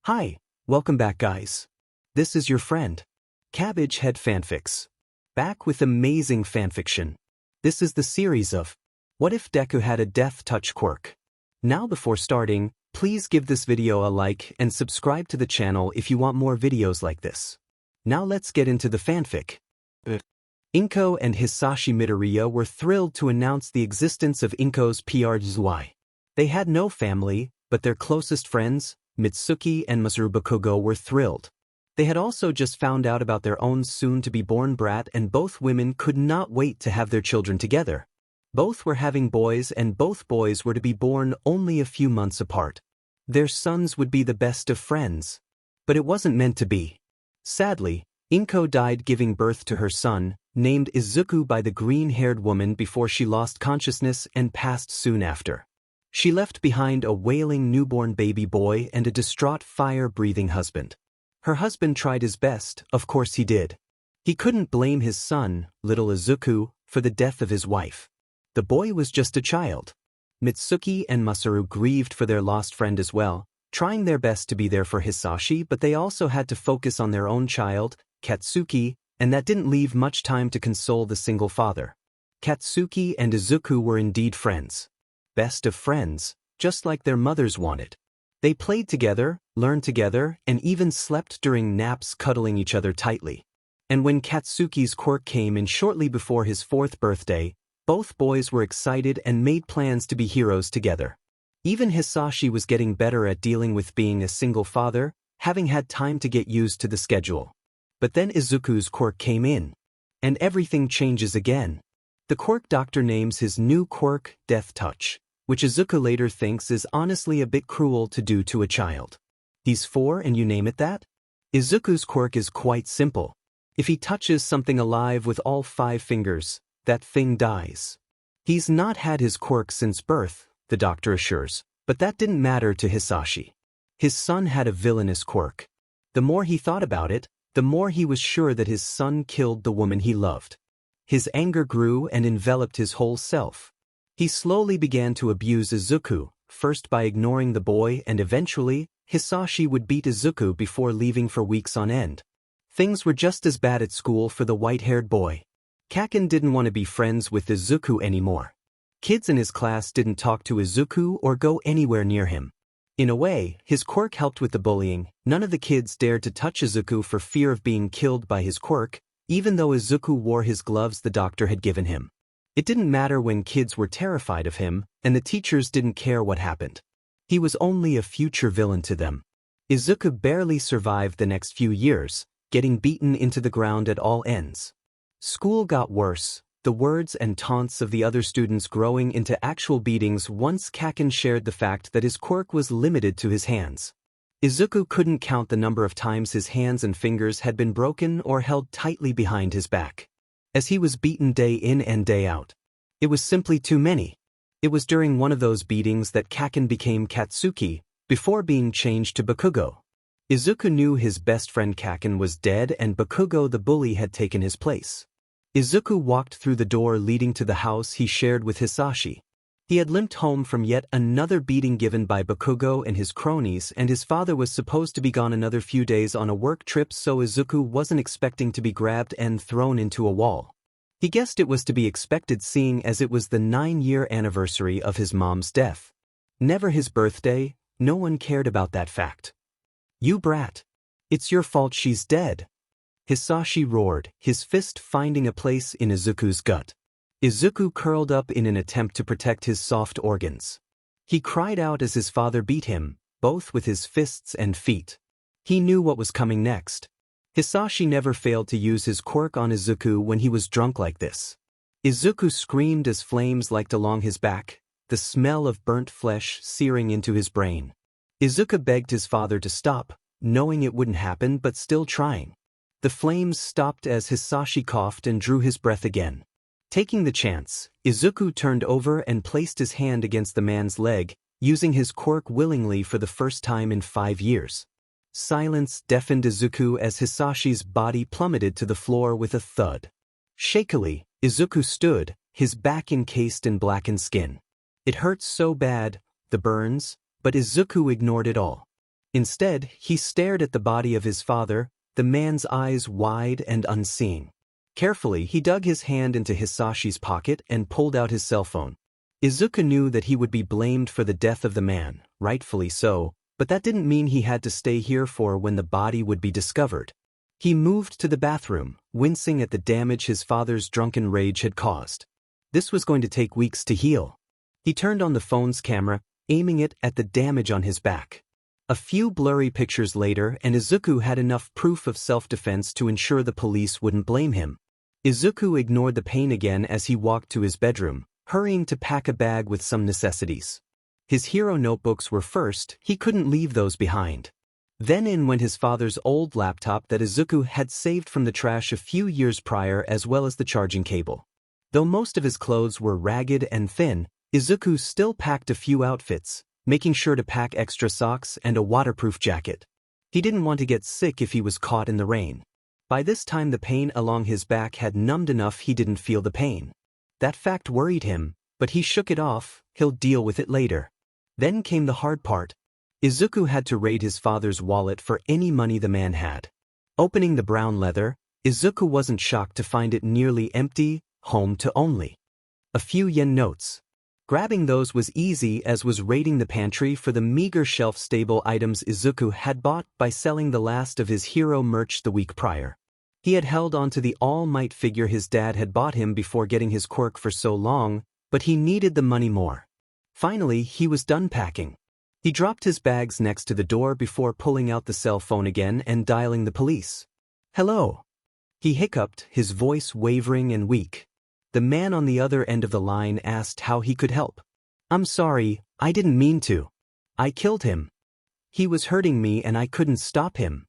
Hi, welcome back guys. This is your friend, Cabbage Head Fanfics. Back with amazing fanfiction. This is the series of What If Deku Had a Death Touch Quirk? Now before starting, please give this video a like and subscribe to the channel if you want more videos like this. Now let's get into the fanfic. Inko and Hisashi Midoriya were thrilled to announce the existence of Inko's PRZY. They had no family, but their closest friends, Mitsuki and Masaru Bakugo, were thrilled. They had also just found out about their own soon-to-be-born brat, and both women could not wait to have their children together. Both were having boys, and both boys were to be born only a few months apart. Their sons would be the best of friends. But it wasn't meant to be. Sadly, Inko died giving birth to her son, named Izuku by the green-haired woman, before she lost consciousness and passed soon after. She left behind a wailing newborn baby boy and a distraught fire-breathing husband. Her husband tried his best, of course he did. He couldn't blame his son, little Izuku, for the death of his wife. The boy was just a child. Mitsuki and Masaru grieved for their lost friend as well, trying their best to be there for Hisashi, but they also had to focus on their own child, Katsuki, and that didn't leave much time to console the single father. Katsuki and Izuku were indeed friends. Best of friends, just like their mothers wanted. They played together, learned together, and even slept during naps, cuddling each other tightly. And when Katsuki's quirk came in shortly before his 4th birthday, both boys were excited and made plans to be heroes together. Even Hisashi was getting better at dealing with being a single father, having had time to get used to the schedule. But then Izuku's quirk came in. And everything changes again. The quirk doctor names his new quirk Death Touch, which Izuku later thinks is honestly a bit cruel to do to a child. He's 4 and you name it that? Izuku's quirk is quite simple. If he touches something alive with all 5 fingers, that thing dies. He's not had his quirk since birth, the doctor assures, but that didn't matter to Hisashi. His son had a villainous quirk. The more he thought about it, the more he was sure that his son killed the woman he loved. His anger grew and enveloped his whole self. He slowly began to abuse Izuku, first by ignoring the boy, and eventually, Hisashi would beat Izuku before leaving for weeks on end. Things were just as bad at school for the white-haired boy. Kaken didn't want to be friends with Izuku anymore. Kids in his class didn't talk to Izuku or go anywhere near him. In a way, his quirk helped with the bullying. None of the kids dared to touch Izuku for fear of being killed by his quirk, even though Izuku wore his gloves the doctor had given him. It didn't matter when kids were terrified of him, and the teachers didn't care what happened. He was only a future villain to them. Izuku barely survived the next few years, getting beaten into the ground at all ends. School got worse, the words and taunts of the other students growing into actual beatings once Kaken shared the fact that his quirk was limited to his hands. Izuku couldn't count the number of times his hands and fingers had been broken or held tightly behind his back. As he was beaten day in and day out. It was simply too many. It was during one of those beatings that Kaken became Katsuki, before being changed to Bakugo. Izuku knew his best friend Kaken was dead and Bakugo the bully had taken his place. Izuku walked through the door leading to the house he shared with Hisashi. He had limped home from yet another beating given by Bakugo and his cronies, and his father was supposed to be gone another few days on a work trip, so Izuku wasn't expecting to be grabbed and thrown into a wall. He guessed it was to be expected, seeing as it was the 9-year anniversary of his mom's death. Never his birthday, no one cared about that fact. "You brat! It's your fault she's dead!" Hisashi roared, his fist finding a place in Izuku's gut. Izuku curled up in an attempt to protect his soft organs. He cried out as his father beat him, both with his fists and feet. He knew what was coming next. Hisashi never failed to use his quirk on Izuku when he was drunk like this. Izuku screamed as flames leapt along his back, the smell of burnt flesh searing into his brain. Izuku begged his father to stop, knowing it wouldn't happen but still trying. The flames stopped as Hisashi coughed and drew his breath again. Taking the chance, Izuku turned over and placed his hand against the man's leg, using his quirk willingly for the first time in 5 years. Silence deafened Izuku as Hisashi's body plummeted to the floor with a thud. Shakily, Izuku stood, his back encased in blackened skin. It hurt so bad, the burns, but Izuku ignored it all. Instead, he stared at the body of his father, the man's eyes wide and unseeing. Carefully, he dug his hand into Hisashi's pocket and pulled out his cell phone. Izuku knew that he would be blamed for the death of the man, rightfully so, but that didn't mean he had to stay here for when the body would be discovered. He moved to the bathroom, wincing at the damage his father's drunken rage had caused. This was going to take weeks to heal. He turned on the phone's camera, aiming it at the damage on his back. A few blurry pictures later, and Izuku had enough proof of self-defense to ensure the police wouldn't blame him. Izuku ignored the pain again as he walked to his bedroom, hurrying to pack a bag with some necessities. His hero notebooks were first, he couldn't leave those behind. Then in went his father's old laptop that Izuku had saved from the trash a few years prior, as well as the charging cable. Though most of his clothes were ragged and thin, Izuku still packed a few outfits, making sure to pack extra socks and a waterproof jacket. He didn't want to get sick if he was caught in the rain. By this time the pain along his back had numbed enough he didn't feel the pain. That fact worried him, but he shook it off, he'll deal with it later. Then came the hard part. Izuku had to raid his father's wallet for any money the man had. Opening the brown leather, Izuku wasn't shocked to find it nearly empty, home to only a few yen notes. Grabbing those was easy, as was raiding the pantry for the meager shelf-stable items Izuku had bought by selling the last of his hero merch the week prior. He had held onto the all-might figure his dad had bought him before getting his quirk for so long, but he needed the money more. Finally, he was done packing. He dropped his bags next to the door before pulling out the cell phone again and dialing the police. "Hello." He hiccuped, his voice wavering and weak. The man on the other end of the line asked how he could help. "I'm sorry, I didn't mean to. I killed him. He was hurting me and I couldn't stop him,"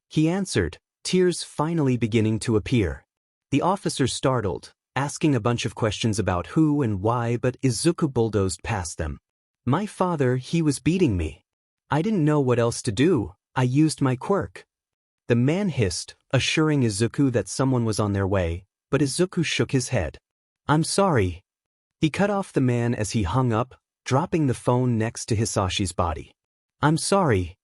he answered, tears finally beginning to appear. The officer startled, asking a bunch of questions about who and why, but Izuku bulldozed past them. "My father, he was beating me. I didn't know what else to do, I used my quirk." The man hissed, assuring Izuku that someone was on their way, but Izuku shook his head. "I'm sorry." He cut off the man as he hung up, dropping the phone next to Hisashi's body. "I'm sorry,"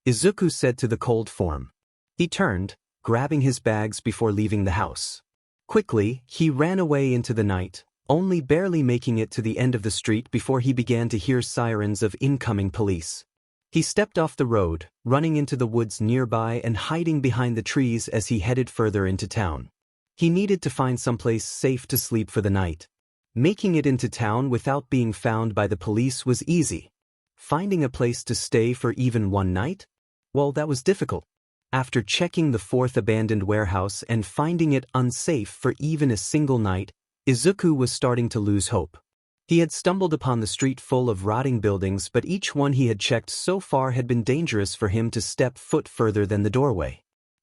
Izuku said to the cold form. He turned, grabbing his bags before leaving the house. Quickly, he ran away into the night, only barely making it to the end of the street before he began to hear sirens of incoming police. He stepped off the road, running into the woods nearby and hiding behind the trees as he headed further into town. He needed to find someplace safe to sleep for the night. Making it into town without being found by the police was easy. Finding a place to stay for even one night? Well, that was difficult. After checking the fourth abandoned warehouse and finding it unsafe for even a single night, Izuku was starting to lose hope. He had stumbled upon the street full of rotting buildings, but each one he had checked so far had been dangerous for him to step foot further than the doorway.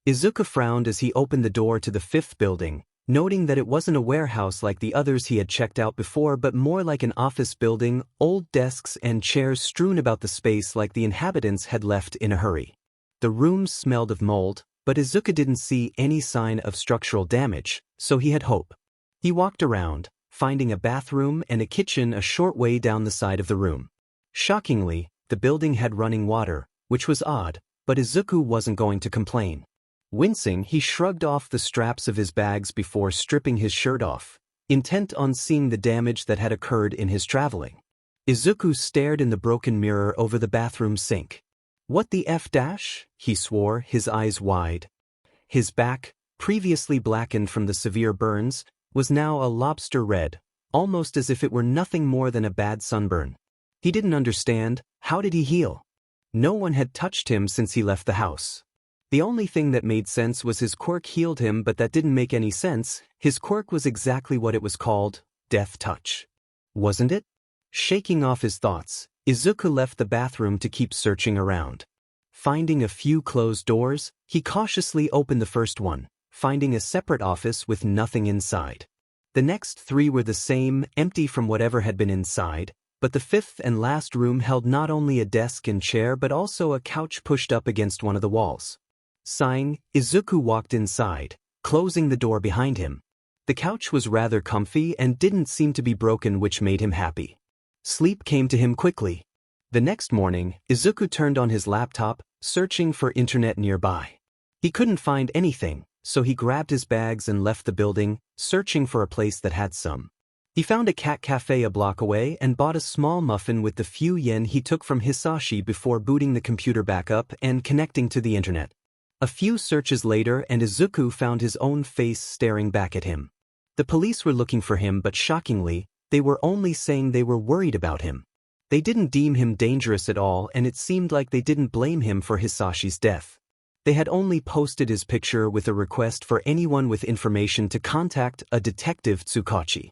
Izuku frowned as he opened the door to the fifth building, noting that it wasn't a warehouse like the others he had checked out before, but more like an office building, old desks and chairs strewn about the space like the inhabitants had left in a hurry. The rooms smelled of mold, but Izuku didn't see any sign of structural damage, so he had hope. He walked around, finding a bathroom and a kitchen a short way down the side of the room. Shockingly, the building had running water, which was odd, but Izuku wasn't going to complain. Wincing, he shrugged off the straps of his bags before stripping his shirt off, intent on seeing the damage that had occurred in his traveling. Izuku stared in the broken mirror over the bathroom sink. "What the F dash?" he swore, his eyes wide. His back, previously blackened from the severe burns, was now a lobster red, almost as if it were nothing more than a bad sunburn. He didn't understand. How did he heal? No one had touched him since he left the house. The only thing that made sense was his quirk healed him, but that didn't make any sense. His quirk was exactly what it was called, Death Touch. Wasn't it? Shaking off his thoughts, Izuku left the bathroom to keep searching around. Finding a few closed doors, he cautiously opened the first one, finding a separate office with nothing inside. The next three were the same, empty from whatever had been inside, but the fifth and last room held not only a desk and chair but also a couch pushed up against one of the walls. Sighing, Izuku walked inside, closing the door behind him. The couch was rather comfy and didn't seem to be broken, which made him happy. Sleep came to him quickly. The next morning, Izuku turned on his laptop, searching for internet nearby. He couldn't find anything, so he grabbed his bags and left the building, searching for a place that had some. He found a cat cafe a block away and bought a small muffin with the few yen he took from Hisashi before booting the computer back up and connecting to the internet. A few searches later and Izuku found his own face staring back at him. The police were looking for him, but shockingly, they were only saying they were worried about him. They didn't deem him dangerous at all, and it seemed like they didn't blame him for Hisashi's death. They had only posted his picture with a request for anyone with information to contact a detective Tsukachi.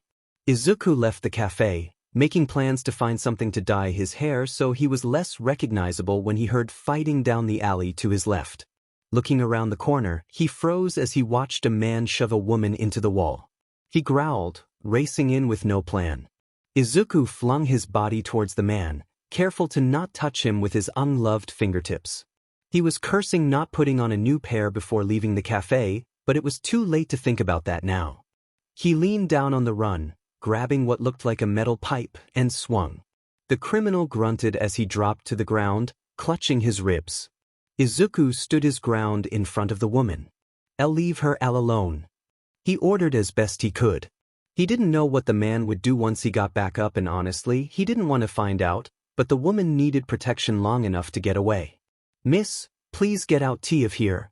Izuku left the cafe, making plans to find something to dye his hair so he was less recognizable when he heard fighting down the alley to his left. Looking around the corner, he froze as he watched a man shove a woman into the wall. He growled, racing in with no plan. Izuku flung his body towards the man, careful to not touch him with his ungloved fingertips. He was cursing not putting on a new pair before leaving the cafe, but it was too late to think about that now. He leaned down on the run, grabbing what looked like a metal pipe, and swung. The criminal grunted as he dropped to the ground, clutching his ribs. Izuku stood his ground in front of the woman. "I'll leave her all alone," he ordered as best he could. He didn't know what the man would do once he got back up, and honestly, he didn't want to find out, but the woman needed protection long enough to get away. "Miss, please get out of here."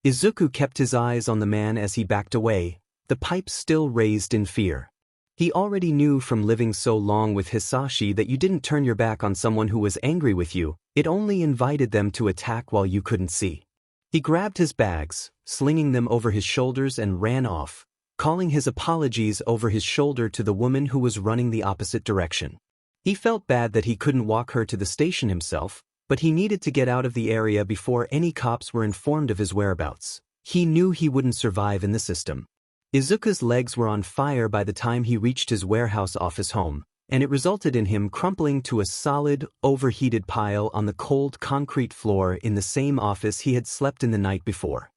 Izuku kept his eyes on the man as he backed away, the pipe still raised in fear. He already knew from living so long with Hisashi that you didn't turn your back on someone who was angry with you, it only invited them to attack while you couldn't see. He grabbed his bags, slinging them over his shoulders, and ran off, calling his apologies over his shoulder to the woman who was running the opposite direction. He felt bad that he couldn't walk her to the station himself, but he needed to get out of the area before any cops were informed of his whereabouts. He knew he wouldn't survive in the system. Izuku's legs were on fire by the time he reached his warehouse office home, and it resulted in him crumpling to a solid, overheated pile on the cold concrete floor in the same office he had slept in the night before.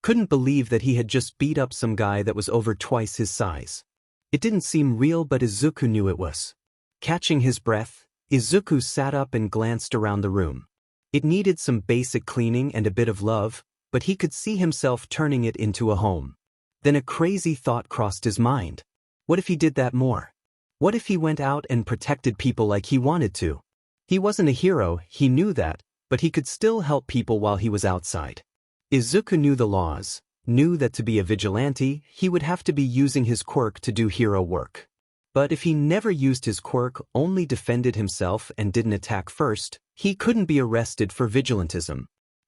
Couldn't believe that he had just beat up some guy that was over twice his size. It didn't seem real, but Izuku knew it was. Catching his breath, Izuku sat up and glanced around the room. It needed some basic cleaning and a bit of love, but he could see himself turning it into a home. Then a crazy thought crossed his mind. What if he did that more? What if he went out and protected people like he wanted to? He wasn't a hero, he knew that, but he could still help people while he was outside. Izuku knew the laws, knew that to be a vigilante, he would have to be using his quirk to do hero work. But if he never used his quirk, only defended himself and didn't attack first, he couldn't be arrested for vigilantism.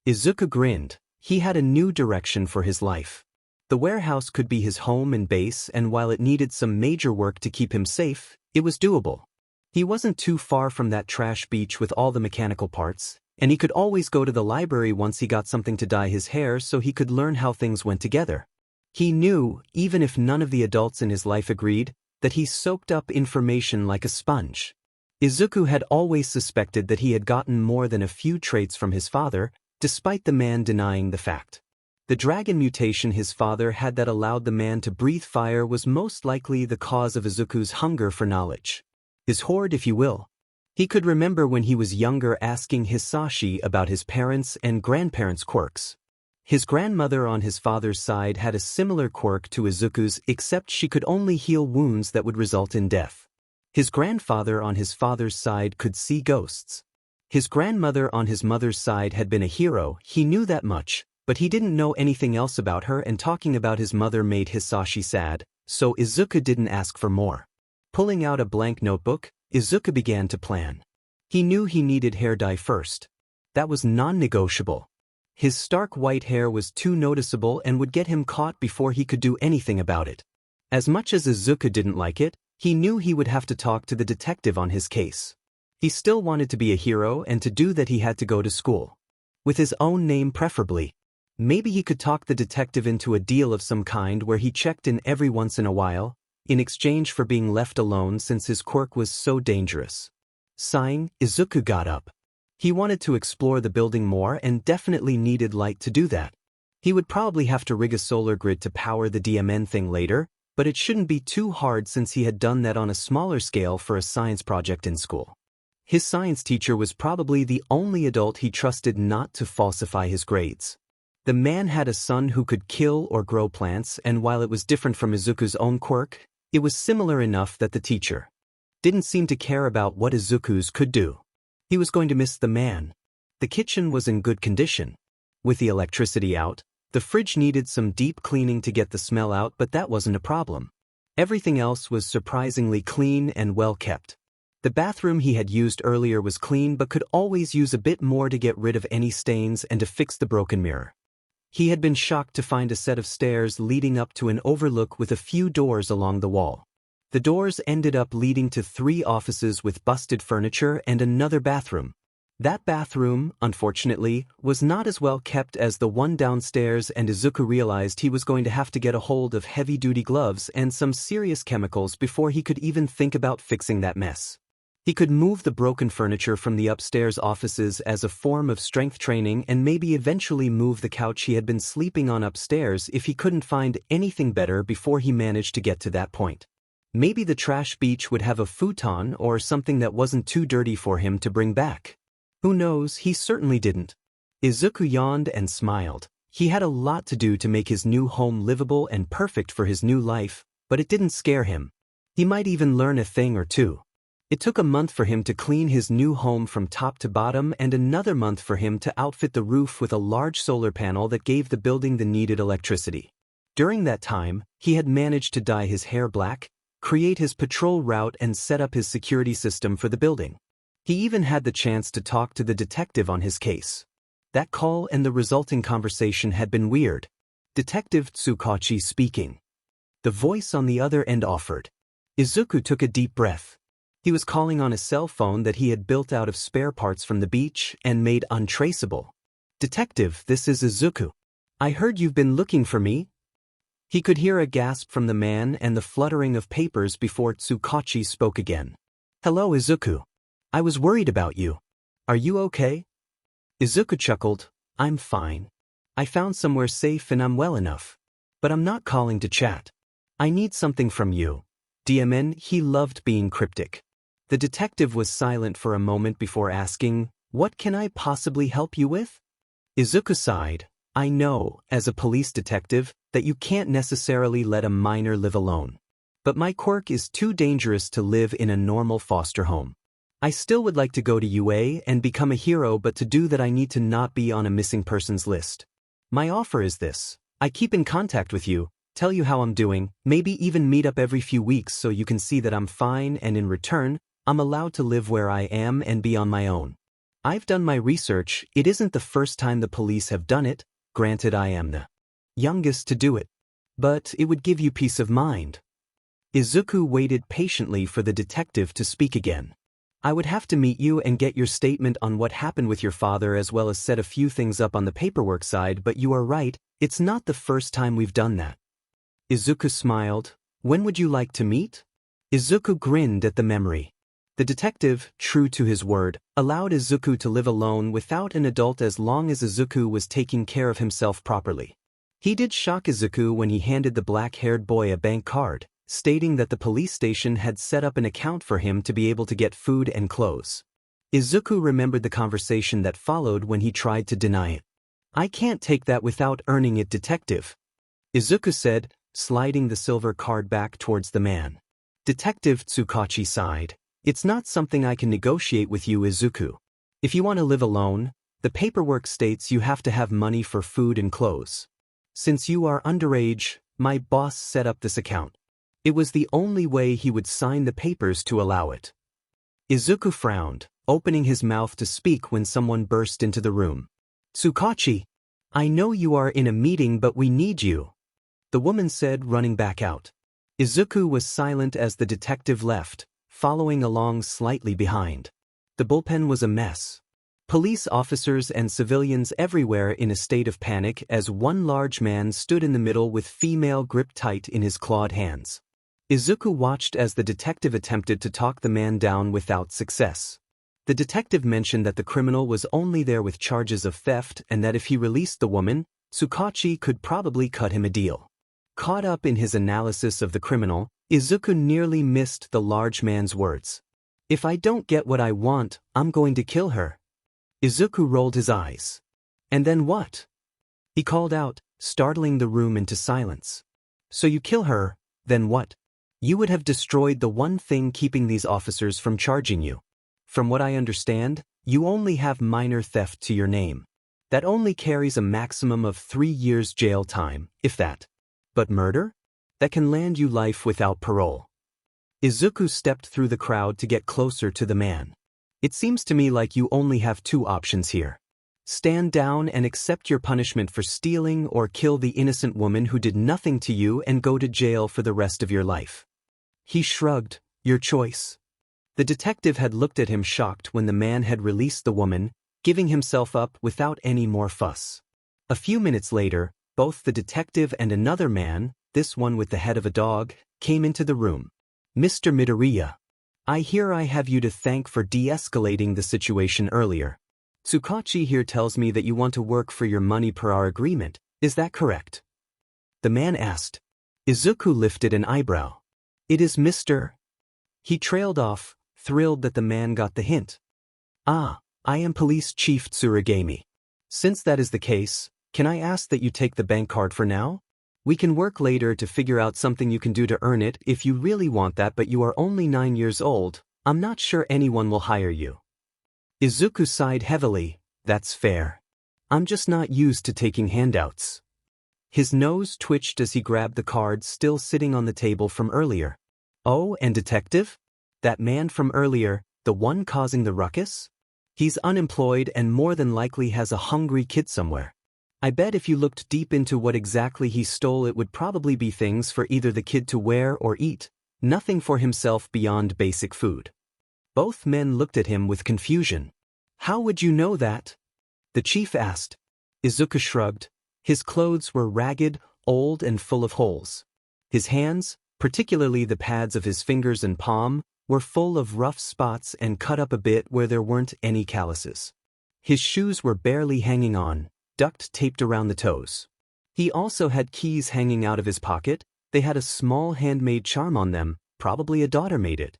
Izuku grinned. He had a new direction for his life. The warehouse could be his home and base, and while it needed some major work to keep him safe, it was doable. He wasn't too far from that trash beach with all the mechanical parts, and he could always go to the library once he got something to dye his hair so he could learn how things went together. He knew, even if none of the adults in his life agreed, that he soaked up information like a sponge. Izuku had always suspected that he had gotten more than a few traits from his father, despite the man denying the fact. The dragon mutation his father had that allowed the man to breathe fire was most likely the cause of Izuku's hunger for knowledge. His hoard, if you will. He could remember when he was younger asking Hisashi about his parents' and grandparents' quirks. His grandmother on his father's side had a similar quirk to Izuku's, except she could only heal wounds that would result in death. His grandfather on his father's side could see ghosts. His grandmother on his mother's side had been a hero, he knew that much, but he didn't know anything else about her, and talking about his mother made Hisashi sad, so Izuku didn't ask for more. Pulling out a blank notebook, Izuku began to plan. He knew he needed hair dye first. That was non-negotiable. His stark white hair was too noticeable and would get him caught before he could do anything about it. As much as Izuku didn't like it, he knew he would have to talk to the detective on his case. He still wanted to be a hero, and to do that he had to go to school. With his own name preferably. Maybe he could talk the detective into a deal of some kind where he checked in every once in a while, in exchange for being left alone since his quirk was so dangerous. Sighing, Izuku got up. He wanted to explore the building more and definitely needed light to do that. He would probably have to rig a solar grid to power the DMN thing later, but it shouldn't be too hard since he had done that on a smaller scale for a science project in school. His science teacher was probably the only adult he trusted not to falsify his grades. The man had a son who could kill or grow plants, and while it was different from Izuku's own quirk, it was similar enough that the teacher didn't seem to care about what Izuku's could do. He was going to miss the man. The kitchen was in good condition. With the electricity out, the fridge needed some deep cleaning to get the smell out, but that wasn't a problem. Everything else was surprisingly clean and well kept. The bathroom he had used earlier was clean but could always use a bit more to get rid of any stains and to fix the broken mirror. He had been shocked to find a set of stairs leading up to an overlook with a few doors along the wall. The doors ended up leading to 3 offices with busted furniture and another bathroom. That bathroom, unfortunately, was not as well kept as the one downstairs, and Izuku realized he was going to have to get a hold of heavy-duty gloves and some serious chemicals before he could even think about fixing that mess. He could move the broken furniture from the upstairs offices as a form of strength training and maybe eventually move the couch he had been sleeping on upstairs if he couldn't find anything better before he managed to get to that point. Maybe the trash beach would have a futon or something that wasn't too dirty for him to bring back. Who knows, he certainly didn't. Izuku yawned and smiled. He had a lot to do to make his new home livable and perfect for his new life, but it didn't scare him. He might even learn a thing or two. It took a month for him to clean his new home from top to bottom and another month for him to outfit the roof with a large solar panel that gave the building the needed electricity. During that time, he had managed to dye his hair black, create his patrol route, and set up his security system for the building. He even had the chance to talk to the detective on his case. That call and the resulting conversation had been weird. Detective Tsukachi speaking. The voice on the other end offered. Izuku took a deep breath. He was calling on a cell phone that he had built out of spare parts from the beach and made untraceable. Detective, this is Izuku. I heard you've been looking for me. He could hear a gasp from the man and the fluttering of papers before Tsukachi spoke again. Hello, Izuku. I was worried about you. Are you okay? Izuku chuckled. I'm fine. I found somewhere safe and I'm well enough. But I'm not calling to chat. I need something from you. DMN, he loved being cryptic. The detective was silent for a moment before asking, what can I possibly help you with? Izuku sighed. I know, as a police detective, that you can't necessarily let a minor live alone. But my quirk is too dangerous to live in a normal foster home. I still would like to go to UA and become a hero, but to do that I need to not be on a missing persons list. My offer is this. I keep in contact with you, tell you how I'm doing, maybe even meet up every few weeks so you can see that I'm fine, and in return, I'm allowed to live where I am and be on my own. I've done my research. It isn't the first time the police have done it. Granted, I am the youngest to do it. But it would give you peace of mind. Izuku waited patiently for the detective to speak again. I would have to meet you and get your statement on what happened with your father, as well as set a few things up on the paperwork side, but you are right, it's not the first time we've done that. Izuku smiled. When would you like to meet? Izuku grinned at the memory. The detective, true to his word, allowed Izuku to live alone without an adult as long as Izuku was taking care of himself properly. He did shock Izuku when he handed the black-haired boy a bank card, stating that the police station had set up an account for him to be able to get food and clothes. Izuku remembered the conversation that followed when he tried to deny it. I can't take that without earning it, detective. Izuku said, sliding the silver card back towards the man. Detective Tsukachi sighed. It's not something I can negotiate with you, Izuku. If you want to live alone, the paperwork states you have to have money for food and clothes. Since you are underage, my boss set up this account. It was the only way he would sign the papers to allow it. Izuku frowned, opening his mouth to speak when someone burst into the room. Tsukachi, I know you are in a meeting, but we need you, the woman said, running back out. Izuku was silent as the detective left, following along slightly behind. The bullpen was a mess. Police officers and civilians everywhere in a state of panic as one large man stood in the middle with female gripped tight in his clawed hands. Izuku watched as the detective attempted to talk the man down without success. The detective mentioned that the criminal was only there with charges of theft and that if he released the woman, Tsukachi could probably cut him a deal. Caught up in his analysis of the criminal, Izuku nearly missed the large man's words. If I don't get what I want, I'm going to kill her. Izuku rolled his eyes. And then what? He called out, startling the room into silence. So you kill her, then what? You would have destroyed the one thing keeping these officers from charging you. From what I understand, you only have minor theft to your name. That only carries a maximum of 3 years jail time, if that. But murder? That can land you life without parole. Izuku stepped through the crowd to get closer to the man. It seems to me like you only have 2 options here. Stand down and accept your punishment for stealing, or kill the innocent woman who did nothing to you and go to jail for the rest of your life. He shrugged. Your choice. The detective had looked at him shocked when the man had released the woman, giving himself up without any more fuss. A few minutes later, both the detective and another man, this one with the head of a dog, came into the room. Mr. Midoriya, I hear I have you to thank for de-escalating the situation earlier. Tsukachi here tells me that you want to work for your money per our agreement, is that correct? The man asked. Izuku lifted an eyebrow. It is Mr. He trailed off, thrilled that the man got the hint. Ah, I am Police Chief Tsurigami. Since that is the case, can I ask that you take the bank card for now? We can work later to figure out something you can do to earn it if you really want that, but you are only 9 years old. I'm not sure anyone will hire you. Izuku sighed heavily. That's fair. I'm just not used to taking handouts. His nose twitched as he grabbed the card still sitting on the table from earlier. Oh, and detective? That man from earlier, the one causing the ruckus? He's unemployed and more than likely has a hungry kid somewhere. I bet if you looked deep into what exactly he stole, it would probably be things for either the kid to wear or eat, nothing for himself beyond basic food. Both men looked at him with confusion. How would you know that? The chief asked. Izuku shrugged. His clothes were ragged, old and full of holes. His hands, particularly the pads of his fingers and palm, were full of rough spots and cut up a bit where there weren't any calluses. His shoes were barely hanging on, duct taped around the toes. He also had keys hanging out of his pocket. They had a small handmade charm on them, probably a daughter made it.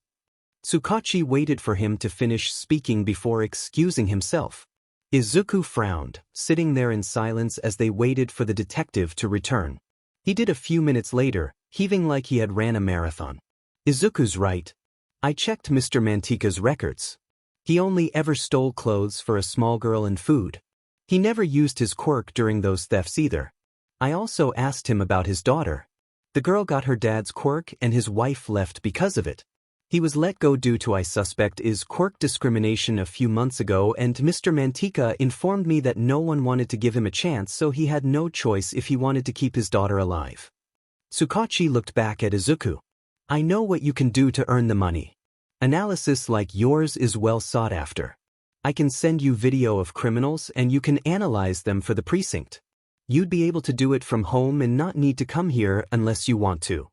Tsukachi waited for him to finish speaking before excusing himself. Izuku frowned, sitting there in silence as they waited for the detective to return. He did a few minutes later, heaving like he had ran a marathon. Izuku's right. I checked Mr. Mantika's records. He only ever stole clothes for a small girl and food. He never used his quirk during those thefts either. I also asked him about his daughter. The girl got her dad's quirk and his wife left because of it. He was let go due to, I suspect, is quirk discrimination a few months ago, and Mr. Mantika informed me that no one wanted to give him a chance, so he had no choice if he wanted to keep his daughter alive. Tsukachi looked back at Izuku. I know what you can do to earn the money. Analysis like yours is well sought after. I can send you video of criminals and you can analyze them for the precinct. You'd be able to do it from home and not need to come here unless you want to.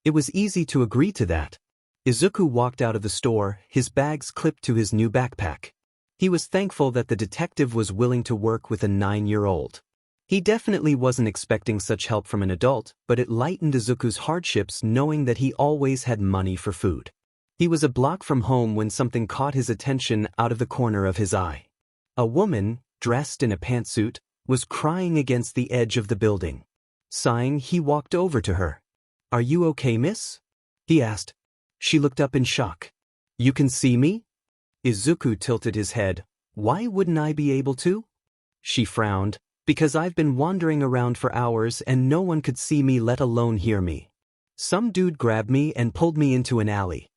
It was easy to agree to that. Izuku walked out of the store, his bags clipped to his new backpack. He was thankful that the detective was willing to work with a 9-year-old. He definitely wasn't expecting such help from an adult, but it lightened Izuku's hardships knowing that he always had money for food. He was a block from home when something caught his attention out of the corner of his eye. A woman, dressed in a pantsuit, was crying against the edge of the building. Sighing, he walked over to her. Are you okay, miss? He asked. She looked up in shock. You can see me? Izuku tilted his head. Why wouldn't I be able to? She frowned. Because I've been wandering around for hours and no one could see me, let alone hear me. Some dude grabbed me and pulled me into an alley.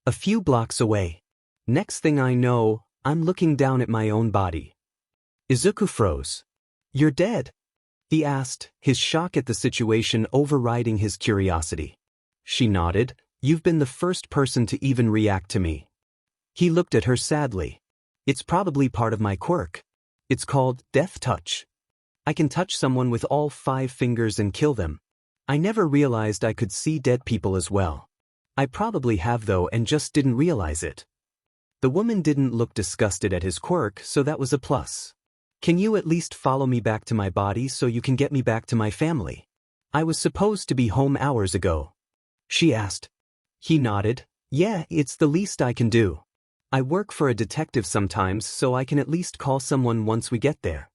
A few blocks away. Next thing I know, I'm looking down at my own body. Izuku froze. You're dead? He asked, his shock at the situation overriding his curiosity. She nodded. You've been the first person to even react to me. He looked at her sadly. It's probably part of my quirk. It's called Death Touch. I can touch someone with all 5 fingers and kill them. I never realized I could see dead people as well. I probably have though and just didn't realize it. The woman didn't look disgusted at his quirk, so that was a plus. Can you at least follow me back to my body so you can get me back to my family? I was supposed to be home hours ago. She asked. He nodded. Yeah, it's the least I can do. I work for a detective sometimes, so I can at least call someone once we get there.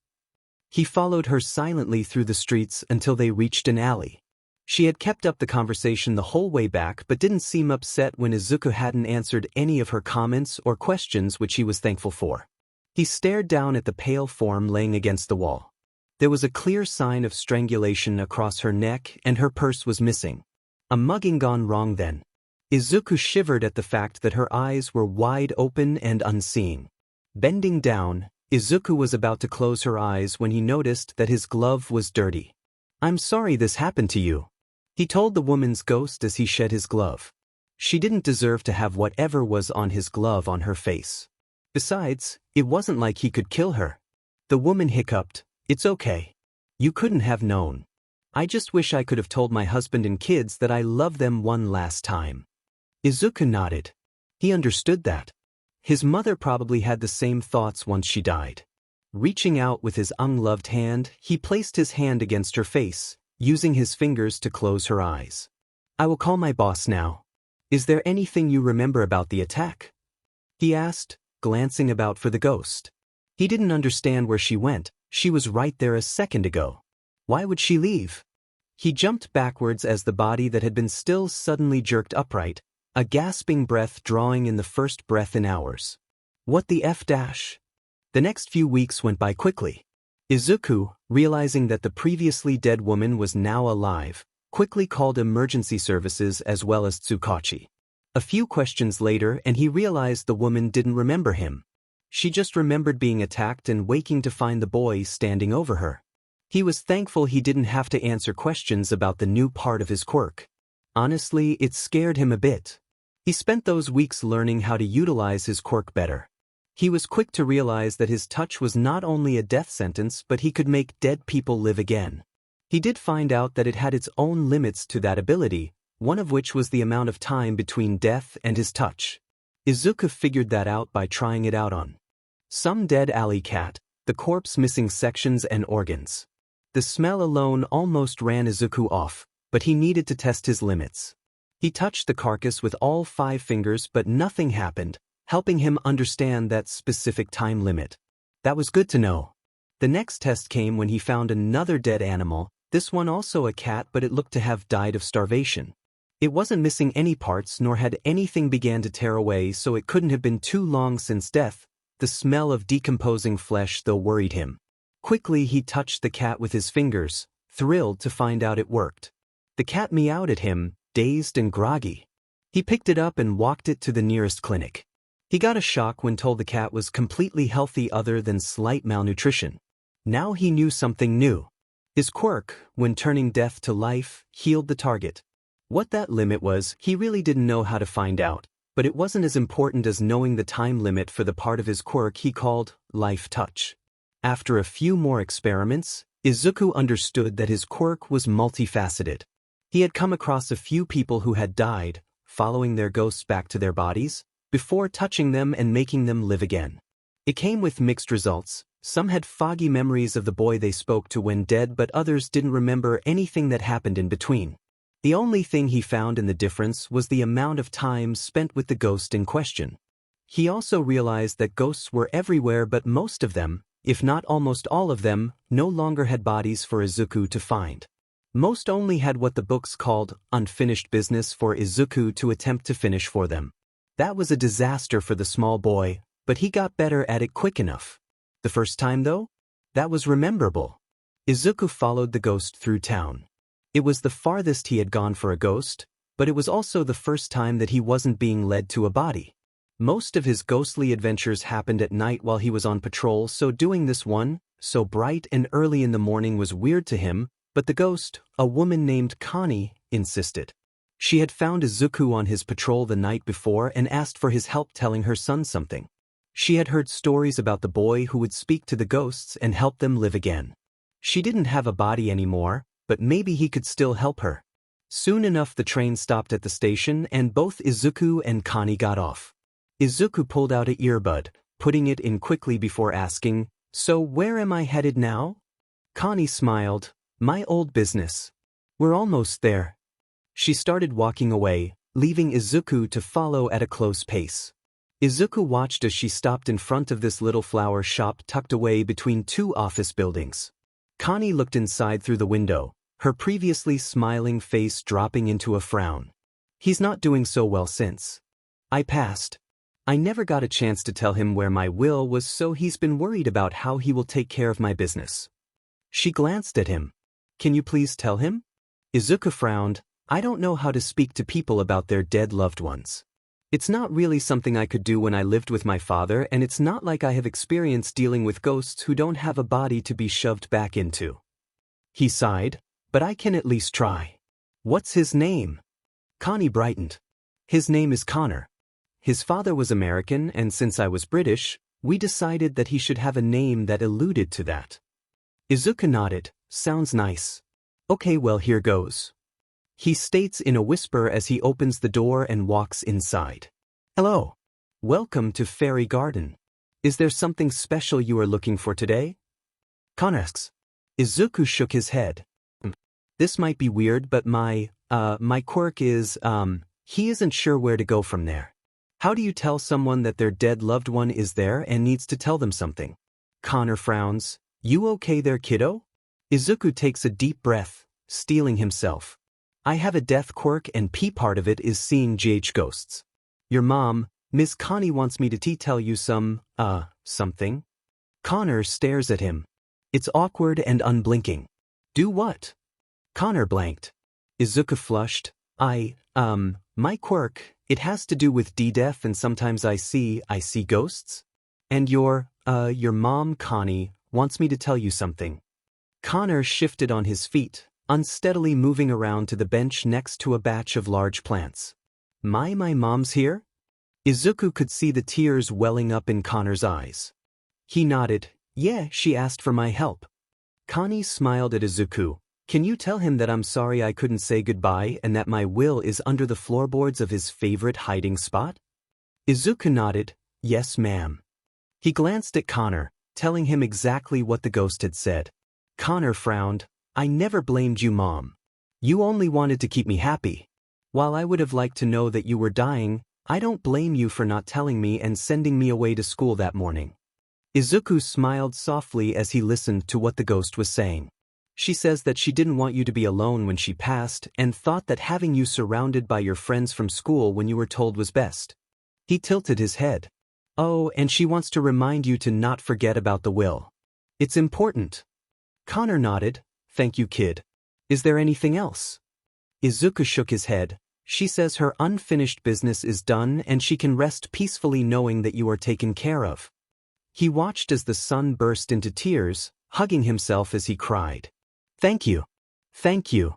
He followed her silently through the streets until they reached an alley. She had kept up the conversation the whole way back but didn't seem upset when Izuku hadn't answered any of her comments or questions, which he was thankful for. He stared down at the pale form laying against the wall. There was a clear sign of strangulation across her neck and her purse was missing. A mugging gone wrong then. Izuku shivered at the fact that her eyes were wide open and unseeing. Bending down, Izuku was about to close her eyes when he noticed that his glove was dirty. "I'm sorry this happened to you," he told the woman's ghost as he shed his glove. She didn't deserve to have whatever was on his glove on her face. Besides, it wasn't like he could kill her. The woman hiccuped, "It's okay. You couldn't have known. I just wish I could have told my husband and kids that I love them one last time." Izuku nodded. He understood that. His mother probably had the same thoughts once she died. Reaching out with his ungloved hand, he placed his hand against her face, using his fingers to close her eyes. "I will call my boss now. Is there anything you remember about the attack?" he asked, glancing about for the ghost. He didn't understand where she went. She was right there a second ago. Why would she leave? He jumped backwards as the body that had been still suddenly jerked upright, a gasping breath drawing in the first breath in hours. What the F dash? The next few weeks went by quickly. Izuku, realizing that the previously dead woman was now alive, quickly called emergency services as well as Tsukachi. A few questions later and he realized the woman didn't remember him. She just remembered being attacked and waking to find the boy standing over her. He was thankful he didn't have to answer questions about the new part of his quirk. Honestly, it scared him a bit. He spent those weeks learning how to utilize his quirk better. He was quick to realize that his touch was not only a death sentence but he could make dead people live again. He did find out that it had its own limits to that ability, one of which was the amount of time between death and his touch. Izuku figured that out by trying it out on some dead alley cat, the corpse missing sections and organs. The smell alone almost ran Izuku off, but he needed to test his limits. He touched the carcass with all 5 fingers but nothing happened, helping him understand that specific time limit. That was good to know. The next test came when he found another dead animal, this one also a cat, but it looked to have died of starvation. It wasn't missing any parts nor had anything began to tear away, so it couldn't have been too long since death. The smell of decomposing flesh though worried him. Quickly he touched the cat with his fingers, thrilled to find out it worked. The cat meowed at him, dazed and groggy. He picked it up and walked it to the nearest clinic. He got a shock when told the cat was completely healthy other than slight malnutrition. Now he knew something new. His quirk, when turning death to life, healed the target. What that limit was, he really didn't know how to find out, but it wasn't as important as knowing the time limit for the part of his quirk he called life touch. After a few more experiments, Izuku understood that his quirk was multifaceted. He had come across a few people who had died, following their ghosts back to their bodies, before touching them and making them live again. It came with mixed results. Some had foggy memories of the boy they spoke to when dead, but others didn't remember anything that happened in between. The only thing he found in the difference was the amount of time spent with the ghost in question. He also realized that ghosts were everywhere, but most of them, if not almost all of them, no longer had bodies for Izuku to find. Most only had what the books called unfinished business for Izuku to attempt to finish for them. That was a disaster for the small boy, but he got better at it quick enough. The first time though? That was rememberable. Izuku followed the ghost through town. It was the farthest he had gone for a ghost, but it was also the first time that he wasn't being led to a body. Most of his ghostly adventures happened at night while he was on patrol, so doing this one, so bright and early in the morning, was weird to him, but the ghost, a woman named Connie, insisted. She had found Izuku on his patrol the night before and asked for his help telling her son something. She had heard stories about the boy who would speak to the ghosts and help them live again. She didn't have a body anymore, but maybe he could still help her. Soon enough the train stopped at the station and both Izuku and Connie got off. Izuku pulled out an earbud, putting it in quickly before asking, "So where am I headed now?" Connie smiled, "My old business. We're almost there." She started walking away, leaving Izuku to follow at a close pace. Izuku watched as she stopped in front of this little flower shop tucked away between two office buildings. Connie looked inside through the window, her previously smiling face dropping into a frown. He's not doing so well since I passed. I never got a chance to tell him where my will was, so he's been worried about how he will take care of my business. She glanced at him. Can you please tell him? Izuku frowned. I don't know how to speak to people about their dead loved ones. It's not really something I could do when I lived with my father, and it's not like I have experience dealing with ghosts who don't have a body to be shoved back into. He sighed, but I can at least try. What's his name? Connie brightened. His name is Connor. His father was American, and since I was British, we decided that he should have a name that alluded to that. Izuku nodded. Sounds nice. Okay, well, here goes. He states in a whisper as he opens the door and walks inside. Hello. Welcome to Fairy Garden. Is there something special you are looking for today? Connor asks. Izuku shook his head. This might be weird, but my quirk is, he isn't sure where to go from there. How do you tell someone that their dead loved one is there and needs to tell them something? Connor frowns. You okay there, kiddo? Izuku takes a deep breath, steeling himself. I have a death quirk, and part of it is seeing ghosts. Your mom, Miss Connie, wants me to tell you something? Connor stares at him. It's awkward and unblinking. Do what? Connor blanked. Izuku flushed. My quirk, it has to do with death, and sometimes I see ghosts. And your mom, Connie, wants me to tell you something. Connor shifted on his feet, unsteadily moving around to the bench next to a batch of large plants. My mom's here? Izuku could see the tears welling up in Connor's eyes. He nodded. Yeah, she asked for my help. Connie smiled at Izuku. Can you tell him that I'm sorry I couldn't say goodbye and that my will is under the floorboards of his favorite hiding spot? Izuku nodded. Yes, ma'am. He glanced at Connor, telling him exactly what the ghost had said. Connor frowned. I never blamed you, Mom. You only wanted to keep me happy. While I would have liked to know that you were dying, I don't blame you for not telling me and sending me away to school that morning. Izuku smiled softly as he listened to what the ghost was saying. She says that she didn't want you to be alone when she passed and thought that having you surrounded by your friends from school when you were told was best. He tilted his head. Oh, and she wants to remind you to not forget about the will. It's important. Connor nodded. Thank you, kid. Is there anything else? Izuku shook his head. She says her unfinished business is done and she can rest peacefully knowing that you are taken care of. He watched as the son burst into tears, hugging himself as he cried. Thank you. Thank you.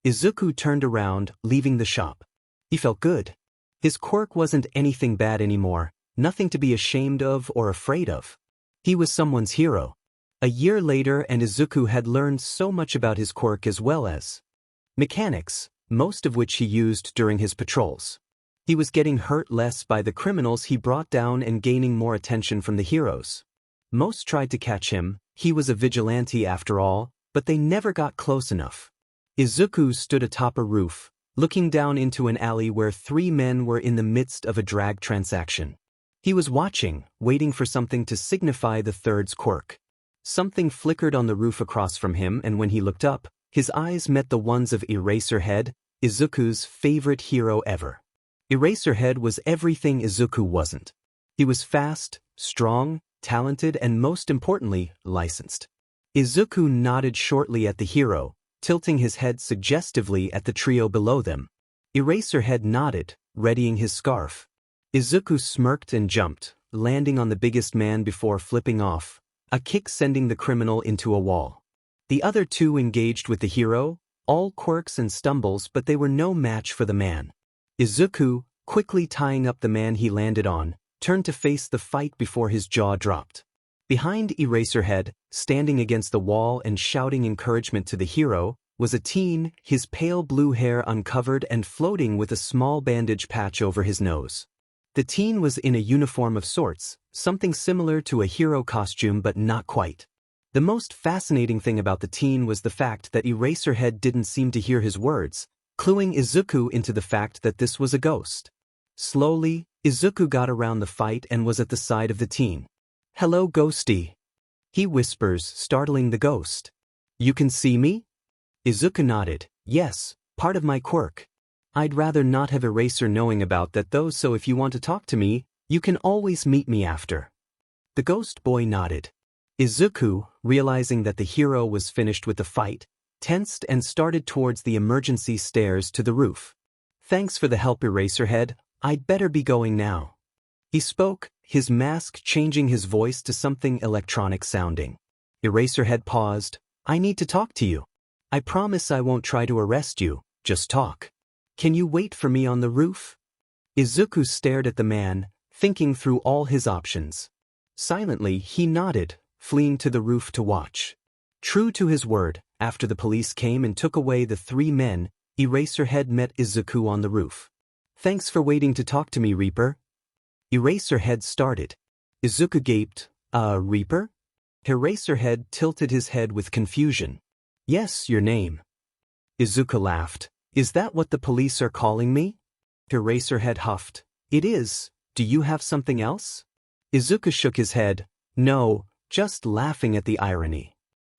Izuku turned around, leaving the shop. He felt good. His quirk wasn't anything bad anymore, nothing to be ashamed of or afraid of. He was someone's hero. A year later, and Izuku had learned so much about his quirk as well as mechanics, most of which he used during his patrols. He was getting hurt less by the criminals he brought down and gaining more attention from the heroes. Most tried to catch him, he was a vigilante after all, but they never got close enough. Izuku stood atop a roof, looking down into an alley where three men were in the midst of a drag transaction. He was watching, waiting for something to signify the third's quirk. Something flickered on the roof across from him, and when he looked up, his eyes met the ones of Eraserhead, Izuku's favorite hero ever. Eraserhead was everything Izuku wasn't. He was fast, strong, talented, and most importantly, licensed. Izuku nodded shortly at the hero, tilting his head suggestively at the trio below them. Eraserhead nodded, readying his scarf. Izuku smirked and jumped, landing on the biggest man before flipping off, a kick sending the criminal into a wall. The other two engaged with the hero, all quirks and stumbles, but they were no match for the man. Izuku, quickly tying up the man he landed on, turned to face the fight before his jaw dropped. Behind Eraserhead, standing against the wall and shouting encouragement to the hero, was a teen, his pale blue hair uncovered and floating with a small bandage patch over his nose. The teen was in a uniform of sorts, something similar to a hero costume but not quite. The most fascinating thing about the teen was the fact that Eraserhead didn't seem to hear his words, cluing Izuku into the fact that this was a ghost. Slowly, Izuku got around the fight and was at the side of the teen. "Hello, Ghosty," he whispers, startling the ghost. "You can see me?" Izuku nodded. "Yes, part of my quirk. I'd rather not have Eraser knowing about that though, so if you want to talk to me, you can always meet me after." The ghost boy nodded. Izuku, realizing that the hero was finished with the fight, tensed and started towards the emergency stairs to the roof. "Thanks for the help, Eraserhead. I'd better be going now," he spoke, his mask changing his voice to something electronic sounding. Eraserhead paused. "I need to talk to you. I promise I won't try to arrest you, just talk. Can you wait for me on the roof?" Izuku stared at the man, thinking through all his options. Silently, he nodded, fleeing to the roof to watch. True to his word, after the police came and took away the 3 men, Eraserhead met Izuku on the roof. "Thanks for waiting to talk to me, Reaper." Eraserhead started. Izuku gaped. Reaper?" Eraserhead tilted his head with confusion. "Yes, your name." Izuku laughed. "Is that what the police are calling me?" Eraserhead huffed. "It is. Do you have something else?" Izuku shook his head. "No, just laughing at the irony."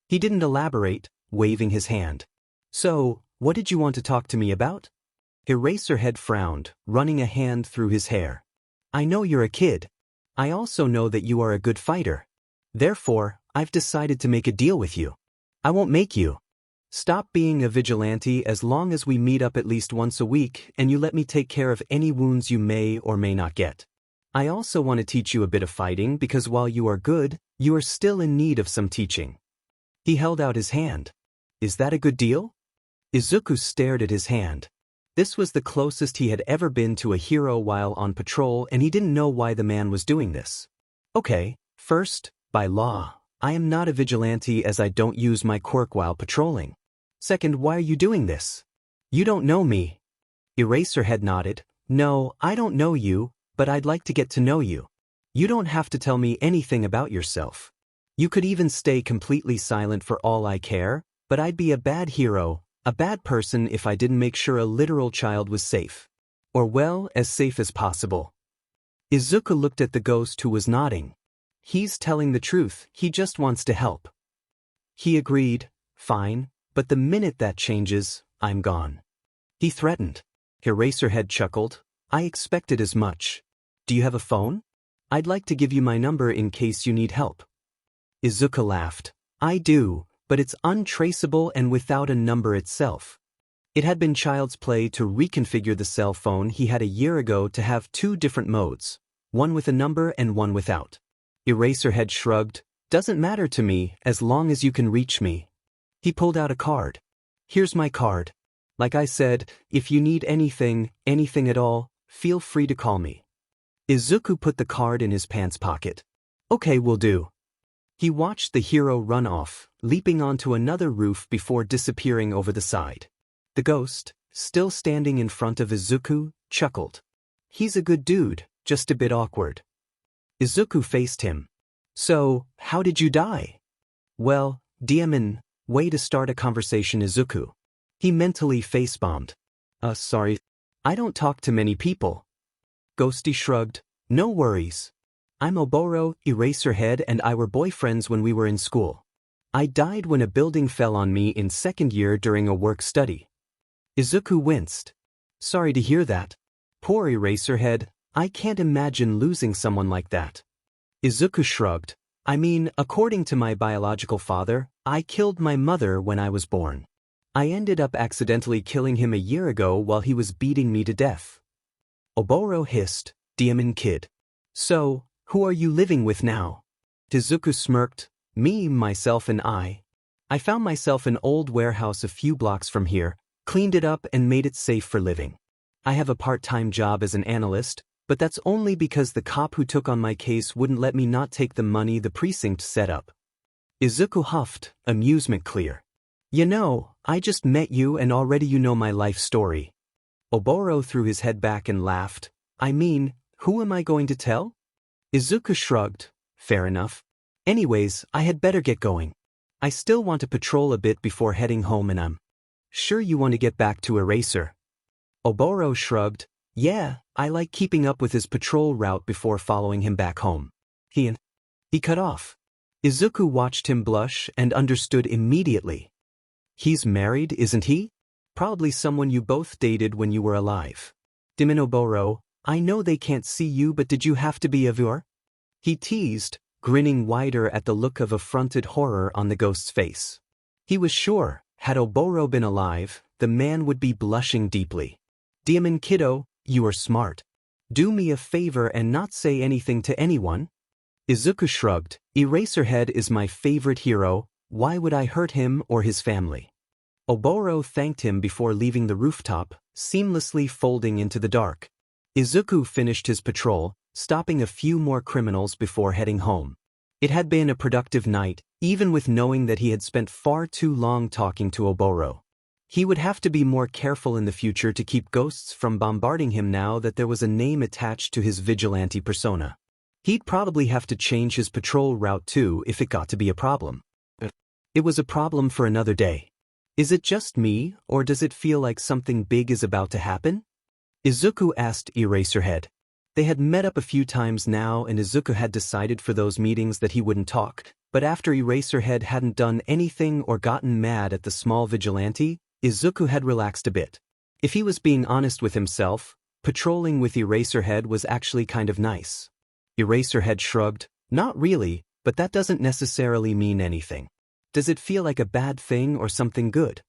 He didn't elaborate, waving his hand. "So, what did you want to talk to me about?" Eraserhead frowned, running a hand through his hair. "I know you're a kid. I also know that you are a good fighter. Therefore, I've decided to make a deal with you. I won't make you. Stop being a vigilante as long as we meet up at least once a week and you let me take care of any wounds you may or may not get. I also want to teach you a bit of fighting because while you are good, you are still in need of some teaching." He held out his hand. "Is that a good deal?" Izuku stared at his hand. This was the closest he had ever been to a hero while on patrol, and he didn't know why the man was doing this. "Okay, first, by law, I am not a vigilante as I don't use my quirk while patrolling. Second, why are you doing this? You don't know me." Eraserhead nodded. "No, I don't know you, but I'd like to get to know you. You don't have to tell me anything about yourself. You could even stay completely silent for all I care, but I'd be a bad hero, a bad person if I didn't make sure a literal child was safe. Or well, as safe as possible." Izuku looked at the ghost who was nodding. He's telling the truth, he just wants to help. He agreed. "Fine, but the minute that changes, I'm gone." He threatened. Eraserhead chuckled. "I expected as much. Do you have a phone? I'd like to give you my number in case you need help." Izuku laughed. "I do, but it's untraceable and without a number itself." It had been child's play to reconfigure the cell phone he had a year ago to have 2 different modes, one with a number and one without. Eraserhead shrugged. "Doesn't matter to me as long as you can reach me." He pulled out a card. "Here's my card. Like I said, if you need anything at all, feel free to call me." Izuku put the card in his pants pocket. "Okay, will do." He watched the hero run off, leaping onto another roof before disappearing over the side. The ghost, still standing in front of Izuku, chuckled. "He's a good dude, just a bit awkward." Izuku faced him. "So, how did you die?" "Well, Diamond, way to start a conversation, Izuku." He mentally face-bombed. Sorry. I don't talk to many people." Ghosty shrugged. "No worries. I'm Oboro, Eraserhead, and I were boyfriends when we were in school. I died when a building fell on me in 2nd year during a work study." Izuku winced. "Sorry to hear that. Poor Eraserhead, I can't imagine losing someone like that." Izuku shrugged. "I mean, according to my biological father, I killed my mother when I was born. I ended up accidentally killing him a year ago while he was beating me to death." Oboro hissed. "Diamond Kid. So, who are you living with now?" Izuku smirked. "Me, myself and I. I found myself an old warehouse a few blocks from here, cleaned it up and made it safe for living. I have a part-time job as an analyst, but that's only because the cop who took on my case wouldn't let me not take the money the precinct set up." Izuku huffed, amusement clear. "You know, I just met you and already you know my life story." Oboro threw his head back and laughed. "I mean, who am I going to tell?" Izuku shrugged. "Fair enough. Anyways, I had better get going. I still want to patrol a bit before heading home and I'm sure you want to get back to Eraser." Oboro shrugged. "Yeah, I like keeping up with his patrol route before following him back home. He cut off. Izuku watched him blush and understood immediately. He's married, isn't he? Probably someone you both dated when you were alive. Diminoboro, I know they can't see you, but did you have to be a viewer? He teased, grinning wider at the look of affronted horror on the ghost's face. He was sure, had Oboro been alive, the man would be blushing deeply. Demon kiddo, you are smart. Do me a favor and not say anything to anyone. Izuku shrugged. Eraserhead is my favorite hero, why would I hurt him or his family? Oboro thanked him before leaving the rooftop, seamlessly folding into the dark. Izuku finished his patrol, stopping a few more criminals before heading home. It had been a productive night, even with knowing that he had spent far too long talking to Oboro. He would have to be more careful in the future to keep ghosts from bombarding him now that there was a name attached to his vigilante persona. He'd probably have to change his patrol route too if it got to be a problem. It was a problem for another day. Is it just me, or does it feel like something big is about to happen? Izuku asked Eraserhead. They had met up a few times now and Izuku had decided for those meetings that he wouldn't talk, but after Eraserhead hadn't done anything or gotten mad at the small vigilante, Izuku had relaxed a bit. If he was being honest with himself, patrolling with Eraserhead was actually kind of nice. Eraserhead shrugged, not really, but that doesn't necessarily mean anything. Does it feel like a bad thing or something good?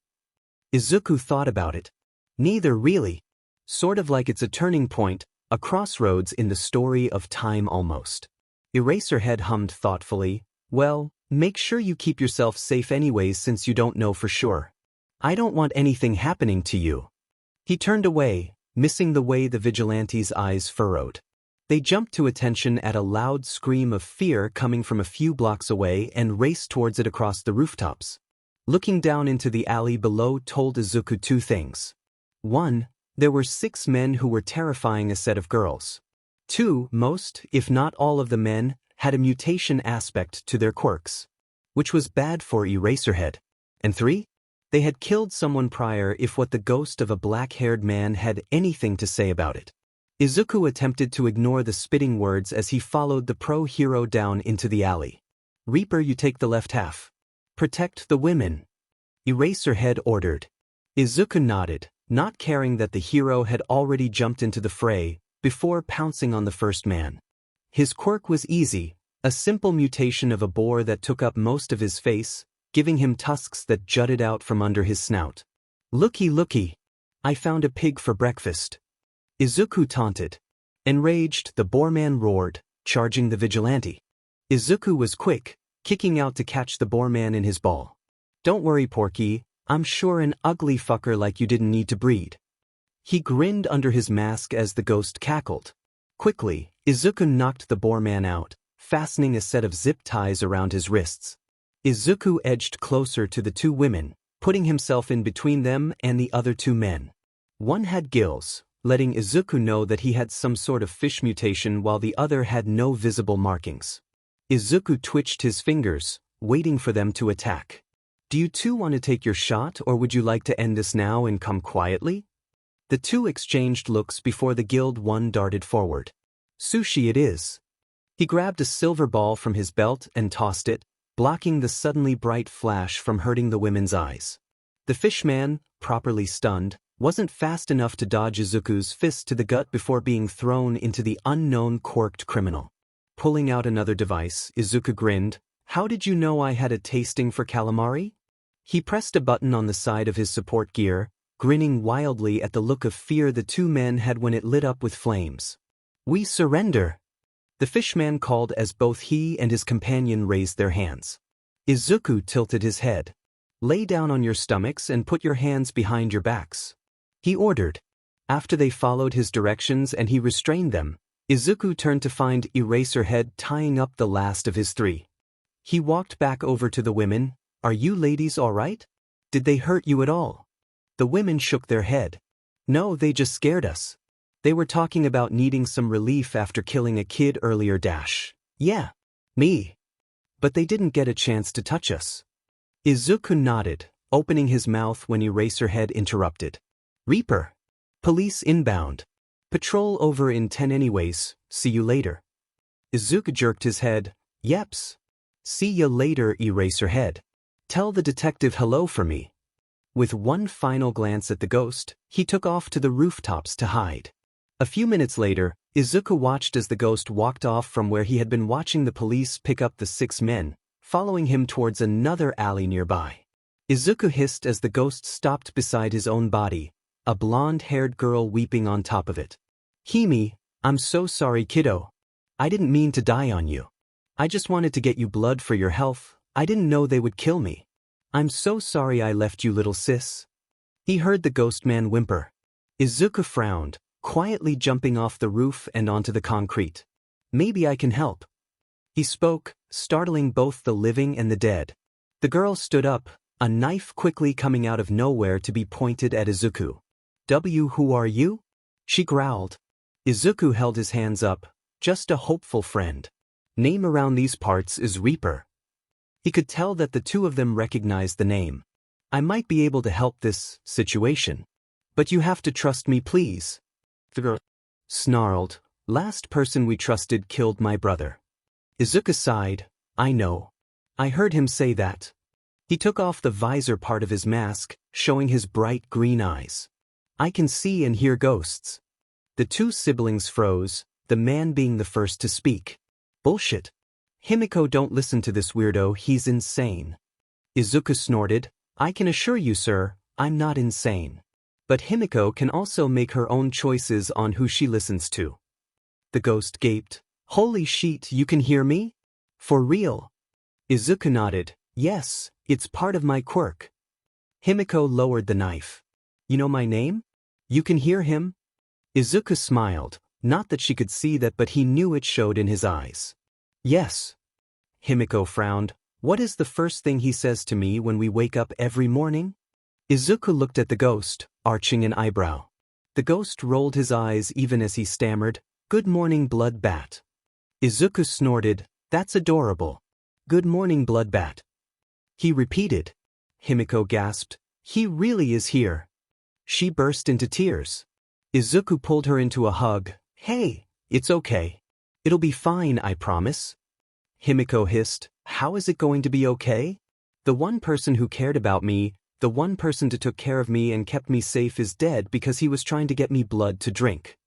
Izuku thought about it. Neither really. Sort of like it's a turning point, a crossroads in the story of time almost. Eraserhead hummed thoughtfully, well, make sure you keep yourself safe anyways since you don't know for sure. I don't want anything happening to you. He turned away, missing the way the vigilante's eyes furrowed. They jumped to attention at a loud scream of fear coming from a few blocks away and raced towards it across the rooftops. Looking down into the alley below told Izuku two things. 1. There were 6 men who were terrifying a set of girls. 2. Most, if not all of the men, had a mutation aspect to their quirks, which was bad for Eraserhead. And 3. They had killed someone prior if what the ghost of a black-haired man had anything to say about it. Izuku attempted to ignore the spitting words as he followed the pro-hero down into the alley. Reaper, you take the left half. Protect the women. Eraserhead ordered. Izuku nodded, not caring that the hero had already jumped into the fray, before pouncing on the first man. His quirk was easy, a simple mutation of a boar that took up most of his face, giving him tusks that jutted out from under his snout. Looky looky. I found a pig for breakfast. Izuku taunted. Enraged, the boarman roared, charging the vigilante. Izuku was quick, kicking out to catch the boarman in his ball. Don't worry, Porky, I'm sure an ugly fucker like you didn't need to breed. He grinned under his mask as the ghost cackled. Quickly, Izuku knocked the boarman out, fastening a set of zip ties around his wrists. Izuku edged closer to the 2 women, putting himself in between them and the other 2 men. One had gills, letting Izuku know that he had some sort of fish mutation while the other had no visible markings. Izuku twitched his fingers, waiting for them to attack. Do you 2 want to take your shot or would you like to end this now and come quietly? The 2 exchanged looks before the guild one darted forward. Sushi it is. He grabbed a silver ball from his belt and tossed it, blocking the suddenly bright flash from hurting the women's eyes. The fishman, properly stunned, wasn't fast enough to dodge Izuku's fist to the gut before being thrown into the unknown quirked criminal. Pulling out another device, Izuku grinned. How did you know I had a tasting for calamari? He pressed a button on the side of his support gear, grinning wildly at the look of fear the 2 men had when it lit up with flames. We surrender. The fishman called as both he and his companion raised their hands. Izuku tilted his head. Lay down on your stomachs and put your hands behind your backs. He ordered. After they followed his directions and he restrained them, Izuku turned to find Eraserhead tying up the last of his 3. He walked back over to the women. Are you ladies all right? Did they hurt you at all? The women shook their head. No, they just scared us. They were talking about needing some relief after killing a kid earlier. Yeah. Me. But they didn't get a chance to touch us. Izuku nodded, opening his mouth when Eraserhead interrupted. Reaper. Police inbound. Patrol over in 10 anyways, see you later. Izuku jerked his head. Yeps. See ya later, Eraserhead. Tell the detective hello for me. With one final glance at the ghost, he took off to the rooftops to hide. A few minutes later, Izuku watched as the ghost walked off from where he had been watching the police pick up the 6 men, following him towards another alley nearby. Izuku hissed as the ghost stopped beside his own body, a blonde-haired girl weeping on top of it. Hime, I'm so sorry, kiddo. I didn't mean to die on you. I just wanted to get you blood for your health. I didn't know they would kill me. I'm so sorry I left you, little sis. He heard the ghost man whimper. Izuku frowned, quietly jumping off the roof and onto the concrete. Maybe I can help. He spoke, startling both the living and the dead. The girl stood up, a knife quickly coming out of nowhere to be pointed at Izuku. Who are you? She growled. Izuku held his hands up, just a hopeful friend. Name around these parts is Reaper. He could tell that the two of them recognized the name. I might be able to help this situation. But you have to trust me, please. The girl snarled. Last person we trusted killed my brother. Izuku sighed. I know. I heard him say that. He took off the visor part of his mask, showing his bright green eyes. I can see and hear ghosts. The two siblings froze, the man being the first to speak. Bullshit. Himiko, don't listen to this weirdo, he's insane. Izuku snorted. I can assure you, sir, I'm not insane. But Himiko can also make her own choices on who she listens to. The ghost gaped. Holy shit, you can hear me? For real? Izuku nodded. Yes, it's part of my quirk. Himiko lowered the knife. You know my name? You can hear him? Izuku smiled, not that she could see that, but he knew it showed in his eyes. Yes. Himiko frowned. What is the first thing he says to me when we wake up every morning? Izuku looked at the ghost, arching an eyebrow. The ghost rolled his eyes even as he stammered, Good morning, Bloodbat. Izuku snorted, That's adorable. Good morning, Bloodbat. He repeated. Himiko gasped, He really is here. She burst into tears. Izuku pulled her into a hug. Hey, it's okay. It'll be fine, I promise. Himiko hissed, How is it going to be okay? The one person who cared about me, the one person who took care of me and kept me safe is dead because he was trying to get me blood to drink.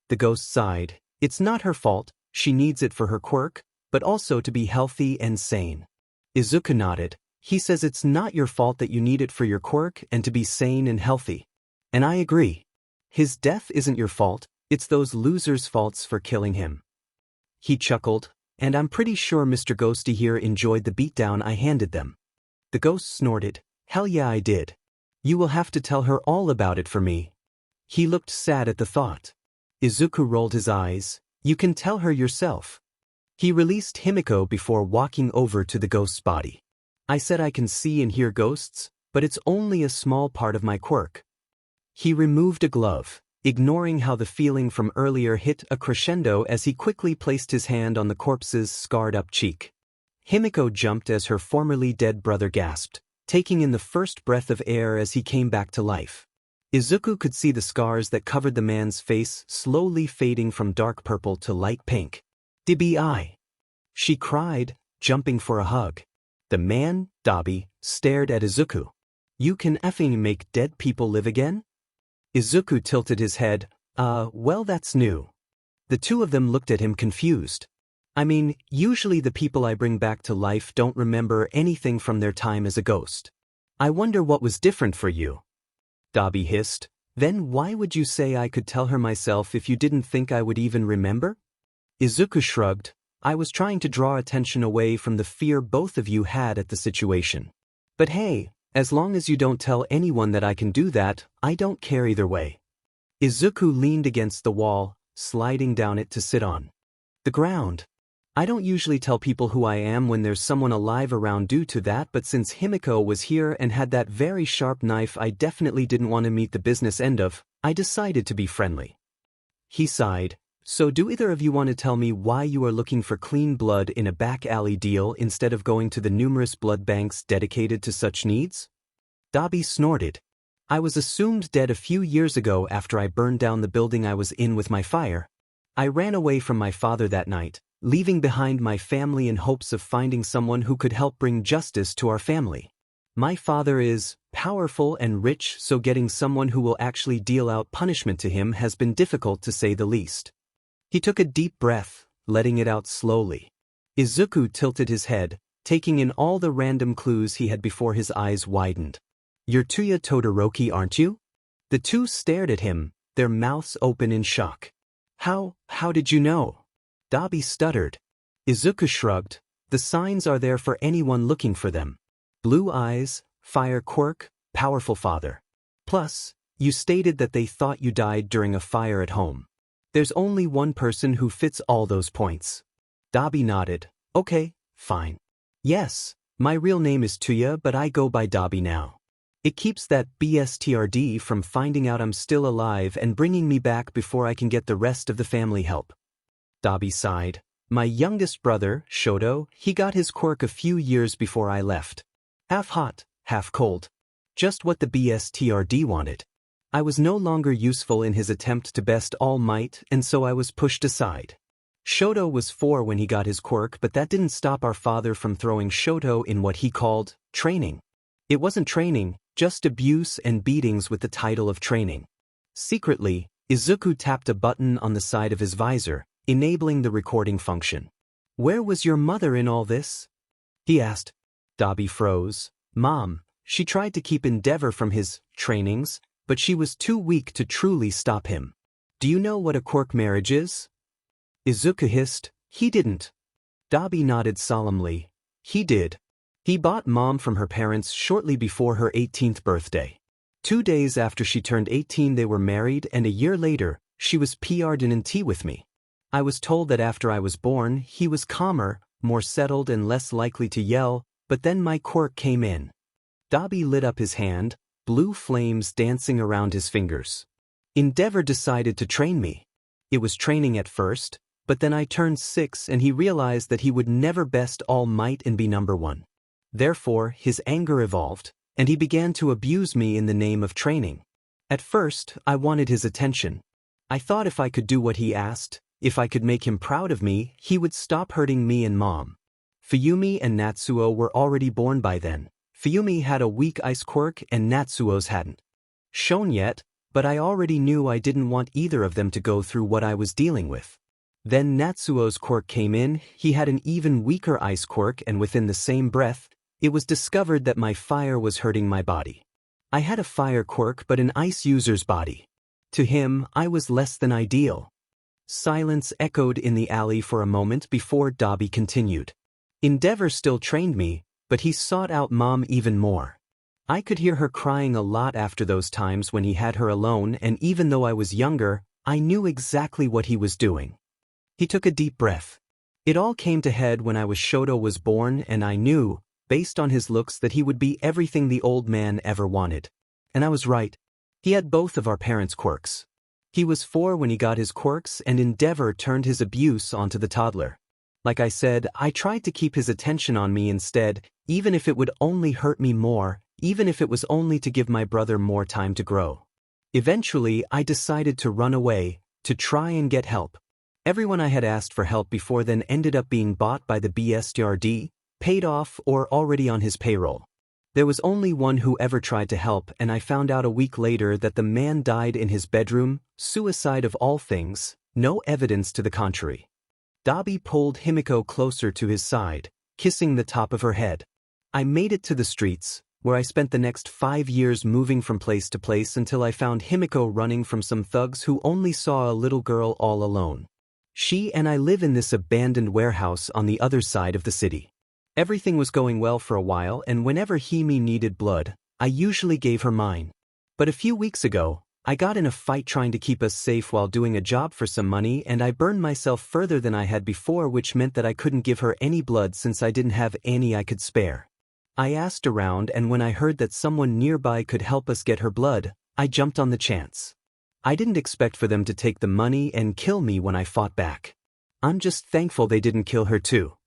The ghost sighed. It's not her fault, she needs it for her quirk, but also to be healthy and sane. Izuku nodded. He says it's not your fault that you need it for your quirk and to be sane and healthy. And I agree. His death isn't your fault, it's those losers' faults for killing him. He chuckled, and I'm pretty sure Mr. Ghosty here enjoyed the beatdown I handed them. The ghost snorted. Hell yeah, I did. You will have to tell her all about it for me. He looked sad at the thought. Izuku rolled his eyes. You can tell her yourself. He released Himiko before walking over to the ghost's body. I said I can see and hear ghosts, but it's only a small part of my quirk. He removed a glove, ignoring how the feeling from earlier hit a crescendo as he quickly placed his hand on the corpse's scarred-up cheek. Himiko jumped as her formerly dead brother gasped, taking in the first breath of air as he came back to life. Izuku could see the scars that covered the man's face slowly fading from dark purple to light pink. DBI. She cried, jumping for a hug. The man, Dabi, stared at Izuku. You can effing make dead people live again? Izuku tilted his head. Well, that's new. The two of them looked at him confused. I mean, usually the people I bring back to life don't remember anything from their time as a ghost. I wonder what was different for you. Dabi hissed. Then why would you say I could tell her myself if you didn't think I would even remember? Izuku shrugged. I was trying to draw attention away from the fear both of you had at the situation. But hey, as long as you don't tell anyone that I can do that, I don't care either way. Izuku leaned against the wall, sliding down it to sit on the ground. I don't usually tell people who I am when there's someone alive around due to that, but since Himiko was here and had that very sharp knife I definitely didn't want to meet the business end of, I decided to be friendly. He sighed. So do either of you want to tell me why you are looking for clean blood in a back alley deal instead of going to the numerous blood banks dedicated to such needs? Dabi snorted. I was assumed dead a few years ago after I burned down the building I was in with my fire. I ran away from my father that night, leaving behind my family in hopes of finding someone who could help bring justice to our family. My father is powerful and rich, so getting someone who will actually deal out punishment to him has been difficult to say the least. He took a deep breath, letting it out slowly. Izuku tilted his head, taking in all the random clues he had before his eyes widened. "You're Tuya Todoroki, aren't you?" The two stared at him, their mouths open in shock. How did you know?" Dabi stuttered. Izuku shrugged. "The signs are there for anyone looking for them. Blue eyes, fire quirk, powerful father. Plus, you stated that they thought you died during a fire at home. There's only one person who fits all those points." Dabi nodded. "Okay, fine. Yes, my real name is Tuya, but I go by Dabi now. It keeps that BSTRD from finding out I'm still alive and bringing me back before I can get the rest of the family help." Dabi sighed. "My youngest brother, Shoto, he got his quirk a few years before I left. Half hot, half cold. Just what the BSTRD wanted. I was no longer useful in his attempt to best All Might, and so I was pushed aside. Shoto was 4 when he got his quirk, but that didn't stop our father from throwing Shoto in what he called training. It wasn't training, just abuse and beatings with the title of training." Secretly, Izuku tapped a button on the side of his visor, enabling the recording function. "Where was your mother in all this?" he asked. Dabi froze. "Mom, she tried to keep Endeavor from his trainings, but she was too weak to truly stop him. Do you know what a quirk marriage is?" Izuku hissed. "He didn't." Dabi nodded solemnly. "He did. He bought Mom from her parents shortly before her 18th birthday. 2 days after she turned 18 they were married, and a year later, she was PR'd in tea with me. I was told that after I was born, he was calmer, more settled and less likely to yell, but then my quirk came in." Dabi lit up his hand, blue flames dancing around his fingers. "Endeavor decided to train me. It was training at first, but then I turned 6 and he realized that he would never best All Might and be number 1. Therefore, his anger evolved, and he began to abuse me in the name of training. At first, I wanted his attention. I thought if I could do what he asked, if I could make him proud of me, he would stop hurting me and Mom. Fuyumi and Natsuo were already born by then. Fuyumi had a weak ice quirk and Natsuo's hadn't shown yet, but I already knew I didn't want either of them to go through what I was dealing with. Then Natsuo's quirk came in, he had an even weaker ice quirk, and within the same breath, it was discovered that my fire was hurting my body. I had a fire quirk but an ice user's body. To him, I was less than ideal." Silence echoed in the alley for a moment before Dabi continued. "Endeavor still trained me, but he sought out Mom even more. I could hear her crying a lot after those times when he had her alone, and even though I was younger, I knew exactly what he was doing." He took a deep breath. "It all came to head when Shoto was born, and I knew, based on his looks, that he would be everything the old man ever wanted. And I was right. He had both of our parents' quirks. He was 4 when he got his quirks, and Endeavor turned his abuse onto the toddler. Like I said, I tried to keep his attention on me instead, even if it would only hurt me more, even if it was only to give my brother more time to grow. Eventually, I decided to run away, to try and get help. Everyone I had asked for help before then ended up being bought by the BSTRD, paid off, or already on his payroll. There was only one who ever tried to help, and I found out a week later that the man died in his bedroom, suicide of all things, no evidence to the contrary." Dabi pulled Himiko closer to his side, kissing the top of her head. "I made it to the streets, where I spent the next 5 years moving from place to place until I found Himiko running from some thugs who only saw a little girl all alone. She and I live in this abandoned warehouse on the other side of the city. Everything was going well for a while, and whenever Himi needed blood, I usually gave her mine. But a few weeks ago, I got in a fight trying to keep us safe while doing a job for some money, and I burned myself further than I had before, which meant that I couldn't give her any blood since I didn't have any I could spare. I asked around, and when I heard that someone nearby could help us get her blood, I jumped on the chance. I didn't expect for them to take the money and kill me when I fought back. I'm just thankful they didn't kill her too."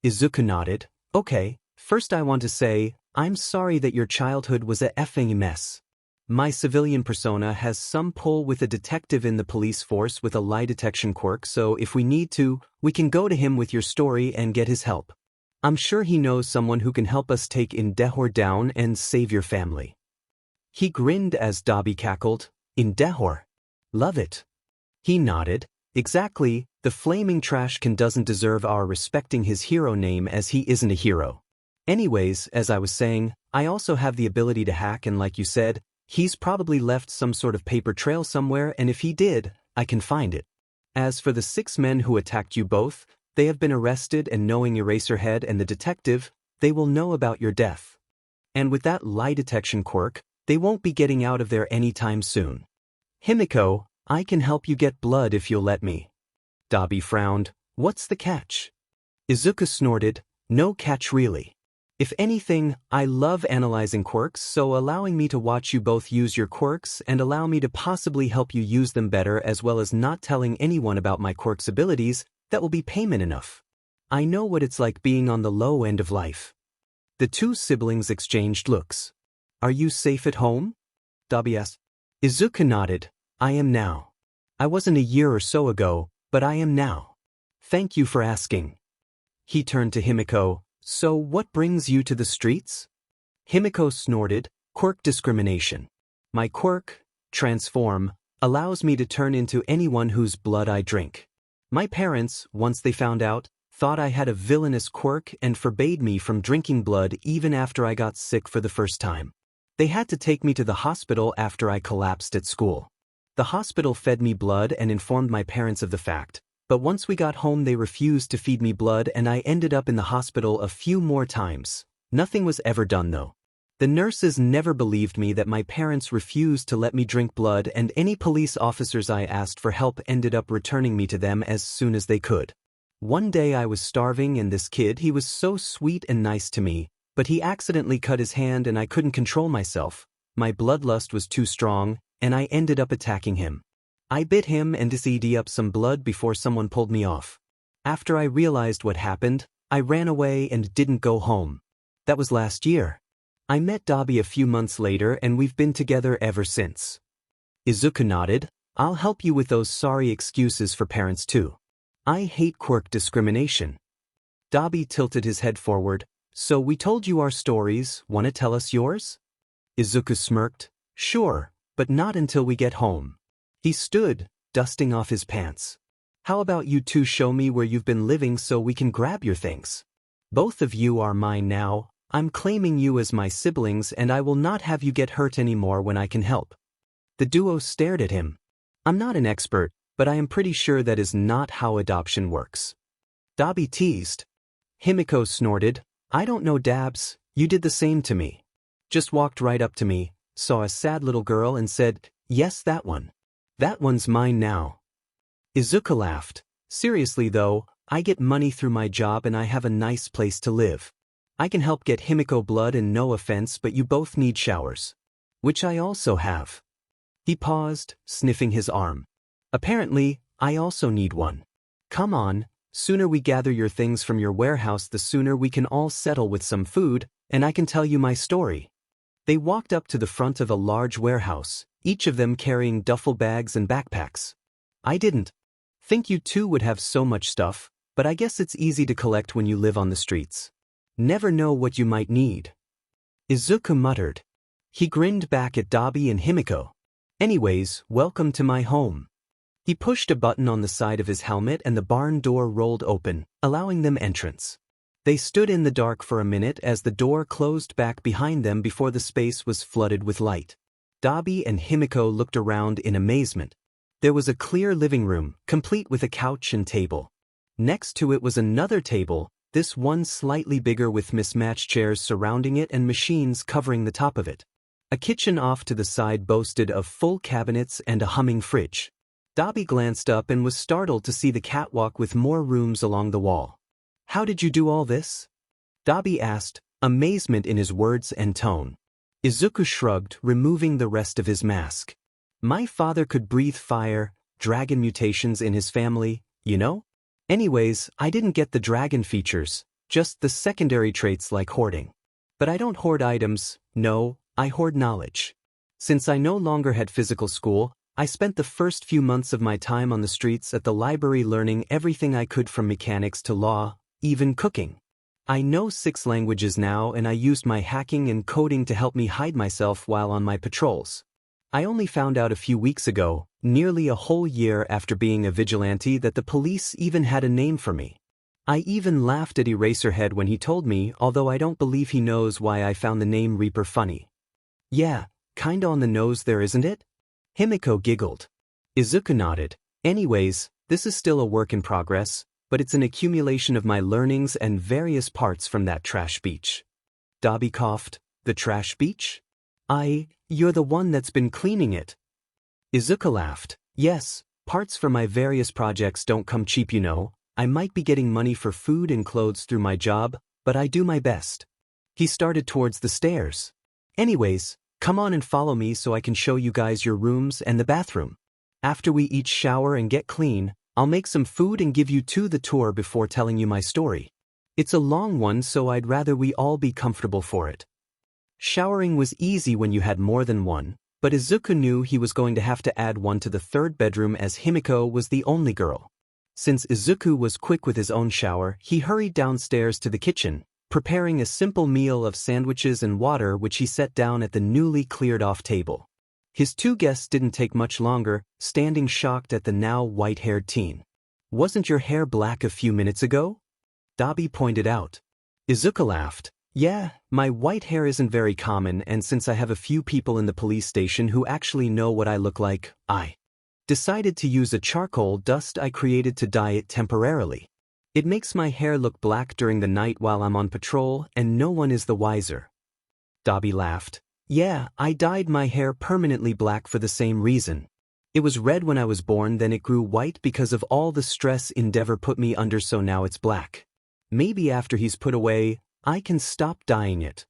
Izuku nodded. "Okay, first I want to say, I'm sorry that your childhood was a effing mess. My civilian persona has some pull with a detective in the police force with a lie detection quirk, so if we need to, we can go to him with your story and get his help. I'm sure he knows someone who can help us take Indehor down and save your family." He grinned as Dabi cackled, "Indehor? Love it." He nodded. "Exactly, the flaming trashcan doesn't deserve our respecting his hero name as he isn't a hero. Anyways, as I was saying, I also have the ability to hack, and like you said, he's probably left some sort of paper trail somewhere, and if he did, I can find it. As for the 6 men who attacked you both, they have been arrested, and knowing Eraserhead and the detective, they will know about your death. And with that lie detection quirk, they won't be getting out of there anytime soon. Himiko, I can help you get blood if you'll let me." Dabi frowned. "What's the catch?" Izuku snorted. "No catch really. If anything, I love analyzing quirks, so allowing me to watch you both use your quirks and allow me to possibly help you use them better, as well as not telling anyone about my quirks' abilities, that will be payment enough. I know what it's like being on the low end of life." The 2 siblings exchanged looks. "Are you safe at home?" Dabi asked. Izuku nodded. "I am now. I wasn't a year or so ago, but I am now. Thank you for asking." He turned to Himiko. "So what brings you to the streets?" Himiko snorted. "Quirk discrimination. My quirk, transform, allows me to turn into anyone whose blood I drink. My parents, once they found out, thought I had a villainous quirk and forbade me from drinking blood even after I got sick for the first time. They had to take me to the hospital after I collapsed at school. The hospital fed me blood and informed my parents of the fact. But once we got home they refused to feed me blood and I ended up in the hospital a few more times. Nothing was ever done though. The nurses never believed me that my parents refused to let me drink blood, and any police officers I asked for help ended up returning me to them as soon as they could. One day I was starving and this kid, he was so sweet and nice to me, but he accidentally cut his hand and I couldn't control myself. My bloodlust was too strong, and I ended up attacking him. I bit him and decided up some blood before someone pulled me off. After I realized what happened, I ran away and didn't go home. That was last year. I met Dabi a few months later and we've been together ever since." Izuku nodded. "I'll help you with those sorry excuses for parents too. I hate quirk discrimination." Dabi tilted his head forward. "So we told you our stories, wanna tell us yours?" Izuku smirked. "Sure, but not until we get home." He stood, dusting off his pants. "How about you two show me where you've been living so we can grab your things? Both of you are mine now. I'm claiming you as my siblings and I will not have you get hurt anymore when I can help." The duo stared at him. "I'm not an expert, but I am pretty sure that is not how adoption works." Dabi teased. Himiko snorted. "I don't know, Dabs, you did the same to me. Just walked right up to me, saw a sad little girl and said, 'Yes, that one. That one's mine now.'" Izuku laughed. "Seriously though, I get money through my job and I have a nice place to live. I can help get Himiko blood, and no offense but you both need showers. Which I also have." He paused, sniffing his arm. "Apparently, I also need one. Come on, sooner we gather your things from your warehouse the sooner we can all settle with some food, and I can tell you my story." They walked up to the front of a large warehouse, each of them carrying duffel bags and backpacks. "I didn't think you two would have so much stuff, but I guess it's easy to collect when you live on the streets. Never know what you might need." Izuku muttered. He grinned back at Dabi and Himiko. "Anyways, welcome to my home." He pushed a button on the side of his helmet and the barn door rolled open, allowing them entrance. They stood in the dark for a minute as the door closed back behind them before the space was flooded with light. Dabi and Himiko looked around in amazement. There was a clear living room, complete with a couch and table. Next to it was another table, this one slightly bigger with mismatched chairs surrounding it and machines covering the top of it. A kitchen off to the side boasted of full cabinets and a humming fridge. Dabi glanced up and was startled to see the catwalk with more rooms along the wall. "How did you do all this?" Dabi asked, amazement in his words and tone. Izuku shrugged, removing the rest of his mask. "My father could breathe fire, dragon mutations in his family, you know? Anyways, I didn't get the dragon features, just the secondary traits like hoarding. But I don't hoard items, no, I hoard knowledge. Since I no longer had physical school, I spent the first few months of my time on the streets at the library learning everything I could from mechanics to law, even cooking. I know 6 languages now and I used my hacking and coding to help me hide myself while on my patrols. I only found out a few weeks ago, nearly a whole year after being a vigilante, that the police even had a name for me. I even laughed at Eraserhead when he told me, although I don't believe he knows why I found the name Reaper funny. Yeah, kinda on the nose there, isn't it? Himiko giggled. Izuku nodded. Anyways, this is still a work in progress, but it's an accumulation of my learnings and various parts from that trash beach. Dabi coughed. The trash beach? You're the one that's been cleaning it. Izuku laughed. Yes, parts for my various projects don't come cheap, you know. I might be getting money for food and clothes through my job, but I do my best. He started towards the stairs. Anyways, come on and follow me so I can show you guys your rooms and the bathroom. After we each shower and get clean, I'll make some food and give you the tour before telling you my story. It's a long one, so I'd rather we all be comfortable for it. Showering was easy when you had more than one, but Izuku knew he was going to have to add one to the 3rd bedroom as Himiko was the only girl. Since Izuku was quick with his own shower, he hurried downstairs to the kitchen, preparing a simple meal of sandwiches and water which he set down at the newly cleared-off table. His 2 guests didn't take much longer, standing shocked at the now white-haired teen. Wasn't your hair black a few minutes ago? Dabi pointed out. Izuku laughed. Yeah, my white hair isn't very common, and since I have a few people in the police station who actually know what I look like, I decided to use a charcoal dust I created to dye it temporarily. It makes my hair look black during the night while I'm on patrol, and no one is the wiser. Dabi laughed. Yeah, I dyed my hair permanently black for the same reason. It was red when I was born, then it grew white because of all the stress Endeavor put me under, so now it's black. Maybe after he's put away, I can stop dyeing it.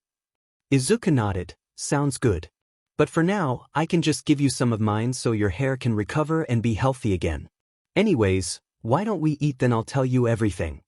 Izuku nodded. Sounds good. But for now, I can just give you some of mine so your hair can recover and be healthy again. Anyways, why don't we eat, then I'll tell you everything.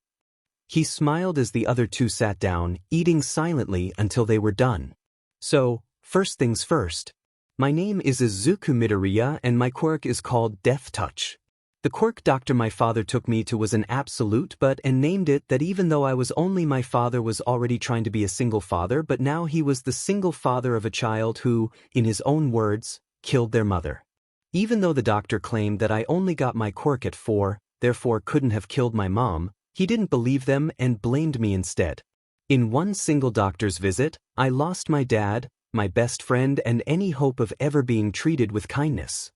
He smiled as the other 2 sat down, eating silently until they were done. So, first things first. My name is Izuku Midoriya and my quirk is called Death Touch. The quirk doctor my father took me to was an absolute and named it that even though I was only, my father was already trying to be a single father, but now he was the single father of a child who, in his own words, killed their mother. Even though the doctor claimed that I only got my quirk at 4, therefore couldn't have killed my mom, he didn't believe them and blamed me instead. In one single doctor's visit, I lost my dad, my best friend, and any hope of ever being treated with kindness.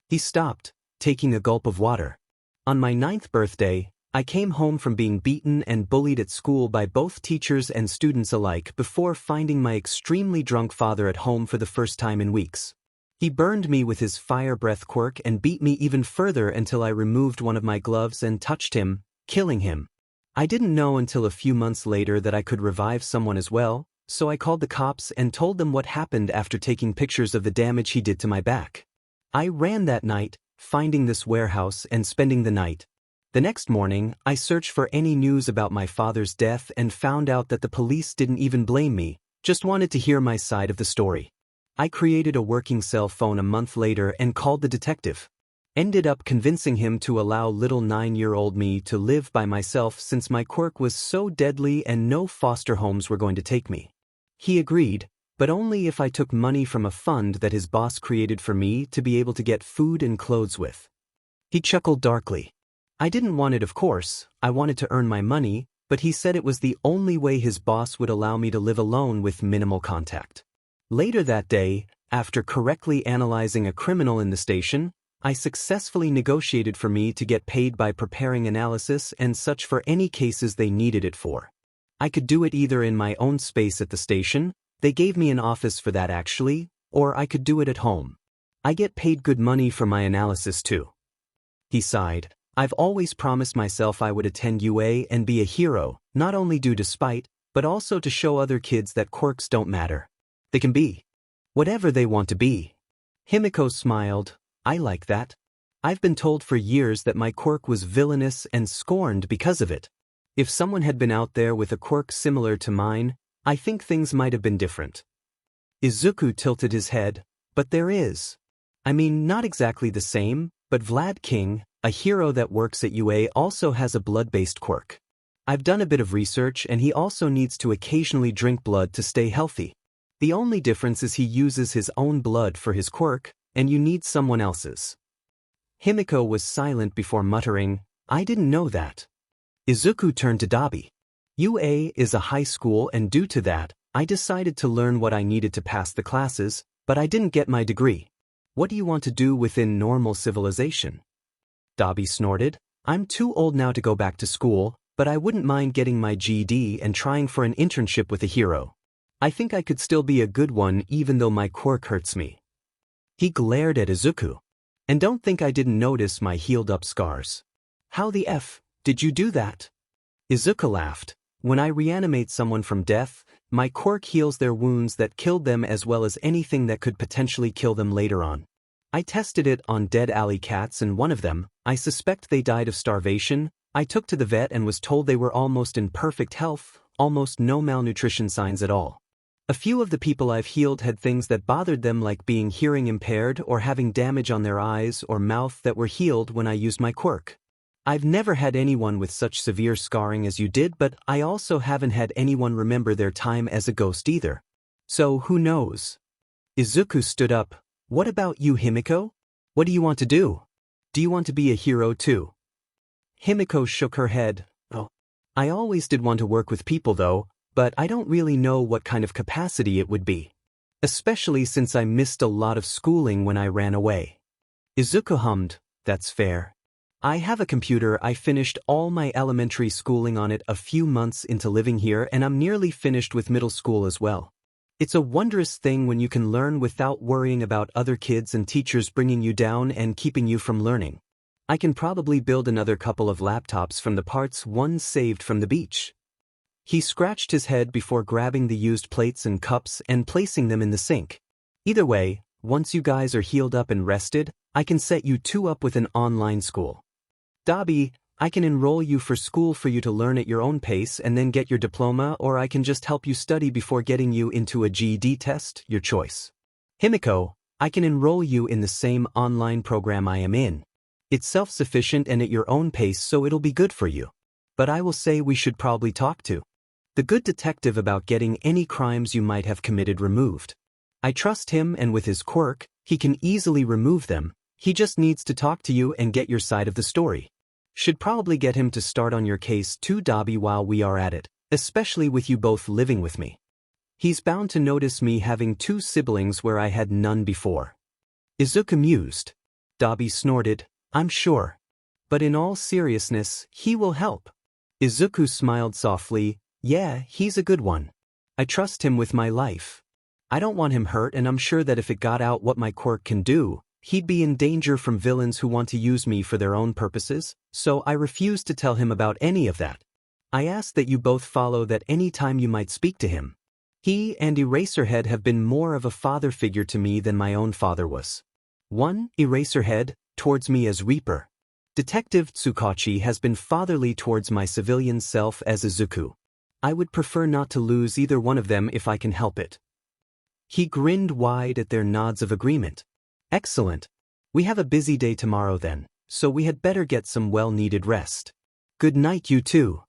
He stopped, taking a gulp of water. On my 9th birthday, I came home from being beaten and bullied at school by both teachers and students alike before finding my extremely drunk father at home for the first time in weeks. He burned me with his fire breath quirk and beat me even further until I removed one of my gloves and touched him, killing him. I didn't know until a few months later that I could revive someone as well, so I called the cops and told them what happened after taking pictures of the damage he did to my back. I ran that night, finding this warehouse and spending the night. The next morning, I searched for any news about my father's death and found out that the police didn't even blame me, just wanted to hear my side of the story. I created a working cell phone a month later and called the detective. Ended up convincing him to allow little 9-year-old me to live by myself since my quirk was so deadly and no foster homes were going to take me. He agreed, but only if I took money from a fund that his boss created for me to be able to get food and clothes with. He chuckled darkly. I didn't want it, of course. I wanted to earn my money, but he said it was the only way his boss would allow me to live alone with minimal contact. Later that day, after correctly analyzing a criminal in the station, I successfully negotiated for me to get paid by preparing analysis and such for any cases they needed it for. I could do it either in my own space at the station, they gave me an office for that actually, or I could do it at home. I get paid good money for my analysis too. He sighed. I've always promised myself I would attend UA and be a hero, not only due to spite, but also to show other kids that quirks don't matter. They can be whatever they want to be. Himiko smiled. I like that. I've been told for years that my quirk was villainous and scorned because of it. If someone had been out there with a quirk similar to mine, I think things might have been different. Izuku tilted his head. But there is. I mean, not exactly the same, but Vlad King, a hero that works at UA, also has a blood-based quirk. I've done a bit of research and he also needs to occasionally drink blood to stay healthy. The only difference is he uses his own blood for his quirk, and you need someone else's. Himiko was silent before muttering, I didn't know that. Izuku turned to Dabi. UA is a high school and due to that, I decided to learn what I needed to pass the classes, but I didn't get my degree. What do you want to do within normal civilization? Dabi snorted, I'm too old now to go back to school, but I wouldn't mind getting my GED and trying for an internship with a hero. I think I could still be a good one even though my quirk hurts me. He glared at Izuku. And don't think I didn't notice my healed up scars. How the F did you do that? Izuku laughed. When I reanimate someone from death, my quirk heals their wounds that killed them as well as anything that could potentially kill them later on. I tested it on dead alley cats and one of them, I suspect they died of starvation. I took to the vet and was told they were almost in perfect health, almost no malnutrition signs at all. A few of the people I've healed had things that bothered them like being hearing impaired or having damage on their eyes or mouth that were healed when I used my quirk. I've never had anyone with such severe scarring as you did, but I also haven't had anyone remember their time as a ghost either. So who knows? Izuku stood up. What about you, Himiko? What do you want to do? Do you want to be a hero too? Himiko shook her head. Oh, I always did want to work with people though, but I don't really know what kind of capacity it would be. Especially since I missed a lot of schooling when I ran away. Izuku hummed, that's fair. I have a computer. I finished all my elementary schooling on it a few months into living here and I'm nearly finished with middle school as well. It's a wondrous thing when you can learn without worrying about other kids and teachers bringing you down and keeping you from learning. I can probably build another couple of laptops from the parts one saved from the beach. He scratched his head before grabbing the used plates and cups and placing them in the sink. Either way, once you guys are healed up and rested, I can set you two up with an online school. Dabi, I can enroll you for school for you to learn at your own pace and then get your diploma, or I can just help you study before getting you into a GED test, your choice. Himiko, I can enroll you in the same online program I am in. It's self-sufficient and at your own pace, so it'll be good for you. But I will say we should probably talk to the good detective about getting any crimes you might have committed removed. I trust him, and with his quirk, he can easily remove them. He just needs to talk to you and get your side of the story. Should probably get him to start on your case too, Dabi, while we are at it, especially with you both living with me. He's bound to notice me having two siblings where I had none before. Izuku mused. Dabi snorted, I'm sure. But in all seriousness, he will help. Izuku smiled softly, yeah, he's a good one. I trust him with my life. I don't want him hurt, and I'm sure that if it got out what my quirk can do, he'd be in danger from villains who want to use me for their own purposes, so I refused to tell him about any of that. I ask that you both follow that any time you might speak to him. He and Eraserhead have been more of a father figure to me than my own father was. 1. Eraserhead, towards me as Reaper. Detective Tsukachi has been fatherly towards my civilian self as Izuku. I would prefer not to lose either one of them if I can help it. He grinned wide at their nods of agreement. Excellent. We have a busy day tomorrow then, so we had better get some well-needed rest. Good night, you two.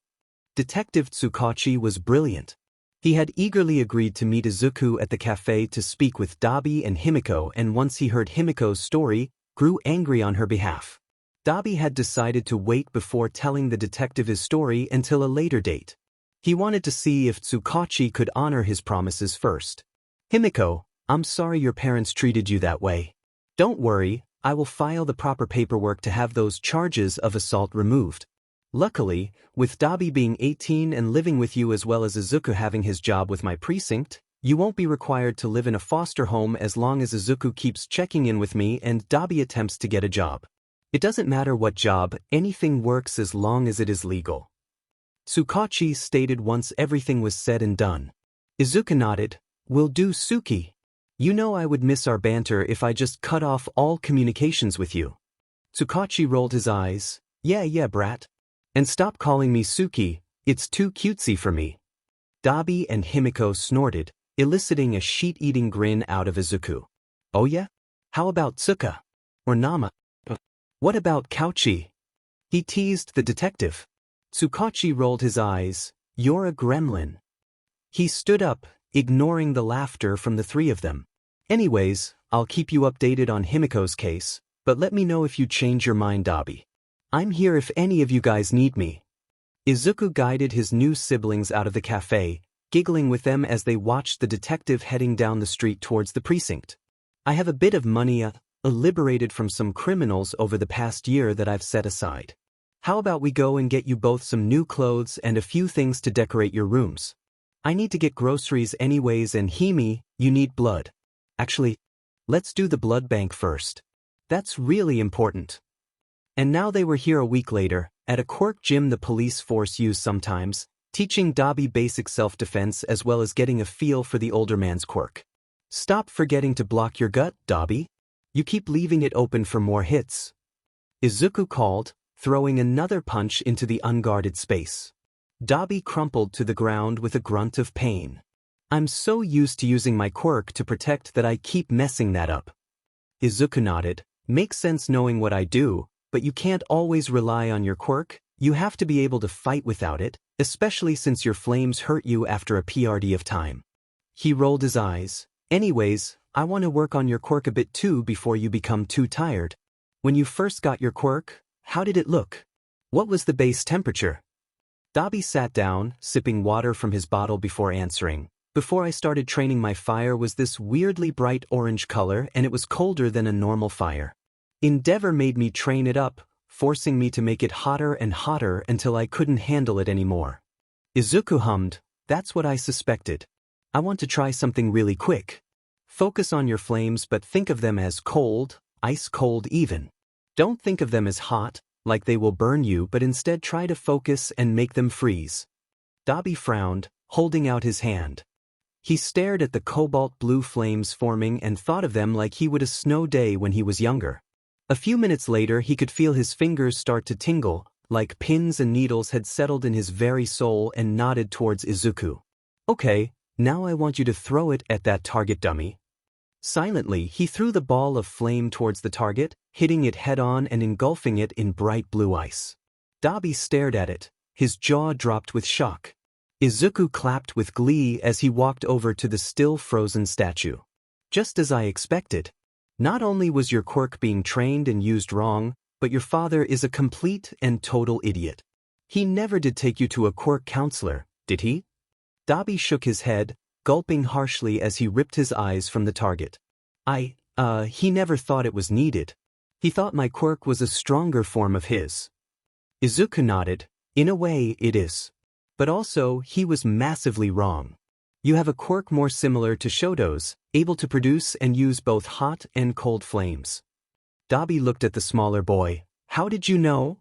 Detective Tsukachi was brilliant. He had eagerly agreed to meet Izuku at the cafe to speak with Dabi and Himiko, and once he heard Himiko's story, grew angry on her behalf. Dabi had decided to wait before telling the detective his story until a later date. He wanted to see if Tsukachi could honor his promises first. Himiko, I'm sorry your parents treated you that way. Don't worry, I will file the proper paperwork to have those charges of assault removed. Luckily, with Dabi being 18 and living with you as well as Izuku having his job with my precinct, you won't be required to live in a foster home as long as Izuku keeps checking in with me and Dabi attempts to get a job. It doesn't matter what job, anything works as long as it is legal. Tsukachi stated once everything was said and done. Izuku nodded. Will do, Suki. You know I would miss our banter if I just cut off all communications with you. Tsukachi rolled his eyes. Yeah, brat. And stop calling me Suki, it's too cutesy for me. Dabi and Himiko snorted, eliciting a sheet-eating grin out of Izuku. Oh yeah? How about Tsuka? Or Nama? What about Kauchi? He teased the detective. Tsukachi rolled his eyes. You're a gremlin. He stood up, ignoring the laughter from the three of them. Anyways, I'll keep you updated on Himiko's case, but let me know if you change your mind, Dabi. I'm here if any of you guys need me. Izuku guided his new siblings out of the cafe, giggling with them as they watched the detective heading down the street towards the precinct. I have a bit of money liberated from some criminals over the past year that I've set aside. How about we go and get you both some new clothes and a few things to decorate your rooms? I need to get groceries anyways, and Himi, you need blood. Actually, let's do the blood bank first. That's really important. And now they were here a week later, at a quirk gym the police force use sometimes, teaching Dabi basic self-defense as well as getting a feel for the older man's quirk. Stop forgetting to block your gut, Dabi. You keep leaving it open for more hits. Izuku called, throwing another punch into the unguarded space. Dabi crumpled to the ground with a grunt of pain. I'm so used to using my quirk to protect that I keep messing that up. Izuku nodded. Makes sense knowing what I do, but you can't always rely on your quirk. You have to be able to fight without it, especially since your flames hurt you after a PRD of time. He rolled his eyes. Anyways, I want to work on your quirk a bit too before you become too tired. When you first got your quirk, how did it look? What was the base temperature? Dabi sat down, sipping water from his bottle before answering. Before I started training, my fire was this weirdly bright orange color and it was colder than a normal fire. Endeavor made me train it up, forcing me to make it hotter and hotter until I couldn't handle it anymore. Izuku hummed, that's what I suspected. I want to try something really quick. Focus on your flames, but think of them as cold, ice cold even. Don't think of them as hot, like they will burn you, but instead try to focus and make them freeze. Dabi frowned, holding out his hand. He stared at the cobalt blue flames forming and thought of them like he would a snow day when he was younger. A few minutes later he could feel his fingers start to tingle, like pins and needles had settled in his very soul, and nodded towards Izuku. Okay, now I want you to throw it at that target, dummy. Silently, he threw the ball of flame towards the target, hitting it head-on and engulfing it in bright blue ice. Dabi stared at it, his jaw dropped with shock. Izuku clapped with glee as he walked over to the still frozen statue. Just as I expected. Not only was your quirk being trained and used wrong, but your father is a complete and total idiot. He never did take you to a quirk counselor, did he? Dabi shook his head, gulping harshly as he ripped his eyes from the target. He never thought it was needed. He thought my quirk was a stronger form of his. Izuku nodded. In a way, it is. But also, he was massively wrong. You have a quirk more similar to Shoto's, able to produce and use both hot and cold flames. Dabi looked at the smaller boy. How did you know?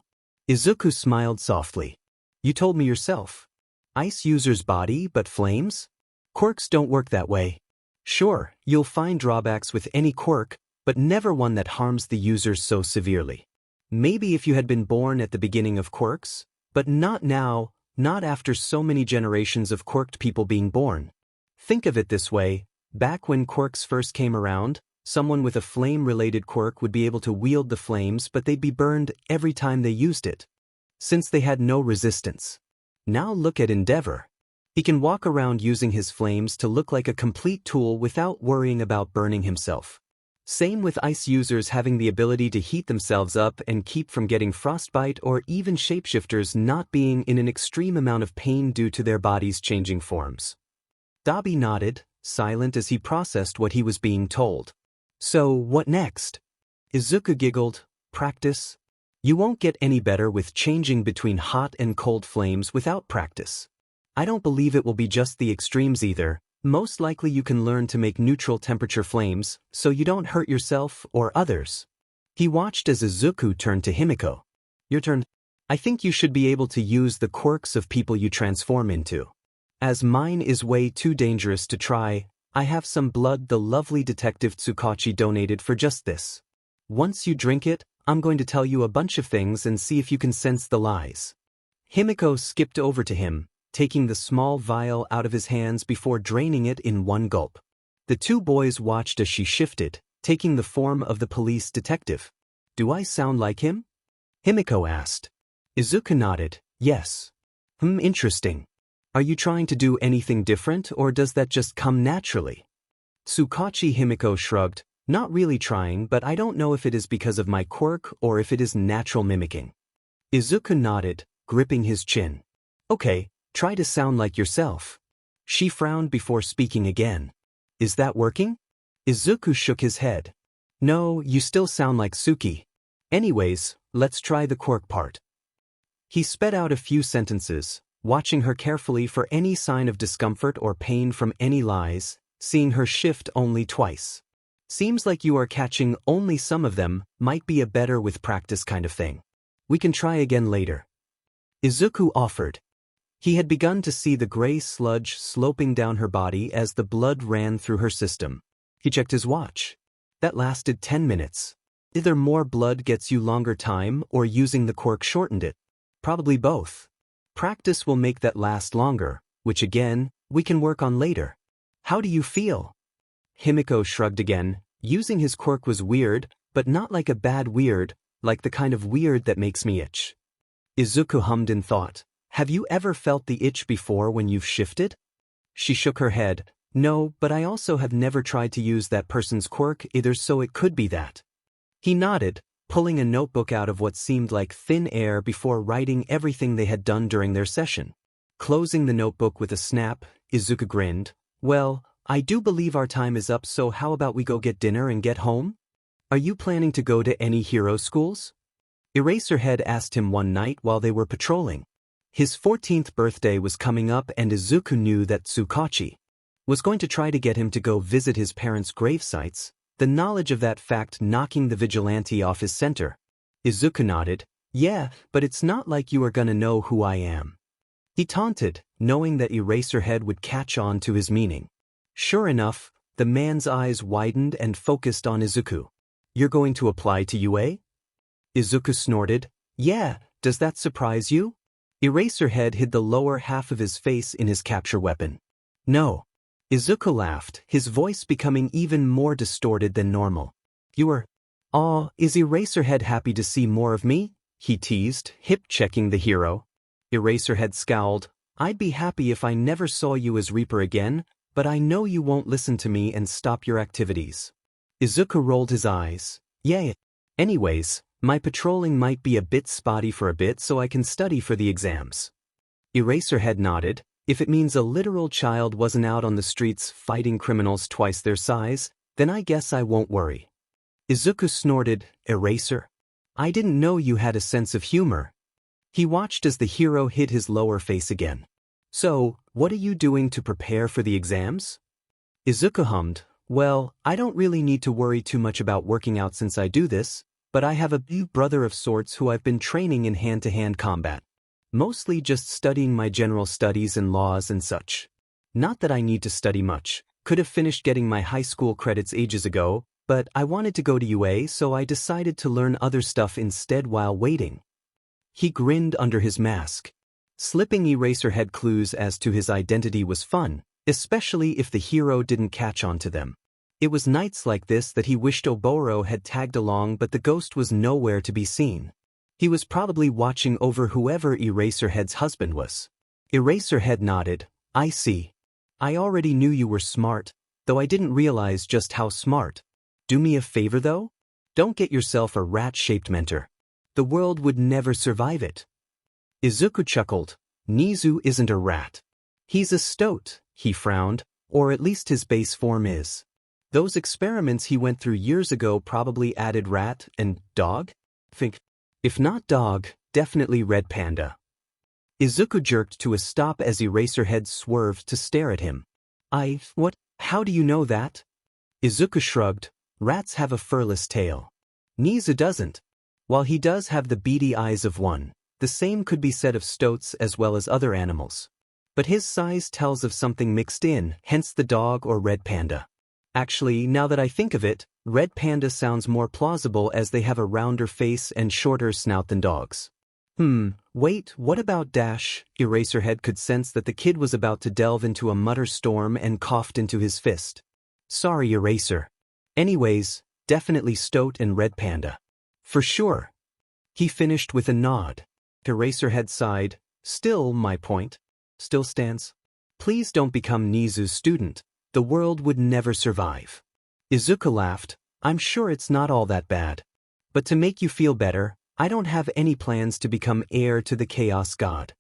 Izuku smiled softly. You told me yourself. Ice user's body, but flames? Quirks don't work that way. Sure, you'll find drawbacks with any quirk, but never one that harms the users so severely. Maybe if you had been born at the beginning of quirks, but not now, not after so many generations of quirked people being born. Think of it this way, back when quirks first came around, someone with a flame-related quirk would be able to wield the flames, but they'd be burned every time they used it, since they had no resistance. Now look at Endeavor. He can walk around using his flames to look like a complete tool without worrying about burning himself. Same with ice users having the ability to heat themselves up and keep from getting frostbite, or even shapeshifters not being in an extreme amount of pain due to their bodies changing forms. Dabi nodded, silent as he processed what he was being told. So, what next? Izuku giggled. Practice? You won't get any better with changing between hot and cold flames without practice. I don't believe it will be just the extremes either. Most likely you can learn to make neutral temperature flames, so you don't hurt yourself or others. He watched as Izuku turned to Himiko. Your turn. I think you should be able to use the quirks of people you transform into. As mine is way too dangerous to try, I have some blood the lovely detective Tsukachi donated for just this. Once you drink it, I'm going to tell you a bunch of things and see if you can sense the lies. Himiko skipped over to him, taking the small vial out of his hands before draining it in one gulp. The two boys watched as she shifted, taking the form of the police detective. Do I sound like him? Himiko asked. Izuku nodded, yes. Interesting. Are you trying to do anything different or does that just come naturally? Tsukachi Himiko shrugged, not really trying, but I don't know if it is because of my quirk or if it is natural mimicking. Izuku nodded, gripping his chin. Okay, try to sound like yourself. She frowned before speaking again. Is that working? Izuku shook his head. No, you still sound like Suki. Anyways, let's try the quirk part. He sped out a few sentences, watching her carefully for any sign of discomfort or pain from any lies, seeing her shift only twice. Seems like you are catching only some of them, might be a better with practice kind of thing. We can try again later. Izuku offered. He had begun to see the gray sludge sloping down her body as the blood ran through her system. He checked his watch. That lasted 10 minutes. Either more blood gets you longer time or using the quirk shortened it. Probably both. Practice will make that last longer, which again, we can work on later. How do you feel? Himiko shrugged again. Using his quirk was weird, but not like a bad weird, like the kind of weird that makes me itch. Izuku hummed in thought. Have you ever felt the itch before when you've shifted? She shook her head. No, but I also have never tried to use that person's quirk either, so it could be that. He nodded, pulling a notebook out of what seemed like thin air before writing everything they had done during their session. Closing the notebook with a snap, Izuku grinned. Well, I do believe our time is up, so how about we go get dinner and get home? Are you planning to go to any hero schools? Eraserhead asked him one night while they were patrolling. His 14th birthday was coming up and Izuku knew that Tsukachi was going to try to get him to go visit his parents' grave sites, the knowledge of that fact knocking the vigilante off his center. Izuku nodded. Yeah, but it's not like you are gonna know who I am. He taunted, knowing that Eraserhead would catch on to his meaning. Sure enough, the man's eyes widened and focused on Izuku. You're going to apply to UA? Izuku snorted. Yeah, does that surprise you? Eraserhead hid the lower half of his face in his capture weapon. No. Izuku laughed, his voice becoming even more distorted than normal. You are... Aw, is Eraserhead happy to see more of me? He teased, hip-checking the hero. Eraserhead scowled. I'd be happy if I never saw you as Reaper again, but I know you won't listen to me and stop your activities. Izuku rolled his eyes. Yeah. Anyways, my patrolling might be a bit spotty for a bit, so I can study for the exams. Eraserhead nodded. If it means a literal child wasn't out on the streets fighting criminals twice their size, then I guess I won't worry. Izuku snorted. Eraser? I didn't know you had a sense of humor. He watched as the hero hid his lower face again. So, what are you doing to prepare for the exams? Izuku hummed. Well, I don't really need to worry too much about working out since I do this, but I have a big brother of sorts who I've been training in hand-to-hand combat. Mostly just studying my general studies and laws and such. Not that I need to study much, could have finished getting my high school credits ages ago, but I wanted to go to UA, so I decided to learn other stuff instead while waiting. He grinned under his mask. Slipping Eraserhead clues as to his identity was fun, especially if the hero didn't catch on to them. It was nights like this that he wished Oboro had tagged along, but the ghost was nowhere to be seen. He was probably watching over whoever Eraserhead's husband was. Eraserhead nodded. I see. I already knew you were smart, though I didn't realize just how smart. Do me a favor though? Don't get yourself a rat-shaped mentor. The world would never survive it. Izuku chuckled. Nizu isn't a rat. He's a stoat, he frowned, or at least his base form is. Those experiments he went through years ago probably added rat and dog? Think. If not dog, definitely red panda. Izuku jerked to a stop as Eraserhead swerved to stare at him. What? How do you know that? Izuku shrugged. Rats have a furless tail. Nizu doesn't. While he does have the beady eyes of one, the same could be said of stoats as well as other animals. But his size tells of something mixed in, hence the dog or red panda. Actually, now that I think of it, red panda sounds more plausible as they have a rounder face and shorter snout than dogs. Wait, what about Dash? Eraserhead could sense that the kid was about to delve into a mutter storm and coughed into his fist. Sorry, Eraser. Anyways, Definitely Stoat and Red Panda. For sure. He finished with a nod. Eraserhead sighed. Still, my point. Still stands. Please don't become Nizu's student. The world would never survive. Izuku laughed. I'm sure it's not all that bad. But to make you feel better, I don't have any plans to become heir to the Chaos God.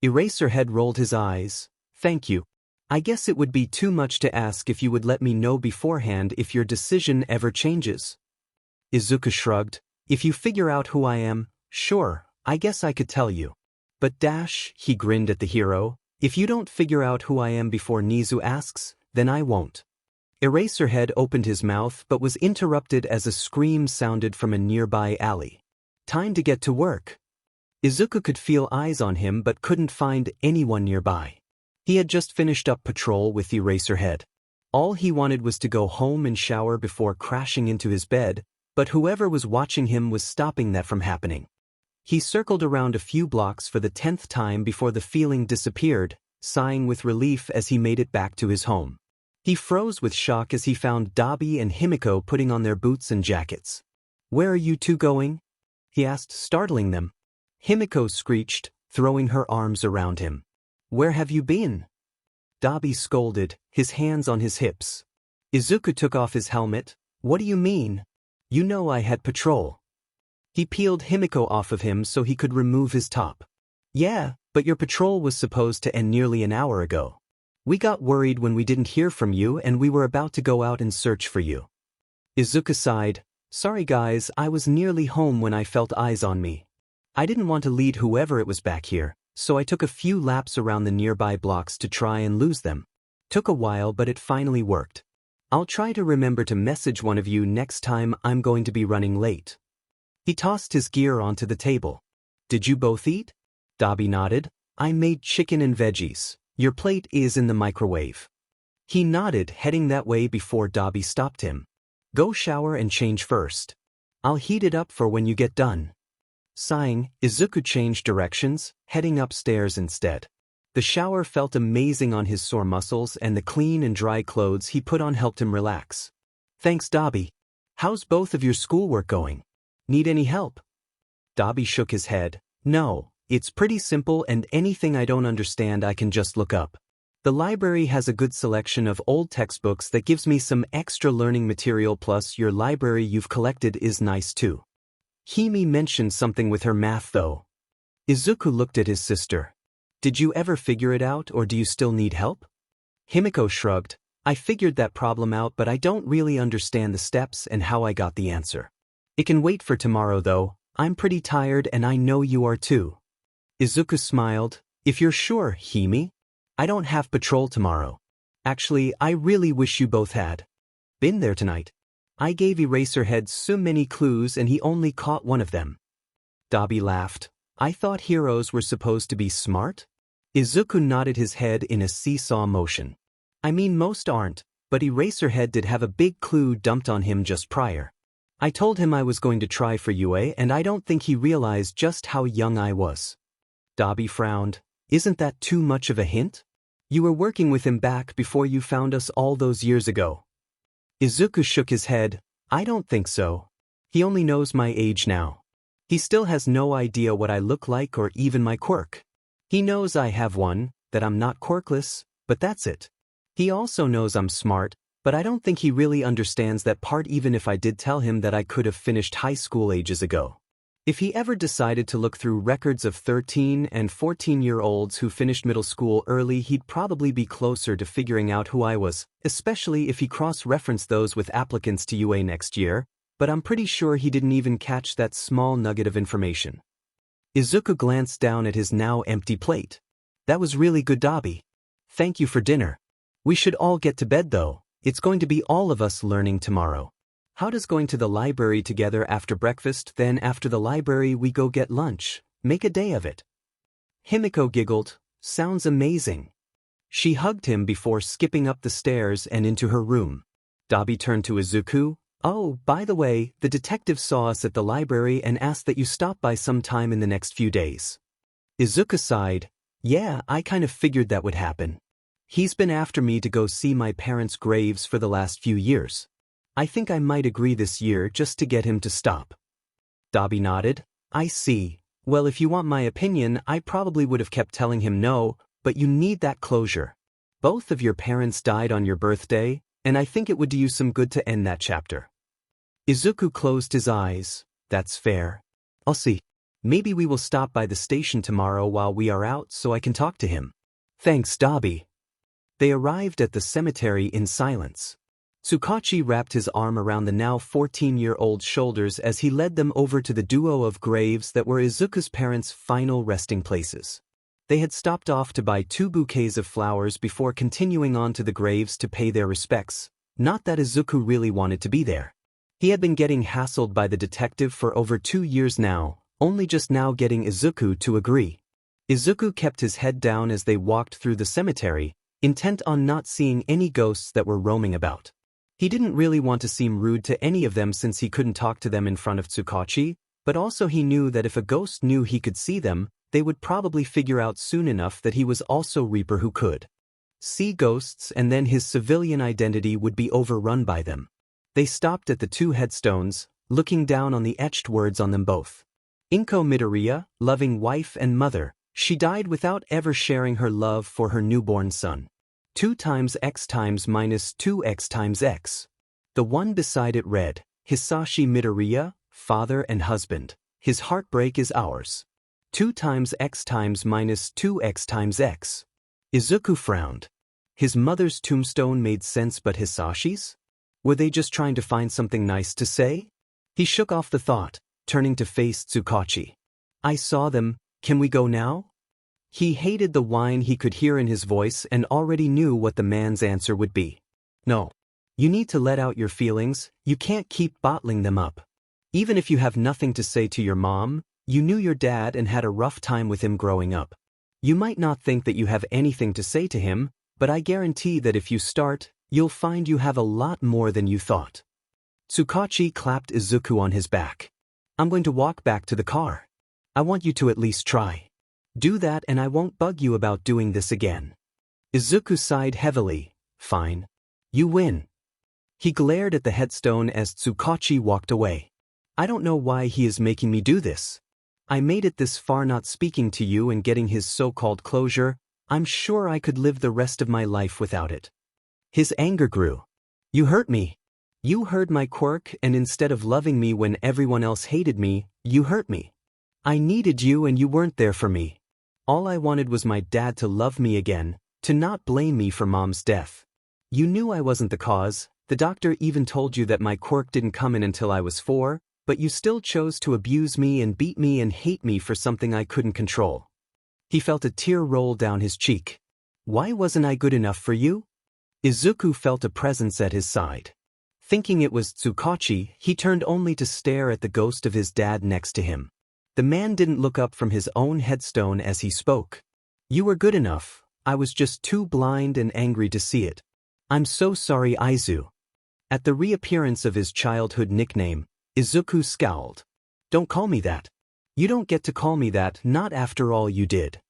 Eraserhead rolled his eyes. Thank you. I guess it would be too much to ask if you would let me know beforehand if your decision ever changes. Izuku shrugged. If you figure out who I am, sure, I guess I could tell you. But he grinned at the hero, if you don't figure out who I am before Nizu asks, then I won't. Eraserhead opened his mouth but was interrupted as a scream sounded from a nearby alley. Time to get to work. Izuku could feel eyes on him but couldn't find anyone nearby. He had just finished up patrol with Eraserhead. All he wanted was to go home and shower before crashing into his bed, but whoever was watching him was stopping that from happening. He circled around a few blocks for the 10th time before the feeling disappeared, sighing with relief as he made it back to his home. He froze with shock as he found Dabi and Himiko putting on their boots and jackets. Where are you two going? He asked, startling them. Himiko screeched, throwing her arms around him. Where have you been? Dabi scolded, his hands on his hips. Izuku took off his helmet. What do you mean? You know I had patrol. He peeled Himiko off of him so he could remove his top. Yeah, but your patrol was supposed to end nearly an hour ago. We got worried when we didn't hear from you and we were about to go out and search for you. Izuku sighed. Sorry guys, I was nearly home when I felt eyes on me. I didn't want to lead whoever it was back here, so I took a few laps around the nearby blocks to try and lose them. Took a while but it finally worked. I'll try to remember to message one of you next time I'm going to be running late. He tossed his gear onto the table. Did you both eat? Dabi nodded. I made chicken and veggies. Your plate is in the microwave. He nodded, heading that way before Dabi stopped him. Go shower and change first. I'll heat it up for when you get done. Sighing, Izuku changed directions, heading upstairs instead. The shower felt amazing on his sore muscles and the clean and dry clothes he put on helped him relax. Thanks Dabi. How's both of your schoolwork going? Need any help? Dabi shook his head. No, it's pretty simple and anything I don't understand I can just look up. The library has a good selection of old textbooks that gives me some extra learning material, plus your library you've collected is nice too. Himi mentioned something with her math though. Izuku looked at his sister. Did you ever figure it out or do you still need help? Himiko shrugged. I figured that problem out but I don't really understand the steps and how I got the answer. It can wait for tomorrow though, I'm pretty tired and I know you are too. Izuku smiled. If you're sure, Himi. I don't have patrol tomorrow. Actually, I really wish you both had been there tonight. I gave Eraserhead so many clues and he only caught one of them. Dabi laughed. I thought heroes were supposed to be smart? Izuku nodded his head in a seesaw motion. I mean most aren't, but Eraserhead did have a big clue dumped on him just prior. I told him I was going to try for UA and I don't think he realized just how young I was. Dabi frowned. Isn't that too much of a hint? You were working with him back before you found us all those years ago. Izuku shook his head. I don't think so. He only knows my age now. He still has no idea what I look like or even my quirk. He knows I have one, that I'm not quirkless, but that's it. He also knows I'm smart, but I don't think he really understands that part even if I did tell him that I could have finished high school ages ago. If he ever decided to look through records of 13 and 14-year-olds who finished middle school early, he'd probably be closer to figuring out who I was, especially if he cross-referenced those with applicants to UA next year, but I'm pretty sure he didn't even catch that small nugget of information. Izuku glanced down at his now empty plate. That was really good, Dabi. Thank you for dinner. We should all get to bed though. It's going to be all of us learning tomorrow. How does going to the library together after breakfast, then after the library we go get lunch, make a day of it? Himiko giggled. Sounds amazing. She hugged him before skipping up the stairs and into her room. Dabi turned to Izuku. Oh, by the way, the detective saw us at the library and asked that you stop by sometime in the next few days. Izuku sighed. Yeah, I kind of figured that would happen. He's been after me to go see my parents' graves for the last few years. I think I might agree this year just to get him to stop. Dabi nodded. I see. Well, if you want my opinion, I probably would have kept telling him no, but you need that closure. Both of your parents died on your birthday, and I think it would do you some good to end that chapter. Izuku closed his eyes. That's fair. I'll see. Maybe we will stop by the station tomorrow while we are out so I can talk to him. Thanks, Dabi. They arrived at the cemetery in silence. Tsukachi wrapped his arm around the now 14-year-old's shoulders as he led them over to the duo of graves that were Izuku's parents' final resting places. They had stopped off to buy 2 bouquets of flowers before continuing on to the graves to pay their respects, not that Izuku really wanted to be there. He had been getting hassled by the detective for over 2 years now, only just now getting Izuku to agree. Izuku kept his head down as they walked through the cemetery, intent on not seeing any ghosts that were roaming about. He didn't really want to seem rude to any of them since he couldn't talk to them in front of Tsukachi, but also he knew that if a ghost knew he could see them, they would probably figure out soon enough that he was also Reaper who could see ghosts, and then his civilian identity would be overrun by them. They stopped at the 2 headstones, looking down on the etched words on them both. Inko Midoriya, loving wife and mother, she died without ever sharing her love for her newborn son. 2 times x times minus 2x times x. The one beside it read, Hisashi Midoriya, father and husband. His heartbreak is ours. 2 times x times minus 2x times x. Izuku frowned. His mother's tombstone made sense, but Hisashi's? Were they just trying to find something nice to say? He shook off the thought, turning to face Tsukachi. I saw them, can we go now? He hated the whine he could hear in his voice and already knew what the man's answer would be. No. You need to let out your feelings, you can't keep bottling them up. Even if you have nothing to say to your mom, you knew your dad and had a rough time with him growing up. You might not think that you have anything to say to him, but I guarantee that if you start, you'll find you have a lot more than you thought. Tsukachi clapped Izuku on his back. I'm going to walk back to the car. I want you to at least try. Do that and I won't bug you about doing this again. Izuku sighed heavily. Fine. You win. He glared at the headstone as Tsukachi walked away. I don't know why he is making me do this. I made it this far not speaking to you and getting his so-called closure. I'm sure I could live the rest of my life without it. His anger grew. You hurt me. You heard my quirk, and instead of loving me when everyone else hated me, you hurt me. I needed you and you weren't there for me. All I wanted was my dad to love me again, to not blame me for mom's death. You knew I wasn't the cause. The doctor even told you that my quirk didn't come in until I was 4, but you still chose to abuse me and beat me and hate me for something I couldn't control. He felt a tear roll down his cheek. Why wasn't I good enough for you? Izuku felt a presence at his side. Thinking it was Tsukachi, he turned only to stare at the ghost of his dad next to him. The man didn't look up from his own headstone as he spoke. You were good enough, I was just too blind and angry to see it. I'm so sorry, Izu. At the reappearance of his childhood nickname, Izuku scowled. Don't call me that. You don't get to call me that, not after all you did.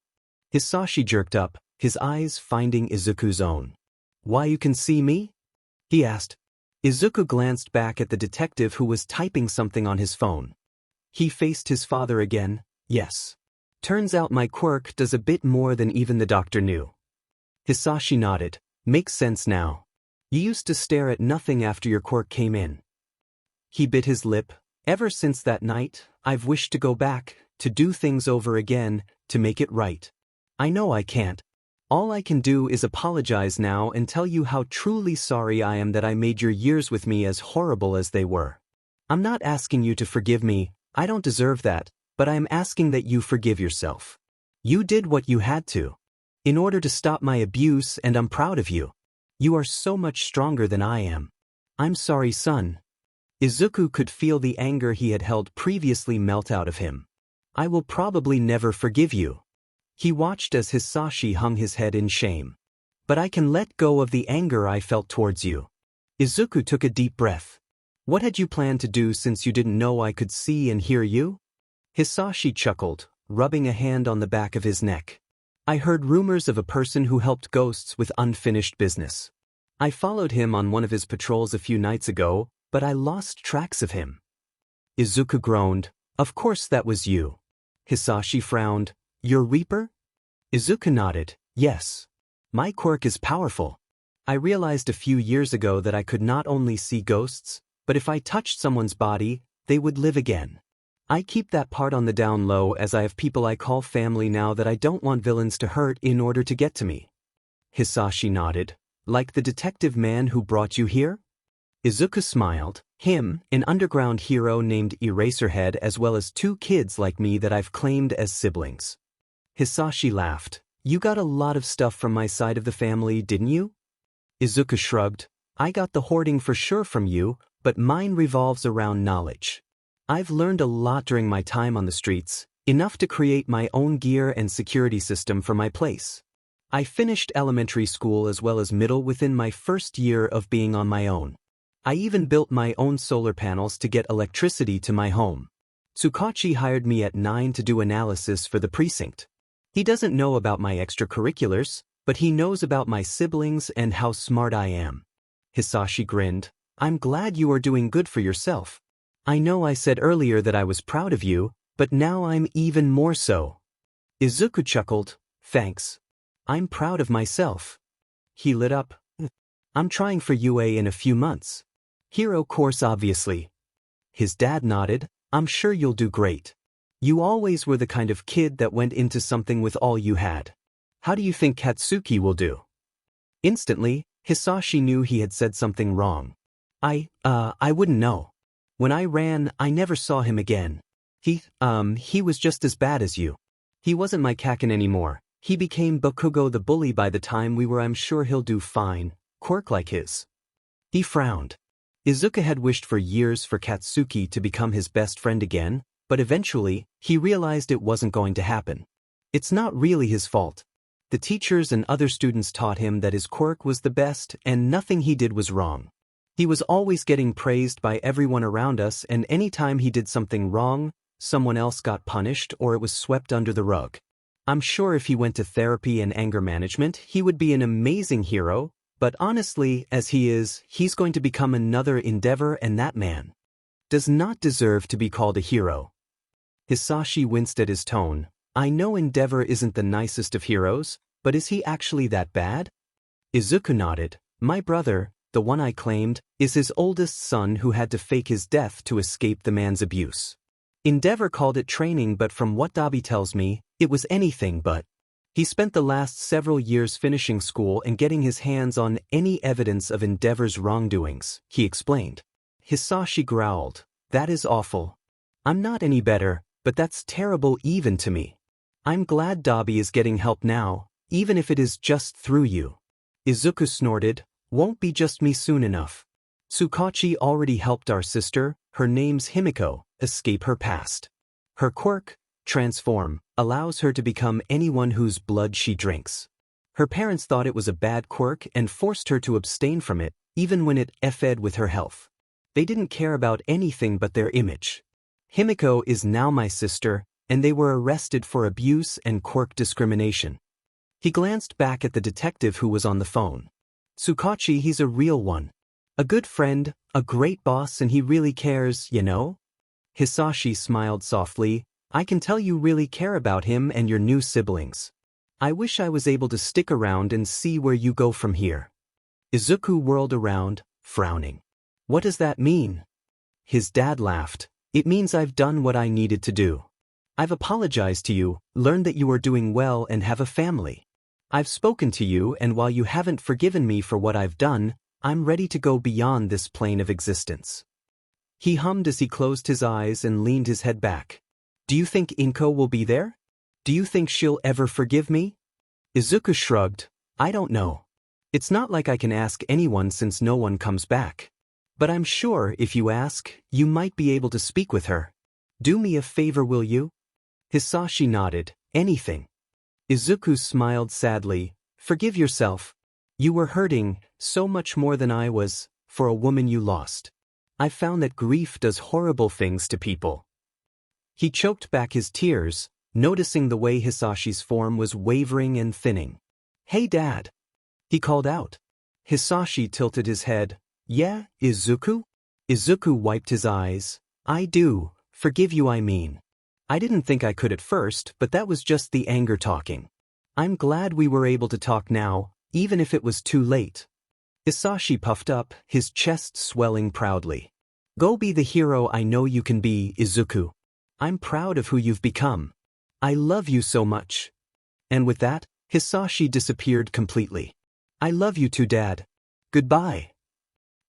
Hisashi jerked up, his eyes finding Izuku's own. Why, you can see me? He asked. Izuku glanced back at the detective who was typing something on his phone. He faced his father again. Yes. Turns out my quirk does a bit more than even the doctor knew. Hisashi nodded. Makes sense now. You used to stare at nothing after your quirk came in. He bit his lip. Ever since that night, I've wished to go back, to do things over again, to make it right. I know I can't. All I can do is apologize now and tell you how truly sorry I am that I made your years with me as horrible as they were. I'm not asking you to forgive me, I don't deserve that, but I am asking that you forgive yourself. You did what you had to. In order to stop my abuse, and I'm proud of you. You are so much stronger than I am. I'm sorry, son. Izuku could feel the anger he had held previously melt out of him. I will probably never forgive you. He watched as Hisashi hung his head in shame. But I can let go of the anger I felt towards you. Izuku took a deep breath. What had you planned to do since you didn't know I could see and hear you? Hisashi chuckled, rubbing a hand on the back of his neck. I heard rumors of a person who helped ghosts with unfinished business. I followed him on one of his patrols a few nights ago, but I lost tracks of him. Izuku groaned. Of course that was you. Hisashi frowned. Your Reaper? Izuku nodded. Yes. My quirk is powerful. I realized a few years ago that I could not only see ghosts, but if I touched someone's body, they would live again. I keep that part on the down low as I have people I call family now that I don't want villains to hurt in order to get to me. Hisashi nodded. Like the detective man who brought you here? Izuku smiled. Him, an underground hero named Eraserhead, as well as 2 kids like me that I've claimed as siblings. Hisashi laughed. You got a lot of stuff from my side of the family, didn't you? Izuku shrugged. I got the hoarding for sure from you, but mine revolves around knowledge. I've learned a lot during my time on the streets, enough to create my own gear and security system for my place. I finished elementary school as well as middle within my first year of being on my own. I even built my own solar panels to get electricity to my home. Tsukachi hired me at 9 to do analysis for the precinct. He doesn't know about my extracurriculars, but he knows about my siblings and how smart I am. Hisashi grinned. I'm glad you are doing good for yourself. I know I said earlier that I was proud of you, but now I'm even more so. Izuku chuckled. Thanks. I'm proud of myself. He lit up. I'm trying for UA in a few months. Hero course obviously. His dad nodded. I'm sure you'll do great. You always were the kind of kid that went into something with all you had. How do you think Katsuki will do? Instantly, Hisashi knew he had said something wrong. I wouldn't know. When I ran, I never saw him again. He was just as bad as you. He wasn't my Kaken anymore. He became Bakugo the bully by the time we were. I'm sure he'll do fine. Quirk like his. He frowned. Izuku had wished for years for Katsuki to become his best friend again, but eventually, he realized it wasn't going to happen. It's not really his fault. The teachers and other students taught him that his quirk was the best and nothing he did was wrong. He was always getting praised by everyone around us, and anytime he did something wrong, someone else got punished or it was swept under the rug. I'm sure if he went to therapy and anger management, he would be an amazing hero, but honestly, as he is, he's going to become another Endeavor, and that man does not deserve to be called a hero. Hisashi winced at his tone. I know Endeavor isn't the nicest of heroes, but is he actually that bad? Izuku nodded. My brother, the one I claimed, is his oldest son who had to fake his death to escape the man's abuse. Endeavor called it training, but from what Dabi tells me, it was anything but. He spent the last several years finishing school and getting his hands on any evidence of Endeavor's wrongdoings, he explained. Hisashi growled. That is awful. I'm not any better, but that's terrible even to me. I'm glad Dabi is getting help now, even if it is just through you. Izuku snorted. Won't be just me soon enough. Tsukachi already helped our sister, her name's Himiko, escape her past. Her quirk, Transform, allows her to become anyone whose blood she drinks. Her parents thought it was a bad quirk and forced her to abstain from it, even when it effed with her health. They didn't care about anything but their image. Himiko is now my sister, and they were arrested for abuse and quirk discrimination. He glanced back at the detective who was on the phone. Tsukachi, he's a real one. A good friend, a great boss, and he really cares, you know? Hisashi smiled softly. I can tell you really care about him and your new siblings. I wish I was able to stick around and see where you go from here. Izuku whirled around, frowning. What does that mean? His dad laughed. It means I've done what I needed to do. I've apologized to you, learned that you are doing well and have a family. I've spoken to you, and while you haven't forgiven me for what I've done, I'm ready to go beyond this plane of existence. He hummed as he closed his eyes and leaned his head back. Do you think Inko will be there? Do you think she'll ever forgive me? Izuku shrugged. I don't know. It's not like I can ask anyone since no one comes back. But I'm sure if you ask, you might be able to speak with her. Do me a favor, will you? Hisashi nodded. Anything. Izuku smiled sadly. Forgive yourself. You were hurting, so much more than I was, for a woman you lost. I've found that grief does horrible things to people. He choked back his tears, noticing the way Hisashi's form was wavering and thinning. Hey Dad! He called out. Hisashi tilted his head. Yeah, Izuku? Izuku wiped his eyes. I do, forgive you I mean. I didn't think I could at first, but that was just the anger talking. I'm glad we were able to talk now, even if it was too late. Hisashi puffed up, his chest swelling proudly. Go be the hero I know you can be, Izuku. I'm proud of who you've become. I love you so much. And with that, Hisashi disappeared completely. I love you too, Dad. Goodbye.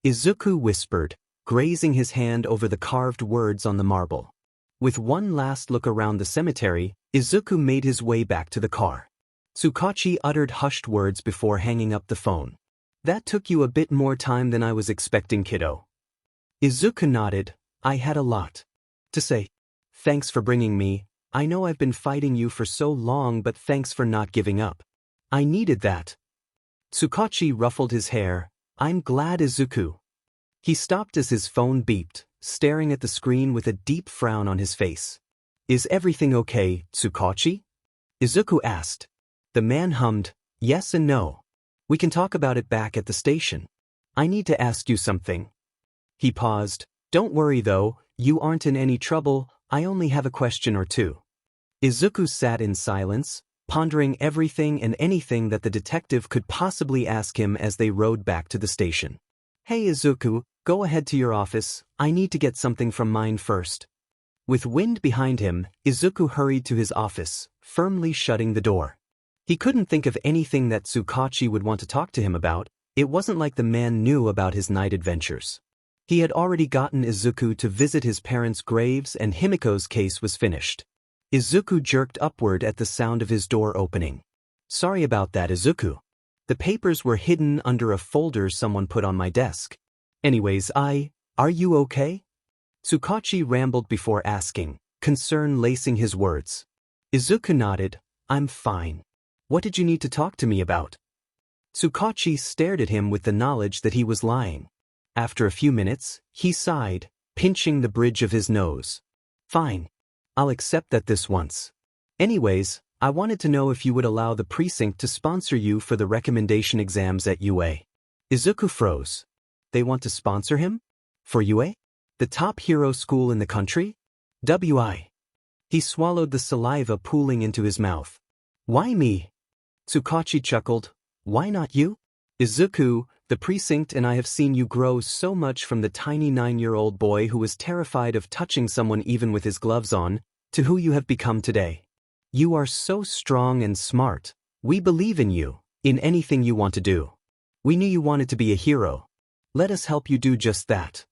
Izuku whispered, grazing his hand over the carved words on the marble. With one last look around the cemetery, Izuku made his way back to the car. Tsukachi uttered hushed words before hanging up the phone. That took you a bit more time than I was expecting, kiddo. Izuku nodded. I had a lot to say. Thanks for bringing me. I know I've been fighting you for so long, but thanks for not giving up. I needed that. Tsukachi ruffled his hair. I'm glad, Izuku. He stopped as his phone beeped, staring at the screen with a deep frown on his face. Is everything okay, Tsukachi? Izuku asked. The man hummed, yes and no. We can talk about it back at the station. I need to ask you something. He paused. Don't worry though, you aren't in any trouble, I only have a question or two. Izuku sat in silence, pondering everything and anything that the detective could possibly ask him as they rode back to the station. Hey Izuku, go ahead to your office, I need to get something from mine first. With wind behind him, Izuku hurried to his office, firmly shutting the door. He couldn't think of anything that Tsukachi would want to talk to him about. It wasn't like the man knew about his night adventures. He had already gotten Izuku to visit his parents' graves and Himiko's case was finished. Izuku jerked upward at the sound of his door opening. Sorry about that, Izuku. The papers were hidden under a folder someone put on my desk. Anyways, are you okay? Tsukachi rambled before asking, concern lacing his words. Izuku nodded. I'm fine. What did you need to talk to me about? Tsukachi stared at him with the knowledge that he was lying. After a few minutes, he sighed, pinching the bridge of his nose. Fine. I'll accept that this once. Anyways, I wanted to know if you would allow the precinct to sponsor you for the recommendation exams at UA. Izuku froze. They want to sponsor him? For UA? The top hero school in the country? WI. He swallowed the saliva pooling into his mouth. Why me? Tsukachi chuckled. Why not you? Izuku, the precinct and I have seen you grow so much from the tiny 9-year-old boy who was terrified of touching someone even with his gloves on, to who you have become today. You are so strong and smart. We believe in you, in anything you want to do. We knew you wanted to be a hero. Let us help you do just that.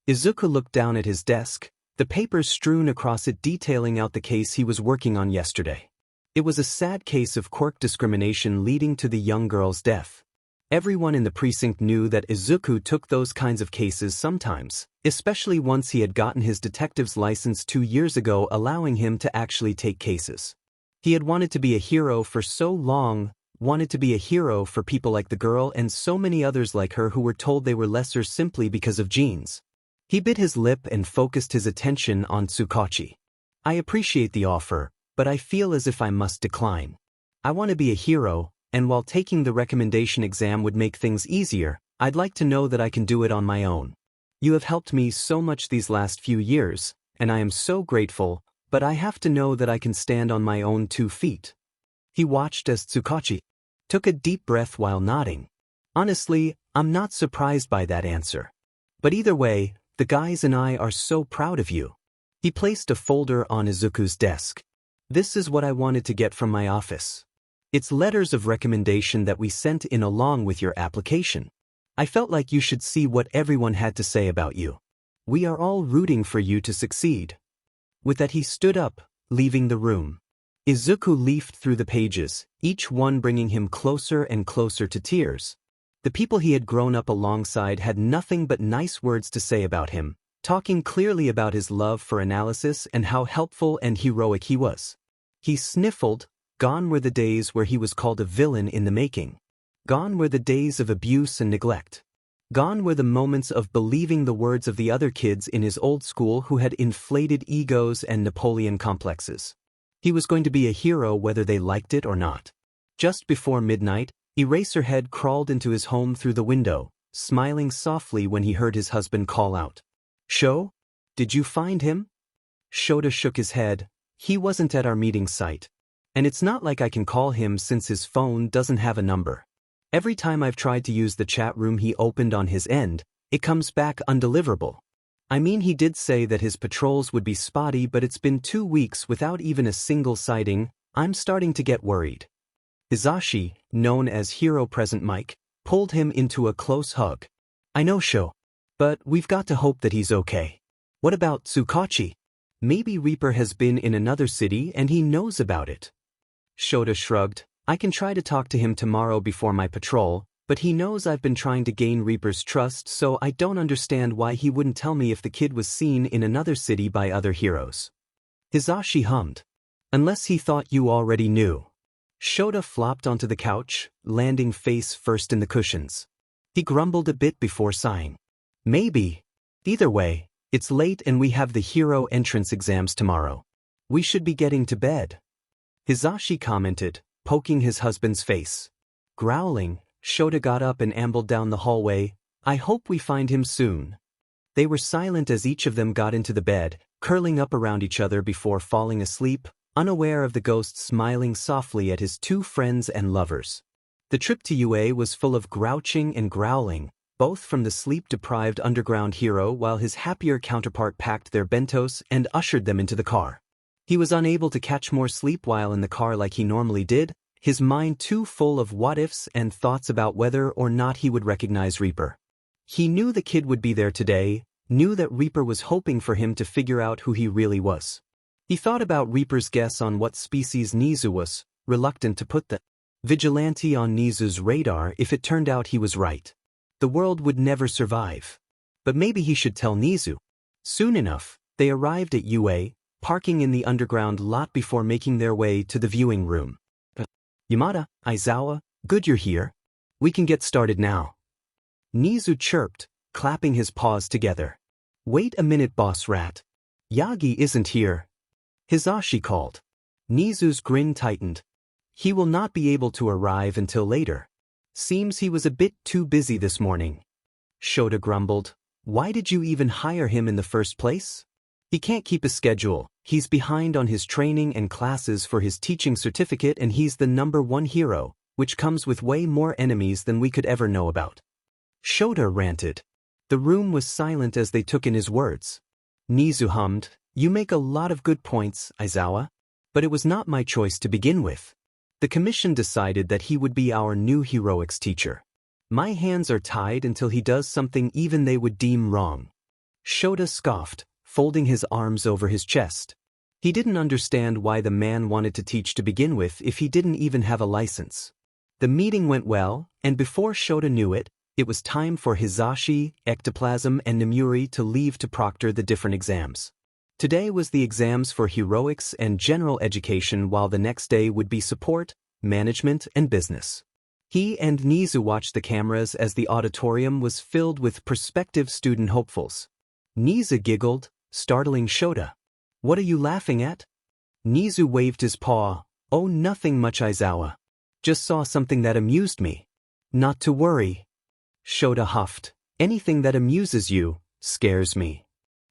Izuku looked down at his desk, the papers strewn across it detailing out the case he was working on yesterday. It was a sad case of quirk discrimination leading to the young girl's death. Everyone in the precinct knew that Izuku took those kinds of cases sometimes, especially once he had gotten his detective's license 2 years ago, allowing him to actually take cases. He had wanted to be a hero for so long, wanted to be a hero for people like the girl and so many others like her who were told they were lesser simply because of genes. He bit his lip and focused his attention on Tsukachi. I appreciate the offer, but I feel as if I must decline. I want to be a hero, and while taking the recommendation exam would make things easier, I'd like to know that I can do it on my own. You have helped me so much these last few years, and I am so grateful, but I have to know that I can stand on my own 2 feet. He watched as Tsukachi took a deep breath while nodding. Honestly, I'm not surprised by that answer. But either way, the guys and I are so proud of you. He placed a folder on Izuku's desk. This is what I wanted to get from my office. It's letters of recommendation that we sent in along with your application. I felt like you should see what everyone had to say about you. We are all rooting for you to succeed. With that he stood up, leaving the room. Izuku leafed through the pages, each one bringing him closer and closer to tears. The people he had grown up alongside had nothing but nice words to say about him, talking clearly about his love for analysis and how helpful and heroic he was. He sniffled. Gone were the days where he was called a villain in the making. Gone were the days of abuse and neglect. Gone were the moments of believing the words of the other kids in his old school who had inflated egos and Napoleon complexes. He was going to be a hero whether they liked it or not. Just before midnight, Eraserhead crawled into his home through the window, smiling softly when he heard his husband call out, Sho? Did you find him? Shota shook his head. He wasn't at our meeting site. And it's not like I can call him since his phone doesn't have a number. Every time I've tried to use the chat room he opened on his end, it comes back undeliverable. I mean, he did say that his patrols would be spotty, but it's been 2 weeks without even a single sighting. I'm starting to get worried. Hisashi, known as Hero Present Mike, pulled him into a close hug. I know, Sho. But we've got to hope that he's okay. What about Tsukachi? Maybe Reaper has been in another city and he knows about it. Shota shrugged. I can try to talk to him tomorrow before my patrol, but he knows I've been trying to gain Reaper's trust, so I don't understand why he wouldn't tell me if the kid was seen in another city by other heroes. Hisashi hummed. Unless he thought you already knew. Shota flopped onto the couch, landing face first in the cushions. He grumbled a bit before sighing. Maybe. Either way, it's late and we have the hero entrance exams tomorrow. We should be getting to bed. Hisashi commented, poking his husband's face. Growling, Shota got up and ambled down the hallway. I hope we find him soon. They were silent as each of them got into the bed, curling up around each other before falling asleep, unaware of the ghost smiling softly at his 2 friends and lovers. The trip to UA was full of grouching and growling, both from the sleep-deprived underground hero, while his happier counterpart packed their bentos and ushered them into the car. He was unable to catch more sleep while in the car like he normally did, his mind too full of what-ifs and thoughts about whether or not he would recognize Reaper. He knew the kid would be there today, knew that Reaper was hoping for him to figure out who he really was. He thought about Reaper's guess on what species Nizu was, reluctant to put the vigilante on Nizu's radar if it turned out he was right. The world would never survive. But maybe he should tell Nizu. Soon enough, they arrived at UA, parking in the underground lot before making their way to the viewing room. Yamada, Aizawa, good you're here. We can get started now. Nizu chirped, clapping his paws together. Wait a minute, boss rat. Yagi isn't here. Hisashi called. Nizu's grin tightened. He will not be able to arrive until later. Seems he was a bit too busy this morning. Shota grumbled. Why did you even hire him in the first place? He can't keep a schedule, he's behind on his training and classes for his teaching certificate, and he's the #1 hero, which comes with way more enemies than we could ever know about. Shota ranted. The room was silent as they took in his words. Nizu hummed, You make a lot of good points, Aizawa. But it was not my choice to begin with. The commission decided that he would be our new heroics teacher. My hands are tied until he does something even they would deem wrong. Shota scoffed, folding his arms over his chest. He didn't understand why the man wanted to teach to begin with if he didn't even have a license. The meeting went well, and before Shota knew it, it was time for Hisashi, Ectoplasm, and Nemuri to leave to proctor the different exams. Today was the exams for heroics and general education, while the next day would be support, management, and business. He and Nizu watched the cameras as the auditorium was filled with prospective student hopefuls. Nizu giggled, startling Shota. What are you laughing at? Nizu waved his paw. Oh, nothing much, Aizawa. Just saw something that amused me. Not to worry. Shota huffed. Anything that amuses you scares me.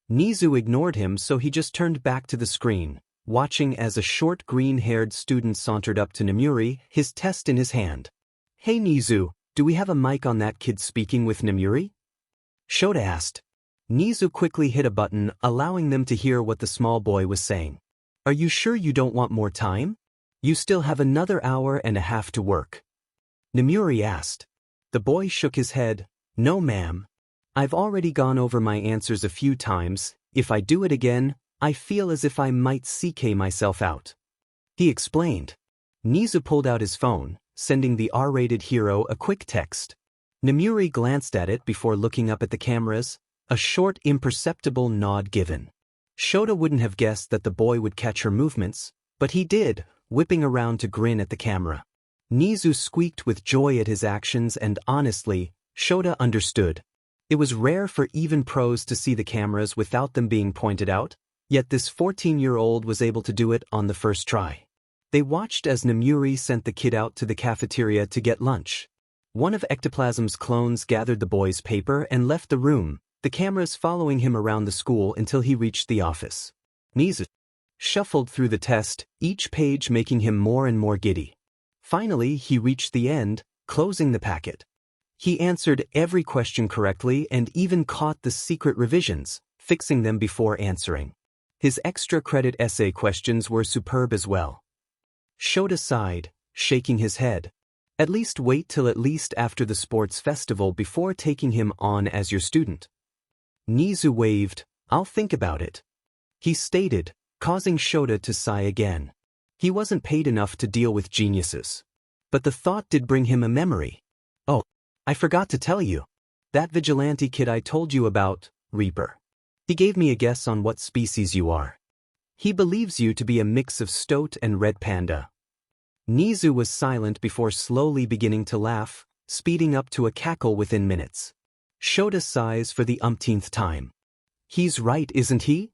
Nizu ignored him, so he just turned back to the screen, watching as a short green-haired student sauntered up to Nemuri, his test in his hand. Hey Nizu, do we have a mic on that kid speaking with Nemuri? Shota asked. Nizu quickly hit a button, allowing them to hear what the small boy was saying. Are you sure you don't want more time? You still have another hour and a half to work. Nemuri asked. The boy shook his head. No ma'am. I've already gone over my answers a few times. If I do it again, I feel as if I might CK myself out. He explained. Nizu pulled out his phone, sending the R-rated hero a quick text. Nemuri glanced at it before looking up at the cameras, a short imperceptible nod given. Shota wouldn't have guessed that the boy would catch her movements, but he did, whipping around to grin at the camera. Nizu squeaked with joy at his actions, and honestly, Shota understood. It was rare for even pros to see the cameras without them being pointed out, yet this 14-year-old was able to do it on the first try. They watched as Nemuri sent the kid out to the cafeteria to get lunch. One of Ectoplasm's clones gathered the boy's paper and left the room, the cameras following him around the school until he reached the office. Nizu shuffled through the test, each page making him more and more giddy. Finally, he reached the end, closing the packet. He answered every question correctly and even caught the secret revisions, fixing them before answering. His extra credit essay questions were superb as well. Shota sighed, shaking his head. At least wait till at least after the sports festival before taking him on as your student. Nizu waved, I'll think about it. He stated, causing Shota to sigh again. He wasn't paid enough to deal with geniuses. But the thought did bring him a memory. Oh, I forgot to tell you. That vigilante kid I told you about, Reaper. He gave me a guess on what species you are. He believes you to be a mix of stoat and red panda. Nizu was silent before slowly beginning to laugh, speeding up to a cackle within minutes. Shota sighs for the umpteenth time. He's right, isn't he?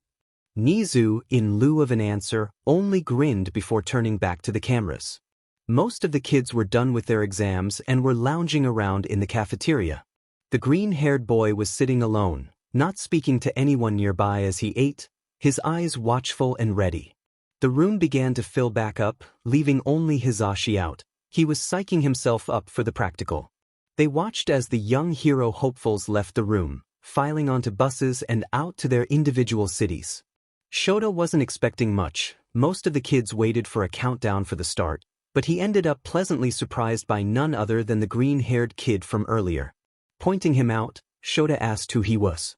Nizu, in lieu of an answer, only grinned before turning back to the cameras. Most of the kids were done with their exams and were lounging around in the cafeteria. The green-haired boy was sitting alone, not speaking to anyone nearby as he ate, his eyes watchful and ready. The room began to fill back up, leaving only Hisashi out. He was psyching himself up for the practical. They watched as the young hero hopefuls left the room, filing onto buses and out to their individual cities. Shota wasn't expecting much. Most of the kids waited for a countdown for the start, but he ended up pleasantly surprised by none other than the green-haired kid from earlier. Pointing him out, Shota asked who he was.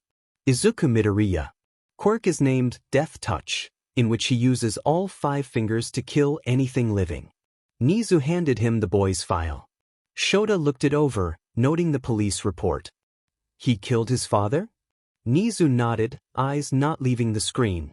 Izuku Midoriya. Quirk is named Death Touch, in which he uses all 5 fingers to kill anything living. Nizu handed him the boy's file. Shota looked it over, noting the police report. He killed his father? Nizu nodded, eyes not leaving the screen.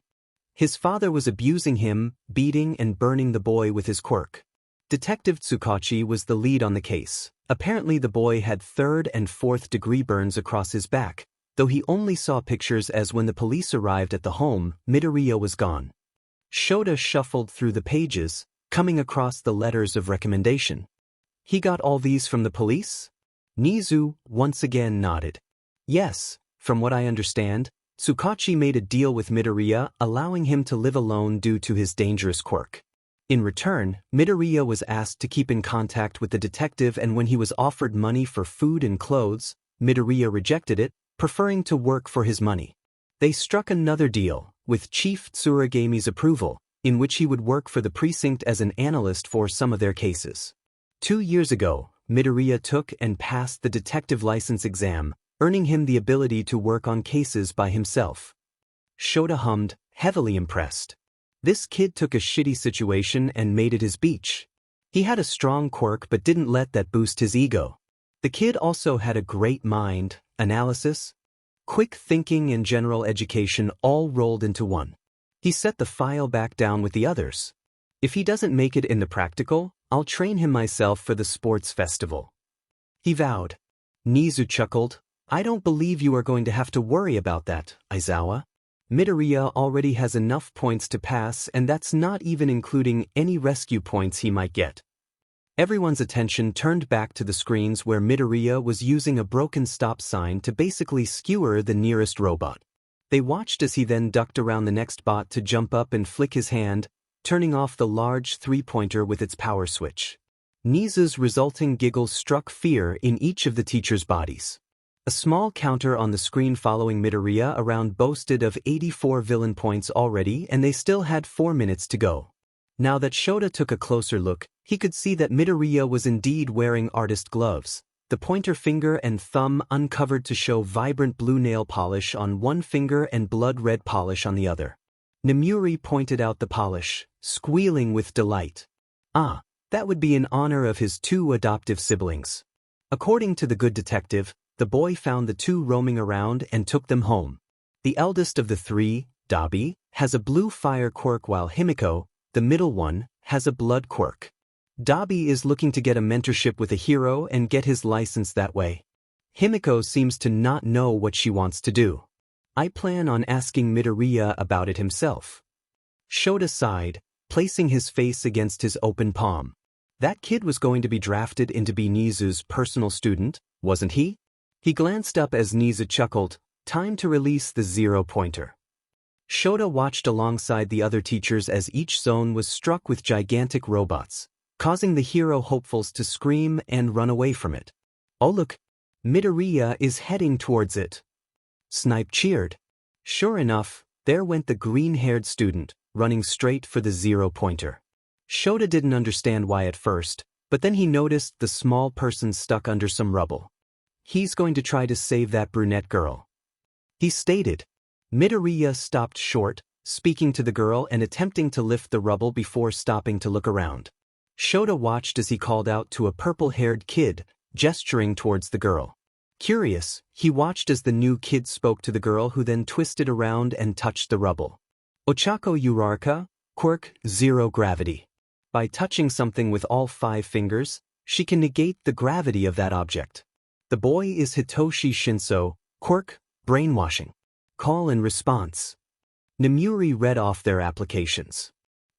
His father was abusing him, beating and burning the boy with his quirk. Detective Tsukachi was the lead on the case. Apparently the boy had 3rd and 4th degree burns across his back, though he only saw pictures as when the police arrived at the home, Midoriya was gone. Shota shuffled through the pages, coming across the letters of recommendation. He got all these from the police? Nizu once again nodded. Yes, from what I understand, Tsukachi made a deal with Midoriya allowing him to live alone due to his dangerous quirk. In return, Midoriya was asked to keep in contact with the detective, and when he was offered money for food and clothes, Midoriya rejected it, preferring to work for his money. They struck another deal, with Chief Tsuragami's approval, in which he would work for the precinct as an analyst for some of their cases. 2 years ago, Midoriya took and passed the detective license exam, earning him the ability to work on cases by himself. Shota hummed, heavily impressed. This kid took a shitty situation and made it his beach. He had a strong quirk but didn't let that boost his ego. The kid also had a great mind, analysis, quick thinking and general education all rolled into one. He set the file back down with the others. If he doesn't make it in the practical, I'll train him myself for the sports festival. He vowed. Nizu chuckled. I don't believe you are going to have to worry about that, Aizawa. Midoriya already has enough points to pass, and that's not even including any rescue points he might get. Everyone's attention turned back to the screens where Midoriya was using a broken stop sign to basically skewer the nearest robot. They watched as he then ducked around the next bot to jump up and flick his hand, turning off the large 3-pointer with its power switch. Nizu's resulting giggle struck fear in each of the teachers' bodies. A small counter on the screen following Midoriya around boasted of 84 villain points already, and they still had 4 minutes to go. Now that Shota took a closer look, he could see that Midoriya was indeed wearing artist gloves, the pointer finger and thumb uncovered to show vibrant blue nail polish on one finger and blood red polish on the other. Nemuri pointed out the polish, squealing with delight. Ah, that would be in honor of his 2 adoptive siblings. According to the good detective, the boy found the 2 roaming around and took them home. The eldest of the 3, Dabi, has a blue fire quirk while Himiko, the middle one, has a blood quirk. Dabi is looking to get a mentorship with a hero and get his license that way. Himiko seems to not know what she wants to do. I plan on asking Midoriya about it himself. Shota sighed, placing his face against his open palm. That kid was going to be drafted into be Nizu's personal student, wasn't he? He glanced up as Nizu chuckled. Time to release the zero-pointer. Shota watched alongside the other teachers as each zone was struck with gigantic robots, causing the hero hopefuls to scream and run away from it. Oh look, Midoriya is heading towards it. Snipe cheered. Sure enough, there went the green-haired student, running straight for the zero-pointer. Shota didn't understand why at first, but then he noticed the small person stuck under some rubble. He's going to try to save that brunette girl, he stated. Midoriya stopped short, speaking to the girl and attempting to lift the rubble before stopping to look around. Shota watched as he called out to a purple-haired kid, gesturing towards the girl. Curious, he watched as the new kid spoke to the girl who then twisted around and touched the rubble. Ochako Uraraka, Quirk, zero gravity. By touching something with all 5 fingers, she can negate the gravity of that object. The boy is Hitoshi Shinso, Quirk, brainwashing. Call and response. Namuri read off their applications.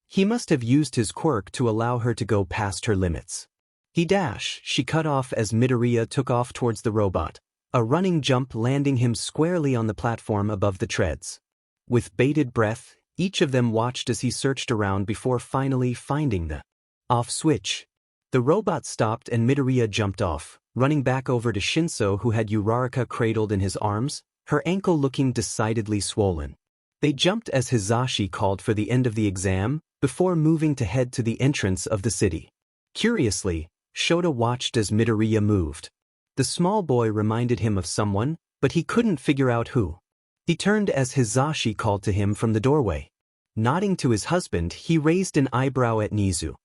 He must have used his quirk to allow her to go past her limits. She cut off as Midoriya took off towards the robot, a running jump landing him squarely on the platform above the treads. With bated breath, each of them watched as he searched around before finally finding the off switch. The robot stopped and Midoriya jumped off, running back over to Shinso who had Uraraka cradled in his arms, her ankle looking decidedly swollen. They jumped as Hisashi called for the end of the exam, before moving to head to the entrance of the city. Curiously, Shota watched as Midoriya moved. The small boy reminded him of someone, but he couldn't figure out who. He turned as Hisashi called to him from the doorway. Nodding to his husband, he raised an eyebrow at Nizu.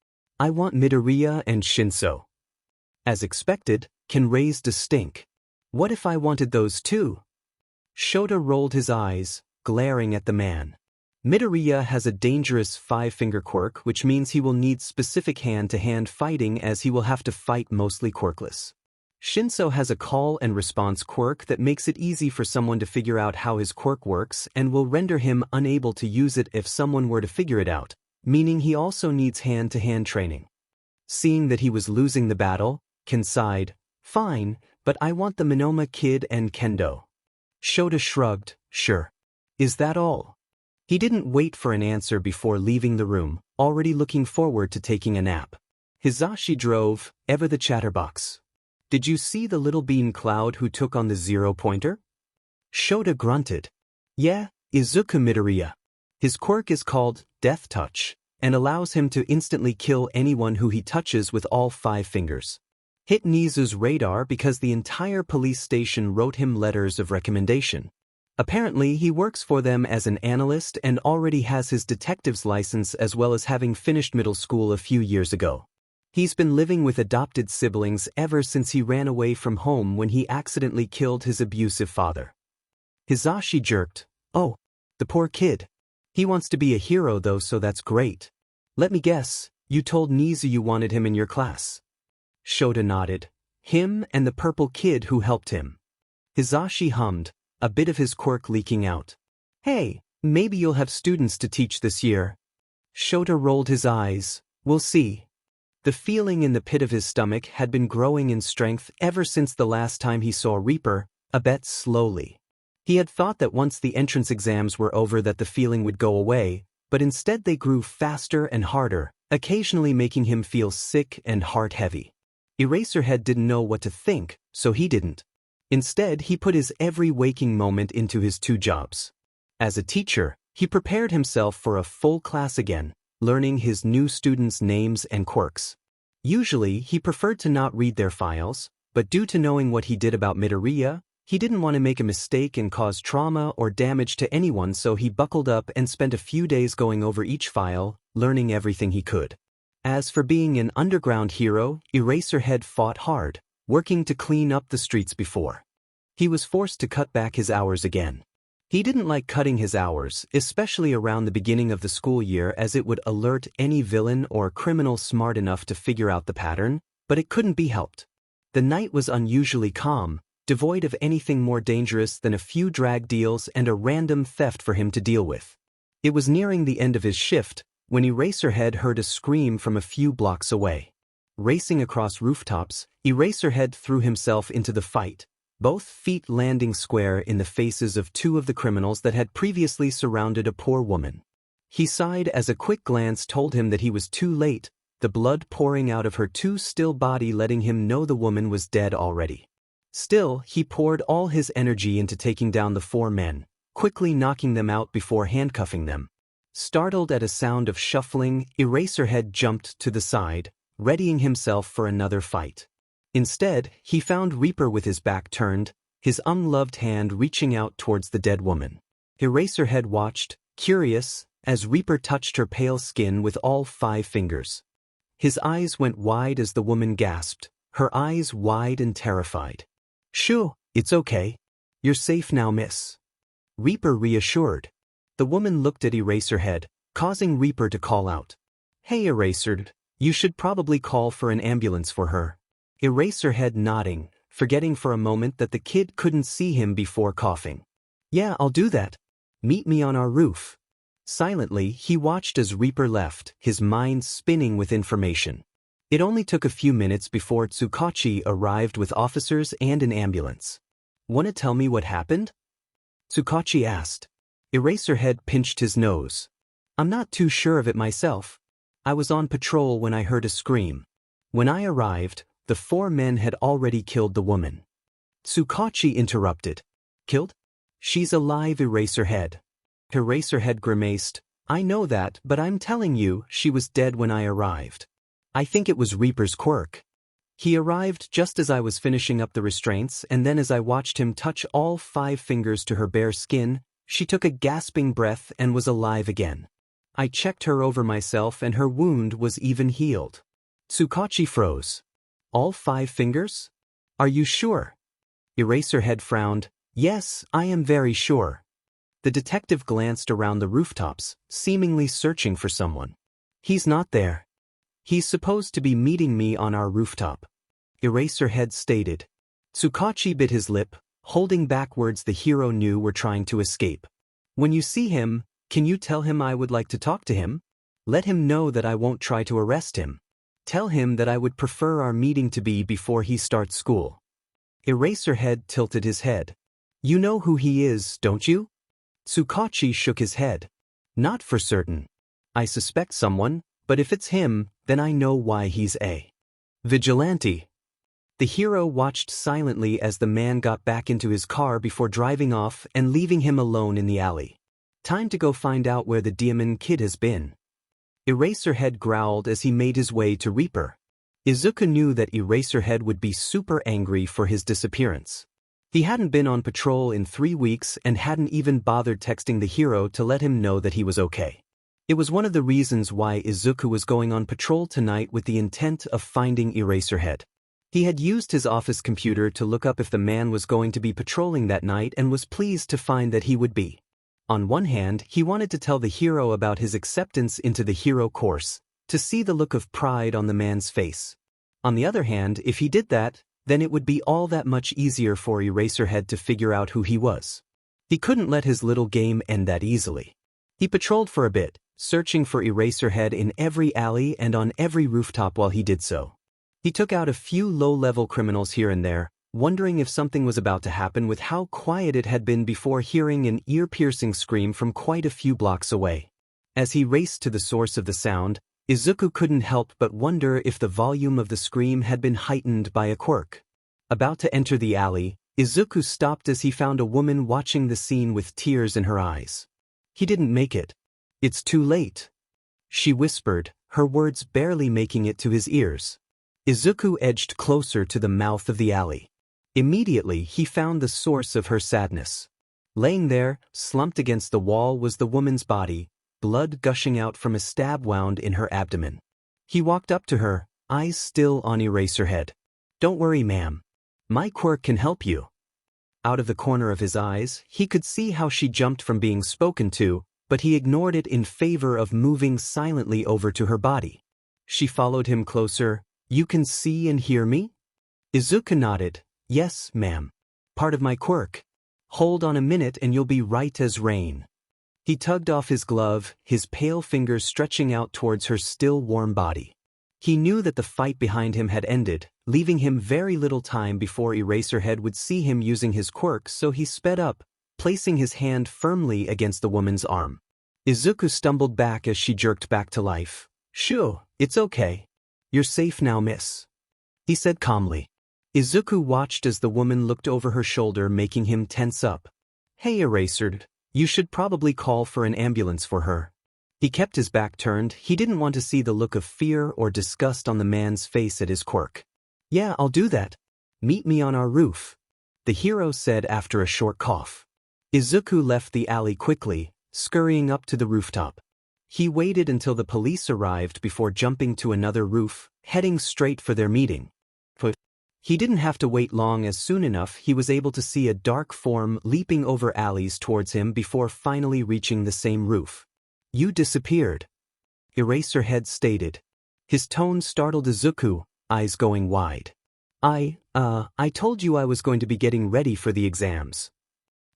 I want Midoriya and Shinso. As expected, Ken raised a stink. What if I wanted those too? Shota rolled his eyes, glaring at the man. Midoriya has a dangerous 5-finger quirk, which means he will need specific hand-to-hand fighting as he will have to fight mostly quirkless. Shinso has a call and response quirk that makes it easy for someone to figure out how his quirk works and will render him unable to use it if someone were to figure it out, meaning he also needs hand-to-hand training. Seeing that he was losing the battle, Ken sighed, fine, but I want the Monoma Kid and Kendo. Shota shrugged, sure. Is that all? He didn't wait for an answer before leaving the room, already looking forward to taking a nap. Hisashi drove, ever the chatterbox. Did you see the little bean cloud who took on the zero-pointer? Shota grunted. Yeah, Izuku Midoriya. His quirk is called Death Touch, and allows him to instantly kill anyone who he touches with all 5 fingers. Hit Nizu's radar because the entire police station wrote him letters of recommendation. Apparently, he works for them as an analyst and already has his detective's license as well as having finished middle school a few years ago. He's been living with adopted siblings ever since he ran away from home when he accidentally killed his abusive father. Hisashi jerked. Oh, the poor kid. He wants to be a hero though, so that's great. Let me guess, you told Nizu you wanted him in your class. Shota nodded. Him and the purple kid who helped him. Hisashi hummed, a bit of his quirk leaking out. Hey, maybe you'll have students to teach this year. Shota rolled his eyes. We'll see. The feeling in the pit of his stomach had been growing in strength ever since the last time he saw Reaper, a bit slowly. He had thought that once the entrance exams were over that the feeling would go away, but instead they grew faster and harder, occasionally making him feel sick and heart-heavy. Eraserhead didn't know what to think, so he didn't. Instead, he put his every waking moment into his 2 jobs. As a teacher, he prepared himself for a full class again, learning his new students' names and quirks. Usually, he preferred to not read their files, but due to knowing what he did about Midoriya, he didn't want to make a mistake and cause trauma or damage to anyone, so he buckled up and spent a few days going over each file, learning everything he could. As for being an underground hero, Eraserhead fought hard, working to clean up the streets before. He was forced to cut back his hours again. He didn't like cutting his hours, especially around the beginning of the school year, as it would alert any villain or criminal smart enough to figure out the pattern, but it couldn't be helped. The night was unusually calm, devoid of anything more dangerous than a few drag deals and a random theft for him to deal with. It was nearing the end of his shift when Eraserhead heard a scream from a few blocks away. Racing across rooftops, Eraserhead threw himself into the fight, both feet landing square in the faces of two of the criminals that had previously surrounded a poor woman. He sighed as a quick glance told him that he was too late, the blood pouring out of her too still body letting him know the woman was dead already. Still, he poured all his energy into taking down the four men, quickly knocking them out before handcuffing them. Startled at a sound of shuffling, Eraserhead jumped to the side, readying himself for another fight. Instead, he found Reaper with his back turned, his unloved hand reaching out towards the dead woman. Eraserhead watched, curious, as Reaper touched her pale skin with all 5 fingers. His eyes went wide as the woman gasped, her eyes wide and terrified. "Shoo, it's okay. You're safe now, miss." Reaper reassured. The woman looked at Eraserhead, causing Reaper to call out. "Hey Eraserhead, you should probably call for an ambulance for her." Eraserhead nodding, forgetting for a moment that the kid couldn't see him before coughing. "Yeah, I'll do that. Meet me on our roof." Silently, he watched as Reaper left, his mind spinning with information. It only took a few minutes before Tsukachi arrived with officers and an ambulance. "Wanna tell me what happened?" Tsukachi asked. Eraserhead pinched his nose. "I'm not too sure of it myself. I was on patrol when I heard a scream. When I arrived, the 4 men had already killed the woman." Tsukachi interrupted. "Killed? She's alive, Eraserhead." Eraserhead grimaced. "I know that, but I'm telling you, she was dead when I arrived. I think it was Reaper's quirk. He arrived just as I was finishing up the restraints, and then as I watched him touch all 5 fingers to her bare skin, she took a gasping breath and was alive again. I checked her over myself and her wound was even healed." Tsukachi froze. "All 5 fingers? Are you sure?" Eraserhead frowned. "Yes, I am very sure." The detective glanced around the rooftops, seemingly searching for someone. "He's not there. He's supposed to be meeting me on our rooftop," Eraserhead stated. Tsukachi bit his lip, holding back words the hero knew were trying to escape. "When you see him, can you tell him I would like to talk to him? Let him know that I won't try to arrest him. Tell him that I would prefer our meeting to be before he starts school." Eraserhead tilted his head. "You know who he is, don't you?" Tsukachi shook his head. "Not for certain. I suspect someone, but if it's him, then I know why he's a vigilante." The hero watched silently as the man got back into his car before driving off and leaving him alone in the alley. "Time to go find out where the demon kid has been." Eraserhead growled as he made his way to Reaper. Izuku knew that Eraserhead would be super angry for his disappearance. He hadn't been on patrol in 3 weeks and hadn't even bothered texting the hero to let him know that he was okay. It was one of the reasons why Izuku was going on patrol tonight with the intent of finding Eraserhead. He had used his office computer to look up if the man was going to be patrolling that night and was pleased to find that he would be. On one hand, he wanted to tell the hero about his acceptance into the hero course, to see the look of pride on the man's face. On the other hand, if he did that, then it would be all that much easier for Eraserhead to figure out who he was. He couldn't let his little game end that easily. He patrolled for a bit, searching for Eraserhead in every alley and on every rooftop while he did so. He took out a few low-level criminals here and there, wondering if something was about to happen with how quiet it had been before hearing an ear-piercing scream from quite a few blocks away. As he raced to the source of the sound, Izuku couldn't help but wonder if the volume of the scream had been heightened by a quirk. About to enter the alley, Izuku stopped as he found a woman watching the scene with tears in her eyes. He didn't make it. "It's too late," she whispered, her words barely making it to his ears. Izuku edged closer to the mouth of the alley. Immediately, he found the source of her sadness. Laying there, slumped against the wall, was the woman's body, blood gushing out from a stab wound in her abdomen. He walked up to her, eyes still on Eraserhead. "Don't worry, ma'am. My quirk can help you." Out of the corner of his eyes, he could see how she jumped from being spoken to, but he ignored it in favor of moving silently over to her body. She followed him closer. "You can see and hear me?" Izuku nodded. "Yes, ma'am. Part of my quirk. Hold on a minute and you'll be right as rain." He tugged off his glove, his pale fingers stretching out towards her still warm body. He knew that the fight behind him had ended, leaving him very little time before Eraserhead would see him using his quirk, so he sped up, placing his hand firmly against the woman's arm. Izuku stumbled back as she jerked back to life. "Shoo, it's okay. You're safe now, miss," he said calmly. Izuku watched as the woman looked over her shoulder, making him tense up. "Hey, Eraserhead, you should probably call for an ambulance for her." He kept his back turned. He didn't want to see the look of fear or disgust on the man's face at his quirk. "Yeah, I'll do that. Meet me on our roof," the hero said after a short cough. Izuku left the alley quickly, scurrying up to the rooftop. He waited until the police arrived before jumping to another roof, heading straight for their meeting. But he didn't have to wait long. As soon enough, he was able to see a dark form leaping over alleys towards him before finally reaching the same roof. "You disappeared," Eraserhead stated. His tone startled Izuku, eyes going wide. I told you I was going to be getting ready for the exams."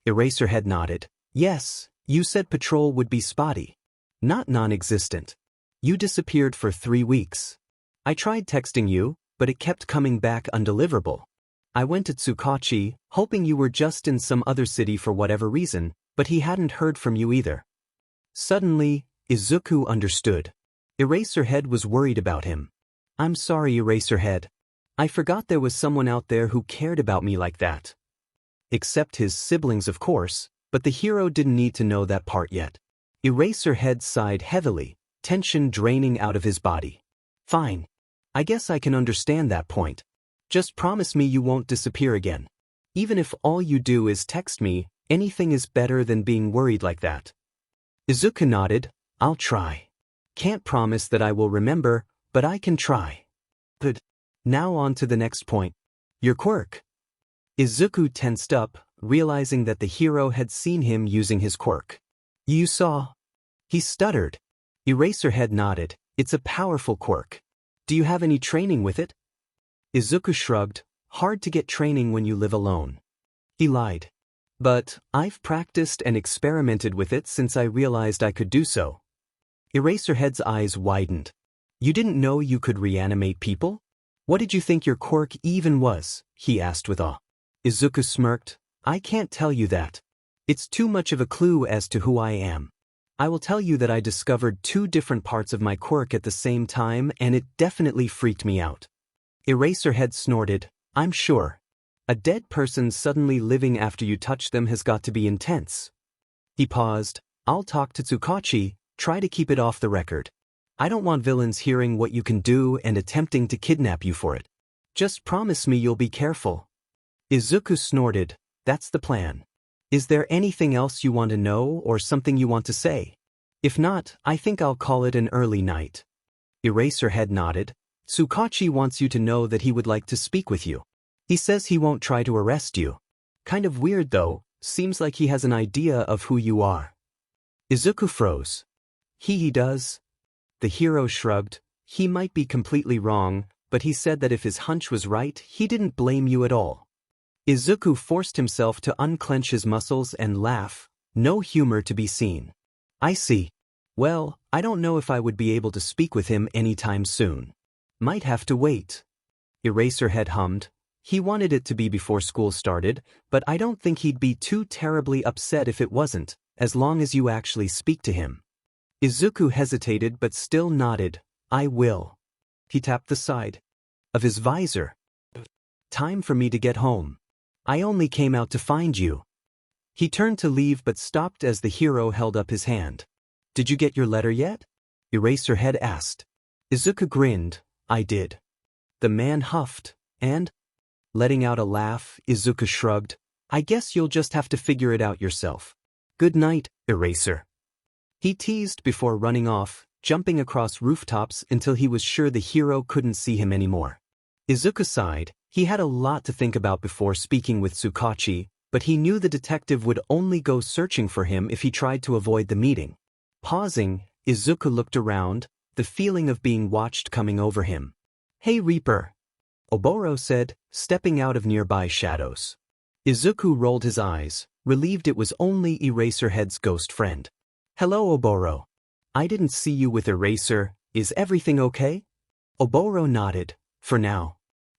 Eraserhead nodded. "Yes, you said patrol would be spotty. Not non-existent. You disappeared for 3 weeks. I tried texting you, but it kept coming back undeliverable. I went to Tsukachi, hoping you were just in some other city for whatever reason, but he hadn't heard from you either." Suddenly, Izuku understood. Eraserhead was worried about him. "I'm sorry, Eraserhead. I forgot there was someone out there who cared about me like that." Except his siblings, of course, but the hero didn't need to know that part yet. Eraserhead sighed heavily, tension draining out of his body. "Fine. I guess I can understand that point. Just promise me you won't disappear again. Even if all you do is text me, anything is better than being worried like that." Izuku nodded. "I'll try. Can't promise that I will remember, but I can try." Good. Now on to the next point. Your quirk. Izuku tensed up, realizing that the hero had seen him using his quirk. "You saw?" He stuttered. Eraserhead nodded. "It's a powerful quirk. Do you have any training with it?" Izuku shrugged. "Hard to get training when you live alone." He lied. "But I've practiced and experimented with it since I realized I could do so." Eraserhead's eyes widened. "You didn't know you could reanimate people? What did you think your quirk even was?" he asked with awe. Izuku smirked. "I can't tell you that. It's too much of a clue as to who I am. I will tell you that I discovered 2 different parts of my quirk at the same time, and it definitely freaked me out." Eraserhead snorted. "I'm sure. A dead person suddenly living after you touch them has got to be intense." He paused. "I'll talk to Tsukachi, try to keep it off the record. I don't want villains hearing what you can do and attempting to kidnap you for it. Just promise me you'll be careful." Izuku snorted. "That's the plan. Is there anything else you want to know or something you want to say? If not, I think I'll call it an early night." Eraserhead nodded. "Tsukachi wants you to know that he would like to speak with you. He says he won't try to arrest you. Kind of weird though, seems like he has an idea of who you are." Izuku froze. He does?" The hero shrugged. "He might be completely wrong, but he said that if his hunch was right, he didn't blame you at all." Izuku forced himself to unclench his muscles and laugh. No humor to be seen. "I see. Well, I don't know if I would be able to speak with him anytime soon. Might have to wait." Eraserhead hummed. He wanted it to be before school started, but I don't think he'd be too terribly upset if it wasn't, as long as you actually speak to him. Izuku hesitated but still nodded. "I will." He tapped the side of his visor. "Time for me to get home. I only came out to find you." He turned to leave but stopped as the hero held up his hand. "Did you get your letter yet?" Eraserhead asked. Izuku grinned. "I did." The man huffed, and, letting out a laugh, Izuku shrugged. "I guess you'll just have to figure it out yourself. Good night, Eraser." He teased before running off, jumping across rooftops until he was sure the hero couldn't see him anymore. Izuku sighed. He had a lot to think about before speaking with Tsukachi, but he knew the detective would only go searching for him if he tried to avoid the meeting. Pausing, Izuku looked around, the feeling of being watched coming over him. "Hey, Reaper," Oboro said, stepping out of nearby shadows. Izuku rolled his eyes, relieved it was only Eraserhead's ghost friend. "Hello, Oboro. I didn't see you with Eraser. Is everything okay?" Oboro nodded. For now.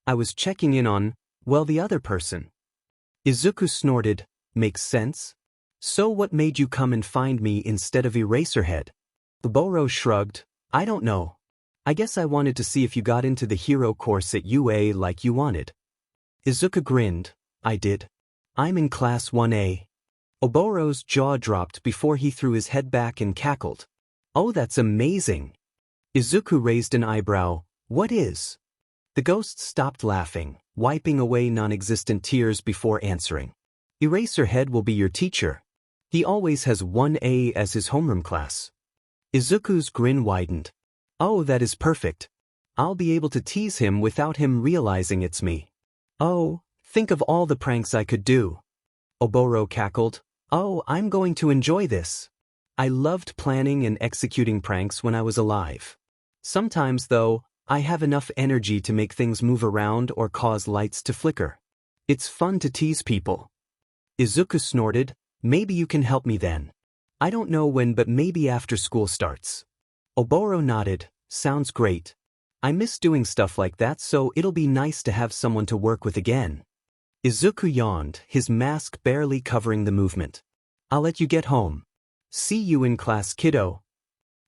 I was checking in on, well, the other person. Izuku snorted. Makes sense? So what made you come and find me instead of Eraserhead? Oboro shrugged. I don't know. I guess I wanted to see if you got into the hero course at UA like you wanted. Izuku grinned. I did. I'm in class 1A. Oboro's jaw dropped before he threw his head back and cackled. Oh, that's amazing. Izuku raised an eyebrow. What is? The ghost stopped laughing, wiping away non-existent tears before answering. Eraserhead will be your teacher. He always has 1A as his homeroom class. Izuku's grin widened. Oh, that is perfect. I'll be able to tease him without him realizing it's me. Oh, think of all the pranks I could do. Oboro cackled. Oh, I'm going to enjoy this. I loved planning and executing pranks when I was alive. Sometimes, though, I have enough energy to make things move around or cause lights to flicker. It's fun to tease people. Izuku snorted. Maybe you can help me then. I don't know when, but maybe after school starts. Oboro nodded. Sounds great. I miss doing stuff like that, so it'll be nice to have someone to work with again. Izuku yawned, his mask barely covering the movement. I'll let you get home. See you in class, kiddo.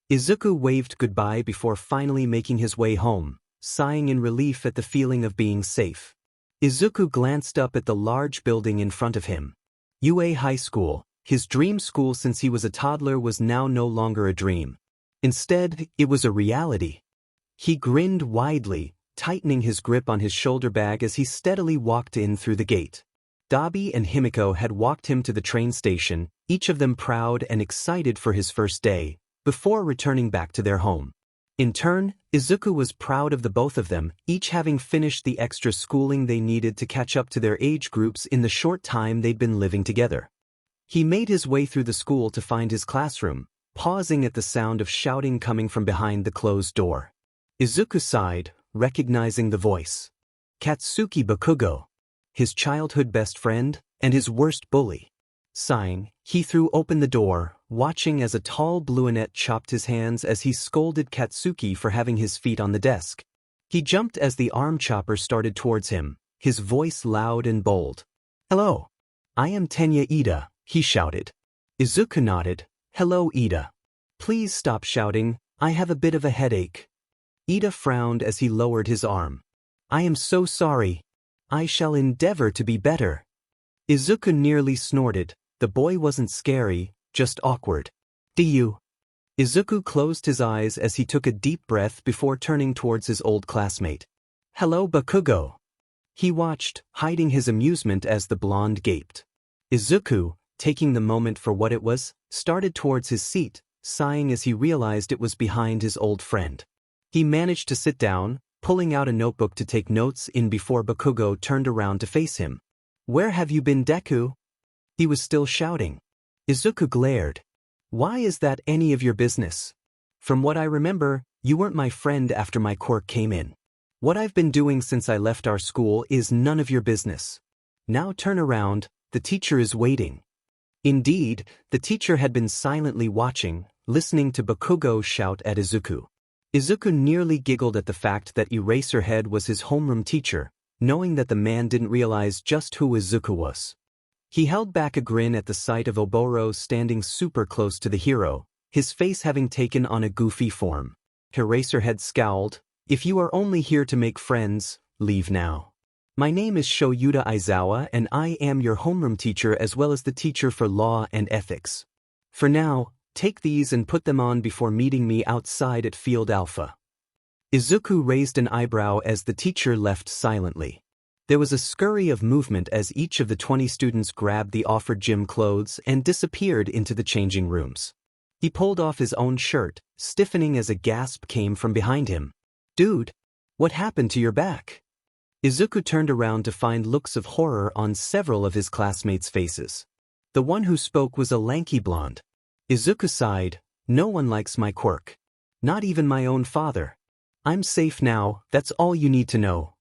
Izuku waved goodbye before finally making his way home, sighing in relief at the feeling of being safe. Izuku glanced up at the large building in front of him. UA High School, his dream school since he was a toddler, was now no longer a dream. Instead, it was a reality. He grinned widely, tightening his grip on his shoulder bag as he steadily walked in through the gate. Dabi and Himiko had walked him to the train station, each of them proud and excited for his first day, before returning back to their home. In turn, Izuku was proud of the both of them, each having finished the extra schooling they needed to catch up to their age groups in the short time they'd been living together. He made his way through the school to find his classroom, pausing at the sound of shouting coming from behind the closed door. Izuku sighed, recognizing the voice. Katsuki Bakugo. His childhood best friend, and his worst bully. Sighing, he threw open the door, watching as a tall brunette chopped his hands as he scolded Katsuki for having his feet on the desk. He jumped as the arm chopper started towards him, his voice loud and bold. Hello. I am Tenya Ida, he shouted. Izuku nodded. Hello, Ida. Please stop shouting, I have a bit of a headache. Ida frowned as he lowered his arm. I am so sorry. I shall endeavor to be better. Izuku nearly snorted. The boy wasn't scary, just awkward. Do you? Izuku closed his eyes as he took a deep breath before turning towards his old classmate. Hello, Bakugo. He watched, hiding his amusement as the blonde gaped. Izuku, taking the moment for what it was, started towards his seat, sighing as he realized it was behind his old friend. He managed to sit down, pulling out a notebook to take notes in before Bakugo turned around to face him. Where have you been, Deku? He was still shouting. Izuku glared. Why is that any of your business? From what I remember, you weren't my friend after my quirk came in. What I've been doing since I left our school is none of your business. Now turn around, the teacher is waiting. Indeed, the teacher had been silently watching, listening to Bakugo shout at Izuku. Izuku nearly giggled at the fact that Eraserhead was his homeroom teacher, knowing that the man didn't realize just who Izuku was. He held back a grin at the sight of Oboro standing super close to the hero, his face having taken on a goofy form. Eraserhead scowled. If you are only here to make friends, leave now. My name is Shoyuta Aizawa and I am your homeroom teacher as well as the teacher for law and ethics. For now, take these and put them on before meeting me outside at Field Alpha. Izuku raised an eyebrow as the teacher left silently. There was a scurry of movement as each of the 20 students grabbed the offered gym clothes and disappeared into the changing rooms. He pulled off his own shirt, stiffening as a gasp came from behind him. Dude, what happened to your back? Izuku turned around to find looks of horror on several of his classmates' faces. The one who spoke was a lanky blonde. Izuku sighed. No one likes my quirk. Not even my own father. I'm safe now, that's all you need to know.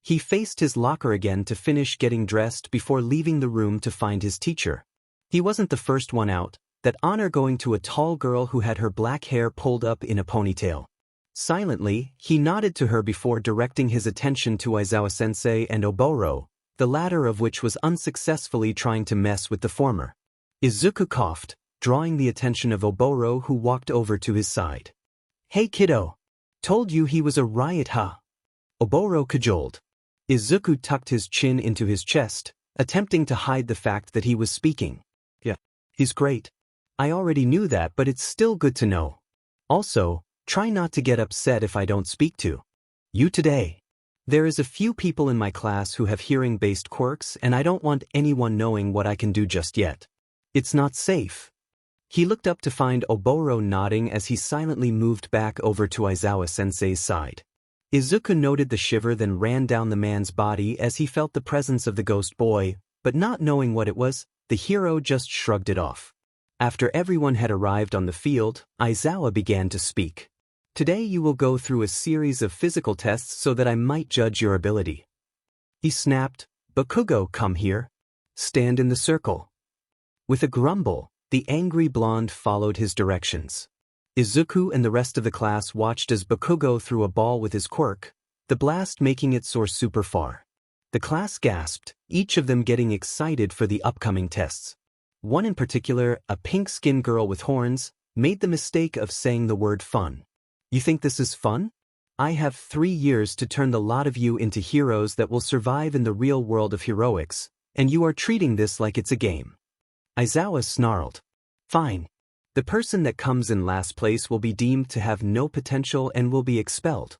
He faced his locker again to finish getting dressed before leaving the room to find his teacher. He wasn't the first one out, that honor going to a tall girl who had her black hair pulled up in a ponytail. Silently, he nodded to her before directing his attention to Aizawa-sensei and Oboro, the latter of which was unsuccessfully trying to mess with the former. Izuku coughed, drawing the attention of Oboro, who walked over to his side. "Hey kiddo. Told you he was a riot, huh?" Oboro cajoled. Izuku tucked his chin into his chest, attempting to hide the fact that he was speaking. "Yeah, he's great. I already knew that, but it's still good to know. Also, try not to get upset if I don't speak to you today. There is a few people in my class who have hearing-based quirks, and I don't want anyone knowing what I can do just yet. It's not safe." He looked up to find Oboro nodding as he silently moved back over to Aizawa-sensei's side. Izuku noted the shiver, then ran down the man's body as he felt the presence of the ghost boy, but not knowing what it was, the hero just shrugged it off. After everyone had arrived on the field, Aizawa began to speak. "Today you will go through a series of physical tests so that I might judge your ability." He snapped, "Bakugo, come here. Stand in the circle." With a grumble, the angry blonde followed his directions. Izuku and the rest of the class watched as Bakugo threw a ball with his quirk, the blast making it soar super far. The class gasped, each of them getting excited for the upcoming tests. One in particular, a pink-skinned girl with horns, made the mistake of saying the word fun. "You think this is fun? I have 3 years to turn the lot of you into heroes that will survive in the real world of heroics, and you are treating this like it's a game." Aizawa snarled. "Fine. The person that comes in last place will be deemed to have no potential and will be expelled."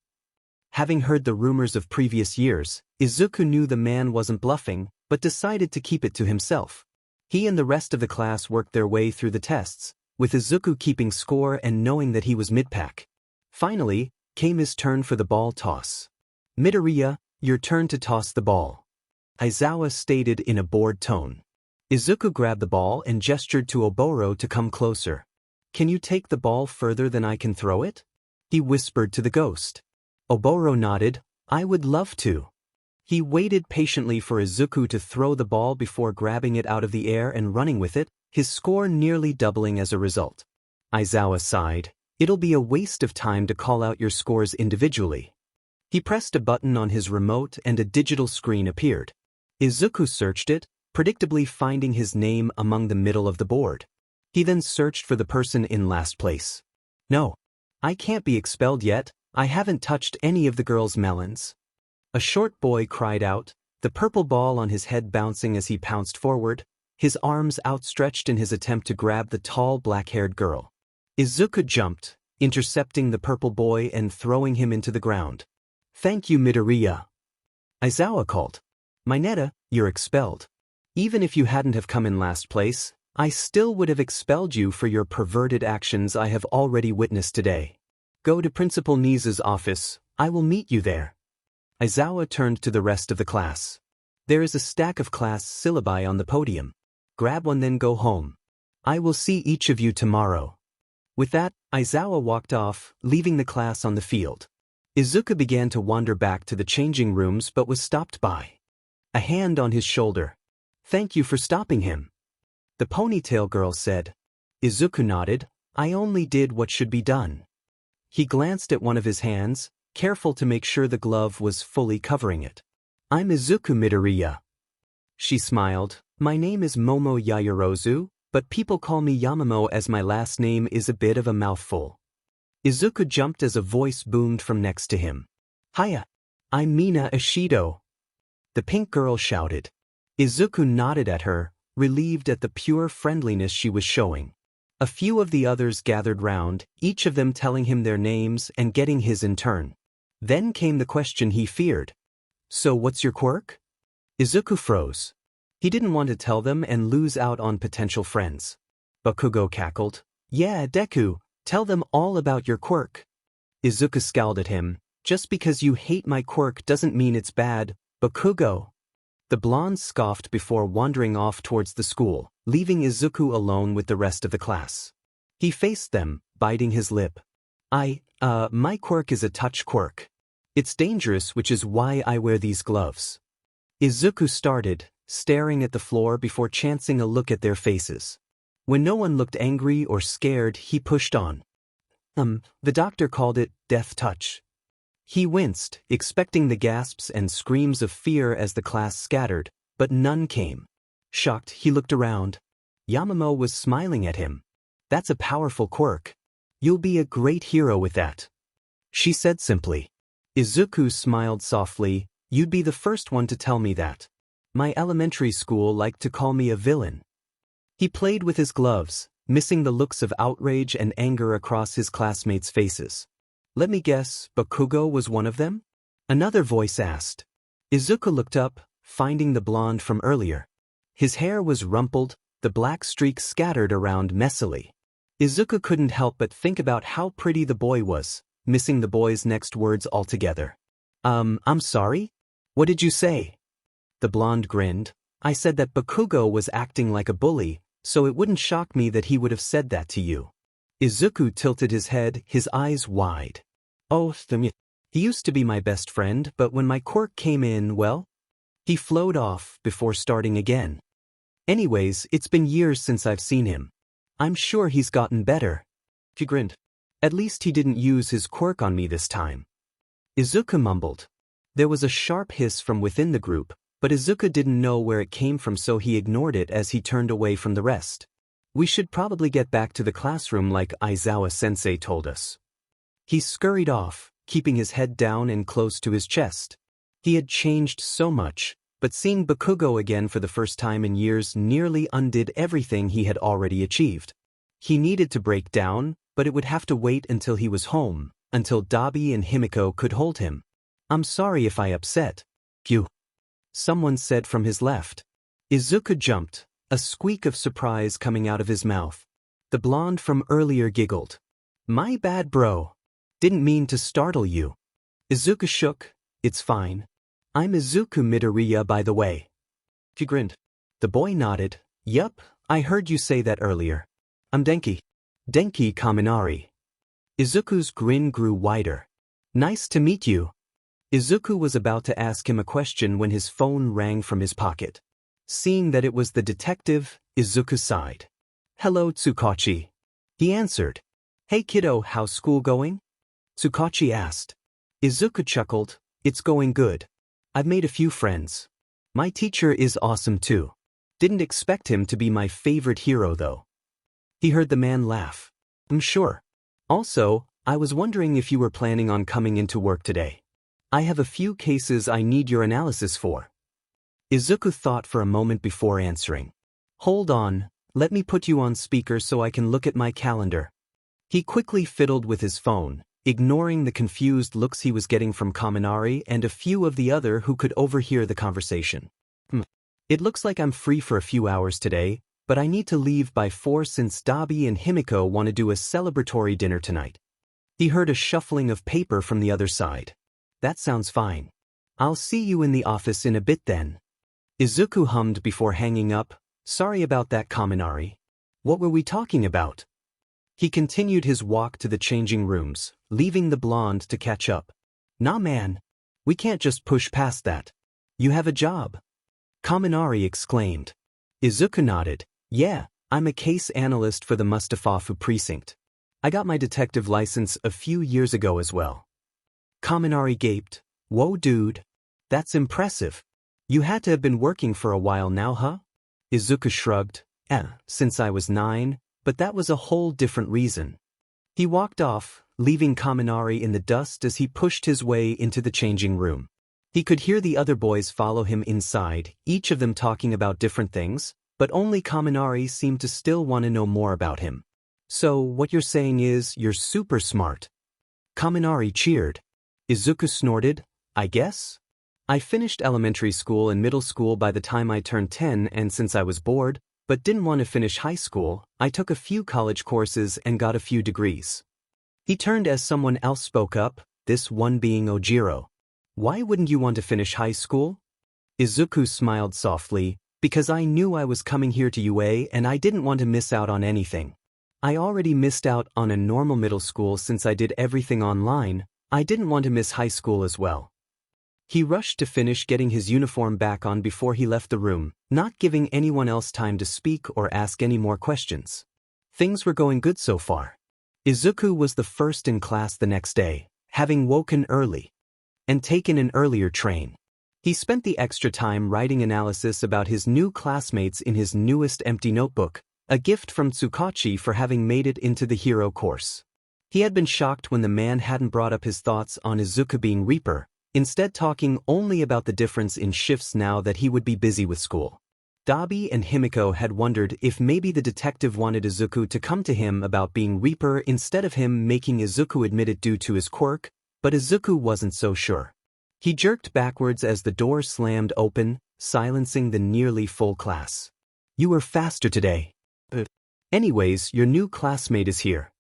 Having heard the rumors of previous years, Izuku knew the man wasn't bluffing, but decided to keep it to himself. He and the rest of the class worked their way through the tests, with Izuku keeping score and knowing that he was mid-pack. Finally, came his turn for the ball toss. "Midoriya, your turn to toss the ball," Aizawa stated in a bored tone. Izuku grabbed the ball and gestured to Oboro to come closer. "Can you take the ball further than I can throw it?" he whispered to the ghost. Oboro nodded. "I would love to." He waited patiently for Izuku to throw the ball before grabbing it out of the air and running with it, his score nearly doubling as a result. Aizawa sighed. "It'll be a waste of time to call out your scores individually." He pressed a button on his remote and a digital screen appeared. Izuku searched it, predictably finding his name among the middle of the board. He then searched for the person in last place. "No. I can't be expelled yet. I haven't touched any of the girls' melons." A short boy cried out, the purple ball on his head bouncing as he pounced forward, his arms outstretched in his attempt to grab the tall black-haired girl. Izuku jumped, intercepting the purple boy and throwing him into the ground. "Thank you, Midoriya," Aizawa called. "Mineta, you're expelled. Even if you hadn't have come in last place, I still would have expelled you for your perverted actions I have already witnessed today. Go to Principal Nisa's office. I will meet you there." Aizawa turned to the rest of the class. "There is a stack of class syllabi on the podium. Grab one, then go home. I will see each of you tomorrow." With that, Aizawa walked off, leaving the class on the field. Izuku began to wander back to the changing rooms but was stopped by a hand on his shoulder. "Thank you for stopping him," the ponytail girl said. Izuku nodded. "I only did what should be done." He glanced at one of his hands, careful to make sure the glove was fully covering it. "I'm Izuku Midoriya." She smiled. "My name is Momo Yaoyorozu, but people call me Yamamo as my last name is a bit of a mouthful." Izuku jumped as a voice boomed from next to him. "Hiya. I'm Mina Ishido," the pink girl shouted. Izuku nodded at her, relieved at the pure friendliness she was showing. A few of the others gathered round, each of them telling him their names and getting his in turn. Then came the question he feared. "So what's your quirk?" Izuku froze. He didn't want to tell them and lose out on potential friends. Bakugo cackled. "Yeah, Deku, tell them all about your quirk." Izuku scowled at him. "Just because you hate my quirk doesn't mean it's bad, Bakugo." The blonde scoffed before wandering off towards the school, leaving Izuku alone with the rest of the class. He faced them, biting his lip. My quirk is a touch quirk. It's dangerous, which is why I wear these gloves." Izuku started, staring at the floor before chancing a look at their faces. When no one looked angry or scared, he pushed on. The doctor called it death touch. He winced, expecting the gasps and screams of fear as the class scattered, but none came. Shocked, he looked around. Yamamoto was smiling at him. That's a powerful quirk. You'll be a great hero with that, she said simply. Izuku smiled softly. You'd be the first one to tell me that. My elementary school liked to call me a villain. He played with his gloves, missing the looks of outrage and anger across his classmates' faces. Let me guess, Bakugo was one of them? Another voice asked. Izuku looked up, finding the blonde from earlier. His hair was rumpled, the black streaks scattered around messily. Izuku couldn't help but think about how pretty the boy was, missing the boy's next words altogether. I'm sorry? What did you say? The blonde grinned. I said that Bakugo was acting like a bully, so it wouldn't shock me that he would have said that to you. Izuku tilted his head, his eyes wide. Oh, he used to be my best friend, but when my quirk came in, well, he flowed off before starting again. Anyways, it's been years since I've seen him. I'm sure he's gotten better. He grinned. At least he didn't use his quirk on me this time. Izuku mumbled. There was a sharp hiss from within the group, but Izuku didn't know where it came from, so he ignored it as he turned away from the rest. We should probably get back to the classroom like Aizawa-sensei told us. He scurried off, keeping his head down and close to his chest. He had changed so much, but seeing Bakugo again for the first time in years nearly undid everything he had already achieved. He needed to break down, but it would have to wait until he was home, until Dabi and Himiko could hold him. I'm sorry if I upset you, someone said from his left. Izuku jumped, a squeak of surprise coming out of his mouth. The blonde from earlier giggled. My bad, bro. Didn't mean to startle you. Izuku shook. It's fine. I'm Izuku Midoriya, by the way. He grinned. The boy nodded. Yup, I heard you say that earlier. I'm Denki. Denki Kaminari. Izuku's grin grew wider. Nice to meet you. Izuku was about to ask him a question when his phone rang from his pocket. Seeing that it was the detective, Izuku sighed. Hello, Tsukachi. He answered. Hey kiddo, how's school going? Tsukachi asked. Izuku chuckled. It's going good. I've made a few friends. My teacher is awesome too. Didn't expect him to be my favorite hero though. He heard the man laugh. I'm sure. Also, I was wondering if you were planning on coming into work today. I have a few cases I need your analysis for. Izuku thought for a moment before answering. Hold on, let me put you on speaker so I can look at my calendar. He quickly fiddled with his phone, ignoring the confused looks he was getting from Kaminari and a few of the other who could overhear the conversation. It looks like I'm free for a few hours today, but I need to leave by 4 since Dabi and Himiko want to do a celebratory dinner tonight. He heard a shuffling of paper from the other side. That sounds fine. I'll see you in the office in a bit then. Izuku hummed before hanging up. Sorry about that, Kaminari. What were we talking about? He continued his walk to the changing rooms, leaving the blonde to catch up. Nah man. We can't just push past that. You have a job. Kaminari exclaimed. Izuku nodded. Yeah, I'm a case analyst for the Mustafafu precinct. I got my detective license a few years ago as well. Kaminari gaped. Whoa dude. That's impressive. You had to have been working for a while now, huh? Izuku shrugged. Since I was 9, but that was a whole different reason. He walked off, leaving Kaminari in the dust as he pushed his way into the changing room. He could hear the other boys follow him inside, each of them talking about different things, but only Kaminari seemed to still want to know more about him. So, what you're saying is, you're super smart. Kaminari cheered. Izuku snorted, I guess? I finished elementary school and middle school by the time I turned 10, and since I was bored, but didn't want to finish high school, I took a few college courses and got a few degrees. He turned as someone else spoke up, this one being Ojiro. Why wouldn't you want to finish high school? Izuku smiled softly, because I knew I was coming here to UA and I didn't want to miss out on anything. I already missed out on a normal middle school since I did everything online. I didn't want to miss high school as well. He rushed to finish getting his uniform back on before he left the room, not giving anyone else time to speak or ask any more questions. Things were going good so far. Izuku was the first in class the next day, having woken early and taken an earlier train. He spent the extra time writing analysis about his new classmates in his newest empty notebook, a gift from Tsukachi for having made it into the hero course. He had been shocked when the man hadn't brought up his thoughts on Izuku being Reaper, instead talking only about the difference in shifts now that he would be busy with school. Dabi and Himiko had wondered if maybe the detective wanted Izuku to come to him about being Reaper instead of him making Izuku admit it due to his quirk, but Izuku wasn't so sure. He jerked backwards as the door slammed open, silencing the nearly full class. "You were faster today. Anyways, your new classmate is here."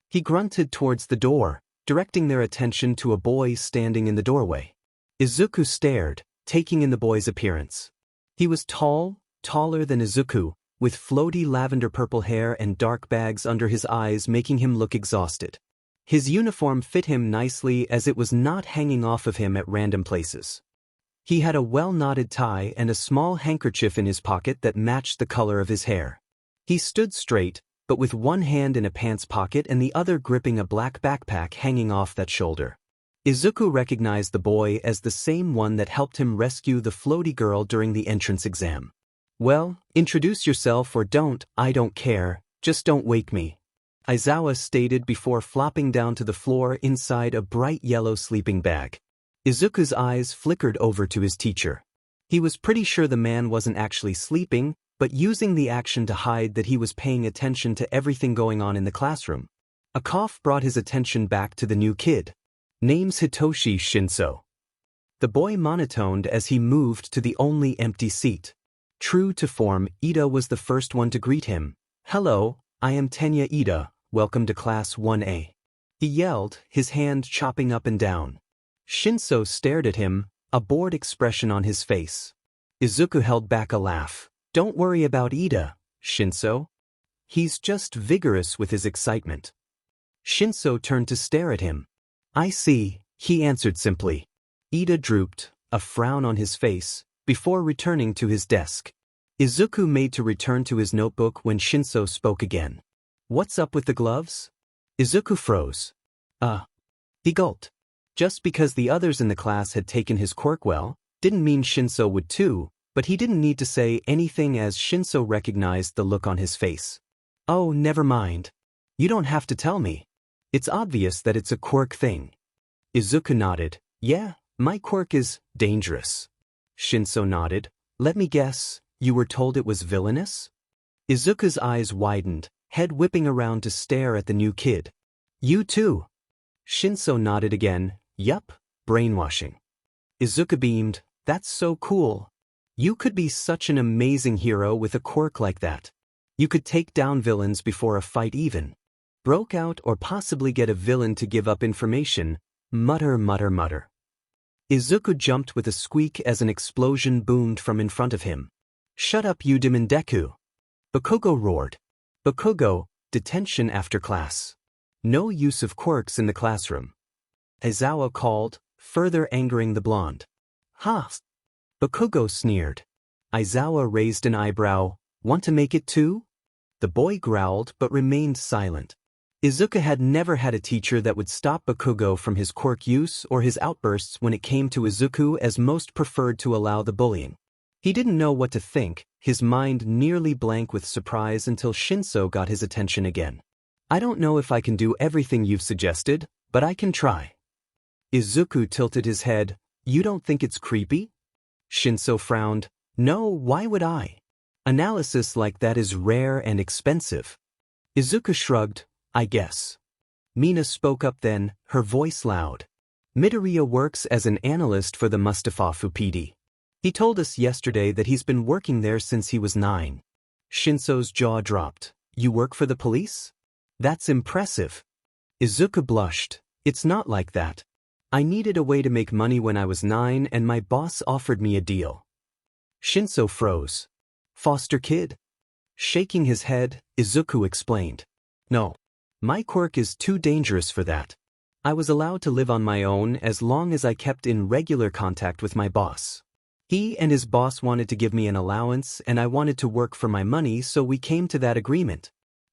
He grunted towards the door, directing their attention to a boy standing in the doorway. Izuku stared, taking in the boy's appearance. He was tall, taller than Izuku, with floaty lavender-purple hair and dark bags under his eyes making him look exhausted. His uniform fit him nicely as it was not hanging off of him at random places. He had a well-knotted tie and a small handkerchief in his pocket that matched the color of his hair. He stood straight, but with one hand in a pants pocket and the other gripping a black backpack hanging off that shoulder. Izuku recognized the boy as the same one that helped him rescue the floaty girl during the entrance exam. "Well, introduce yourself or don't, I don't care, just don't wake me," Aizawa stated before flopping down to the floor inside a bright yellow sleeping bag. Izuku's eyes flickered over to his teacher. He was pretty sure the man wasn't actually sleeping, but using the action to hide that he was paying attention to everything going on in the classroom. A cough brought his attention back to the new kid. "Name's Hitoshi Shinso." The boy monotoned as he moved to the only empty seat. True to form, Ida was the first one to greet him. "Hello, I am Tenya Ida, welcome to Class 1A. He yelled, his hand chopping up and down. Shinso stared at him, a bored expression on his face. Izuku held back a laugh. "Don't worry about Ida, Shinso. He's just vigorous with his excitement." Shinso turned to stare at him. "I see," he answered simply. Ida drooped, a frown on his face, before returning to his desk. Izuku made to return to his notebook when Shinso spoke again. "What's up with the gloves?" Izuku froze. He gulped. Just because the others in the class had taken his quirk well, didn't mean Shinso would too, but he didn't need to say anything as Shinso recognized the look on his face. "Oh, never mind. You don't have to tell me. It's obvious that it's a quirk thing." Izuku nodded. "Yeah, my quirk is dangerous." Shinso nodded. "Let me guess, you were told it was villainous?" Izuku's eyes widened, head whipping around to stare at the new kid. "You too?" Shinso nodded again. "Yup, brainwashing." Izuku beamed. "That's so cool. You could be such an amazing hero with a quirk like that. You could take down villains before a fight even. Broke out or possibly get a villain to give up information. Mutter, mutter, mutter." Izuku jumped with a squeak as an explosion boomed from in front of him. "Shut up, you Demon Deku!" Bakugo roared. "Bakugo, detention after class. No use of quirks in the classroom." Aizawa called, further angering the blonde. "Ha!" Bakugo sneered. Aizawa raised an eyebrow. "Want to make it too?" The boy growled but remained silent. Izuku had never had a teacher that would stop Bakugo from his quirk use or his outbursts when it came to Izuku, as most preferred to allow the bullying. He didn't know what to think, his mind nearly blank with surprise until Shinso got his attention again. "I don't know if I can do everything you've suggested, but I can try." Izuku tilted his head. "You don't think it's creepy?" Shinso frowned. "No, why would I? Analysis like that is rare and expensive." Izuku shrugged. "I guess." Mina spoke up then, her voice loud. "Midoriya works as an analyst for the Mustafa PD. He told us yesterday that he's been working there since he was 9. Shinso's jaw dropped. "You work for the police? That's impressive." Izuku blushed. "It's not like that. I needed a way to make money when I was 9 and my boss offered me a deal." Shinso froze. "Foster kid?" Shaking his head, Izuku explained. "No. My quirk is too dangerous for that. I was allowed to live on my own as long as I kept in regular contact with my boss. He and his boss wanted to give me an allowance and I wanted to work for my money, so we came to that agreement.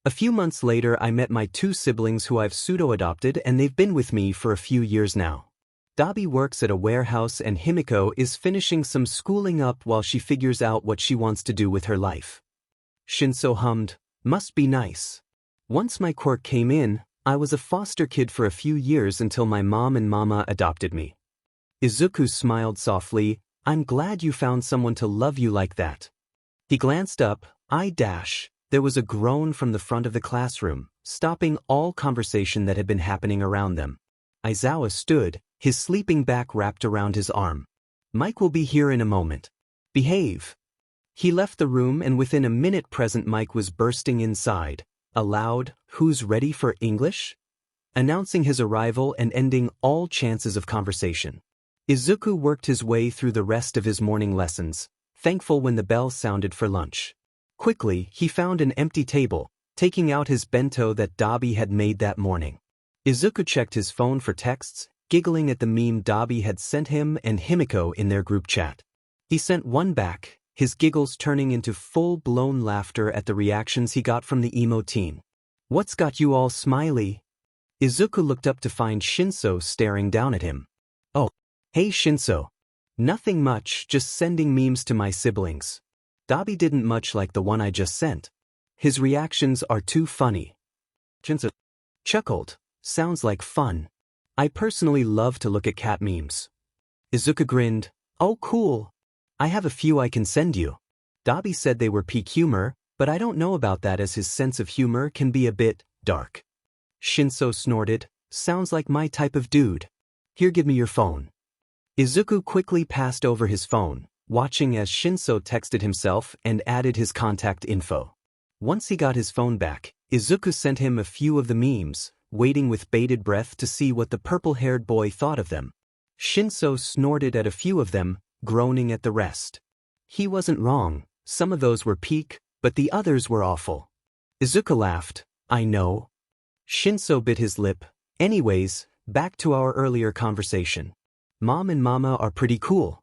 A few months later I met my 2 siblings who I've pseudo-adopted and they've been with me for a few years now. Dabi works at a warehouse and Himiko is finishing some schooling up while she figures out what she wants to do with her life. Shinso hummed, "Must be nice." Once my quirk came in, I was a foster kid for a few years until my mom and mama adopted me. Izuku smiled softly, "I'm glad you found someone to love you like that." He glanced up, There was a groan from the front of the classroom, stopping all conversation that had been happening around them. Aizawa stood, his sleeping back wrapped around his arm. "Mike will be here in a moment. Behave." He left the room and within a minute present Mike was bursting inside, a loud, "Who's ready for English?" announcing his arrival and ending all chances of conversation. Izuku worked his way through the rest of his morning lessons, thankful when the bell sounded for lunch. Quickly, he found an empty table, taking out his bento that Dabi had made that morning. Izuku checked his phone for texts, giggling at the meme Dabi had sent him and Himiko in their group chat. He sent one back, his giggles turning into full-blown laughter at the reactions he got from the emo teen. "What's got you all smiley?" Izuku looked up to find Shinso staring down at him. "Oh, hey Shinso. Nothing much, just sending memes to my siblings." Dabi didn't much like the one I just sent. His reactions are too funny. Shinso chuckled, "Sounds like fun. I personally love to look at cat memes." Izuku grinned, "Oh cool. I have a few I can send you." Dabi said they were peak humor, but I don't know about that as his sense of humor can be a bit dark. Shinso snorted, "Sounds like my type of dude. Here, give me your phone." Izuku quickly passed over his phone, watching as Shinso texted himself and added his contact info. Once he got his phone back, Izuku sent him a few of the memes, waiting with bated breath to see what the purple-haired boy thought of them. Shinso snorted at a few of them, groaning at the rest. He wasn't wrong, some of those were peak, but the others were awful. Izuku laughed, "I know." Shinso bit his lip. "Anyways, back to our earlier conversation. Mom and Mama are pretty cool.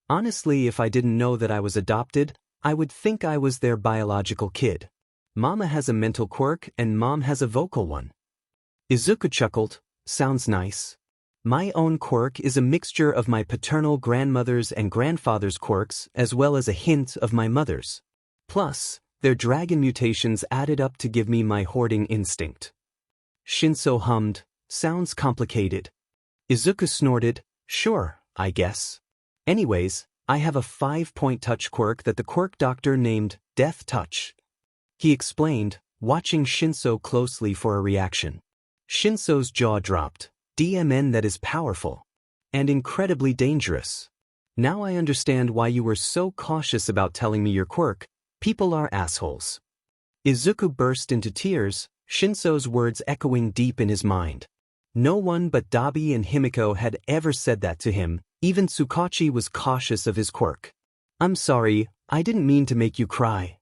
Honestly, if I didn't know that I was adopted, I would think I was their biological kid. Mama has a mental quirk and Mom has a vocal one." Izuku chuckled, "Sounds nice. My own quirk is a mixture of my paternal grandmother's and grandfather's quirks as well as a hint of my mother's. Plus, their dragon mutations added up to give me my hoarding instinct." Shinso hummed, "Sounds complicated." Izuku snorted, "Sure, I guess. Anyways, I have a 5-point touch quirk that the quirk doctor named Death Touch." He explained, watching Shinso closely for a reaction. Shinso's jaw dropped. "DMN, that is powerful. And incredibly dangerous. Now I understand why you were so cautious about telling me your quirk. People are assholes." Izuku burst into tears, Shinso's words echoing deep in his mind. No one but Dabi and Himiko had ever said that to him. Even Tsukachi was cautious of his quirk. "I'm sorry, I didn't mean to make you cry."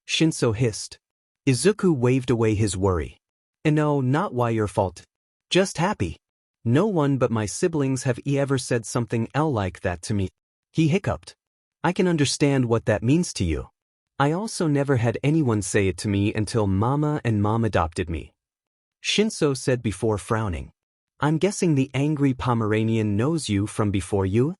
Shinso hissed. Izuku waved away his worry. "No, not why your fault. Just happy. No one but my siblings have ever said something like that to me." He hiccuped. "I can understand what that means to you. I also never had anyone say it to me until Mama and Mom adopted me." Shinso said before frowning. "I'm guessing the angry Pomeranian knows you from before you?"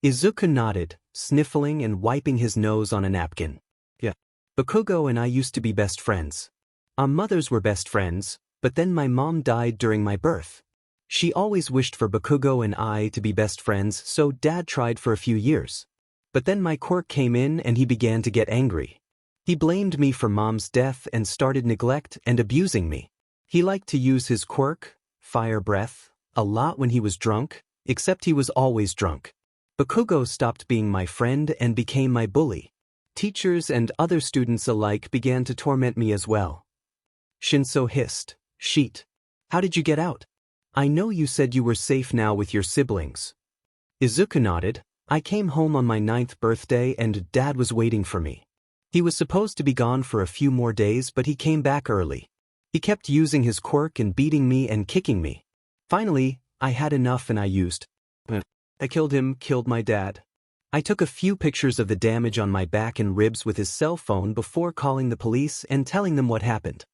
Izuku nodded, sniffling and wiping his nose on a napkin. "Yeah. Bakugo and I used to be best friends. Our mothers were best friends, but then my mom died during my birth. She always wished for Bakugo and I to be best friends, so Dad tried for a few years. But then my quirk came in and he began to get angry. He blamed me for Mom's death and started neglect and abusing me. He liked to use his quirk, Fire Breath, a lot when he was drunk, except he was always drunk. Bakugo stopped being my friend and became my bully. Teachers and other students alike began to torment me as well." Shinso hissed, "Sheet. How did you get out? I know you said you were safe now with your siblings." Izuku nodded. "I came home on my 9th birthday and Dad was waiting for me. He was supposed to be gone for a few more days, but he came back early. He kept using his quirk and beating me and kicking me. Finally, I had enough and I used. I killed him, killed my dad. I took a few pictures of the damage on my back and ribs with his cell phone before calling the police and telling them what happened.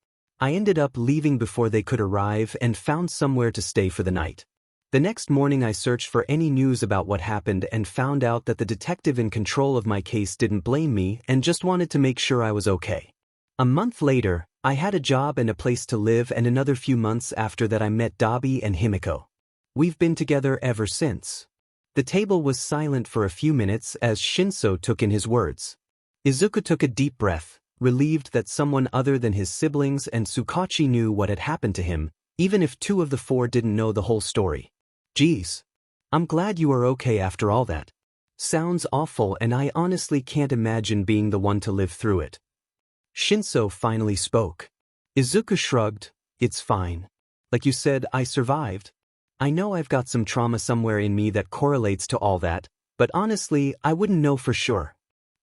I ended up leaving before they could arrive and found somewhere to stay for the night. The next morning I searched for any news about what happened and found out that the detective in control of my case didn't blame me and just wanted to make sure I was okay. A month later, I had a job and a place to live, and another few months after that I met Dabi and Himiko. We've been together ever since. The table was silent for a few minutes as Shinso took in his words. Izuku took a deep breath, relieved that someone other than his siblings and Tsukachi knew what had happened to him, even if 2 of the 4 didn't know the whole story. Geez. I'm glad you are okay after all that. Sounds awful, and I honestly can't imagine being the one to live through it. Shinso finally spoke. Izuku shrugged. It's fine. Like you said, I survived. I know I've got some trauma somewhere in me that correlates to all that, but honestly, I wouldn't know for sure.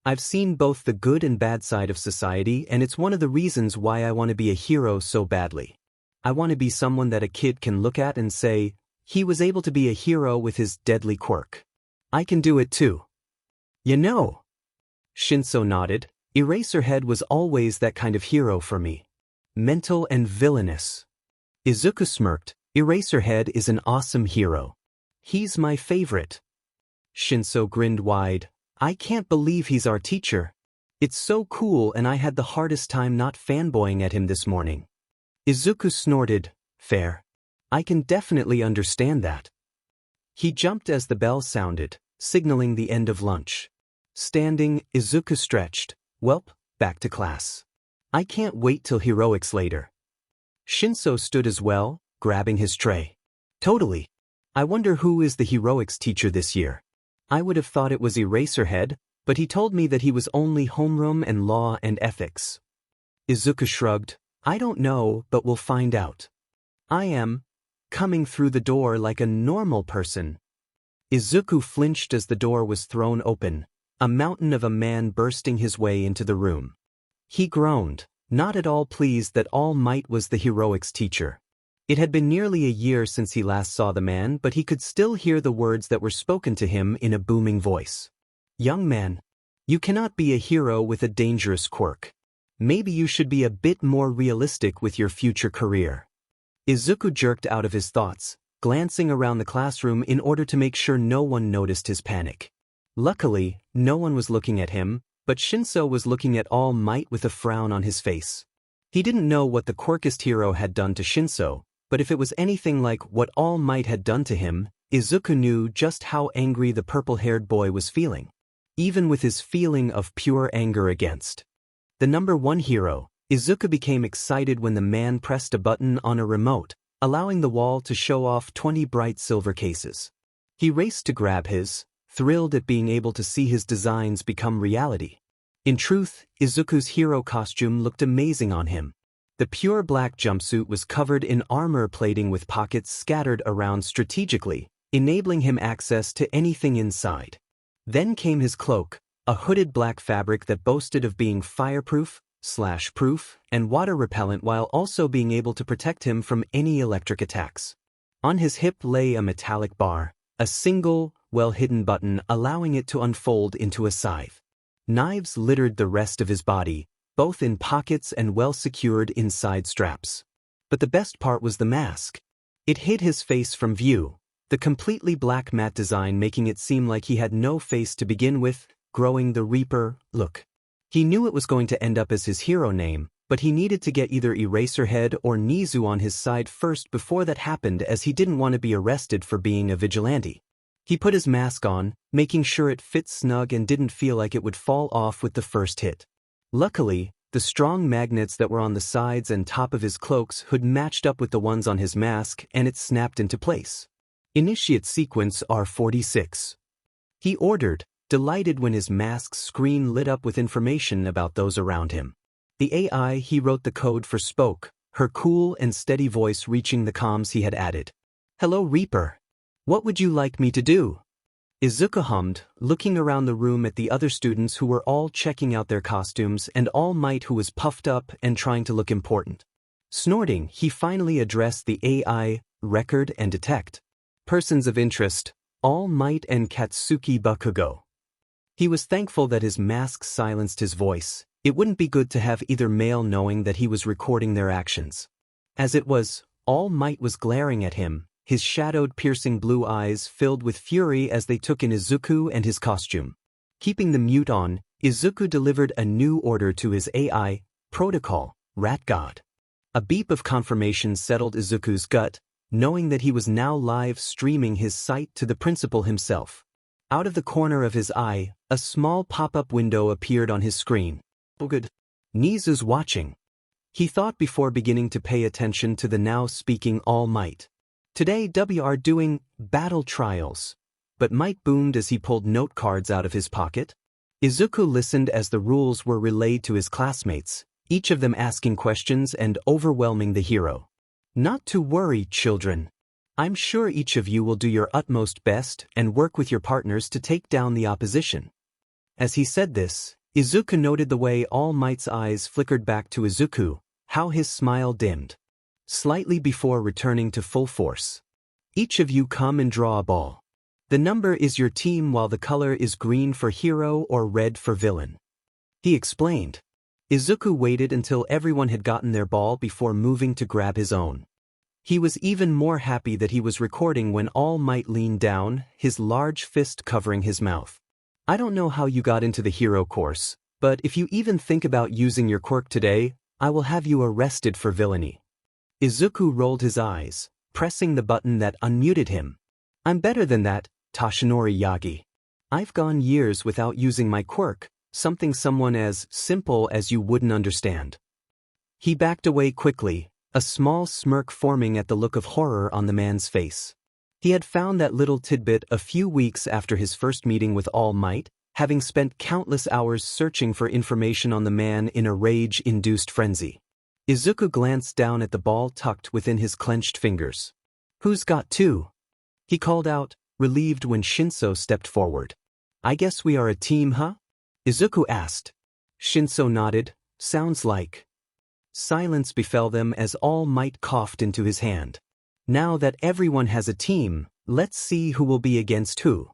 I've seen both the good and bad side of society, and it's one of the reasons why I want to be a hero so badly. I want to be someone that a kid can look at and say, he was able to be a hero with his deadly quirk. I can do it too. You know. Shinso nodded. Eraserhead was always that kind of hero for me. Mental and villainous. Izuku smirked. Eraserhead is an awesome hero. He's my favorite. Shinso grinned wide. I can't believe he's our teacher. It's so cool, and I had the hardest time not fanboying at him this morning. Izuku snorted. Fair. I can definitely understand that. He jumped as the bell sounded, signaling the end of lunch. Standing, Izuku stretched. Welp, back to class. I can't wait till heroics later. Shinso stood as well, grabbing his tray. Totally. I wonder who is the heroics teacher this year. I would have thought it was Eraserhead, but he told me that he was only homeroom and law and ethics. Izuku shrugged. I don't know, but we'll find out. I am coming through the door like a normal person. Izuku flinched as the door was thrown open, a mountain of a man bursting his way into the room. He groaned, not at all pleased that All Might was the heroics teacher. It had been nearly a year since he last saw the man, but he could still hear the words that were spoken to him in a booming voice. Young man, you cannot be a hero with a dangerous quirk. Maybe you should be a bit more realistic with your future career. Izuku jerked out of his thoughts, glancing around the classroom in order to make sure no one noticed his panic. Luckily, no one was looking at him, but Shinso was looking at All Might with a frown on his face. He didn't know what the quirkist hero had done to Shinso, but if it was anything like what All Might had done to him, Izuku knew just how angry the purple-haired boy was feeling. Even with his feeling of pure anger against the number 1 hero, Izuku became excited when the man pressed a button on a remote, allowing the wall to show off 20 bright silver cases. He raced to grab his, thrilled at being able to see his designs become reality. In truth, Izuku's hero costume looked amazing on him. The pure black jumpsuit was covered in armor plating with pockets scattered around strategically, enabling him access to anything inside. Then came his cloak, a hooded black fabric that boasted of being fireproof, slash-proof, and water-repellent while also being able to protect him from any electric attacks. On his hip lay a metallic bar, a single, well-hidden button allowing it to unfold into a scythe. Knives littered the rest of his body, both in pockets and well-secured inside straps. But the best part was the mask. It hid his face from view, the completely black matte design making it seem like he had no face to begin with, growing the Reaper look. He knew it was going to end up as his hero name, but he needed to get either Eraserhead or Nizu on his side first before that happened, as he didn't want to be arrested for being a vigilante. He put his mask on, making sure it fit snug and didn't feel like it would fall off with the first hit. Luckily, the strong magnets that were on the sides and top of his cloak's hood matched up with the ones on his mask, and it snapped into place. Initiate sequence R46. He ordered, delighted when his mask's screen lit up with information about those around him. The AI he wrote the code for spoke, her cool and steady voice reaching the comms he had added. Hello, Reaper. What would you like me to do? Izuku hummed, looking around the room at the other students who were all checking out their costumes and All Might who was puffed up and trying to look important. Snorting, he finally addressed the AI, record and detect. Persons of interest, All Might and Katsuki Bakugo. He was thankful that his mask silenced his voice, It wouldn't be good to have either male knowing that he was recording their actions. As it was, All Might was glaring at him, his shadowed piercing blue eyes filled with fury as they took in Izuku and his costume. Keeping the mute on, Izuku delivered a new order to his AI, Protocol, Rat God. A beep of confirmation settled Izuku's gut, knowing that he was now live streaming his sight to the principal himself. Out of the corner of his eye, a small pop-up window appeared on his screen. Oh good. Nizu's watching. He thought before beginning to pay attention to the now speaking All Might. Today we are doing battle trials. But Might boomed as he pulled note cards out of his pocket. Izuku listened as the rules were relayed to his classmates, each of them asking questions and overwhelming the hero. Not to worry, children. I'm sure each of you will do your utmost best and work with your partners to take down the opposition. As he said this, Izuku noted the way All Might's eyes flickered back to Izuku, how his smile dimmed. Slightly before returning to full force. Each of you come and draw a ball. The number is your team while the color is green for hero or red for villain. He explained. Izuku waited until everyone had gotten their ball before moving to grab his own. He was even more happy that he was recording when All Might leaned down, his large fist covering his mouth. I don't know how you got into the hero course, but if you even think about using your quirk today, I will have you arrested for villainy. Izuku rolled his eyes, pressing the button that unmuted him. I'm better than that, Toshinori Yagi. I've gone years without using my quirk, someone as simple as you wouldn't understand. He backed away quickly, a small smirk forming at the look of horror on the man's face. He had found that little tidbit a few weeks after his first meeting with All Might, having spent countless hours searching for information on the man in a rage-induced frenzy. Izuku glanced down at the ball tucked within his clenched fingers. Who's got two? He called out, relieved when Shinso stepped forward. I guess we are a team, huh? Izuku asked. Shinso nodded. Sounds like. Silence befell them as All Might coughed into his hand. Now that everyone has a team, let's see who will be against who.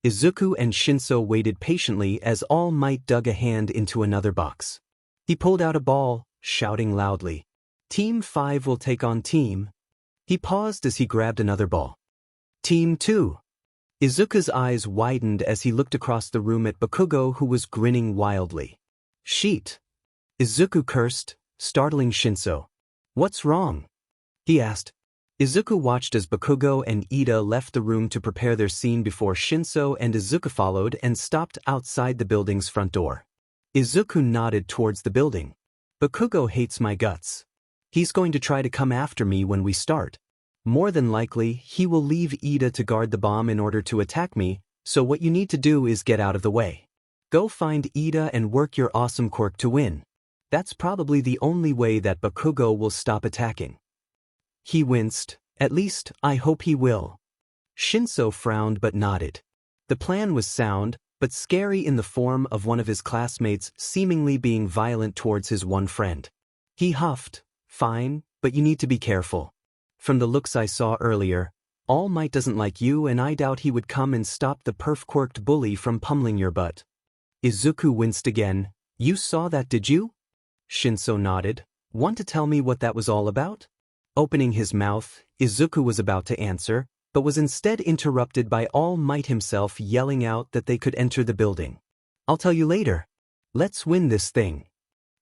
Izuku and Shinso waited patiently as All Might dug a hand into another box. He pulled out a ball, shouting loudly. Team 5 will take on Team. He paused as he grabbed another ball. Team 2. Izuku's eyes widened as he looked across the room at Bakugo, who was grinning wildly. Sheet. Izuku cursed, startling Shinso. What's wrong? He asked. Izuku watched as Bakugo and Ida left the room to prepare their scene before Shinso and Izuku followed and stopped outside the building's front door. Izuku nodded towards the building. Bakugo hates my guts. He's going to try to come after me when we start. More than likely, he will leave Ida to guard the bomb in order to attack me, so what you need to do is get out of the way. Go find Ida and work your awesome quirk to win. That's probably the only way that Bakugo will stop attacking. He winced. At least, I hope he will. Shinso frowned but nodded. The plan was sound, but scary in the form of one of his classmates seemingly being violent towards his one friend. He huffed. Fine, but you need to be careful. From the looks I saw earlier, All Might doesn't like you and I doubt he would come and stop the perf-quirked bully from pummeling your butt. Izuku winced again. You saw that, did you? Shinso nodded. Want to tell me what that was all about? Opening his mouth, Izuku was about to answer, but was instead interrupted by All Might himself yelling out that they could enter the building. I'll tell you later. Let's win this thing.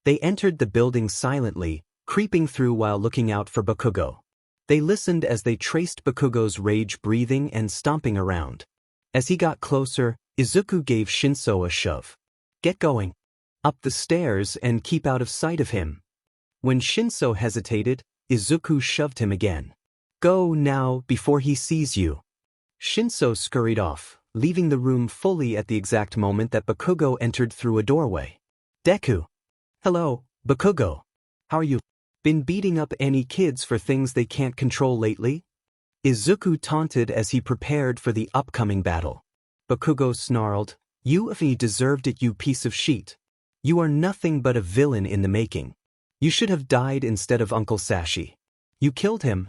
They entered the building silently, creeping through while looking out for Bakugo. They listened as they traced Bakugo's rage breathing and stomping around. As he got closer, Izuku gave Shinso a shove. Get going. Up the stairs and keep out of sight of him. When Shinso hesitated, Izuku shoved him again. Go now before he sees you. Shinso scurried off, leaving the room fully at the exact moment that Bakugo entered through a doorway. Deku. Hello, Bakugo. How are you? Been beating up any kids for things they can't control lately? Izuku taunted as he prepared for the upcoming battle. Bakugo snarled, You deserved it, you piece of shit. You are nothing but a villain in the making. You should have died instead of Uncle Sashi. You killed him.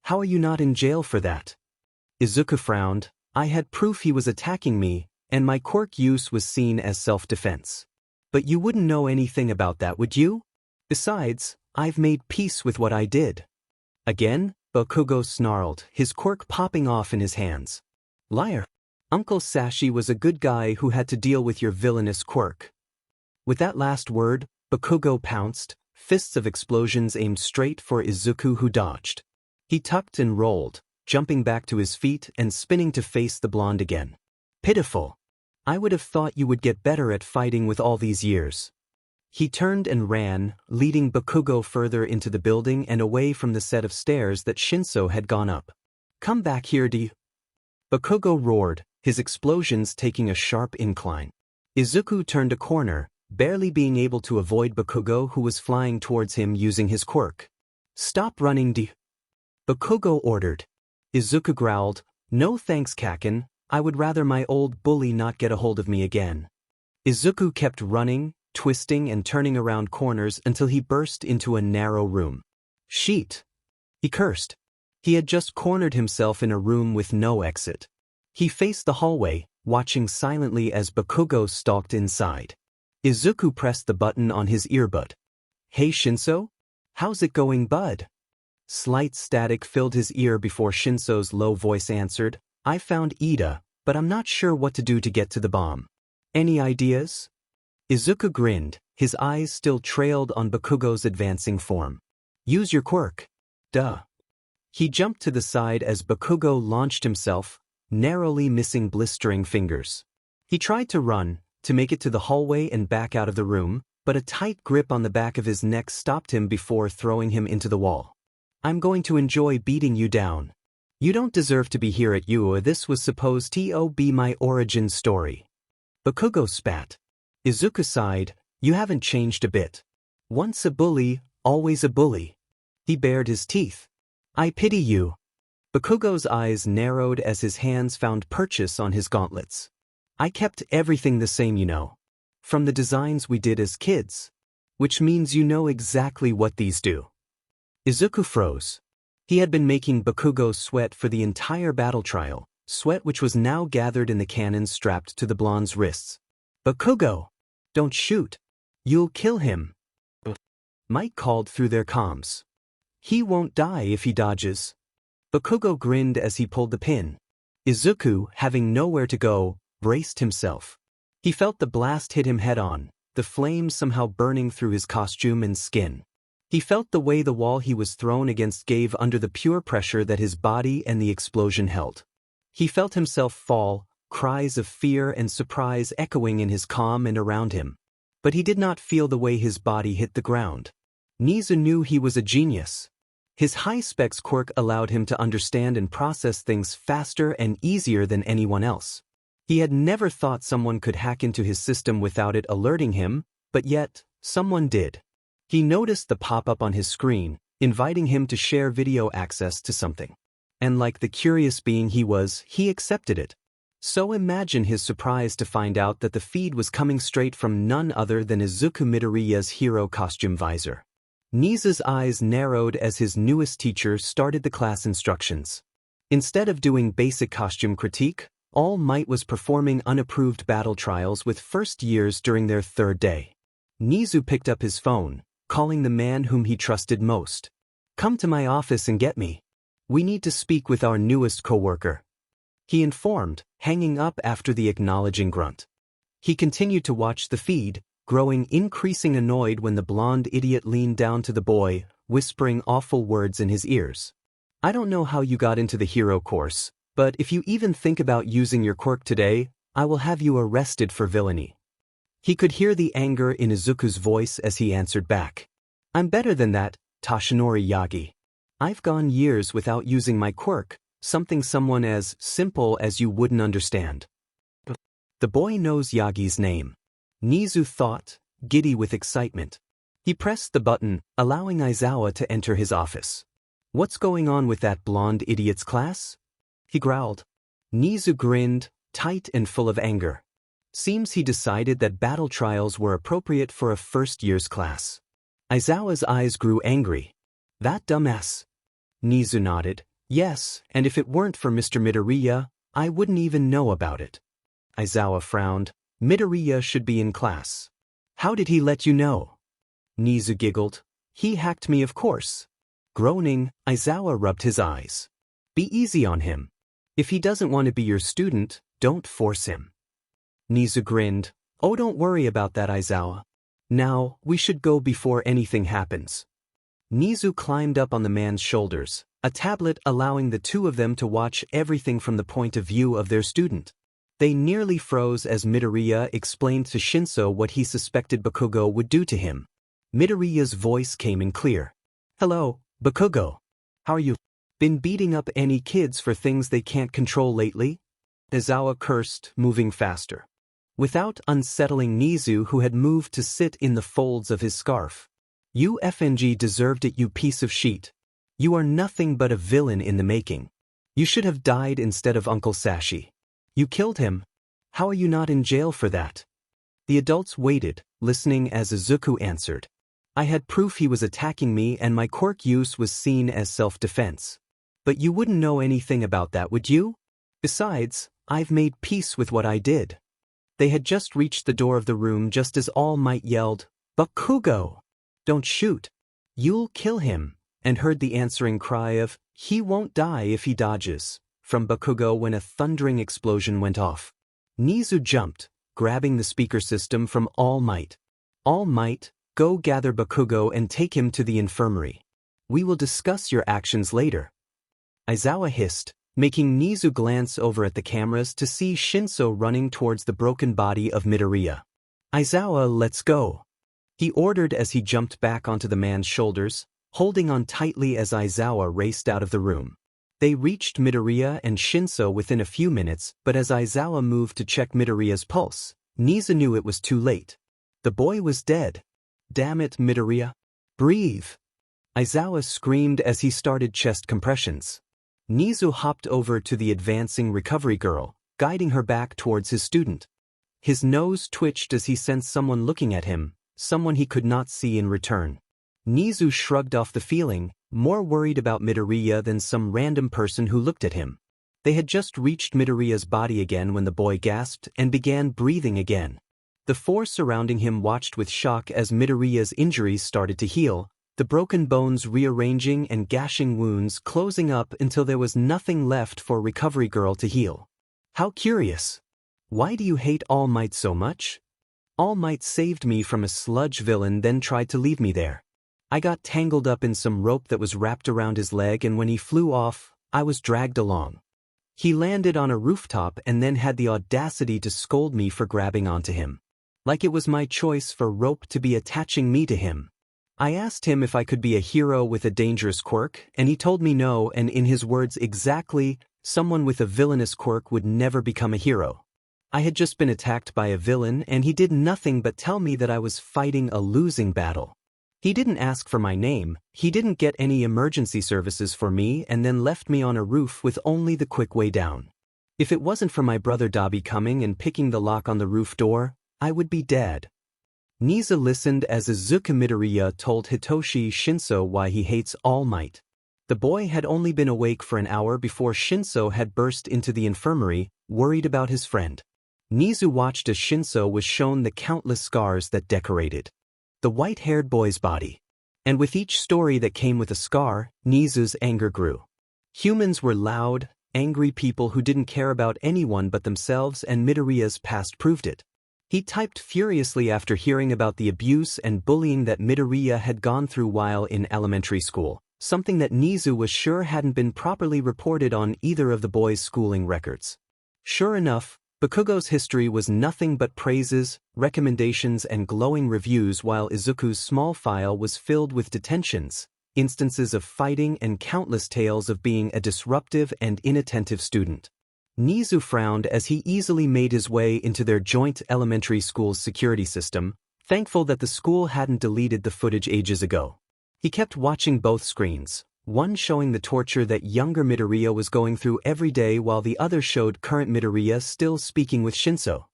How are you not in jail for that? Izuku frowned. I had proof he was attacking me, and my quirk use was seen as self-defense. But you wouldn't know anything about that, would you? Besides, I've made peace with what I did. Again? Bakugo snarled, his quirk popping off in his hands. Liar. Uncle Sashi was a good guy who had to deal with your villainous quirk. With that last word, Bakugo pounced, fists of explosions aimed straight for Izuku, who dodged. He tucked and rolled, jumping back to his feet and spinning to face the blonde again. Pitiful. I would have thought you would get better at fighting with all these years. He turned and ran, leading Bakugo further into the building and away from the set of stairs that Shinso had gone up. Come back here, Bakugo roared, his explosions taking a sharp incline. Izuku turned a corner, barely being able to avoid Bakugo, who was flying towards him using his quirk. Stop running, Bakugo ordered. Izuku growled, No thanks, Kaken, I would rather my old bully not get a hold of me again. Izuku kept running, twisting and turning around corners until he burst into a narrow room. Sheet! He cursed. He had just cornered himself in a room with no exit. He faced the hallway, watching silently as Bakugo stalked inside. Izuku pressed the button on his earbud. Hey Shinso? How's it going, bud? Slight static filled his ear before Shinso's low voice answered, I found Ida, but I'm not sure what to do to get to the bomb. Any ideas? Izuku grinned, his eyes still trailed on Bakugo's advancing form. Use your quirk. Duh. He jumped to the side as Bakugo launched himself, narrowly missing blistering fingers. He tried to run, to make it to the hallway and back out of the room, but a tight grip on the back of his neck stopped him before throwing him into the wall. I'm going to enjoy beating you down. You don't deserve to be here at you. This was supposed to be my origin story. Bakugo spat. Izuku sighed, You haven't changed a bit. Once a bully, always a bully. He bared his teeth. I pity you. Bakugo's eyes narrowed as his hands found purchase on his gauntlets. I kept everything the same, you know. From the designs we did as kids. Which means you know exactly what these do. Izuku froze. He had been making Bakugo sweat for the entire battle trial, sweat which was now gathered in the cannons strapped to the blonde's wrists. Bakugo! Don't shoot. You'll kill him. Mike called through their comms. He won't die if he dodges. Bakugo grinned as he pulled the pin. Izuku, having nowhere to go, braced himself. He felt the blast hit him head-on, the flames somehow burning through his costume and skin. He felt the way the wall he was thrown against gave under the pure pressure that his body and the explosion held. He felt himself fall, cries of fear and surprise echoing in his calm and around him. But he did not feel the way his body hit the ground. Nizu knew he was a genius. His high-specs quirk allowed him to understand and process things faster and easier than anyone else. He had never thought someone could hack into his system without it alerting him, but yet, someone did. He noticed the pop-up on his screen, inviting him to share video access to something. And like the curious being he was, he accepted it. So imagine his surprise to find out that the feed was coming straight from none other than Izuku Midoriya's hero costume visor. Nizu's eyes narrowed as his newest teacher started the class instructions. Instead of doing basic costume critique, All Might was performing unapproved battle trials with first years during their third day. Nizu picked up his phone, calling the man whom he trusted most. Come to my office and get me. We need to speak with our newest co-worker. He informed, hanging up after the acknowledging grunt. He continued to watch the feed, growing increasingly annoyed when the blonde idiot leaned down to the boy, whispering awful words in his ears. I don't know how you got into the hero course, but if you even think about using your quirk today, I will have you arrested for villainy. He could hear the anger in Izuku's voice as he answered back. I'm better than that, Toshinori Yagi. I've gone years without using my quirk, someone as simple as you wouldn't understand. The boy knows Yagi's name. Nizu thought, giddy with excitement. He pressed the button, allowing Aizawa to enter his office. What's going on with that blonde idiot's class? He growled. Nizu grinned, tight and full of anger. Seems he decided that battle trials were appropriate for a first-year's class. Aizawa's eyes grew angry. That dumbass. Nizu nodded. Yes, and if it weren't for Mr. Midoriya, I wouldn't even know about it. Aizawa frowned. Midoriya should be in class. How did he let you know? Nizu giggled. He hacked me, of course. Groaning, Aizawa rubbed his eyes. Be easy on him. If he doesn't want to be your student, don't force him. Nizu grinned. Oh, don't worry about that, Aizawa. Now, we should go before anything happens. Nizu climbed up on the man's shoulders, a tablet allowing the two of them to watch everything from the point of view of their student. They nearly froze as Midoriya explained to Shinso what he suspected Bakugo would do to him. Midoriya's voice came in clear. Hello, Bakugo. How are you? Been beating up any kids for things they can't control lately? Aizawa cursed, moving faster. Without unsettling Nizu, who had moved to sit in the folds of his scarf. You FNG deserved it, you piece of shit. You are nothing but a villain in the making. You should have died instead of Uncle Sashi. You killed him. How are you not in jail for that? The adults waited, listening as Izuku answered. I had proof he was attacking me and my quirk use was seen as self-defense. But you wouldn't know anything about that, would you? Besides, I've made peace with what I did. They had just reached the door of the room just as All Might yelled, Bakugo! Don't shoot. You'll kill him, and heard the answering cry of, he won't die if he dodges, from Bakugo when a thundering explosion went off. Nizu jumped, grabbing the speaker system from All Might. All Might, go gather Bakugo and take him to the infirmary. We will discuss your actions later. Aizawa hissed, making Nizu glance over at the cameras to see Shinso running towards the broken body of Midoriya. Aizawa, let's go. He ordered as he jumped back onto the man's shoulders, holding on tightly as Aizawa raced out of the room. They reached Midoriya and Shinso within a few minutes, but as Aizawa moved to check Midoriya's pulse, Nizu knew it was too late. The boy was dead. Damn it, Midoriya. Breathe. Aizawa screamed as he started chest compressions. Nizu hopped over to the advancing recovery girl, guiding her back towards his student. His nose twitched as he sensed someone looking at him, someone he could not see in return. Nizu shrugged off the feeling, more worried about Midoriya than some random person who looked at him. They had just reached Midoriya's body again when the boy gasped and began breathing again. The four surrounding him watched with shock as Midoriya's injuries started to heal, the broken bones rearranging and gashing wounds closing up until there was nothing left for Recovery Girl to heal. How curious. Why do you hate All Might so much? All Might saved me from a sludge villain, then tried to leave me there. I got tangled up in some rope that was wrapped around his leg, and when he flew off, I was dragged along. He landed on a rooftop and then had the audacity to scold me for grabbing onto him. Like it was my choice for rope to be attaching me to him. I asked him if I could be a hero with a dangerous quirk, and he told me no, and in his words exactly, someone with a villainous quirk would never become a hero. I had just been attacked by a villain and he did nothing but tell me that I was fighting a losing battle. He didn't ask for my name, he didn't get any emergency services for me, and then left me on a roof with only the quick way down. If it wasn't for my brother Dabi coming and picking the lock on the roof door, I would be dead. Nizu listened as Izuku Midoriya told Hitoshi Shinso why he hates All Might. The boy had only been awake for an hour before Shinso had burst into the infirmary, worried about his friend. Nizu watched as Shinso was shown the countless scars that decorated the white-haired boy's body. And with each story that came with a scar, Nizu's anger grew. Humans were loud, angry people who didn't care about anyone but themselves, and Midoriya's past proved it. He typed furiously after hearing about the abuse and bullying that Midoriya had gone through while in elementary school, something that Nizu was sure hadn't been properly reported on either of the boys' schooling records. Sure enough, Bakugo's history was nothing but praises, recommendations, and glowing reviews, while Izuku's small file was filled with detentions, instances of fighting, and countless tales of being a disruptive and inattentive student. Nizu frowned as he easily made his way into their joint elementary school's security system, thankful that the school hadn't deleted the footage ages ago. He kept watching both screens, one showing the torture that younger Midoriya was going through every day while the other showed current Midoriya still speaking with Shinso.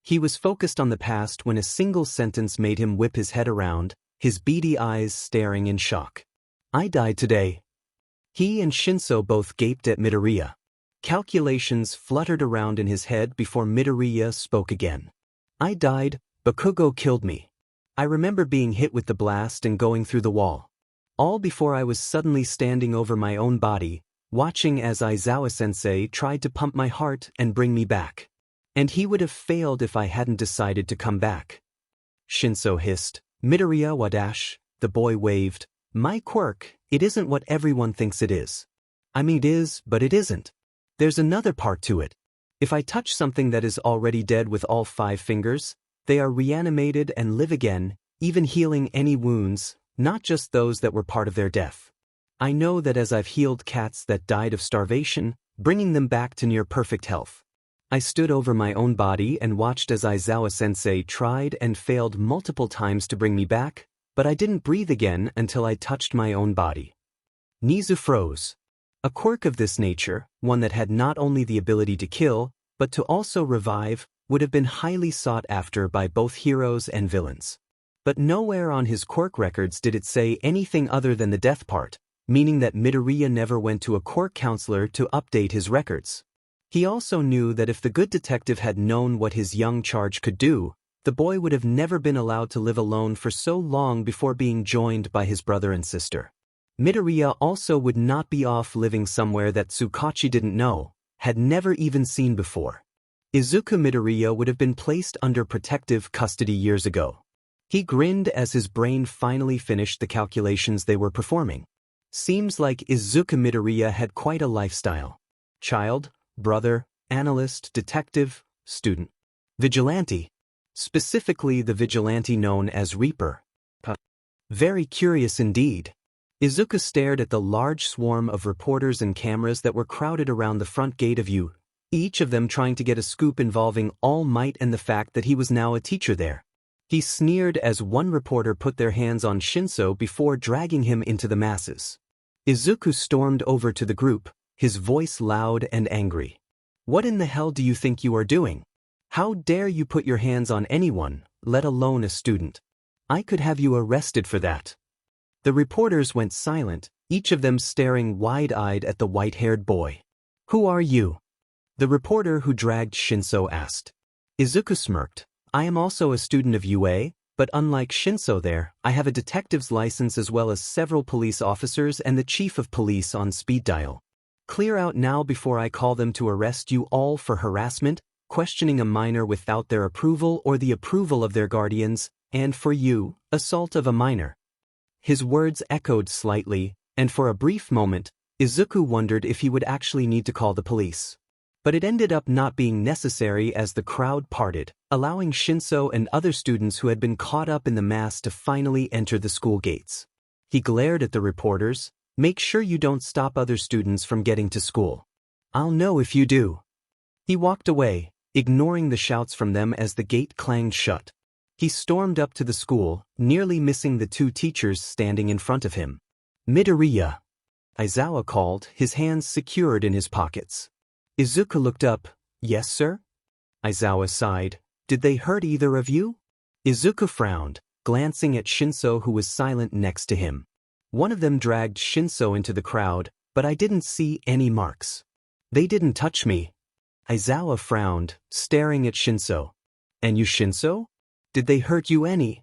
He was focused on the past when a single sentence made him whip his head around, his beady eyes staring in shock. I died today. He and Shinso both gaped at Midoriya. Calculations fluttered around in his head before Midoriya spoke again. I died, Bakugo killed me. I remember being hit with the blast and going through the wall. All before I was suddenly standing over my own body, watching as Aizawa-sensei tried to pump my heart and bring me back. And he would have failed if I hadn't decided to come back. Shinso hissed. Midoriya wadash, the boy waved. My quirk, it isn't what everyone thinks it is. I mean it is, but it isn't. There's another part to it. If I touch something that is already dead with all 5 fingers, they are reanimated and live again, even healing any wounds, not just those that were part of their death. I know that as I've healed cats that died of starvation, bringing them back to near perfect health. I stood over my own body and watched as Aizawa-sensei tried and failed multiple times to bring me back, but I didn't breathe again until I touched my own body. Nizu froze. A quirk of this nature, one that had not only the ability to kill, but to also revive, would have been highly sought after by both heroes and villains. But nowhere on his quirk records did it say anything other than the death part, meaning that Midoriya never went to a quirk counselor to update his records. He also knew that if the good detective had known what his young charge could do, the boy would have never been allowed to live alone for so long before being joined by his brother and sister. Midoriya also would not be off living somewhere that Tsukachi didn't know, had never even seen before. Izuku Midoriya would have been placed under protective custody years ago. He grinned as his brain finally finished the calculations they were performing. Seems like Izuku Midoriya had quite a lifestyle. Child, brother, analyst, detective, student. Vigilante. Specifically the vigilante known as Reaper. Very curious indeed. Izuku stared at the large swarm of reporters and cameras that were crowded around the front gate of U, each of them trying to get a scoop involving All Might and the fact that he was now a teacher there. He sneered as one reporter put their hands on Shinso before dragging him into the masses. Izuku stormed over to the group, his voice loud and angry. What in the hell do you think you are doing? How dare you put your hands on anyone, let alone a student? I could have you arrested for that. The reporters went silent, each of them staring wide-eyed at the white-haired boy. Who are you? The reporter who dragged Shinso asked. Izuku smirked. I am also a student of UA, but unlike Shinso there, I have a detective's license as well as several police officers and the chief of police on speed dial. Clear out now before I call them to arrest you all for harassment, questioning a minor without their approval or the approval of their guardians, and for you, assault of a minor. His words echoed slightly, and for a brief moment, Izuku wondered if he would actually need to call the police. But it ended up not being necessary as the crowd parted, allowing Shinso and other students who had been caught up in the mass to finally enter the school gates. He glared at the reporters. Make sure you don't stop other students from getting to school. I'll know if you do. He walked away, ignoring the shouts from them as the gate clanged shut. He stormed up to the school, nearly missing the 2 teachers standing in front of him. Midoriya. Aizawa called, his hands secured in his pockets. Izuku looked up. Yes, sir? Aizawa sighed. Did they hurt either of you? Izuku frowned, glancing at Shinso who was silent next to him. One of them dragged Shinso into the crowd, but I didn't see any marks. They didn't touch me. Aizawa frowned, staring at Shinso. And you Shinso? Did they hurt you any?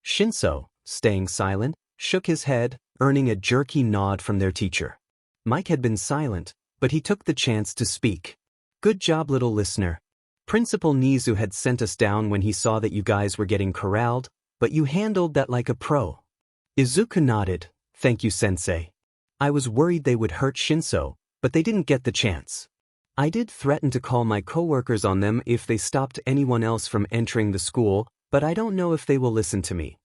Shinso, staying silent, shook his head, earning a jerky nod from their teacher. Mike had been silent, but he took the chance to speak. Good job, little listener. Principal Nizu had sent us down when he saw that you guys were getting corralled, but you handled that like a pro. Izuku nodded. Thank you, sensei. I was worried they would hurt Shinso, but they didn't get the chance. I did threaten to call my coworkers on them if they stopped anyone else from entering the school, but I don't know if they will listen to me.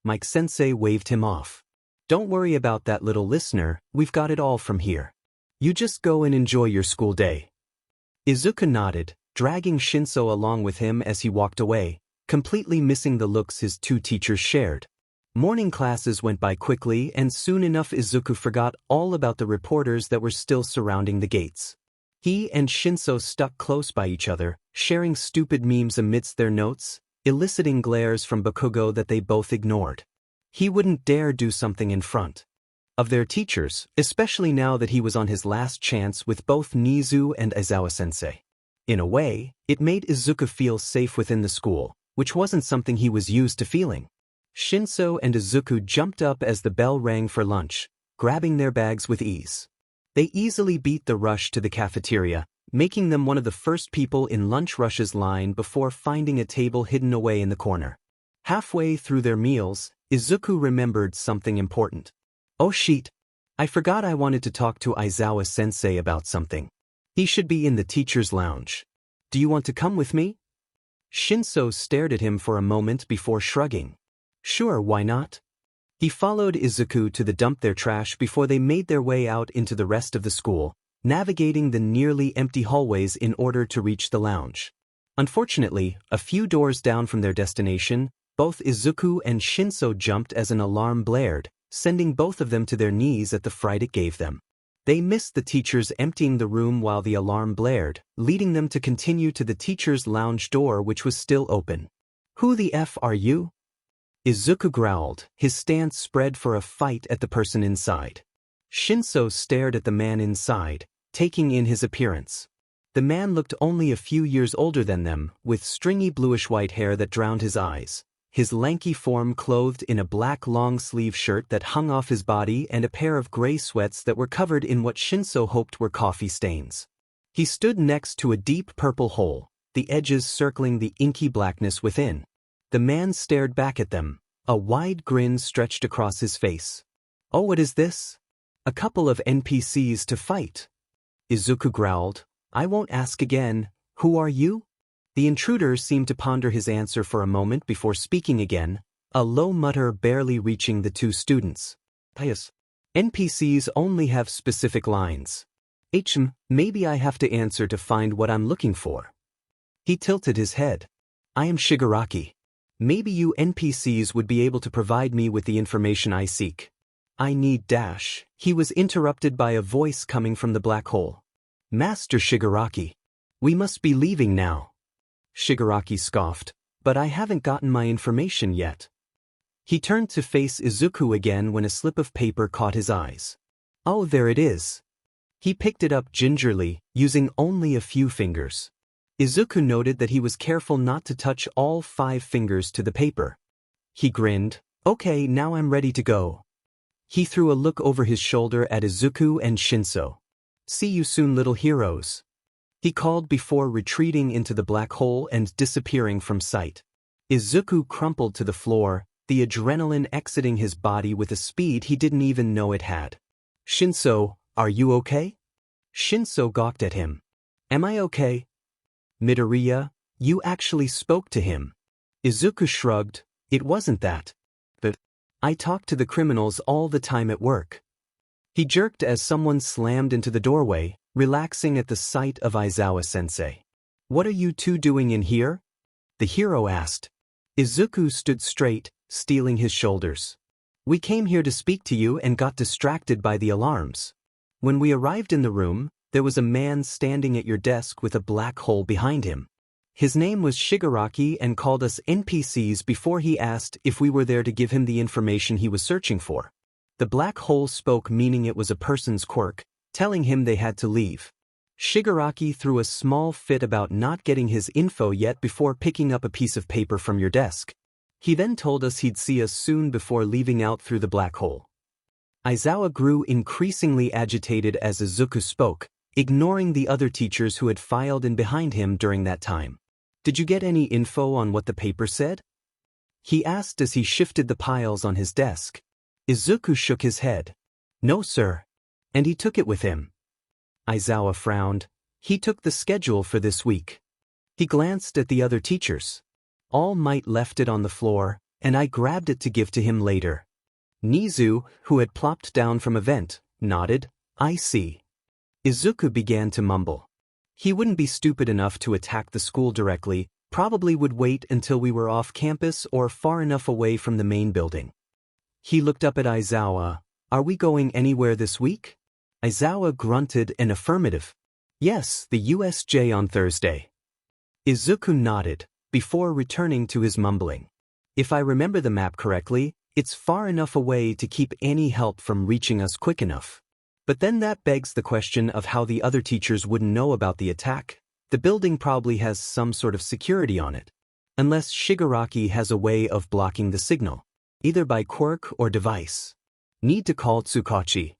Mike sensei waved him off. Don't worry about that, little listener, we've got it all from here. You just go and enjoy your school day. Izuku nodded, dragging Shinso along with him as he walked away, completely missing the looks his 2 teachers shared. Morning classes went by quickly and soon enough Izuku forgot all about the reporters that were still surrounding the gates. He and Shinso stuck close by each other, sharing stupid memes amidst their notes, eliciting glares from Bakugo that they both ignored. He wouldn't dare do something in front of their teachers, especially now that he was on his last chance with both Nizu and Aizawa-sensei. In a way, it made Izuku feel safe within the school, which wasn't something he was used to feeling. Shinso and Izuku jumped up as the bell rang for lunch, grabbing their bags with ease. They easily beat the rush to the cafeteria, making them one of the first people in lunch rush's line before finding a table hidden away in the corner. Halfway through their meals, Izuku remembered something important. Oh shit. I forgot I wanted to talk to Aizawa-sensei about something. He should be in the teacher's lounge. Do you want to come with me? Shinso stared at him for a moment before shrugging. Sure, why not? He followed Izuku to dump their trash before they made their way out into the rest of the school, navigating the nearly empty hallways in order to reach the lounge. Unfortunately, a few doors down from their destination, both Izuku and Shinso jumped as an alarm blared, sending both of them to their knees at the fright it gave them. They missed the teachers emptying the room while the alarm blared, leading them to continue to the teacher's lounge door, which was still open. Who the F are you? Izuku growled, his stance spread for a fight at the person inside. Shinso stared at the man inside, taking in his appearance. The man looked only a few years older than them, with stringy bluish-white hair that drowned his eyes, his lanky form clothed in a black long-sleeve shirt that hung off his body and a pair of gray sweats that were covered in what Shinso hoped were coffee stains. He stood next to a deep purple hole, the edges circling the inky blackness within. The man stared back at them, a wide grin stretched across his face. Oh, what is this? A couple of NPCs to fight. Izuku growled, I won't ask again, who are you? The intruder seemed to ponder his answer for a moment before speaking again, a low mutter barely reaching the two students. Pious. NPCs only have specific lines. Maybe I have to answer to find what I'm looking for. He tilted his head. I am Shigaraki. Maybe you NPCs would be able to provide me with the information I seek. I need dash. He was interrupted by a voice coming from the black hole. Master Shigaraki. We must be leaving now. Shigaraki scoffed, but I haven't gotten my information yet. He turned to face Izuku again when a slip of paper caught his eyes. Oh, there it is. He picked it up gingerly, using only a few fingers. Izuku noted that he was careful not to touch all 5 fingers to the paper. He grinned. Okay, now I'm ready to go. He threw a look over his shoulder at Izuku and Shinso. See you soon, little heroes. He called before retreating into the black hole and disappearing from sight. Izuku crumpled to the floor, the adrenaline exiting his body with a speed he didn't even know it had. Shinso, are you okay? Shinso gawked at him. Am I okay? Midoriya, you actually spoke to him. Izuku shrugged, it wasn't that. But I talk to the criminals all the time at work. He jerked as someone slammed into the doorway, relaxing at the sight of Aizawa-sensei. What are you two doing in here? The hero asked. Izuku stood straight, steeling his shoulders. We came here to speak to you and got distracted by the alarms. When we arrived in the room, there was a man standing at your desk with a black hole behind him. His name was Shigaraki and called us NPCs before he asked if we were there to give him the information he was searching for. The black hole spoke, meaning it was a person's quirk, telling him they had to leave. Shigaraki threw a small fit about not getting his info yet before picking up a piece of paper from your desk. He then told us he'd see us soon before leaving out through the black hole. Aizawa grew increasingly agitated as Izuku spoke, ignoring the other teachers who had filed in behind him during that time. Did you get any info on what the paper said? He asked as he shifted the piles on his desk. Izuku shook his head. No, sir. And he took it with him. Aizawa frowned. He took the schedule for this week. He glanced at the other teachers. All Might left it on the floor, and I grabbed it to give to him later. Nizu, who had plopped down from a vent, nodded. I see. Izuku began to mumble. He wouldn't be stupid enough to attack the school directly, probably would wait until we were off campus or far enough away from the main building. He looked up at Aizawa. Are we going anywhere this week? Aizawa grunted an affirmative. Yes, the USJ on Thursday. Izuku nodded, before returning to his mumbling. If I remember the map correctly, it's far enough away to keep any help from reaching us quick enough. But then that begs the question of how the other teachers wouldn't know about the attack. The building probably has some sort of security on it. Unless Shigaraki has a way of blocking the signal, either by quirk or device. Need to call Tsukachi.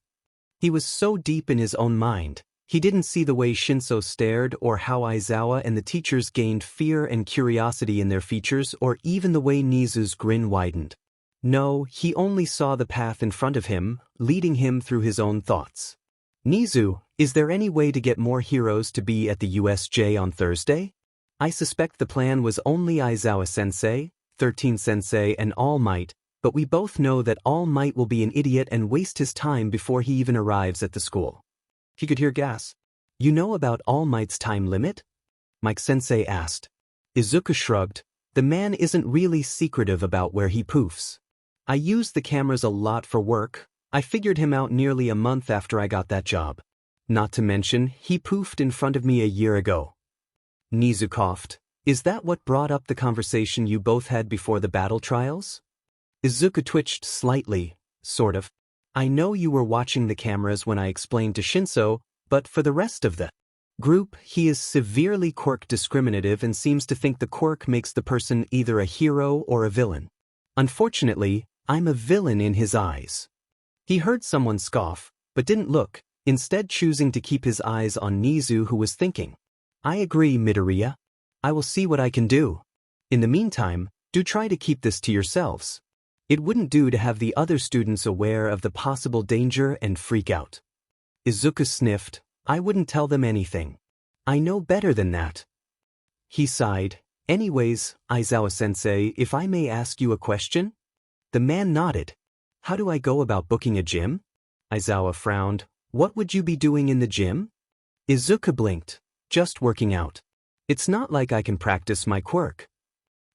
He was so deep in his own mind, he didn't see the way Shinso stared or how Aizawa and the teachers gained fear and curiosity in their features or even the way Nizu's grin widened. No, he only saw the path in front of him, leading him through his own thoughts. Nizu, is there any way to get more heroes to be at the USJ on Thursday? I suspect the plan was only Aizawa-sensei, 13-sensei and All Might, but we both know that All Might will be an idiot and waste his time before he even arrives at the school. He could hear gas. You know about All Might's time limit? Mike-sensei asked. Izuku shrugged. The man isn't really secretive about where he poofs. I used the cameras a lot for work. I figured him out nearly a month after I got that job. Not to mention, he poofed in front of me a year ago. Nizu coughed. Is that what brought up the conversation you both had before the battle trials? Izuku twitched slightly, sort of. I know you were watching the cameras when I explained to Shinso, but for the rest of the group, he is severely quirk discriminative and seems to think the quirk makes the person either a hero or a villain. Unfortunately, I'm a villain in his eyes. He heard someone scoff, but didn't look, instead choosing to keep his eyes on Nizu, who was thinking. I agree, Midoriya. I will see what I can do. In the meantime, do try to keep this to yourselves. It wouldn't do to have the other students aware of the possible danger and freak out. Izuku sniffed. I wouldn't tell them anything. I know better than that. He sighed. Anyways, Aizawa-sensei, if I may ask you a question? The man nodded. How do I go about booking a gym? Aizawa frowned. What would you be doing in the gym? Izuku blinked. Just working out. It's not like I can practice my quirk.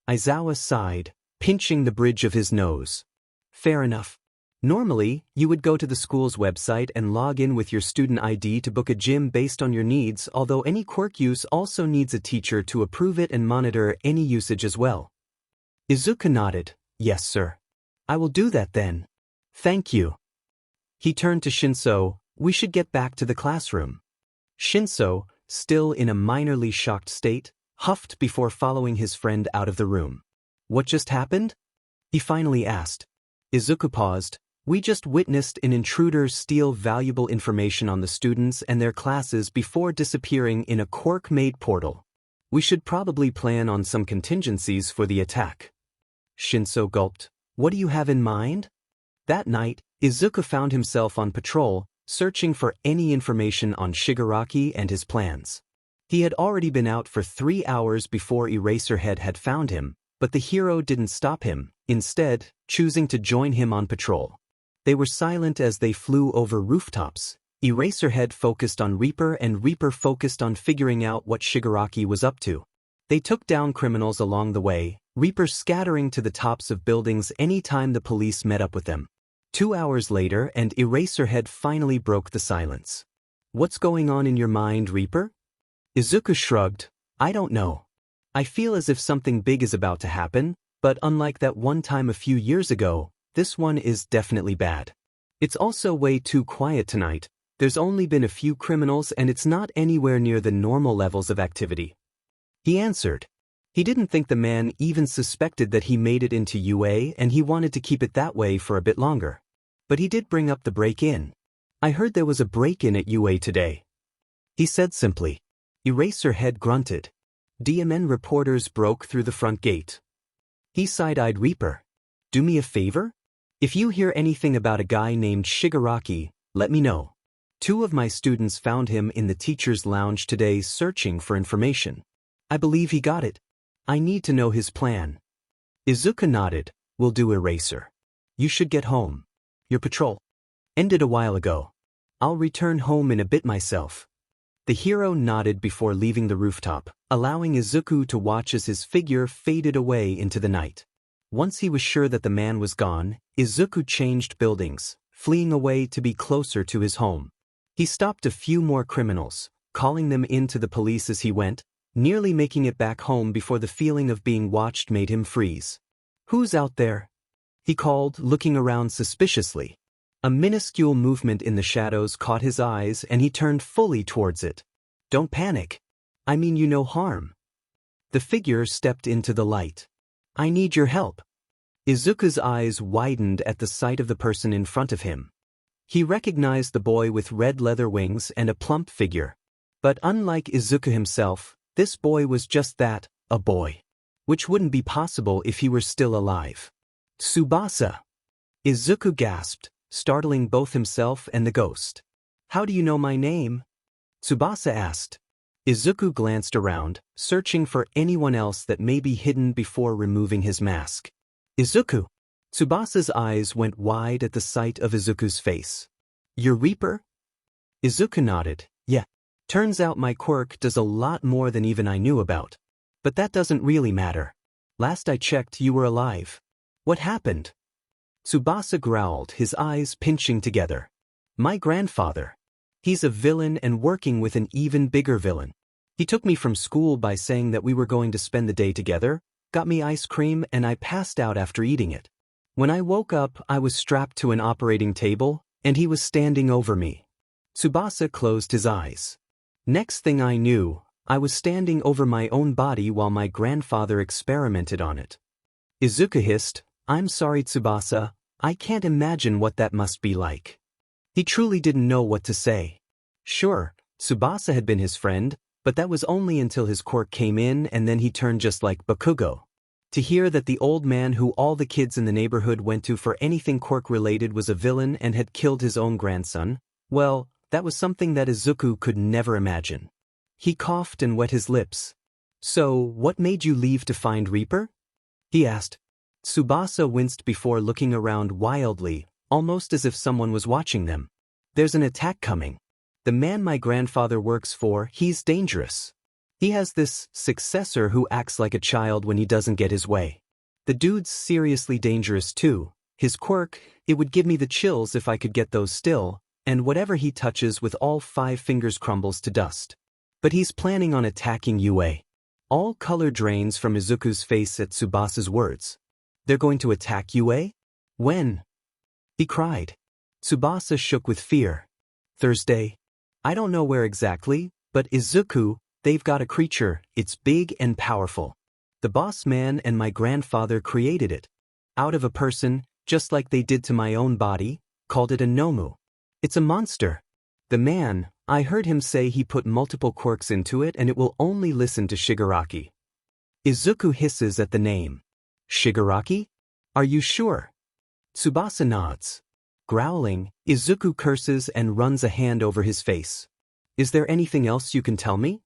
Aizawa sighed, pinching the bridge of his nose. Fair enough. Normally, you would go to the school's website and log in with your student ID to book a gym based on your needs, although any quirk use also needs a teacher to approve it and monitor any usage as well. Izuku nodded. Yes, sir. I will do that then. Thank you. He turned to Shinso. We should get back to the classroom. Shinso, still in a minorly shocked state, huffed before following his friend out of the room. What just happened? He finally asked. Izuku paused. We just witnessed an intruder steal valuable information on the students and their classes before disappearing in a quirk-made portal. We should probably plan on some contingencies for the attack. Shinso gulped. What do you have in mind? That night, Izuku found himself on patrol, searching for any information on Shigaraki and his plans. He had already been out for 3 hours before Eraserhead had found him, but the hero didn't stop him, instead, choosing to join him on patrol. They were silent as they flew over rooftops. Eraserhead focused on Reaper and Reaper focused on figuring out what Shigaraki was up to. They took down criminals along the way, Reaper scattering to the tops of buildings anytime the police met up with them. 2 hours later, and Eraserhead finally broke the silence. What's going on in your mind, Reaper? Izuku shrugged. I don't know. I feel as if something big is about to happen, but unlike that one time a few years ago, this one is definitely bad. It's also way too quiet tonight. There's only been a few criminals and it's not anywhere near the normal levels of activity. He answered. He didn't think the man even suspected that he made it into UA and he wanted to keep it that way for a bit longer. But he did bring up the break-in. I heard there was a break-in at UA today. He said simply. Eraserhead grunted. DMN reporters broke through the front gate. He side-eyed Reaper. Do me a favor? If you hear anything about a guy named Shigaraki, let me know. 2 of my students found him in the teacher's lounge today searching for information. I believe he got it. I need to know his plan. Izuku nodded. We'll do Eraser. You should get home. Your patrol ended a while ago. I'll return home in a bit myself. The hero nodded before leaving the rooftop, allowing Izuku to watch as his figure faded away into the night. Once he was sure that the man was gone, Izuku changed buildings, fleeing away to be closer to his home. He stopped a few more criminals, calling them in to the police as he went, nearly making it back home before the feeling of being watched made him freeze. Who's out there? He called, looking around suspiciously. A minuscule movement in the shadows caught his eyes and he turned fully towards it. Don't panic. I mean you no harm. The figure stepped into the light. I need your help. Izuku's eyes widened at the sight of the person in front of him. He recognized the boy with red leather wings and a plump figure. But unlike Izuku himself, this boy was just that, a boy. Which wouldn't be possible if he were still alive. Tsubasa! Izuku gasped, startling both himself and the ghost. How do you know my name? Tsubasa asked. Izuku glanced around, searching for anyone else that may be hidden before removing his mask. Izuku! Tsubasa's eyes went wide at the sight of Izuku's face. Your Reaper? Izuku nodded. Yeah. Turns out my quirk does a lot more than even I knew about. But that doesn't really matter. Last I checked, you were alive. What happened? Tsubasa growled, his eyes pinching together. My grandfather. He's a villain and working with an even bigger villain. He took me from school by saying that we were going to spend the day together, got me ice cream, and I passed out after eating it. When I woke up, I was strapped to an operating table, and he was standing over me. Tsubasa closed his eyes. Next thing I knew, I was standing over my own body while my grandfather experimented on it. Izuku hissed, I'm sorry, Tsubasa, I can't imagine what that must be like. He truly didn't know what to say. Sure, Tsubasa had been his friend, but that was only until his quirk came in and then he turned just like Bakugo. To hear that the old man who all the kids in the neighborhood went to for anything quirk-related was a villain and had killed his own grandson, well, that was something that Izuku could never imagine. He coughed and wet his lips. So, what made you leave to find Reaper? He asked. Tsubasa winced before looking around wildly, almost as if someone was watching them. There's an attack coming. The man my grandfather works for, he's dangerous. He has this successor who acts like a child when he doesn't get his way. The dude's seriously dangerous too. His quirk, it would give me the chills if I could get those still, and whatever he touches with all 5 fingers crumbles to dust. But he's planning on attacking UA. All color drains from Izuku's face at Tsubasa's words. They're going to attack UA? When? He cried. Tsubasa shook with fear. Thursday. I don't know where exactly, but Izuku, they've got a creature, it's big and powerful. The boss man and my grandfather created it. Out of a person, just like they did to my own body, called it a Nomu. It's a monster. The man, I heard him say he put multiple quirks into it and it will only listen to Shigaraki. Izuku hisses at the name. Shigaraki? Are you sure? Tsubasa nods. Growling, Izuku curses and runs a hand over his face. Is there anything else you can tell me?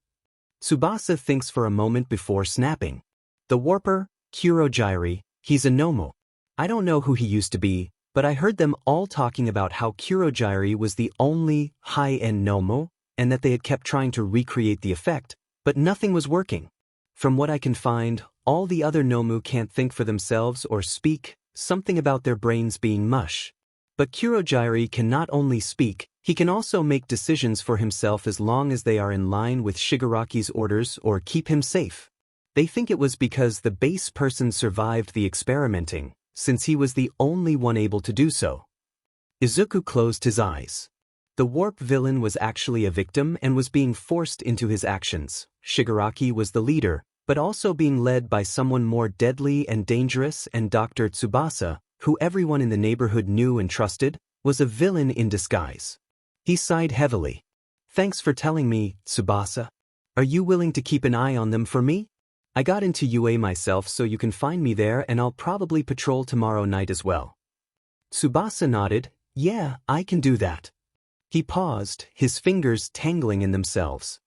Tsubasa thinks for a moment before snapping. The Warper, Kurogyri, he's a Nomu. I don't know who he used to be, but I heard them all talking about how Kurogyri was the only high-end Nomu, and that they had kept trying to recreate the effect, but nothing was working. From what I can find, all the other Nomu can't think for themselves or speak, something about their brains being mush. But Kurogyri can not only speak, he can also make decisions for himself as long as they are in line with Shigaraki's orders or keep him safe. They think it was because the base person survived the experimenting, since he was the only one able to do so. Izuku closed his eyes. The warp villain was actually a victim and was being forced into his actions. Shigaraki was the leader, but also being led by someone more deadly and dangerous, and Dr. Tsubasa, who everyone in the neighborhood knew and trusted, was a villain in disguise. He sighed heavily. Thanks for telling me, Tsubasa. Are you willing to keep an eye on them for me? I got into UA myself, so you can find me there and I'll probably patrol tomorrow night as well. Tsubasa nodded. Yeah, I can do that. He paused, his fingers tangling in themselves.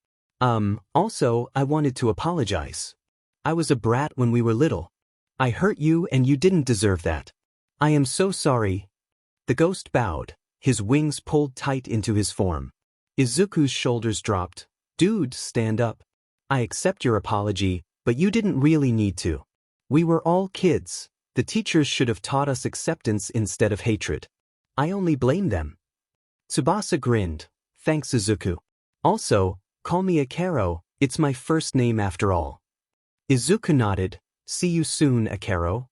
Also, I wanted to apologize. I was a brat when we were little. I hurt you and you didn't deserve that. I am so sorry. The ghost bowed, his wings pulled tight into his form. Izuku's shoulders dropped. Dude, stand up. I accept your apology, but you didn't really need to. We were all kids. The teachers should have taught us acceptance instead of hatred. I only blame them. Tsubasa grinned. Thanks, Izuku. Also, call me Akero, it's my first name after all. Izuku nodded. See you soon, Akero.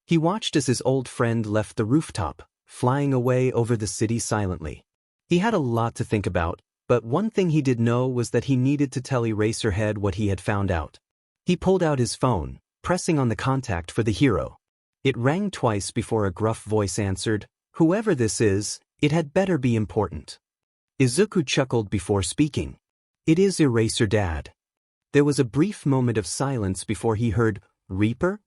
He watched as his old friend left the rooftop, flying away over the city silently. He had a lot to think about, but one thing he did know was that he needed to tell Eraserhead what he had found out. He pulled out his phone, pressing on the contact for the hero. It rang twice before a gruff voice answered, "Whoever this is, it had better be important." Izuku chuckled before speaking. "It is Eraser Dad." There was a brief moment of silence before he heard, "Reaper?"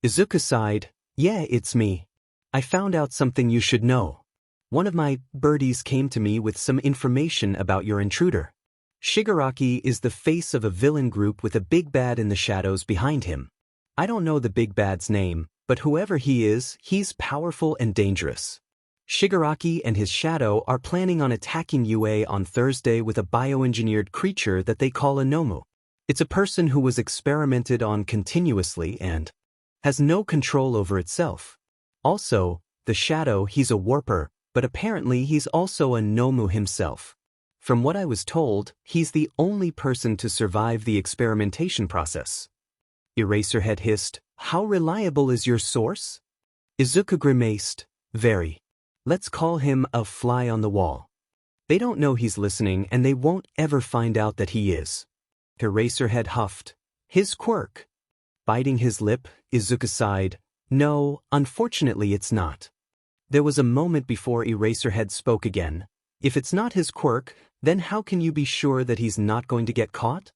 Izuku sighed, "Yeah, it's me. I found out something you should know. One of my birdies came to me with some information about your intruder. Shigaraki is the face of a villain group with a big bad in the shadows behind him. I don't know the big bad's name, but whoever he is, he's powerful and dangerous. Shigaraki and his shadow are planning on attacking UA on Thursday with a bioengineered creature that they call a Nomu. It's a person who was experimented on continuously and has no control over itself. Also, the shadow, he's a warper, but apparently he's also a Nomu himself. From what I was told, he's the only person to survive the experimentation process." Eraserhead hissed, "How reliable is your source?" Izuku grimaced, "Very. Let's call him a fly on the wall. They don't know he's listening and they won't ever find out that he is." Eraserhead huffed, "His quirk." Biting his lip, Izuku sighed, "No, unfortunately it's not." There was a moment before Eraserhead spoke again. "If it's not his quirk, then how can you be sure that he's not going to get caught?"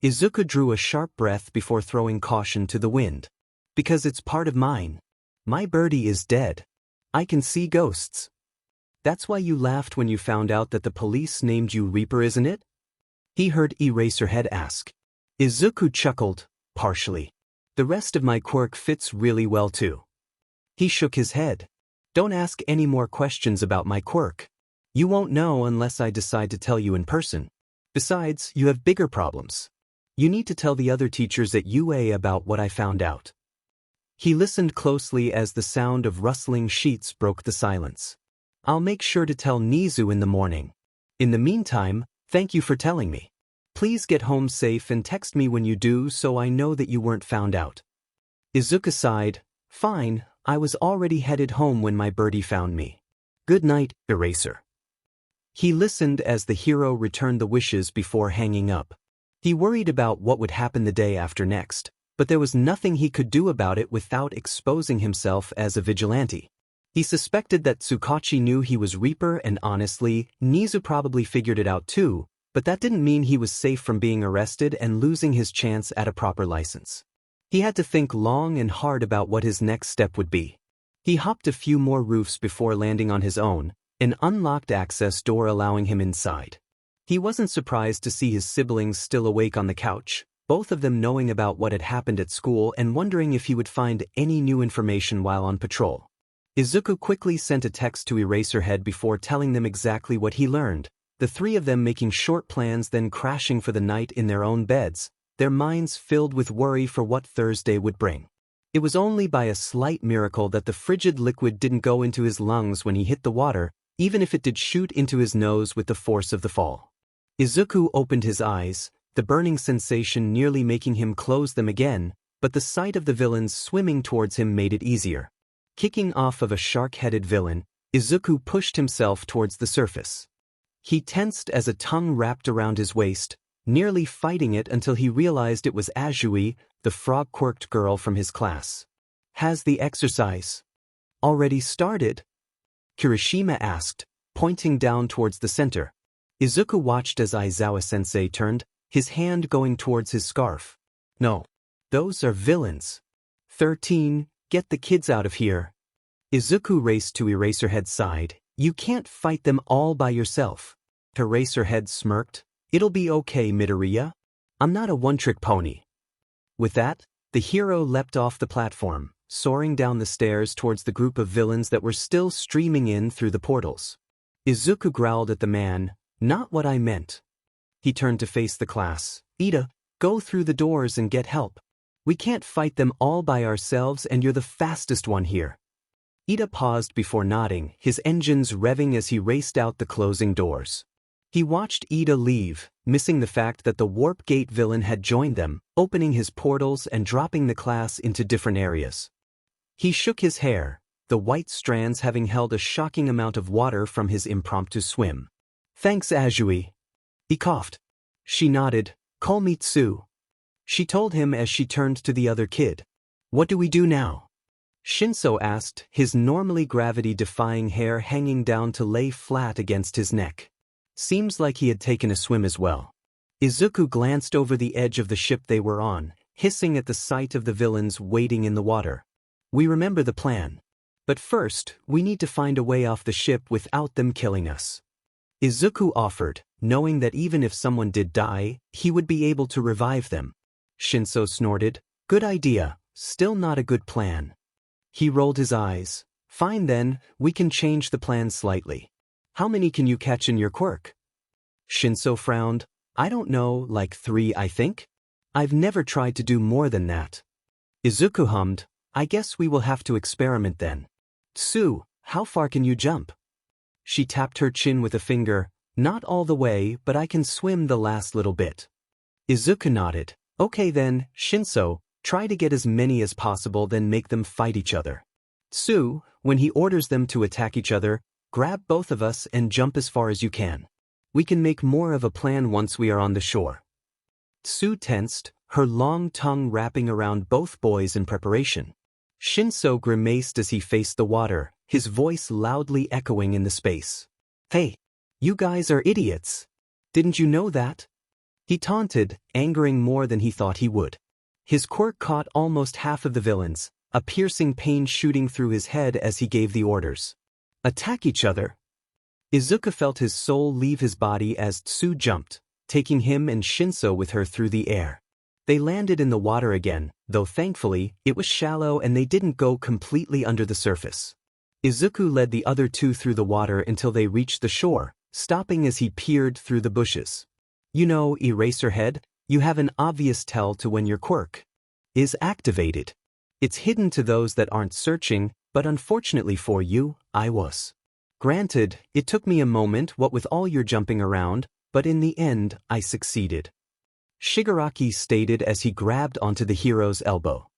Izuku drew a sharp breath before throwing caution to the wind. "Because it's part of mine. My birdie is dead. I can see ghosts." "That's why you laughed when you found out that the police named you Reaper, isn't it?" he heard Eraserhead ask. Izuku chuckled, partially. "The rest of my quirk fits really well too." He shook his head. "Don't ask any more questions about my quirk. You won't know unless I decide to tell you in person. Besides, you have bigger problems. You need to tell the other teachers at UA about what I found out." He listened closely as the sound of rustling sheets broke the silence. "I'll make sure to tell Nizu in the morning. In the meantime, thank you for telling me. Please get home safe and text me when you do so I know that you weren't found out." Izuku sighed, "Fine, I was already headed home when my birdie found me. Good night, Eraser." He listened as the hero returned the wishes before hanging up. He worried about what would happen the day after next, but there was nothing he could do about it without exposing himself as a vigilante. He suspected that Tsukachi knew he was Reaper, and honestly, Nizu probably figured it out too, but that didn't mean he was safe from being arrested and losing his chance at a proper license. He had to think long and hard about what his next step would be. He hopped a few more roofs before landing on his own, an unlocked access door allowing him inside. He wasn't surprised to see his siblings still awake on the couch, both of them knowing about what had happened at school and wondering if he would find any new information while on patrol. Izuku quickly sent a text to Eraserhead before telling them exactly what he learned, the three of them making short plans then crashing for the night in their own beds, their minds filled with worry for what Thursday would bring. It was only by a slight miracle that the frigid liquid didn't go into his lungs when he hit the water, even if it did shoot into his nose with the force of the fall. Izuku opened his eyes, the burning sensation nearly making him close them again, but the sight of the villains swimming towards him made it easier. Kicking off of a shark-headed villain, Izuku pushed himself towards the surface. He tensed as a tongue wrapped around his waist, nearly fighting it until he realized it was Azui, the frog-quirked girl from his class. "Has the exercise already started?" Kirishima asked, pointing down towards the center. Izuku watched as Aizawa-sensei turned, his hand going towards his scarf. "No. Those are villains. 13, get the kids out of here." Izuku raced to Eraserhead's side. "You can't fight them all by yourself." Eraserhead smirked. "It'll be okay, Midoriya. I'm not a one-trick pony." With that, the hero leapt off the platform, soaring down the stairs towards the group of villains that were still streaming in through the portals. Izuku growled at the man, "Not what I meant." He turned to face the class. "Ida, go through the doors and get help. We can't fight them all by ourselves and you're the fastest one here." Ida paused before nodding, his engines revving as he raced out the closing doors. He watched Ida leave, missing the fact that the Warp Gate villain had joined them, opening his portals and dropping the class into different areas. He shook his hair, the white strands having held a shocking amount of water from his impromptu swim. "Thanks, Azui." He coughed. She nodded. "Call me Tsu." She told him as she turned to the other kid. What do we do now? Shinso asked, his normally gravity-defying hair hanging down to lay flat against his neck. Seems like he had taken a swim as well. Izuku glanced over the edge of the ship they were on, hissing at the sight of the villains waiting in the water. We remember the plan. But first, we need to find a way off the ship without them killing us. Izuku offered, knowing that even if someone did die, he would be able to revive them. Shinso snorted, good idea, still not a good plan. He rolled his eyes. Fine then, we can change the plan slightly. How many can you catch in your quirk? Shinso frowned. I don't know, like 3 I think? I've never tried to do more than that. Izuku hummed, I guess we will have to experiment then. Tsu, how far can you jump? She tapped her chin with a finger, not all the way, but I can swim the last little bit. Izuku nodded. Okay then, Shinso, try to get as many as possible then make them fight each other. Tsu, when he orders them to attack each other, grab both of us and jump as far as you can. We can make more of a plan once we are on the shore. Tsu tensed, her long tongue wrapping around both boys in preparation. Shinso grimaced as he faced the water, his voice loudly echoing in the space. Hey, you guys are idiots. Didn't you know that? He taunted, angering more than he thought he would. His quirk caught almost half of the villains, a piercing pain shooting through his head as he gave the orders. Attack each other. Izuku felt his soul leave his body as Tsu jumped, taking him and Shinso with her through the air. They landed in the water again, though thankfully, it was shallow and they didn't go completely under the surface. Izuku led the other two through the water until they reached the shore, stopping as he peered through the bushes. You know, Eraserhead, you have an obvious tell to when your quirk is activated. It's hidden to those that aren't searching, but unfortunately for you, I was. Granted, it took me a moment what with all your jumping around, but in the end, I succeeded. Shigaraki stated as he grabbed onto the hero's elbow.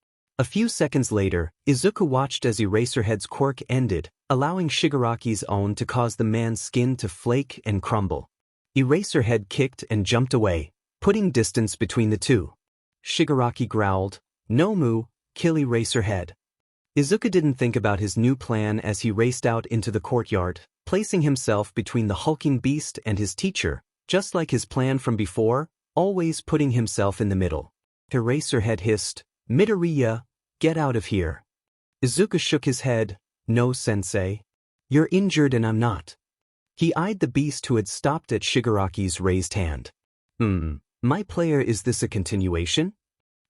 A few seconds later, Izuku watched as Eraserhead's quirk ended, allowing Shigaraki's own to cause the man's skin to flake and crumble. Eraserhead kicked and jumped away, putting distance between the two. Shigaraki growled, Nomu, kill Eraserhead. Izuku didn't think about his new plan as he raced out into the courtyard, placing himself between the hulking beast and his teacher, just like his plan from before, always putting himself in the middle. Eraserhead hissed, Midoriya, get out of here. Izuku shook his head, no sensei. You're injured and I'm not. He eyed the beast who had stopped at Shigaraki's raised hand. My player, is this a continuation?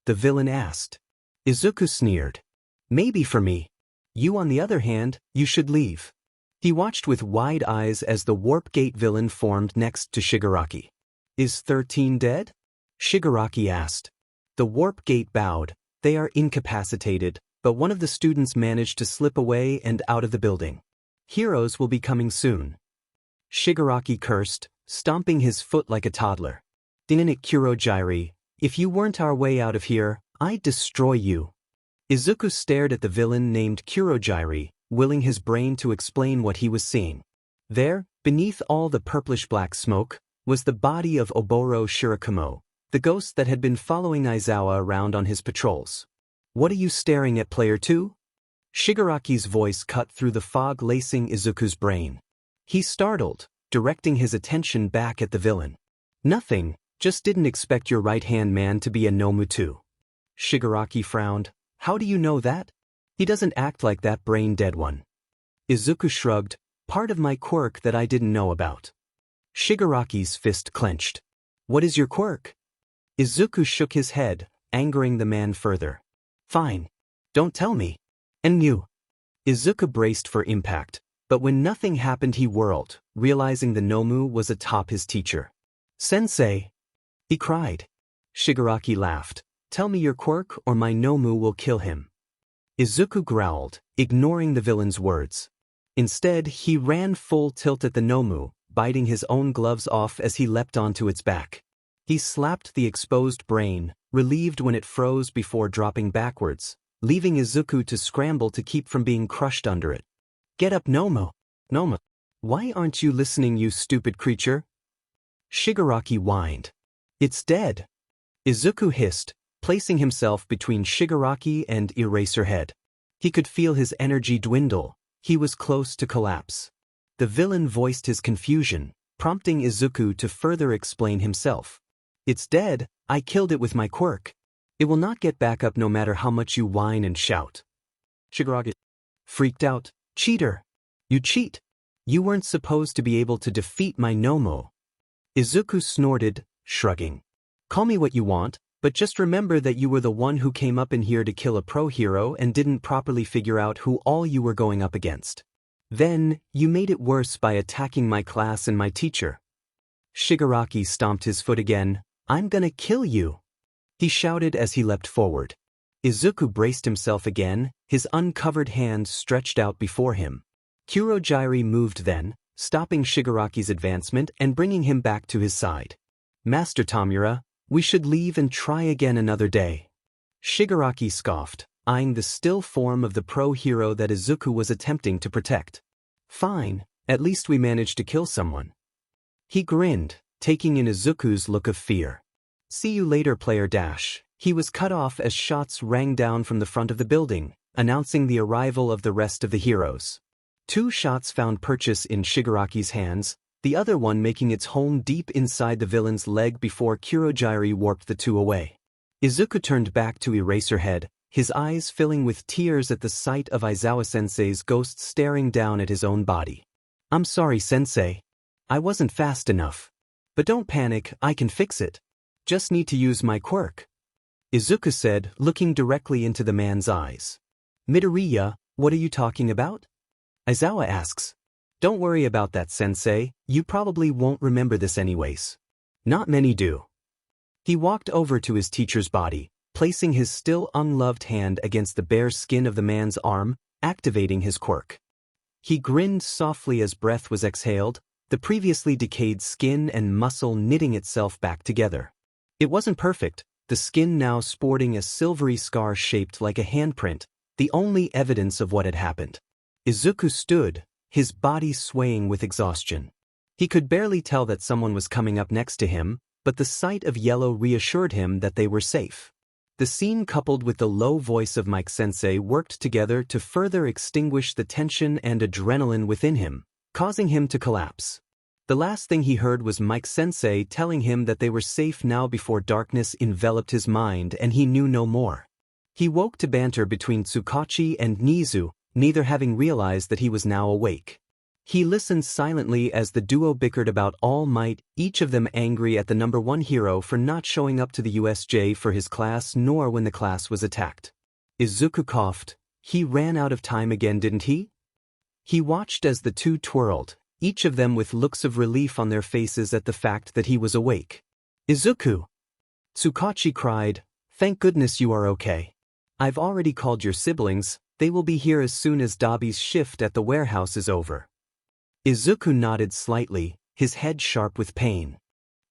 The villain asked. Izuku sneered. Maybe for me. You on the other hand, you should leave. He watched with wide eyes as the Warp Gate villain formed next to Shigaraki. Is 13 dead? Shigaraki asked. The Warp Gate bowed. They are incapacitated, but one of the students managed to slip away and out of the building. Heroes will be coming soon. Shigaraki cursed, stomping his foot like a toddler. Dinanik Kurojairi, if you weren't our way out of here, I'd destroy you. Izuku stared at the villain named Kurojairi, willing his brain to explain what he was seeing. There, beneath all the purplish-black smoke, was the body of Oboro Shirakumo, the ghost that had been following Aizawa around on his patrols. What are you staring at, player 2? Shigaraki's voice cut through the fog lacing Izuku's brain. He startled, directing his attention back at the villain. Nothing, just didn't expect your right-hand man to be a Nomu too. Shigaraki frowned. How do you know that? He doesn't act like that brain-dead one. Izuku shrugged, part of my quirk that I didn't know about. Shigaraki's fist clenched. What is your quirk? Izuku shook his head, angering the man further. Fine. Don't tell me. And you. Izuku braced for impact, but when nothing happened he whirled, realizing the Nomu was atop his teacher. Sensei! He cried. Shigaraki laughed. Tell me your quirk or my Nomu will kill him. Izuku growled, ignoring the villain's words. Instead, he ran full tilt at the Nomu, biting his own gloves off as he leapt onto its back. He slapped the exposed brain, relieved when it froze before dropping backwards, leaving Izuku to scramble to keep from being crushed under it. Get up, Nomu! Nomu! Why aren't you listening, you stupid creature? Shigaraki whined. It's dead. Izuku hissed, placing himself between Shigaraki and Eraserhead. He could feel his energy dwindle. He was close to collapse. The villain voiced his confusion, prompting Izuku to further explain himself. "It's dead, I killed it with my quirk. It will not get back up no matter how much you whine and shout." Shigaraki freaked out. "Cheater! You cheat! You weren't supposed to be able to defeat my Nomo." Izuku snorted, shrugging. "Call me what you want, but just remember that you were the one who came up in here to kill a pro hero and didn't properly figure out who all you were going up against. Then, you made it worse by attacking my class and my teacher." Shigaraki stomped his foot again. "I'm gonna kill you!" he shouted as he leapt forward. Izuku braced himself again, his uncovered hand stretched out before him. Kurogyri moved then, stopping Shigaraki's advancement and bringing him back to his side. "Master Tamura, we should leave and try again another day." Shigaraki scoffed, eyeing the still form of the pro hero that Izuku was attempting to protect. "Fine, at least we managed to kill someone." He grinned, taking in Izuku's look of fear. "See you later, player dash." He was cut off as shots rang down from the front of the building, announcing the arrival of the rest of the heroes. 2 shots found purchase in Shigaraki's hands, the other one making its home deep inside the villain's leg before Kurogyri warped the 2 away. Izuku turned back to Eraserhead, his eyes filling with tears at the sight of Aizawa-sensei's ghost staring down at his own body. "I'm sorry, sensei. I wasn't fast enough. But don't panic, I can fix it. Just need to use my quirk," Izuku said, looking directly into the man's eyes. "Midoriya, what are you talking about?" Aizawa asks. "Don't worry about that, sensei, you probably won't remember this anyways. Not many do." He walked over to his teacher's body, placing his still unloved hand against the bare skin of the man's arm, activating his quirk. He grinned softly as breath was exhaled, the previously decayed skin and muscle knitting itself back together. It wasn't perfect, the skin now sporting a silvery scar shaped like a handprint, the only evidence of what had happened. Izuku stood, his body swaying with exhaustion. He could barely tell that someone was coming up next to him, but the sight of yellow reassured him that they were safe. The scene coupled with the low voice of Mike Sensei worked together to further extinguish the tension and adrenaline within him, causing him to collapse. The last thing he heard was Mike Sensei telling him that they were safe now before darkness enveloped his mind and he knew no more. He woke to banter between Tsukachi and Nizu, neither having realized that he was now awake. He listened silently as the duo bickered about All Might, each of them angry at the number 1 hero for not showing up to the USJ for his class nor when the class was attacked. Izuku coughed. He ran out of time again, didn't he? He watched as the 2 twirled, each of them with looks of relief on their faces at the fact that he was awake. "Izuku!" Tsukachi cried, "Thank goodness you are okay. I've already called your siblings, they will be here as soon as Dabi's shift at the warehouse is over." Izuku nodded slightly, his head sharp with pain.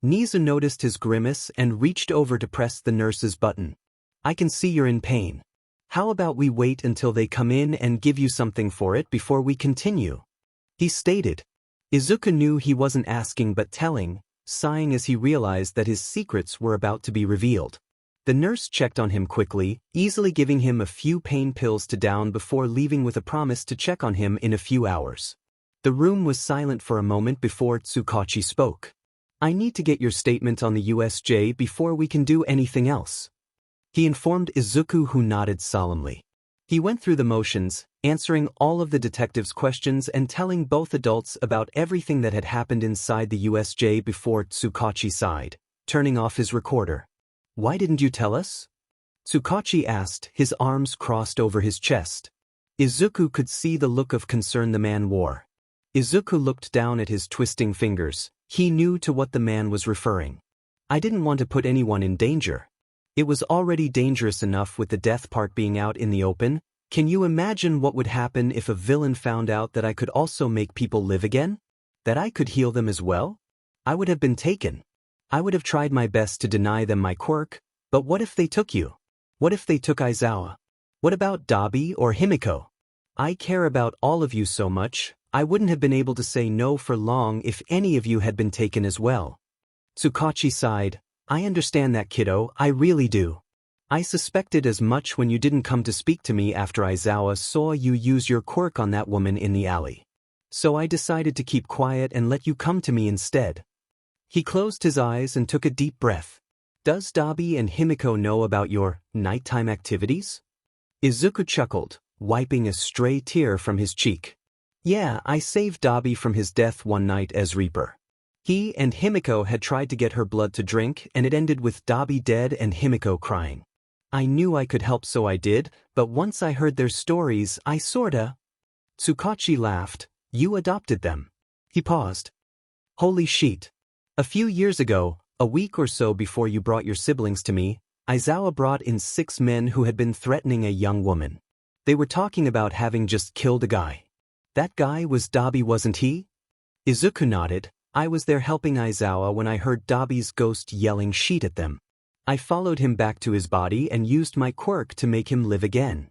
Nizu noticed his grimace and reached over to press the nurse's button. "I can see you're in pain. How about we wait until they come in and give you something for it before we continue?" he stated. Izuku knew he wasn't asking but telling, sighing as he realized that his secrets were about to be revealed. The nurse checked on him quickly, easily giving him a few pain pills to down before leaving with a promise to check on him in a few hours. The room was silent for a moment before Tsukachi spoke. "I need to get your statement on the USJ before we can do anything else," he informed Izuku, who nodded solemnly. He went through the motions, answering all of the detective's questions and telling both adults about everything that had happened inside the USJ before Tsukachi sighed, turning off his recorder. "Why didn't you tell us?" Tsukachi asked, his arms crossed over his chest. Izuku could see the look of concern the man wore. Izuku looked down at his twisting fingers. He knew to what the man was referring. "I didn't want to put anyone in danger. It was already dangerous enough with the death part being out in the open. Can you imagine what would happen if a villain found out that I could also make people live again? That I could heal them as well? I would have been taken. I would have tried my best to deny them my quirk, but what if they took you? What if they took Aizawa? What about Dabi or Himiko? I care about all of you so much, I wouldn't have been able to say no for long if any of you had been taken as well." Tsukachi sighed. "I understand that, kiddo, I really do. I suspected as much when you didn't come to speak to me after Aizawa saw you use your quirk on that woman in the alley. So I decided to keep quiet and let you come to me instead. He closed his eyes and took a deep breath. Does Dabi and Himiko know about your nighttime activities? Izuku chuckled, wiping a stray tear from his cheek. Yeah, I saved Dabi from his death one night as Reaper. He and Himiko had tried to get her blood to drink, and it ended with Dabi dead and Himiko crying. I knew I could help, so I did, but once I heard their stories, I sorta... Tsukachi laughed. You adopted them. He paused. Holy shit. A few years ago, a week or so before you brought your siblings to me, Aizawa brought in 6 men who had been threatening a young woman. They were talking about having just killed a guy. That guy was Dabi, wasn't he? Izuku nodded. I was there helping Aizawa when I heard Dabi's ghost yelling shit at them. I followed him back to his body and used my quirk to make him live again.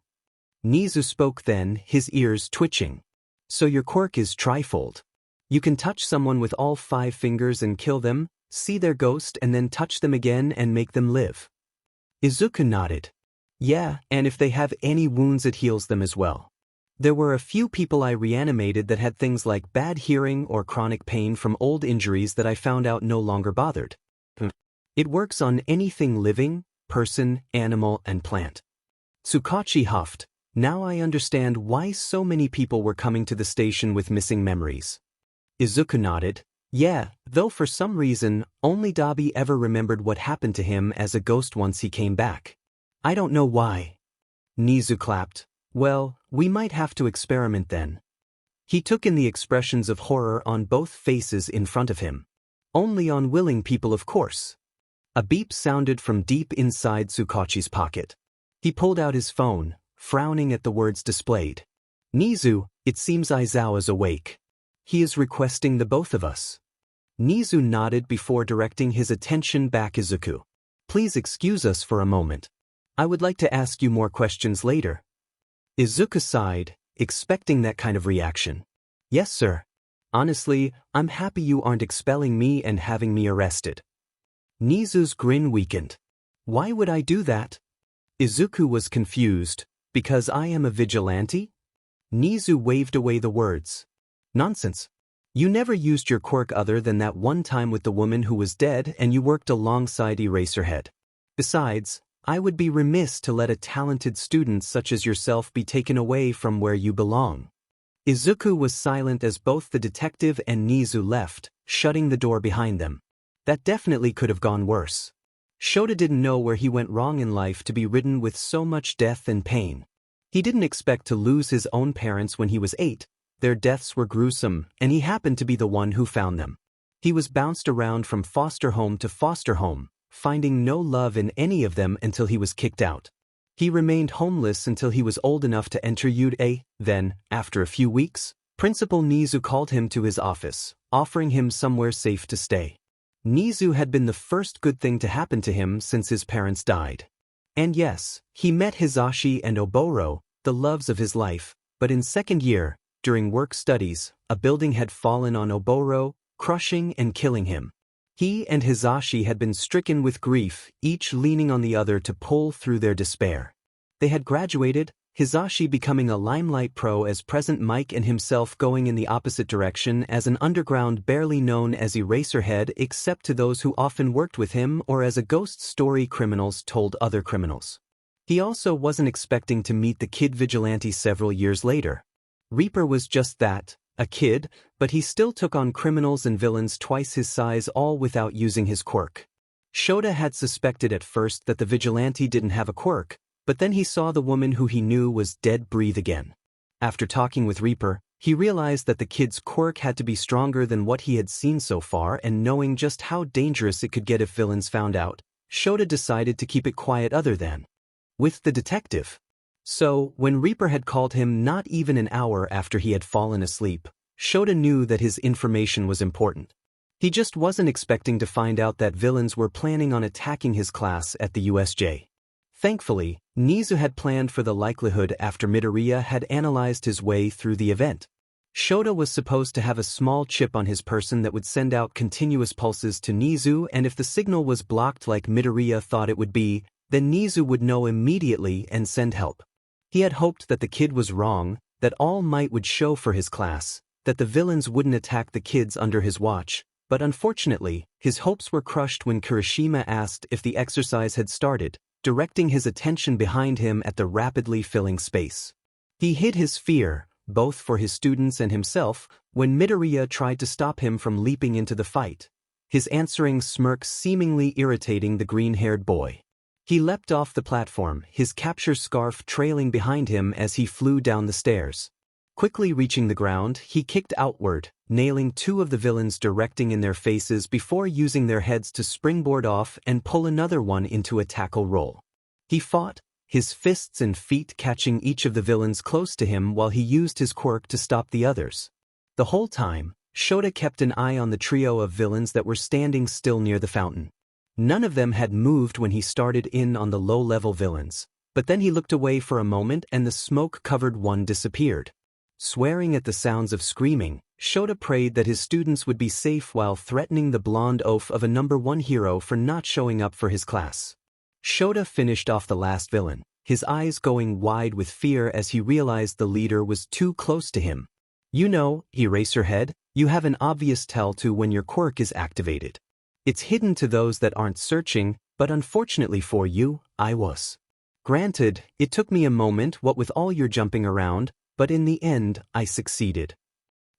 Nizu spoke then, his ears twitching. So your quirk is trifold. You can touch someone with all 5 fingers and kill them, see their ghost and then touch them again and make them live. Izuku nodded. Yeah, and if they have any wounds it heals them as well. There were a few people I reanimated that had things like bad hearing or chronic pain from old injuries that I found out no longer bothered. It works on anything living, person, animal, and plant. Tsukachi huffed. Now I understand why so many people were coming to the station with missing memories. Izuku nodded. Yeah, though for some reason, only Dabi ever remembered what happened to him as a ghost once he came back. I don't know why. Nizu clapped. Well, we might have to experiment then. He took in the expressions of horror on both faces in front of him. Only on willing people, of course. A beep sounded from deep inside Tsukachi's pocket. He pulled out his phone, frowning at the words displayed. Nizu, it seems Aizawa's awake. He is requesting the both of us. Nizu nodded before directing his attention back Izuku. Please excuse us for a moment. I would like to ask you more questions later. Izuku sighed, expecting that kind of reaction. Yes, sir. Honestly, I'm happy you aren't expelling me and having me arrested. Nizu's grin weakened. Why would I do that? Izuku was confused. Because I am a vigilante? Nizu waved away the words. Nonsense. You never used your quirk other than that one time with the woman who was dead and you worked alongside Eraserhead. Besides, I would be remiss to let a talented student such as yourself be taken away from where you belong. Izuku was silent as both the detective and Nizu left, shutting the door behind them. That definitely could have gone worse. Shota didn't know where he went wrong in life to be ridden with so much death and pain. He didn't expect to lose his own parents when he was 8. Their deaths were gruesome, and he happened to be the one who found them. He was bounced around from foster home to foster home, finding no love in any of them until he was kicked out. He remained homeless until he was old enough to enter Yude. Then, after a few weeks, Principal Nizu called him to his office, offering him somewhere safe to stay. Nizu had been the first good thing to happen to him since his parents died. And yes, he met Hisashi and Oboro, the loves of his life, but in second year, during work studies, a building had fallen on Oboro, crushing and killing him. He and Hisashi had been stricken with grief, each leaning on the other to pull through their despair. They had graduated, Hisashi becoming a limelight pro as Present Mike and himself going in the opposite direction as an underground barely known as Eraserhead except to those who often worked with him or as a ghost story criminals told other criminals. He also wasn't expecting to meet the kid vigilante several years later. Reaper was just that, a kid, but he still took on criminals and villains twice his size all without using his quirk. Shota had suspected at first that the vigilante didn't have a quirk, but then he saw the woman who he knew was dead breathe again. After talking with Reaper, he realized that the kid's quirk had to be stronger than what he had seen so far, and knowing just how dangerous it could get if villains found out, Shota decided to keep it quiet other than with the detective. So, when Reaper had called him not even an hour after he had fallen asleep, Shota knew that his information was important. He just wasn't expecting to find out that villains were planning on attacking his class at the USJ. Thankfully, Nizu had planned for the likelihood after Midoriya had analyzed his way through the event. Shota was supposed to have a small chip on his person that would send out continuous pulses to Nizu, and if the signal was blocked like Midoriya thought it would be, Then Nizu would know immediately and send help. He had hoped that the kid was wrong, that all might would show for his class, that the villains wouldn't attack the kids under his watch, but unfortunately, his hopes were crushed when Kirishima asked if the exercise had started, directing his attention behind him at the rapidly filling space. He hid his fear, both for his students and himself, when Midoriya tried to stop him from leaping into the fight, his answering smirk seemingly irritating the green-haired boy. He leapt off the platform, his capture scarf trailing behind him as he flew down the stairs. Quickly reaching the ground, he kicked outward, nailing two of the villains directing in their faces before using their heads to springboard off and pull another one into a tackle roll. He fought, his fists and feet catching each of the villains close to him while he used his quirk to stop the others. The whole time, Shota kept an eye on the trio of villains that were standing still near the fountain. None of them had moved when he started in on the low-level villains, but then he looked away for a moment and the smoke-covered one disappeared. Swearing at the sounds of screaming, Shota prayed that his students would be safe while threatening the blonde oaf of a #1 hero for not showing up for his class. Shota finished off the last villain, his eyes going wide with fear as he realized the leader was too close to him. You know, Eraserhead, you have an obvious tell to when your quirk is activated. It's hidden to those that aren't searching, but unfortunately for you, I was. Granted, it took me a moment what with all your jumping around, but in the end, I succeeded.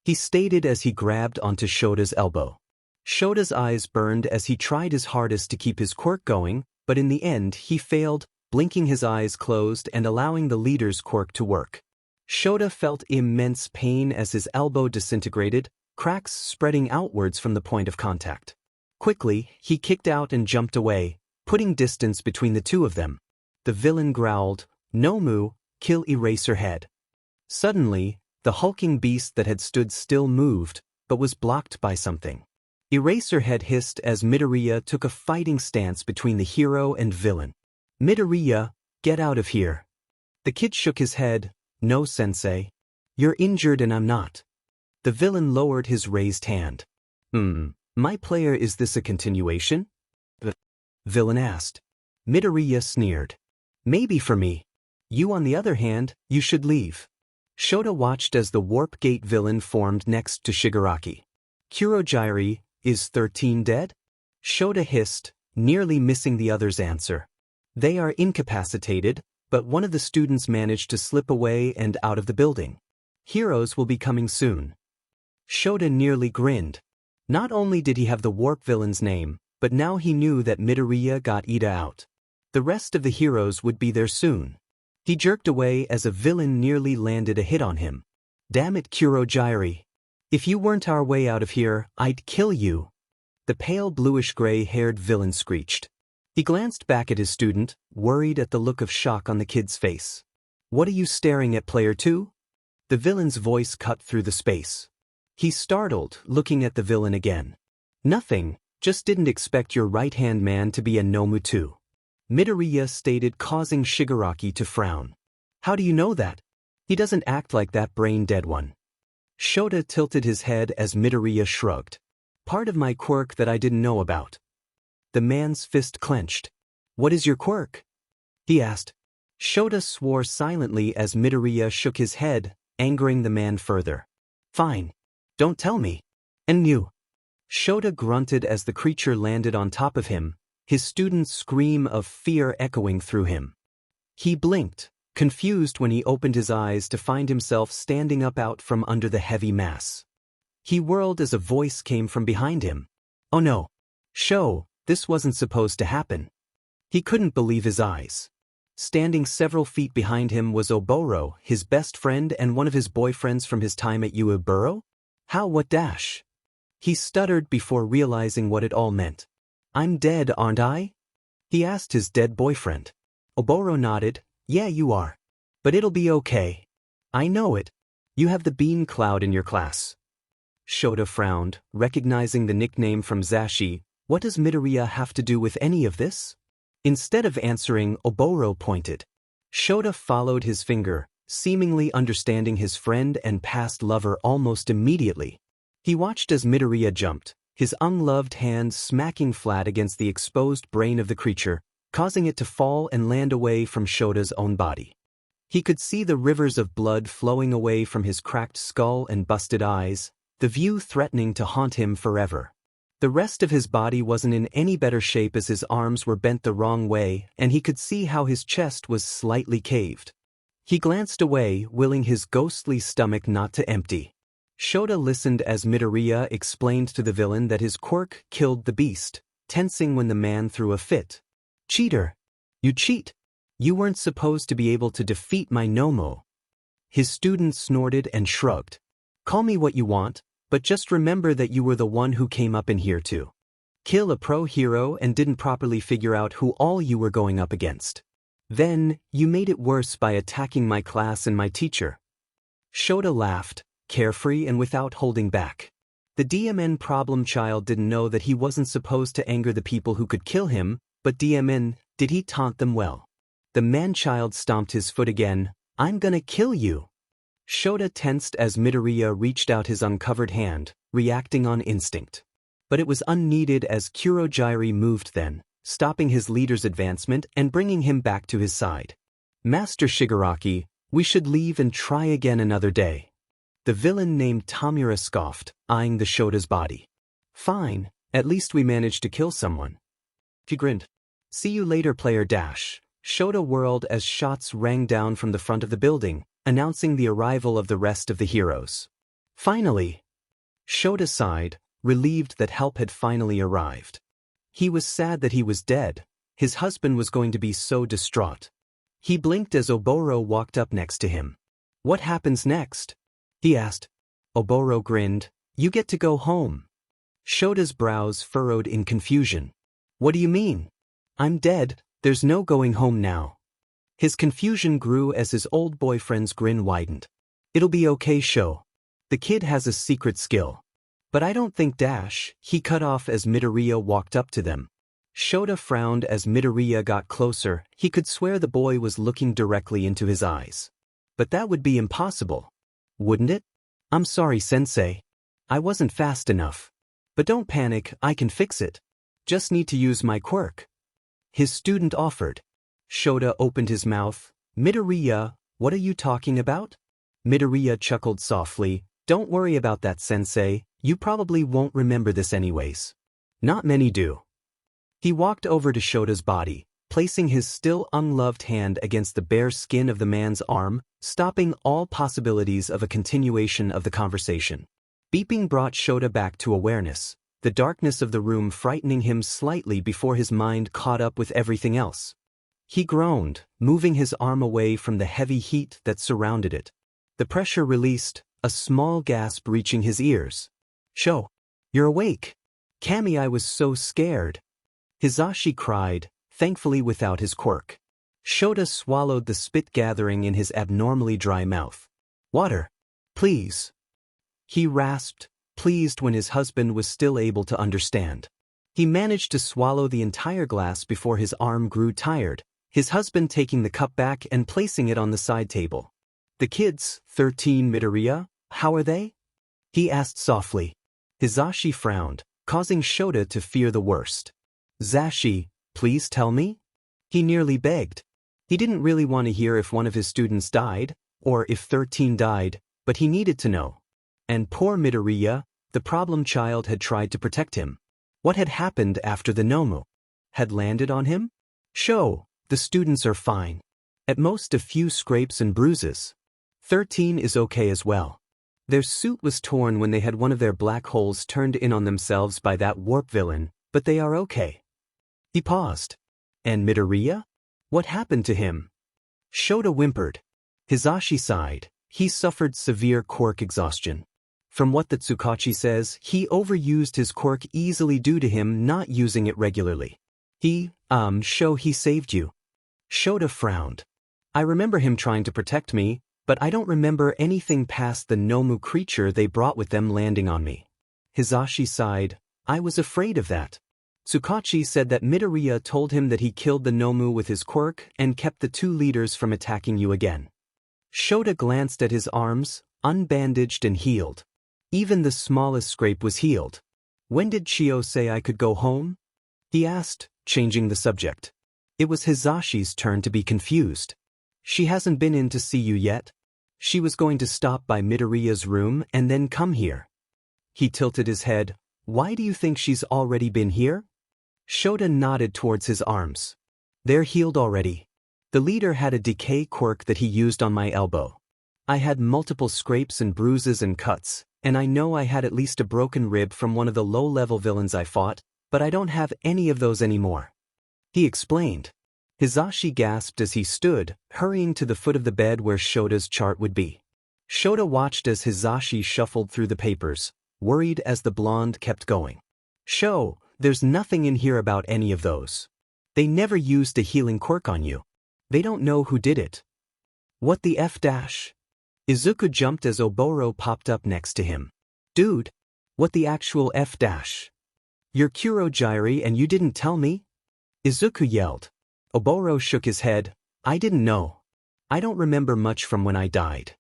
He stated as he grabbed onto Shota's elbow. Shota's eyes burned as he tried his hardest to keep his quirk going, but in the end he failed, blinking his eyes closed and allowing the leader's quirk to work. Shota felt immense pain as his elbow disintegrated, cracks spreading outwards from the point of contact. Quickly, he kicked out and jumped away, putting distance between the two of them. The villain growled, "Nomu, kill Eraserhead." Suddenly, the hulking beast that had stood still moved, but was blocked by something. Eraserhead hissed as Midoriya took a fighting stance between the hero and villain. "Midoriya, get out of here." The kid shook his head, "No, sensei. You're injured and I'm not." The villain lowered his raised hand. My player, is this a continuation?" The villain asked. Midoriya sneered. "Maybe for me. You on the other hand, you should leave." Shota watched as the Warp Gate villain formed next to Shigaraki. "Kurogiri, is 13 dead?" Shota hissed, nearly missing the other's answer. "They are incapacitated, but one of the students managed to slip away and out of the building. Heroes will be coming soon." Shota nearly grinned. Not only did he have the Warp villain's name, but now he knew that Midoriya got Ida out. The rest of the heroes would be there soon. He jerked away as a villain nearly landed a hit on him. "Damn it, Kurogiri. If you weren't our way out of here, I'd kill you." The pale bluish-gray-haired villain screeched. He glanced back at his student, worried at the look of shock on the kid's face. "What are you staring at, player 2? The villain's voice cut through the space. He startled, looking at the villain again. "Nothing, just didn't expect your right-hand man to be a Nomu too," Midoriya stated, causing Shigaraki to frown. "How do you know that? He doesn't act like that brain-dead one." Shota tilted his head as Midoriya shrugged. "Part of my quirk that I didn't know about." The man's fist clenched. "What is your quirk?" he asked. Shota swore silently as Midoriya shook his head, angering the man further. "Fine. Don't tell me." "And you." Shota grunted as the creature landed on top of him, his student's scream of fear echoing through him. He blinked, confused when he opened his eyes to find himself standing up out from under the heavy mass. He whirled as a voice came from behind him. "Oh no. Sho, this wasn't supposed to happen." He couldn't believe his eyes. Standing several feet behind him was Oboro, his best friend and one of his boyfriends from his time at Ueburo? What dash? He stuttered before realizing what it all meant. "I'm dead, aren't I?" he asked his dead boyfriend. Oboro nodded. "Yeah, you are. But it'll be okay. I know it. You have the bean cloud in your class." Shota frowned, recognizing the nickname from Zashi. What does Midoriya have to do with any of this? Instead of answering, Oboro pointed. Shota followed his finger, seemingly understanding his friend and past lover almost immediately. He watched as Midoriya jumped, his unloved hand smacking flat against the exposed brain of the creature, causing it to fall and land away from Shota's own body. He could see the rivers of blood flowing away from his cracked skull and busted eyes, the view threatening to haunt him forever. The rest of his body wasn't in any better shape as his arms were bent the wrong way and he could see how his chest was slightly caved. He glanced away, willing his ghostly stomach not to empty. Shota listened as Midoriya explained to the villain that his quirk killed the beast, tensing when the man threw a fit. "Cheater! You cheat! You weren't supposed to be able to defeat my Nomu." His student snorted and shrugged. "Call me what you want, but just remember that you were the one who came up in here to kill a pro hero and didn't properly figure out who all you were going up against. Then, you made it worse by attacking my class and my teacher." Shota laughed, carefree and without holding back. The DMN problem child didn't know that he wasn't supposed to anger the people who could kill him, but DMN, did he taunt them well? The man-child stomped his foot again. "I'm gonna kill you." Shota tensed as Midoriya reached out his uncovered hand, reacting on instinct. But it was unneeded as Kurogyri moved then, stopping his leader's advancement and bringing him back to his side. "Master Shigaraki, we should leave and try again another day." The villain named Tamura scoffed, eyeing the Shota's body. "Fine, at least we managed to kill someone." He grinned. "See you later, player dash." Shota whirled as shots rang down from the front of the building, announcing the arrival of the rest of the heroes. "Finally!" Shota sighed, relieved that help had finally arrived. He was sad that he was dead. His husband was going to be so distraught. He blinked as Oboro walked up next to him. "What happens next?" he asked. Oboro grinned. "You get to go home." Shota's brows furrowed in confusion. "What do you mean? I'm dead, there's no going home now." His confusion grew as his old boyfriend's grin widened. "It'll be okay, Sho. The kid has a secret skill." "But I don't think Dash," he cut off as Midoriya walked up to them. Shota frowned as Midoriya got closer. He could swear the boy was looking directly into his eyes. "But that would be impossible. Wouldn't it?" "I'm sorry, Sensei. I wasn't fast enough. But don't panic, I can fix it. Just need to use my quirk." His student offered. Shota opened his mouth. "Midoriya, what are you talking about?" Midoriya chuckled softly. "Don't worry about that, Sensei. You probably won't remember this anyways. Not many do." He walked over to Shota's body, placing his still unloved hand against the bare skin of the man's arm, stopping all possibilities of a continuation of the conversation. Beeping brought Shota back to awareness, the darkness of the room frightening him slightly before his mind caught up with everything else. He groaned, moving his arm away from the heavy heat that surrounded it. The pressure released, a small gasp reaching his ears. "Sho, you're awake." "Kami, I was so scared." Hisashi cried, thankfully without his quirk. Shota swallowed the spit gathering in his abnormally dry mouth. "Water, please." He rasped, pleased when his husband was still able to understand. He managed to swallow the entire glass before his arm grew tired, his husband taking the cup back and placing it on the side table. "The kids, 13 Midoriya, how are they?" he asked softly. Hisashi frowned, causing Shota to fear the worst. "Zashi, please tell me?" he nearly begged. He didn't really want to hear if one of his students died, or if 13 died, but he needed to know. And poor Midoriya, the problem child had tried to protect him. What had happened after the Nomu had landed on him? "Sho, the students are fine. At most a few scrapes and bruises. 13 is okay as well. Their suit was torn when they had one of their black holes turned in on themselves by that warp villain, but they are okay." He paused. "And Midoriya? What happened to him?" Shota whimpered. Hisashi sighed. He suffered severe quirk exhaustion. From what the Tsukachi says, he overused his quirk easily due to him not using it regularly. He saved you." Shota frowned. "I remember him trying to protect me, but I don't remember anything past the Nomu creature they brought with them landing on me." Hisashi sighed. "I was afraid of that. Tsukachi said that Midoriya told him that he killed the Nomu with his quirk and kept the two leaders from attacking you again." Shota glanced at his arms, unbandaged and healed. Even the smallest scrape was healed. "When did Chio say I could go home?" he asked, changing the subject. It was Hisashi's turn to be confused. She hasn't been in to see you yet? She was going to stop by Midoriya's room and then come here. He tilted his head. Why do you think she's already been here? Shota nodded towards his arms. They're healed already. The leader had a decay quirk that he used on my elbow. I had multiple scrapes and bruises and cuts, and I know I had at least a broken rib from one of the low-level villains I fought, but I don't have any of those anymore. He explained. Hisashi gasped as he stood, hurrying to the foot of the bed where Shota's chart would be. Shota watched as Hisashi shuffled through the papers, worried as the blonde kept going. There's nothing in here about any of those. They never used a healing quirk on you. They don't know who did it. What the F dash? Izuku jumped as Oboro popped up next to him. Dude, what the actual F dash? You're Kurogyri and you didn't tell me? Izuku yelled. Oboro shook his head. I didn't know. I don't remember much from when I died.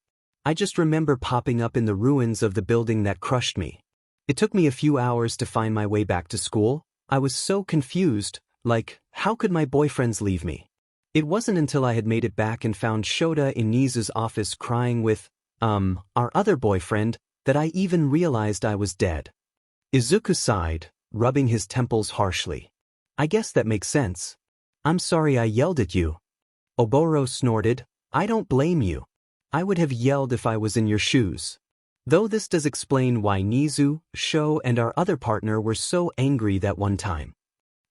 I just remember popping up in the ruins of the building that crushed me. It took me a few hours to find my way back to school. I was so confused, like, how could my boyfriends leave me? It wasn't until I had made it back and found Shota in Nizu's office crying with, our other boyfriend, that I even realized I was dead. Izuku sighed, rubbing his temples harshly. I guess that makes sense. I'm sorry I yelled at you. Oboro snorted. I don't blame you. I would have yelled if I was in your shoes. Though this does explain why Nizu, Sho and our other partner were so angry that one time.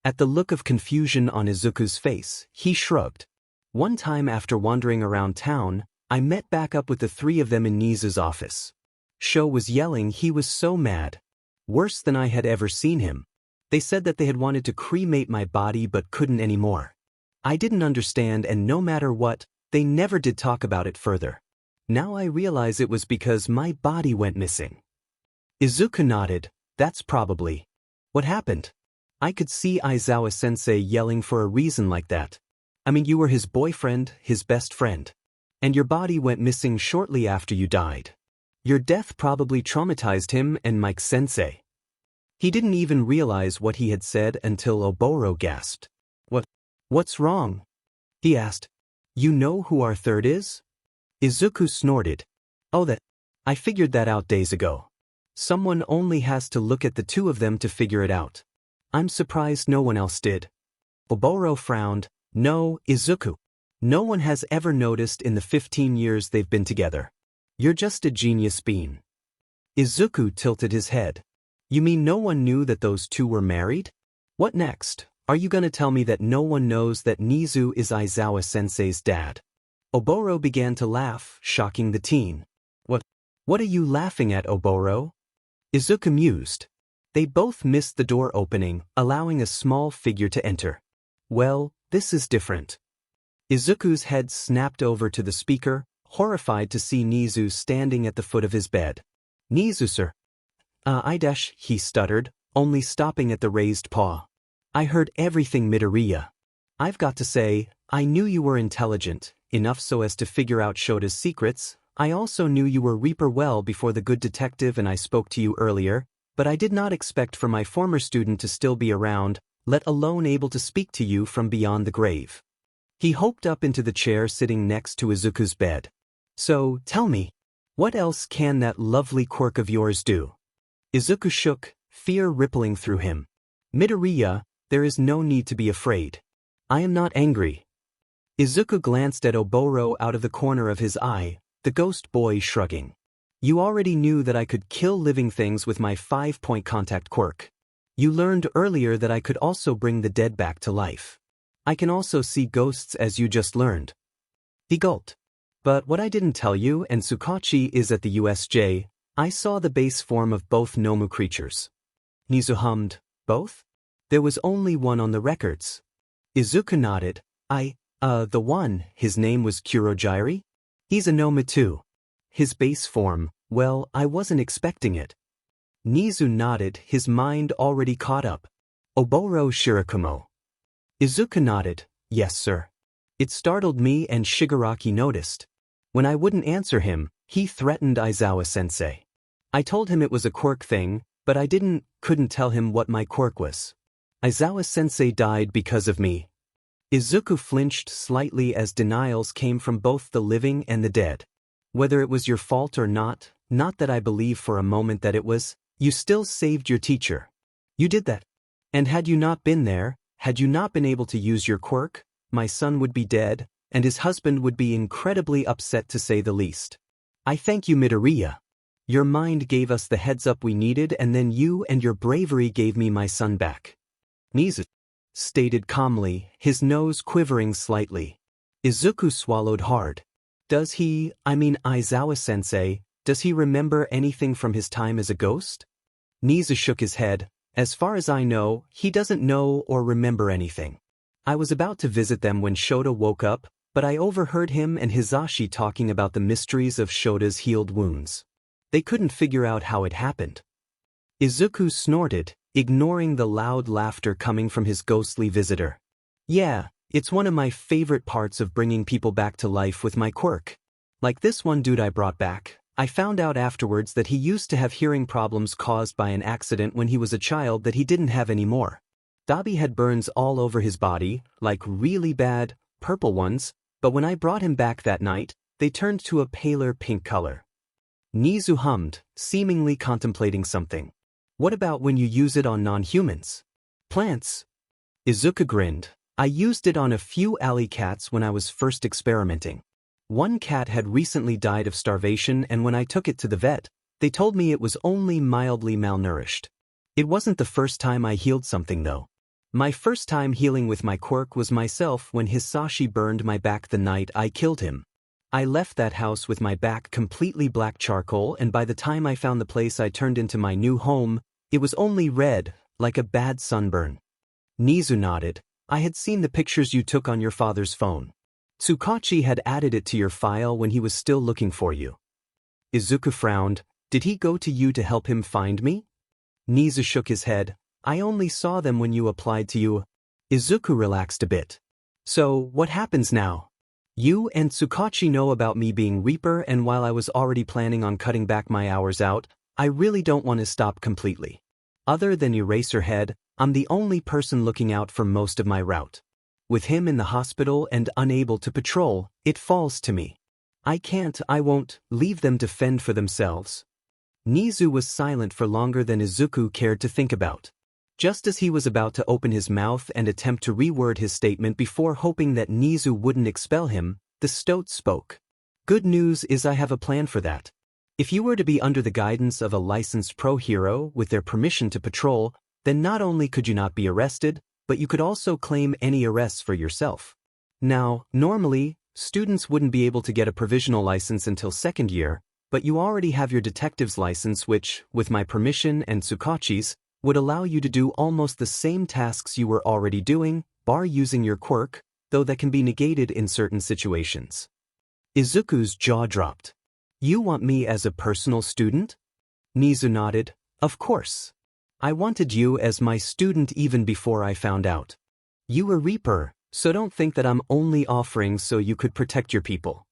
At the look of confusion on Izuku's face, he shrugged. One time after wandering around town, I met back up with the three of them in Nizu's office. Sho was yelling he was so mad. Worse than I had ever seen him. They said that they had wanted to cremate my body but couldn't anymore. I didn't understand, and no matter what, they never did talk about it further. Now I realize it was because my body went missing. Izuku nodded. That's probably what happened. I could see Aizawa-sensei yelling for a reason like that. I mean, you were his boyfriend, his best friend. And your body went missing shortly after you died. Your death probably traumatized him and Mike-sensei. He didn't even realize what he had said until Oboro gasped. What's wrong? He asked. You know who our third is? Izuku snorted. Oh, I figured that out days ago. Someone only has to look at the two of them to figure it out. I'm surprised no one else did. Oboro frowned. No, Izuku. No one has ever noticed in the 15 years they've been together. You're just a genius bean. Izuku tilted his head. You mean no one knew that those two were married? What next? Are you gonna tell me that no one knows that Nizu is Aizawa-sensei's dad? Oboro began to laugh, shocking the teen. What are you laughing at, Oboro? Izuku mused. They both missed the door opening, allowing a small figure to enter. Well, this is different. Izuku's head snapped over to the speaker, horrified to see Nizu standing at the foot of his bed. Nizu, sir. He stuttered, only stopping at the raised paw. I heard everything, Midoriya. I've got to say, I knew you were intelligent, enough so as to figure out Shota's secrets. I also knew you were Reaper well before the good detective and I spoke to you earlier, but I did not expect for my former student to still be around, let alone able to speak to you from beyond the grave. He hopped up into the chair sitting next to Izuku's bed. So, tell me, what else can that lovely quirk of yours do? Izuku shook, fear rippling through him. Midoriya, there is no need to be afraid. I am not angry. Izuku glanced at Oboro out of the corner of his eye, the ghost boy shrugging. You already knew that I could kill living things with my 5-point contact quirk. You learned earlier that I could also bring the dead back to life. I can also see ghosts as you just learned. He gulped. But what I didn't tell you, and Tsukachi is at the USJ, I saw the base form of both Nomu creatures. Nizu hummed. Both? There was only one on the records. Izuku nodded. The one, his name was Kurogyri? He's a Nomu too. His base form, well, I wasn't expecting it. Nizu nodded, his mind already caught up. Oboro Shirakumo. Izuku nodded. Yes, sir. It startled me and Shigaraki noticed. When I wouldn't answer him, he threatened Aizawa-sensei. I told him it was a quirk thing, but I couldn't tell him what my quirk was. Aizawa-sensei died because of me. Izuku flinched slightly as denials came from both the living and the dead. Whether it was your fault or not that I believe for a moment that it was, you still saved your teacher. You did that. And had you not been there, had you not been able to use your quirk, my son would be dead, and his husband would be incredibly upset to say the least. I thank you, Midoriya. Your mind gave us the heads up we needed, and then you and your bravery gave me my son back. Nizu stated calmly, his nose quivering slightly. Izuku swallowed hard. Does he, Aizawa-sensei, does he remember anything from his time as a ghost? Nizu shook his head. As far as I know, he doesn't know or remember anything. I was about to visit them when Shota woke up, but I overheard him and Hisashi talking about the mysteries of Shota's healed wounds. They couldn't figure out how it happened. Izuku snorted, ignoring the loud laughter coming from his ghostly visitor. Yeah, it's one of my favorite parts of bringing people back to life with my quirk. Like this one dude I brought back. I found out afterwards that he used to have hearing problems caused by an accident when he was a child that he didn't have anymore. Dabi had burns all over his body, like really bad, purple ones, but when I brought him back that night, they turned to a paler pink color. Nizu hummed, seemingly contemplating something. What about when you use it on non-humans? Plants? Izuku grinned. I used it on a few alley cats when I was first experimenting. One cat had recently died of starvation, and when I took it to the vet, they told me it was only mildly malnourished. It wasn't the first time I healed something though. My first time healing with my quirk was myself when Hisashi burned my back the night I killed him. I left that house with my back completely black charcoal, and by the time I found the place I turned into my new home, it was only red, like a bad sunburn. Nizu nodded. I had seen the pictures you took on your father's phone. Tsukachi had added it to your file when he was still looking for you. Izuku frowned. Did he go to you to help him find me? Nizu shook his head. I only saw them when you applied to you. Izuku relaxed a bit. So, what happens now? You and Tsukachi know about me being Reaper, and while I was already planning on cutting back my hours out, I really don't want to stop completely. Other than Eraserhead, I'm the only person looking out for most of my route. With him in the hospital and unable to patrol, it falls to me. I won't leave them to fend for themselves. Nizu was silent for longer than Izuku cared to think about. Just as he was about to open his mouth and attempt to reword his statement before hoping that Nizu wouldn't expel him, the stoat spoke. Good news is I have a plan for that. If you were to be under the guidance of a licensed pro hero with their permission to patrol, then not only could you not be arrested, but you could also claim any arrests for yourself. Now, normally, students wouldn't be able to get a provisional license until second year, but you already have your detective's license which, with my permission and Tsukachi's, would allow you to do almost the same tasks you were already doing, bar using your quirk, though that can be negated in certain situations. Izuku's jaw dropped. You want me as a personal student? Nizu nodded. Of course. I wanted you as my student even before I found out. You were Reaper, so don't think that I'm only offering so you could protect your people.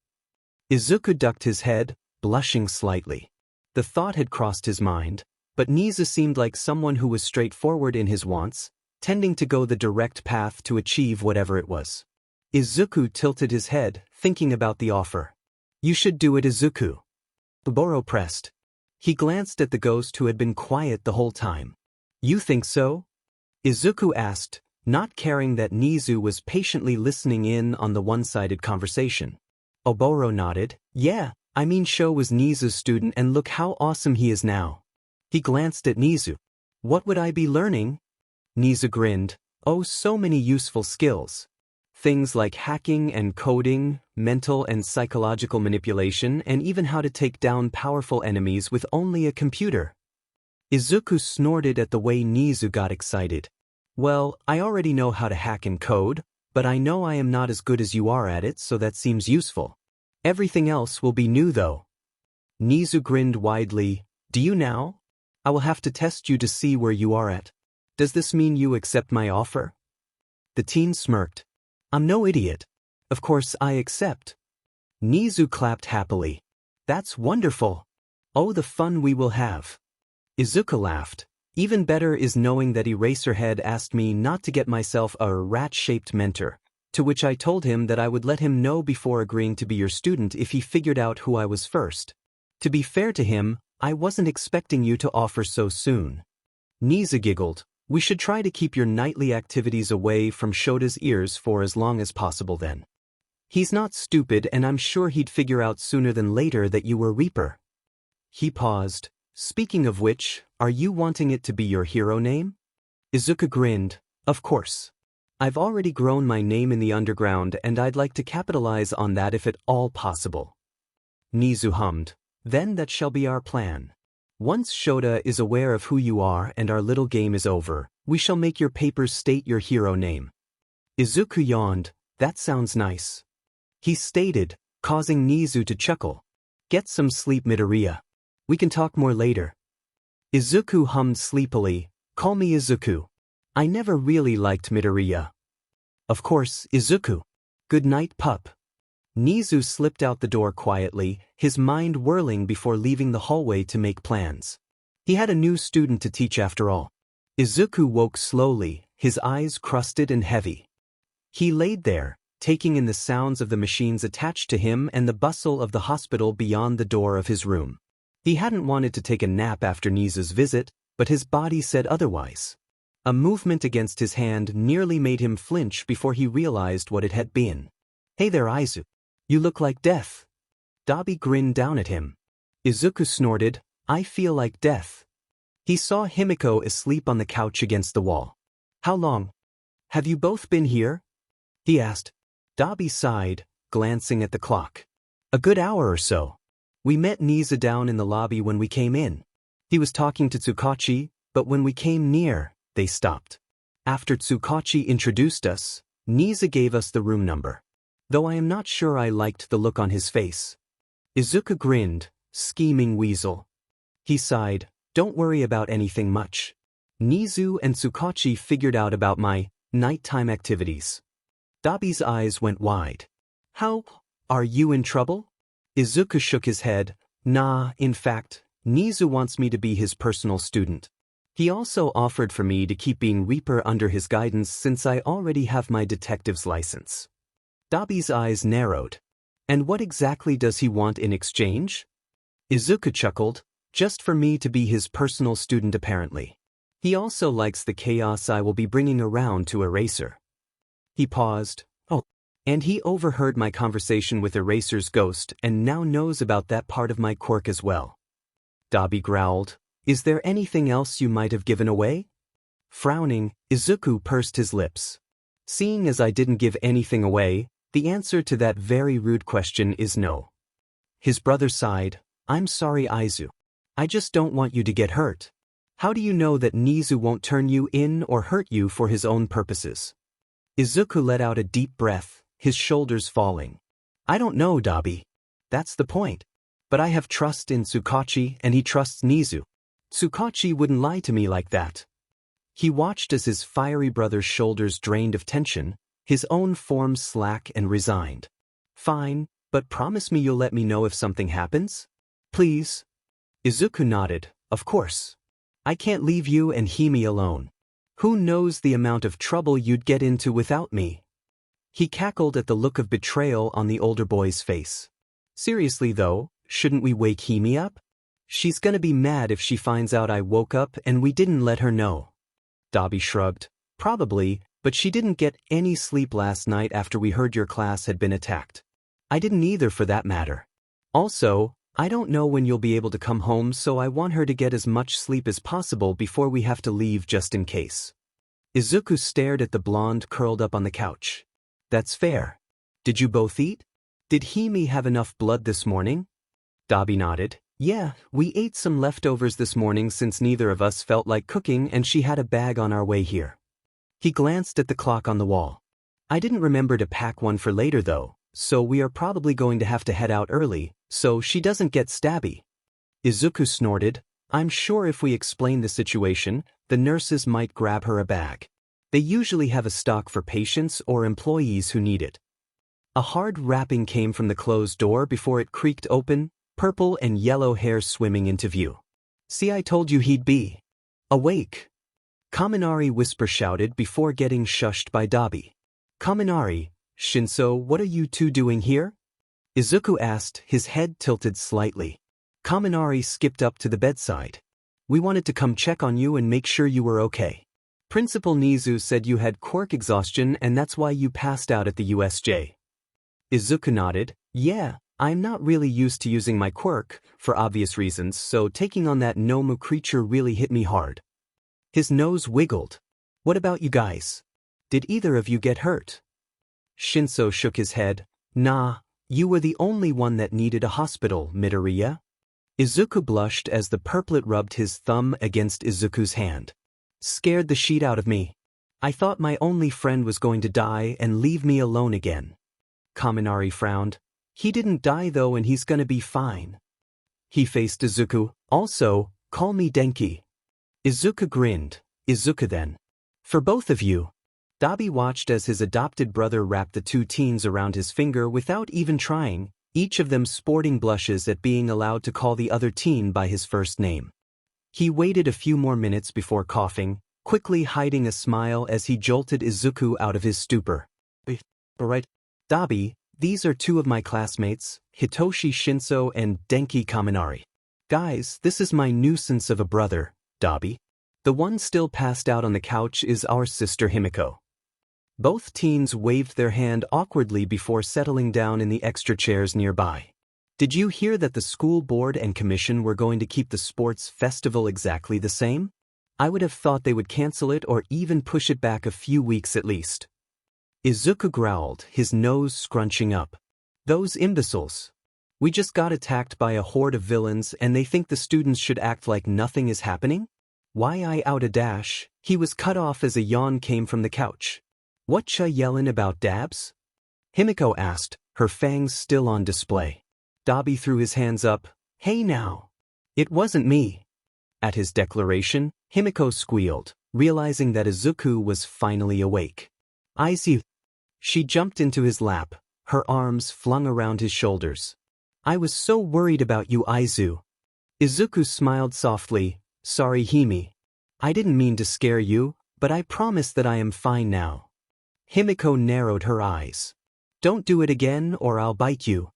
Izuku ducked his head, blushing slightly. The thought had crossed his mind, but Nizu seemed like someone who was straightforward in his wants, tending to go the direct path to achieve whatever it was. Izuku tilted his head, thinking about the offer. You should do it, Izuku. Oboro pressed. He glanced at the ghost who had been quiet the whole time. You think so? Izuku asked, not caring that Nizu was patiently listening in on the one-sided conversation. Oboro nodded. Yeah, Sho was Nizu's student and look how awesome he is now. He glanced at Nizu. What would I be learning? Nizu grinned. Oh, so many useful skills. Things like hacking and coding, mental and psychological manipulation, and even how to take down powerful enemies with only a computer. Izuku snorted at the way Nizu got excited. Well, I already know how to hack and code, but I know I am not as good as you are at it, so that seems useful. Everything else will be new though. Nizu grinned widely. Do you now? I will have to test you to see where you are at. Does this mean you accept my offer? The teen smirked. I'm no idiot. Of course I accept. Nizu clapped happily. That's wonderful. Oh, the fun we will have. Izuku laughed. Even better is knowing that Eraserhead asked me not to get myself a rat-shaped mentor. To which I told him that I would let him know before agreeing to be your student if he figured out who I was first. To be fair to him, I wasn't expecting you to offer so soon. Nizu giggled. We should try to keep your nightly activities away from Shota's ears for as long as possible then. He's not stupid and I'm sure he'd figure out sooner than later that you were Reaper. He paused. Speaking of which, are you wanting it to be your hero name? Izuku grinned. Of course. I've already grown my name in the underground and I'd like to capitalize on that if at all possible. Nizu hummed. Then that shall be our plan. Once Shota is aware of who you are and our little game is over, we shall make your papers state your hero name. Izuku yawned. That sounds nice. He stated, causing Nizu to chuckle. Get some sleep, Midoriya. We can talk more later. Izuku hummed sleepily. Call me Izuku. I never really liked Midoriya. Of course, Izuku. Good night, pup. Nizu slipped out the door quietly, his mind whirling before leaving the hallway to make plans. He had a new student to teach after all. Izuku woke slowly, his eyes crusted and heavy. He laid there, taking in the sounds of the machines attached to him and the bustle of the hospital beyond the door of his room. He hadn't wanted to take a nap after Nizu's visit, but his body said otherwise. A movement against his hand nearly made him flinch before he realized what it had been. Hey there, Izuku. You look like death. Dabi grinned down at him. Izuku snorted, I feel like death. He saw Himiko asleep on the couch against the wall. How long have you both been here? He asked. Dabi sighed, glancing at the clock. A good hour or so. We met Nizu down in the lobby when we came in. He was talking to Tsukachi, but when we came near, they stopped. After Tsukachi introduced us, Nizu gave us the room number. Though I am not sure I liked the look on his face. Izuku grinned, scheming weasel. He sighed, don't worry about anything much. Nizu and Tsukachi figured out about my nighttime activities. Dabi's eyes went wide. How? Are you in trouble? Izuku shook his head. Nah, in fact, Nizu wants me to be his personal student. He also offered for me to keep being Reaper under his guidance since I already have my detective's license. Dabi's eyes narrowed. And what exactly does he want in exchange? Izuku chuckled. Just for me to be his personal student apparently. He also likes the chaos I will be bringing around to Eraser. He paused. Oh, and he overheard my conversation with Eraser's ghost and now knows about that part of my quirk as well. Dabi growled. Is there anything else you might have given away? Frowning, Izuku pursed his lips. Seeing as I didn't give anything away, the answer to that very rude question is no. His brother sighed. I'm sorry, Izu. I just don't want you to get hurt. How do you know that Nizu won't turn you in or hurt you for his own purposes? Izuku let out a deep breath, his shoulders falling. I don't know, Dabi. That's the point. But I have trust in Tsukachi and he trusts Nizu. Tsukachi wouldn't lie to me like that. He watched as his fiery brother's shoulders drained of tension, his own form slack and resigned. Fine, but promise me you'll let me know if something happens? Please? Izuku nodded. Of course. I can't leave you and Hime alone. Who knows the amount of trouble you'd get into without me? He cackled at the look of betrayal on the older boy's face. Seriously though, shouldn't we wake Hime up? She's gonna be mad if she finds out I woke up and we didn't let her know. Dabi shrugged. Probably, but she didn't get any sleep last night after we heard your class had been attacked. I didn't either for that matter. Also, I don't know when you'll be able to come home, so I want her to get as much sleep as possible before we have to leave just in case. Izuku stared at the blonde curled up on the couch. That's fair. Did you both eat? Did Hime have enough blood this morning? Dabi nodded. Yeah, we ate some leftovers this morning since neither of us felt like cooking and she had a bag on our way here. He glanced at the clock on the wall. I didn't remember to pack one for later though, so we are probably going to have to head out early, so she doesn't get stabby. Izuku snorted. I'm sure if we explain the situation, the nurses might grab her a bag. They usually have a stock for patients or employees who need it. A hard rapping came from the closed door before it creaked open, purple and yellow hair swimming into view. See, I told you he'd be awake. Kaminari whisper shouted before getting shushed by Dabi. Kaminari, Shinso, what are you two doing here? Izuku asked, his head tilted slightly. Kaminari skipped up to the bedside. We wanted to come check on you and make sure you were okay. Principal Nizu said you had quirk exhaustion and that's why you passed out at the USJ. Izuku nodded. Yeah, I'm not really used to using my quirk, for obvious reasons, so taking on that Nomu creature really hit me hard. His nose wiggled. What about you guys? Did either of you get hurt? Shinso shook his head. Nah, you were the only one that needed a hospital, Midoriya. Izuku blushed as the purplet rubbed his thumb against Izuku's hand. Scared the shit out of me. I thought my only friend was going to die and leave me alone again. Kaminari frowned. He didn't die though and he's gonna be fine. He faced Izuku. Also, call me Denki. Izuku grinned. Izuku then. For both of you. Dabi watched as his adopted brother wrapped the two teens around his finger without even trying, each of them sporting blushes at being allowed to call the other teen by his first name. He waited a few more minutes before coughing, quickly hiding a smile as he jolted Izuku out of his stupor. Alright, Dabi, these are two of my classmates, Hitoshi Shinso and Denki Kaminari. Guys, this is my nuisance of a brother, Dabi. The one still passed out on the couch is our sister Himiko. Both teens waved their hand awkwardly before settling down in the extra chairs nearby. Did you hear that the school board and commission were going to keep the sports festival exactly the same? I would have thought they would cancel it or even push it back a few weeks at least. Izuku growled, his nose scrunching up. Those imbeciles. We just got attacked by a horde of villains and they think the students should act like nothing is happening? Why I out a dash, he was cut off as a yawn came from the couch. What cha yellin' about dabs? Himiko asked, her fangs still on display. Dabi threw his hands up. Hey now. It wasn't me. At his declaration, Himiko squealed, realizing that Izuku was finally awake. I see. She jumped into his lap, her arms flung around his shoulders. I was so worried about you, Izu. Izuku smiled softly. Sorry, Himi. I didn't mean to scare you, but I promise that I am fine now. Himiko narrowed her eyes. Don't do it again or I'll bite you.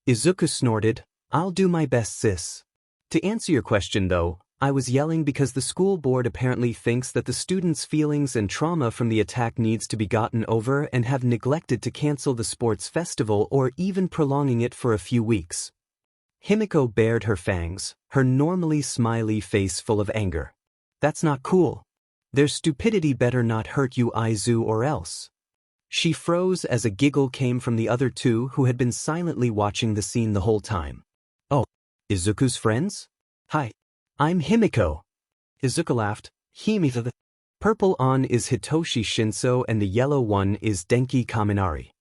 Izuku snorted. I'll do my best, sis. To answer your question though, I was yelling because the school board apparently thinks that the students' feelings and trauma from the attack needs to be gotten over and have neglected to cancel the sports festival or even prolonging it for a few weeks. Himiko bared her fangs, her normally smiley face full of anger. That's not cool. Their stupidity better not hurt you, Izu, or else. She froze as a giggle came from the other two who had been silently watching the scene the whole time. Oh, Izuku's friends? Hi. I'm Himiko. Izuku laughed. Himi, the purple on is Hitoshi Shinso and the yellow one is Denki Kaminari.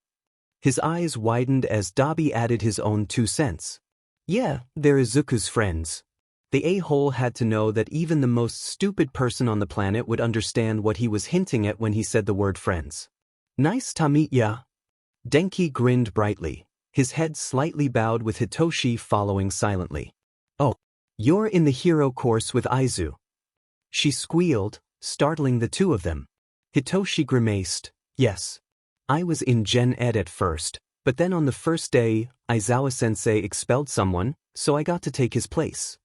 His eyes widened as Dabi added his own 2 cents. Yeah, they're Izuku's friends. The a-hole had to know that even the most stupid person on the planet would understand what he was hinting at when he said the word friends. Nice to meet ya. Denki grinned brightly, his head slightly bowed with Hitoshi following silently. Oh, you're in the hero course with Izu. She squealed, startling the two of them. Hitoshi grimaced. Yes. I was in Gen Ed at first, but then on the first day, Aizawa-sensei expelled someone, so I got to take his place.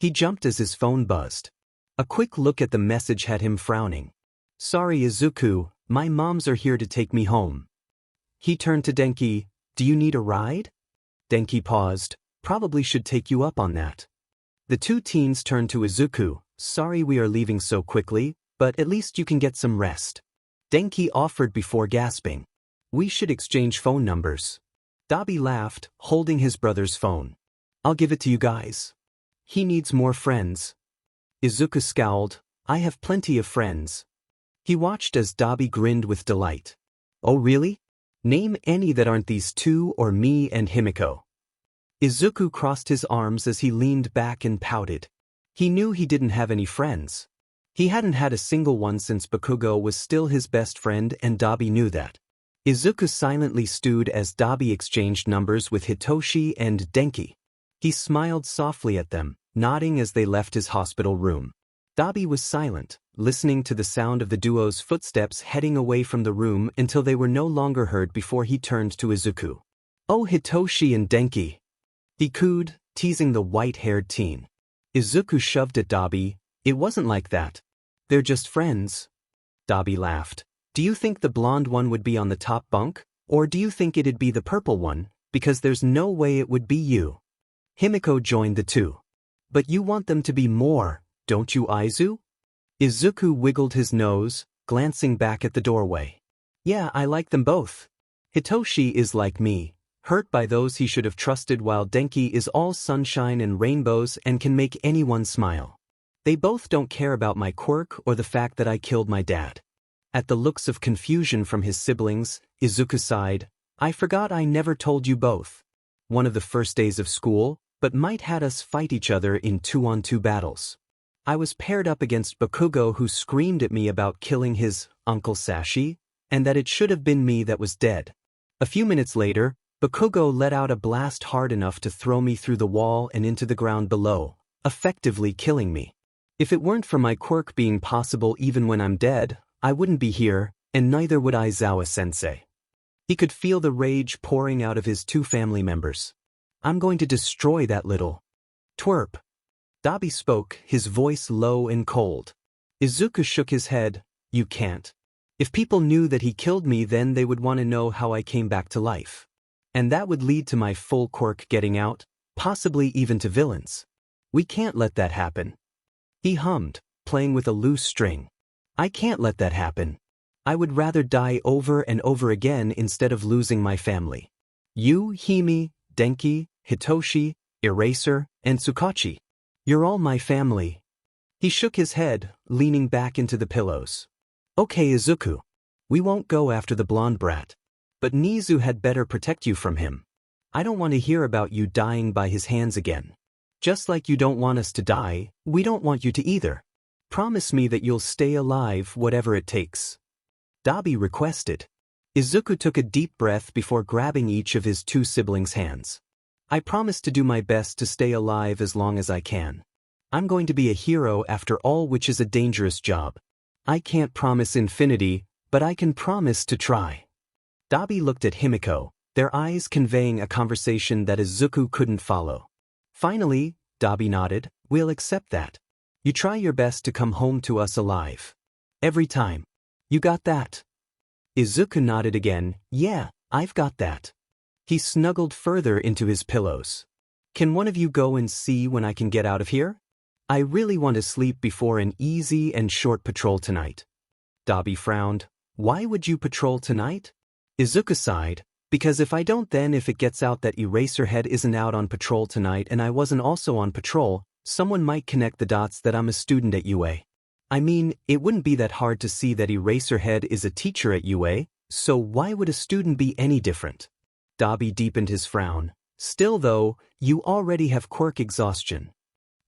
He jumped as his phone buzzed. A quick look at the message had him frowning. Sorry, Izuku, my moms are here to take me home. He turned to Denki. Do you need a ride? Denki paused. Probably should take you up on that. The two teens turned to Izuku. Sorry we are leaving so quickly, but at least you can get some rest. Denki offered before gasping. We should exchange phone numbers. Dabi laughed, holding his brother's phone. I'll give it to you guys. He needs more friends. Izuku scowled. I have plenty of friends. He watched as Dabi grinned with delight. Oh really? Name any that aren't these two or me and Himiko. Izuku crossed his arms as he leaned back and pouted. He knew he didn't have any friends. He hadn't had a single one since Bakugo was still his best friend and Dabi knew that. Izuku silently stewed as Dabi exchanged numbers with Hitoshi and Denki. He smiled softly at them, nodding as they left his hospital room. Dabi was silent, listening to the sound of the duo's footsteps heading away from the room until they were no longer heard before he turned to Izuku. "Oh, Hitoshi and Denki," he cooed, teasing the white-haired teen. Izuku shoved at Dabi. "It wasn't like that. They're just friends." Dabi laughed. "Do you think the blonde one would be on the top bunk? Or do you think it'd be the purple one, because there's no way it would be you?" Himiko joined the two. "But you want them to be more, don't you, Izu?" Izuku wiggled his nose, glancing back at the doorway. "Yeah, I like them both. Hitoshi is like me, hurt by those he should have trusted, while Denki is all sunshine and rainbows and can make anyone smile. They both don't care about my quirk or the fact that I killed my dad." At the looks of confusion from his siblings, Izuku sighed. "I forgot I never told you both. One of the first days of school, but might had us fight each other in 2-on-2 battles. I was paired up against Bakugo, who screamed at me about killing his Uncle Sashi, and that it should have been me that was dead. A few minutes later, Bakugo let out a blast hard enough to throw me through the wall and into the ground below, effectively killing me. If it weren't for my quirk being possible even when I'm dead, I wouldn't be here, and neither would Aizawa-sensei." He could feel the rage pouring out of his two family members. "I'm going to destroy that little twerp." Dabi spoke, his voice low and cold. Izuku shook his head. "You can't. If people knew that he killed me, then they would want to know how I came back to life. And that would lead to my full quirk getting out, possibly even to villains. We can't let that happen." He hummed, playing with a loose string. "I can't let that happen. I would rather die over and over again instead of losing my family. You, Hime, Denki, Hitoshi, Eraser, and Tsukachi. You're all my family." He shook his head, leaning back into the pillows. "Okay, Izuku. We won't go after the blonde brat. But Nizu had better protect you from him. I don't want to hear about you dying by his hands again. Just like you don't want us to die, we don't want you to either. Promise me that you'll stay alive whatever it takes." Dabi requested. Izuku took a deep breath before grabbing each of his two siblings' hands. "I promise to do my best to stay alive as long as I can. I'm going to be a hero after all, which is a dangerous job. I can't promise infinity, but I can promise to try." Dabi looked at Himiko, their eyes conveying a conversation that Izuku couldn't follow. Finally, Dabi nodded. "We'll accept that. You try your best to come home to us alive. Every time. You got that?" Izuku nodded again. "Yeah, I've got that." He snuggled further into his pillows. "Can one of you go and see when I can get out of here? I really want to sleep before an easy and short patrol tonight." Dabi frowned. "Why would you patrol tonight?" Izuku sighed. "Because if I don't, then if it gets out that Eraserhead isn't out on patrol tonight and I wasn't also on patrol, someone might connect the dots that I'm a student at UA. I mean, it wouldn't be that hard to see that Eraserhead is a teacher at UA, so why would a student be any different?" Dabi deepened his frown. "Still though, you already have quirk exhaustion."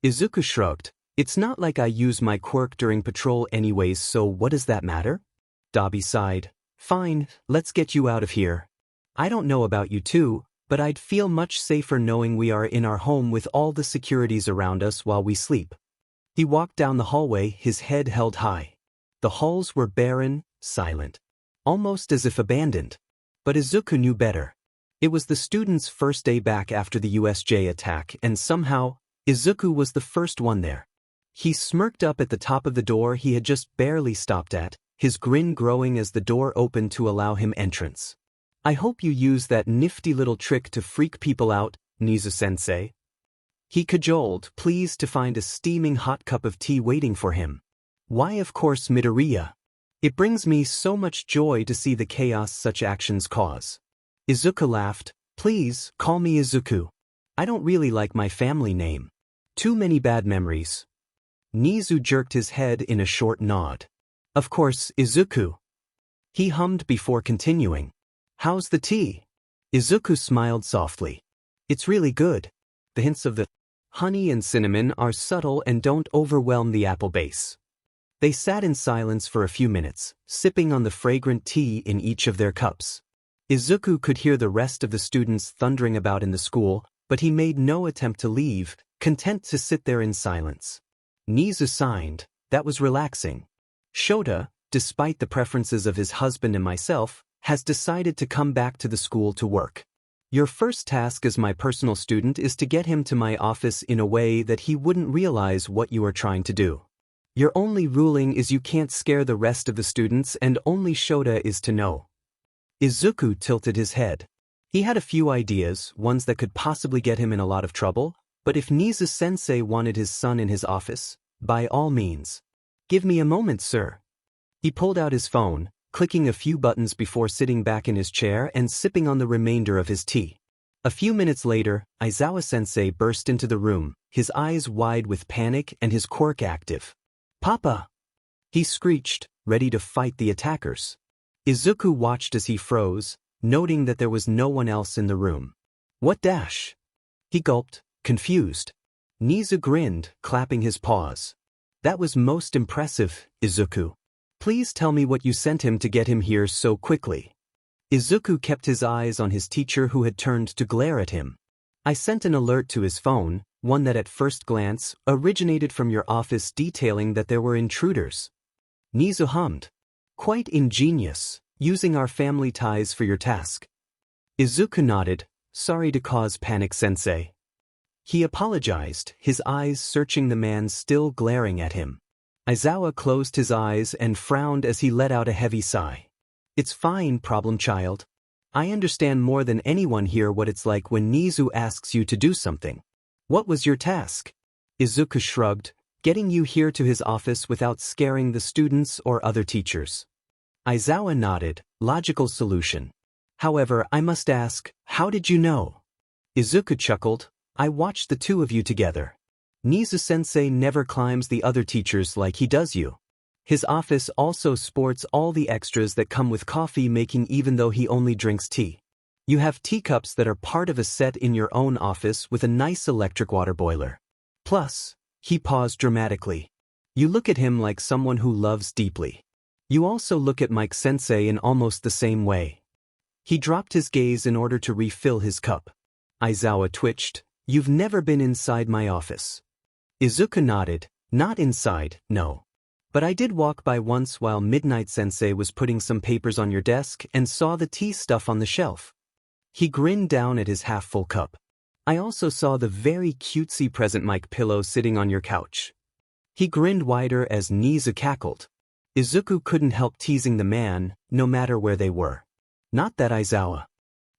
Izuku shrugged. "It's not like I use my quirk during patrol anyways, so what does that matter?" Dabi sighed. "Fine, let's get you out of here. I don't know about you two, but I'd feel much safer knowing we are in our home with all the securities around us while we sleep." He walked down the hallway, his head held high. The halls were barren, silent, almost as if abandoned. But Izuku knew better. It was the students' first day back after the USJ attack, and somehow, Izuku was the first one there. He smirked up at the top of the door he had just barely stopped at, his grin growing as the door opened to allow him entrance. "I hope you use that nifty little trick to freak people out, Nizu-sensei." He cajoled, pleased to find a steaming hot cup of tea waiting for him. "Why, of course, Midoriya. It brings me so much joy to see the chaos such actions cause." Izuku laughed. "Please, call me Izuku. I don't really like my family name. Too many bad memories." Nizu jerked his head in a short nod. "Of course, Izuku." He hummed before continuing. "How's the tea?" Izuku smiled softly. "It's really good. The hints of the honey and cinnamon are subtle and don't overwhelm the apple base." They sat in silence for a few minutes, sipping on the fragrant tea in each of their cups. Izuku could hear the rest of the students thundering about in the school, but he made no attempt to leave, content to sit there in silence. Nizu signed. that was relaxing. Shota, despite the preferences of his husband and myself, has decided to come back to the school to work. Your first task as my personal student is to get him to my office in a way that he wouldn't realize what you are trying to do. Your only ruling is you can't scare the rest of the students and only Shota is to know. Izuku tilted his head. He had a few ideas, ones that could possibly get him in a lot of trouble, but if Nizu-sensei wanted his son in his office, by all means. Give me a moment, sir. He pulled out his phone, clicking a few buttons before sitting back in his chair and sipping on the remainder of his tea. A few minutes later, Aizawa-sensei burst into the room, his eyes wide with panic and his quirk active. "Papa!" he screeched, ready to fight the attackers. Izuku watched as he froze, noting that there was no one else in the room. "What dash?" he gulped, confused. Nizu grinned, clapping his paws. "That was most impressive, Izuku. Please tell me what you sent him to get him here so quickly." Izuku kept his eyes on his teacher who had turned to glare at him. "I sent an alert to his phone, one that at first glance originated from your office detailing that there were intruders." Nizu hummed. "Quite ingenious, using our family ties for your task." Izuku nodded, sorry to cause panic, sensei. He apologized, his eyes searching the man still glaring at him. Aizawa closed his eyes and frowned as he let out a heavy sigh. "It's fine, problem child. I understand more than anyone here what it's like when Nizu asks you to do something. What was your task?" Izuku shrugged, "Getting you here to his office without scaring the students or other teachers." Aizawa nodded, logical solution. "However, I must ask, how did you know?" Izuku chuckled, "I watched the two of you together. Nizu-sensei never climbs the other teachers like he does you. His office also sports all the extras that come with coffee making even though he only drinks tea. You have teacups that are part of a set in your own office with a nice electric water boiler. Plus," he paused dramatically, "you look at him like someone who loves deeply. You also look at Mike-sensei in almost the same way." He dropped his gaze in order to refill his cup. Aizawa twitched, "You've never been inside my office." Izuku nodded, "Not inside, no. But I did walk by once while Midnight Sensei was putting some papers on your desk and saw the tea stuff on the shelf." He grinned down at his half-full cup. "I also saw the very cutesy present mic pillow sitting on your couch." He grinned wider as Nizu cackled. Izuku couldn't help teasing the man, no matter where they were. Not that Aizawa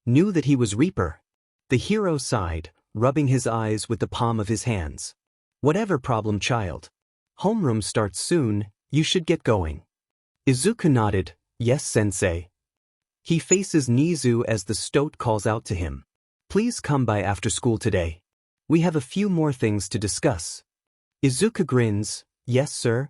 knew that he was Reaper. The hero sighed, rubbing his eyes with the palm of his hands. "Whatever, problem child. Homeroom starts soon, you should get going." Izuku nodded, "Yes, sensei." He faces Nizu as the stoat calls out to him. "Please come by after school today. We have a few more things to discuss." Izuku grins, "Yes, sir."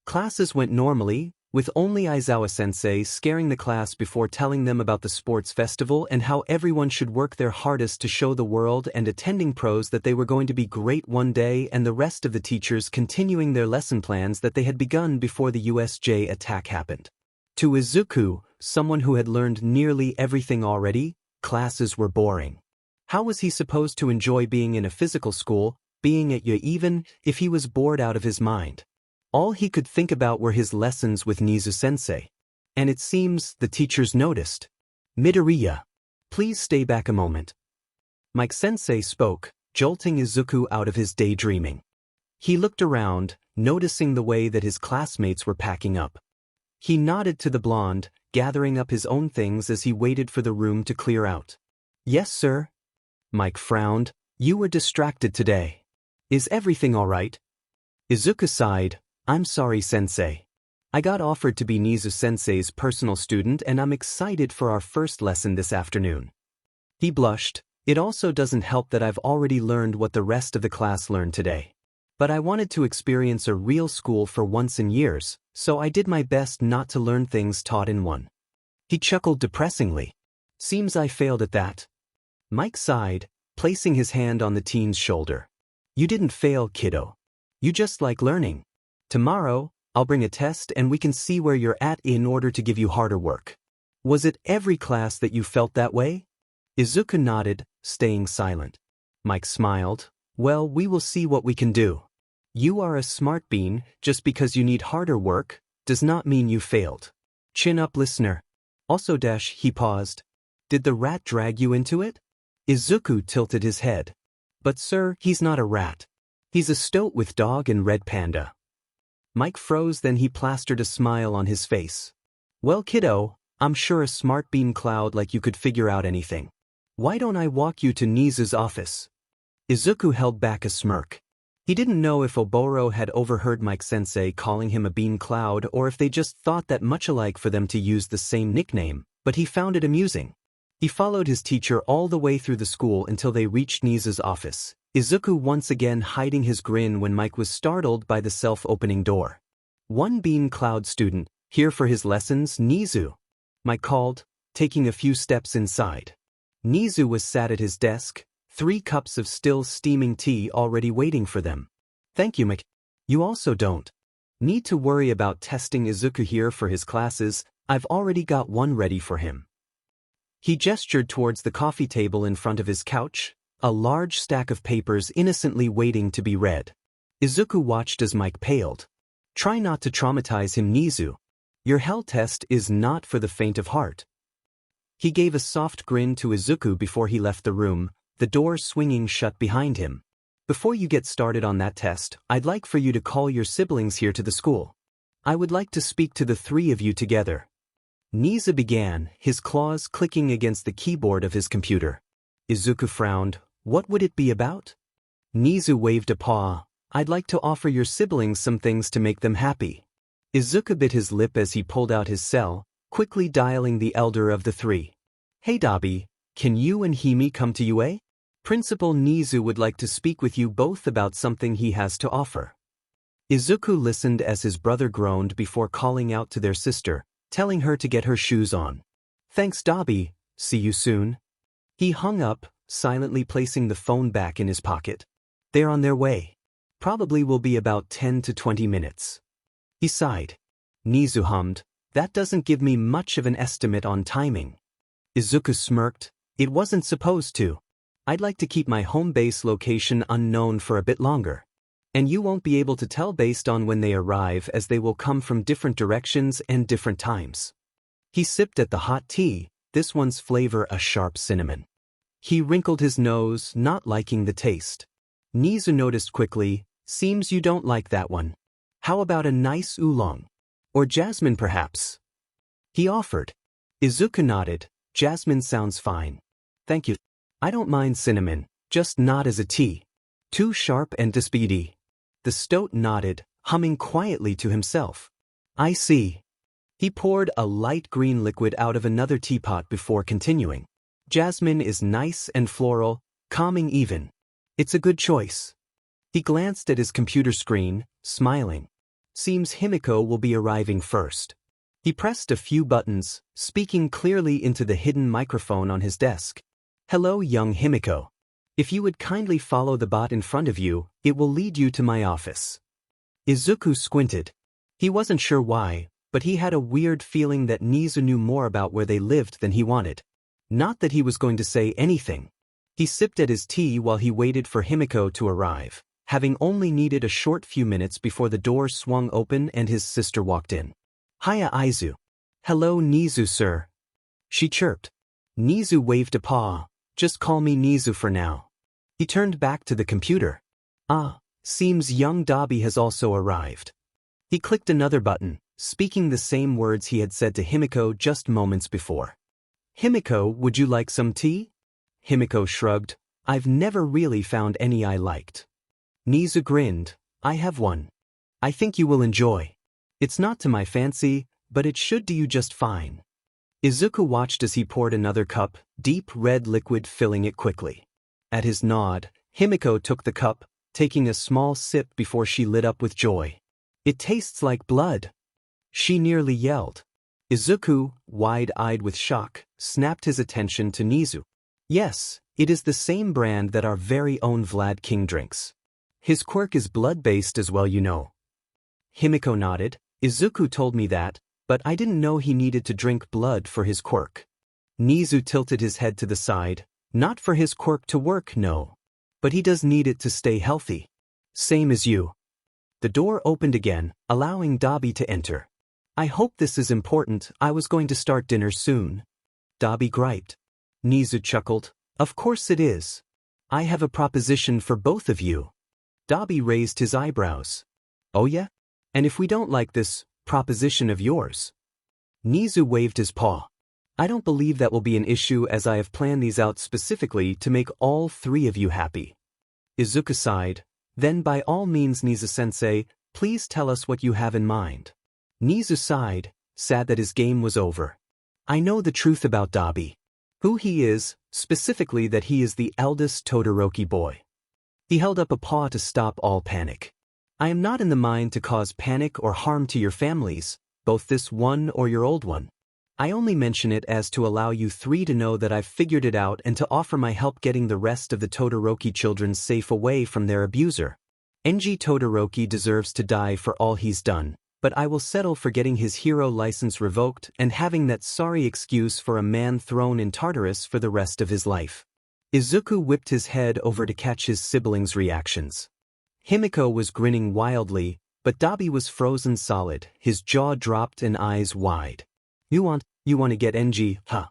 Classes went normally, with only Aizawa-sensei scaring the class before telling them about the sports festival and how everyone should work their hardest to show the world and attending pros that they were going to be great one day, and the rest of the teachers continuing their lesson plans that they had begun before the USJ attack happened. To Izuku, someone who had learned nearly everything already, classes were boring. How was he supposed to enjoy being in a physical school, being at U even if he was bored out of his mind? All he could think about were his lessons with Nizu-sensei. And it seems the teachers noticed. "Midoriya, please stay back a moment." Mike-sensei spoke, jolting Izuku out of his daydreaming. He looked around, noticing the way that his classmates were packing up. He nodded to the blonde, gathering up his own things as he waited for the room to clear out. "Yes, sir." Mike frowned. "You were distracted today. Is everything all right?" Izuku sighed. "I'm sorry, sensei. I got offered to be Nizu-sensei's personal student and I'm excited for our first lesson this afternoon." He blushed. "It also doesn't help that I've already learned what the rest of the class learned today. But I wanted to experience a real school for once in years, so I did my best not to learn things taught in one." He chuckled depressingly. "Seems I failed at that." Mike sighed, placing his hand on the teen's shoulder. "You didn't fail, kiddo. You just like learning. Tomorrow, I'll bring a test and we can see where you're at in order to give you harder work." "Was it every class that you felt that way?" Izuku nodded, staying silent. Mike smiled. "Well, we will see what we can do." You are a smart bean. Just because you need harder work does not mean you failed. Chin up, listener. Also he paused. Did the rat drag you into it? Izuku tilted his head. But sir, he's not a rat. He's a stoat with dog and red panda. Mike froze, then he plastered a smile on his face. Well kiddo, I'm sure a smart bean cloud like you could figure out anything. Why don't I walk you to Nizu's office? Izuku held back a smirk. He didn't know if Oboro had overheard Mike-sensei calling him a bean cloud or if they just thought that much alike for them to use the same nickname, but he found it amusing. He followed his teacher all the way through the school until they reached Nizu's office, Izuku once again hiding his grin when Mike was startled by the self-opening door. One bean cloud student, here for his lessons, Nizu, Mike called, taking a few steps inside. Nizu was sat at his desk, 3 cups of still steaming tea already waiting for them. Thank you, Mike. You also don't need to worry about testing Izuku here for his classes. I've already got one ready for him. He gestured towards the coffee table in front of his couch, a large stack of papers innocently waiting to be read. Izuku watched as Mike paled. Try not to traumatize him, Nizu. Your hell test is not for the faint of heart. He gave a soft grin to Izuku before he left the room, the door swinging shut behind him. Before you get started on that test, I'd like for you to call your siblings here to the school. I would like to speak to the 3 of you together. Nizu began, his claws clicking against the keyboard of his computer. Izuku frowned. What would it be about? Nizu waved a paw. I'd like to offer your siblings some things to make them happy. Izuku bit his lip as he pulled out his cell, quickly dialing the elder of the 3. Hey Dabi, can you and Hime come to UA? Principal Nizu would like to speak with you both about something he has to offer. Izuku listened as his brother groaned before calling out to their sister, telling her to get her shoes on. Thanks Dabi, see you soon. He hung up, silently placing the phone back in his pocket. They're on their way. Probably will be about 10 to 20 minutes. He sighed. Nizu hummed, that doesn't give me much of an estimate on timing. Izuku smirked, it wasn't supposed to. I'd like to keep my home base location unknown for a bit longer. And you won't be able to tell based on when they arrive as they will come from different directions and different times. He sipped at the hot tea, this one's flavor a sharp cinnamon. He wrinkled his nose, not liking the taste. Nizu noticed quickly, seems you don't like that one. How about a nice oolong? Or jasmine perhaps? He offered. Izuku nodded, jasmine sounds fine. Thank you. I don't mind cinnamon, just not as a tea. Too sharp and speedy. The stoat nodded, humming quietly to himself. I see. He poured a light green liquid out of another teapot before continuing. Jasmine is nice and floral, calming even. It's a good choice. He glanced at his computer screen, smiling. Seems Himiko will be arriving first. He pressed a few buttons, speaking clearly into the hidden microphone on his desk. Hello, young Himiko. If you would kindly follow the bot in front of you, it will lead you to my office. Izuku squinted. He wasn't sure why, but he had a weird feeling that Nizu knew more about where they lived than he wanted. Not that he was going to say anything. He sipped at his tea while he waited for Himiko to arrive, having only needed a short few minutes before the door swung open and his sister walked in. Hiya Izu. Hello Nizu sir. She chirped. Nizu waved a paw. Just call me Nizu for now. He turned back to the computer. Ah, seems young Dabi has also arrived. He clicked another button, speaking the same words he had said to Himiko just moments before. Himiko, would you like some tea? Himiko shrugged. I've never really found any I liked. Nizu grinned. I have one. I think you will enjoy. It's not to my fancy, but it should do you just fine. Izuku watched as he poured another cup, deep red liquid filling it quickly. At his nod, Himiko took the cup, taking a small sip before she lit up with joy. It tastes like blood. She nearly yelled. Izuku, wide-eyed with shock, snapped his attention to Nizu. Yes, it is the same brand that our very own Vlad King drinks. His quirk is blood-based as well, you know. Himiko nodded. Izuku told me that, but I didn't know he needed to drink blood for his quirk. Nizu tilted his head to the side. Not for his quirk to work, no. But he does need it to stay healthy. Same as you. The door opened again, allowing Dabi to enter. I hope this is important, I was going to start dinner soon. Dabi griped. Nizu chuckled. Of course it is. I have a proposition for both of you. Dabi raised his eyebrows. Oh yeah? And if we don't like this proposition of yours? Nizu waved his paw. I don't believe that will be an issue as I have planned these out specifically to make all three of you happy. Izuku sighed. Then by all means Nizu-sensei, please tell us what you have in mind. Nizu sighed, sad that his game was over. I know the truth about Dabi. Who he is, specifically that he is the eldest Todoroki boy. He held up a paw to stop all panic. I am not in the mind to cause panic or harm to your families, both this one or your old one. I only mention it as to allow you three to know that I've figured it out and to offer my help getting the rest of the Todoroki children safe away from their abuser. Enji Todoroki deserves to die for all he's done, but I will settle for getting his hero license revoked and having that sorry excuse for a man thrown in Tartarus for the rest of his life. Izuku whipped his head over to catch his siblings' reactions. Himiko was grinning wildly, but Dabi was frozen solid, his jaw dropped and eyes wide. You want to get Enji, huh?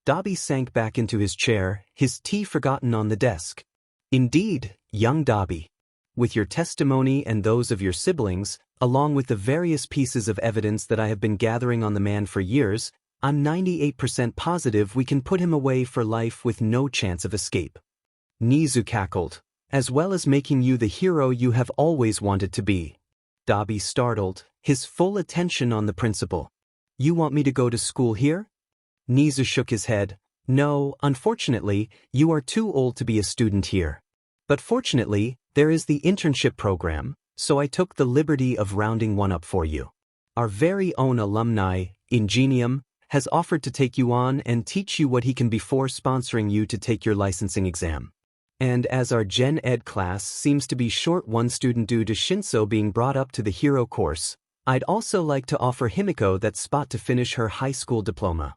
Dabi sank back into his chair, his tea forgotten on the desk. Indeed, young Dabi. With your testimony and those of your siblings, along with the various pieces of evidence that I have been gathering on the man for years, I'm 98% positive we can put him away for life with no chance of escape. Nizu cackled. As well as making you the hero you have always wanted to be. Dabi startled, his full attention on the principal. You want me to go to school here? Nizu shook his head. No, unfortunately, you are too old to be a student here. But fortunately, there is the internship program, so I took the liberty of rounding one up for you. Our very own alumni, Ingenium, has offered to take you on and teach you what he can before sponsoring you to take your licensing exam. And as our Gen Ed class seems to be short one student due to Shinso being brought up to the hero course, I'd also like to offer Himiko that spot to finish her high school diploma.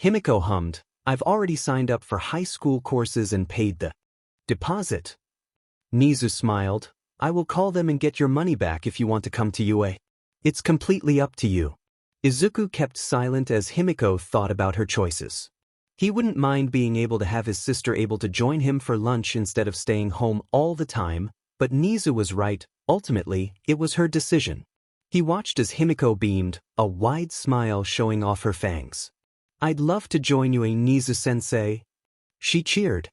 Himiko hummed, I've already signed up for high school courses and paid the deposit. Nizu smiled, I will call them and get your money back if you want to come to UA. It's completely up to you. Izuku kept silent as Himiko thought about her choices. He wouldn't mind being able to have his sister able to join him for lunch instead of staying home all the time, but Nizu was right, ultimately, it was her decision. He watched as Himiko beamed, a wide smile showing off her fangs. I'd love to join you, Nizu-sensei. She cheered.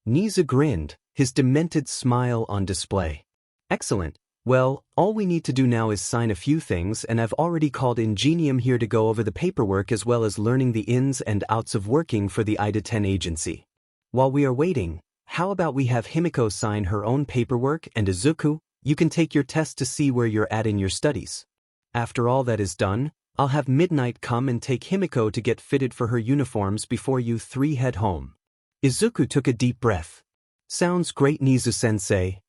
Nizu grinned, his demented smile on display. Excellent. Well, all we need to do now is sign a few things, and I've already called Ingenium here to go over the paperwork as well as learning the ins and outs of working for the IDA 10 agency. While we are waiting, how about we have Himiko sign her own paperwork, and Izuku, you can take your test to see where you're at in your studies. After all that is done, I'll have Midnight come and take Himiko to get fitted for her uniforms before you three head home. Izuku took a deep breath. Sounds great, Nizu-sensei.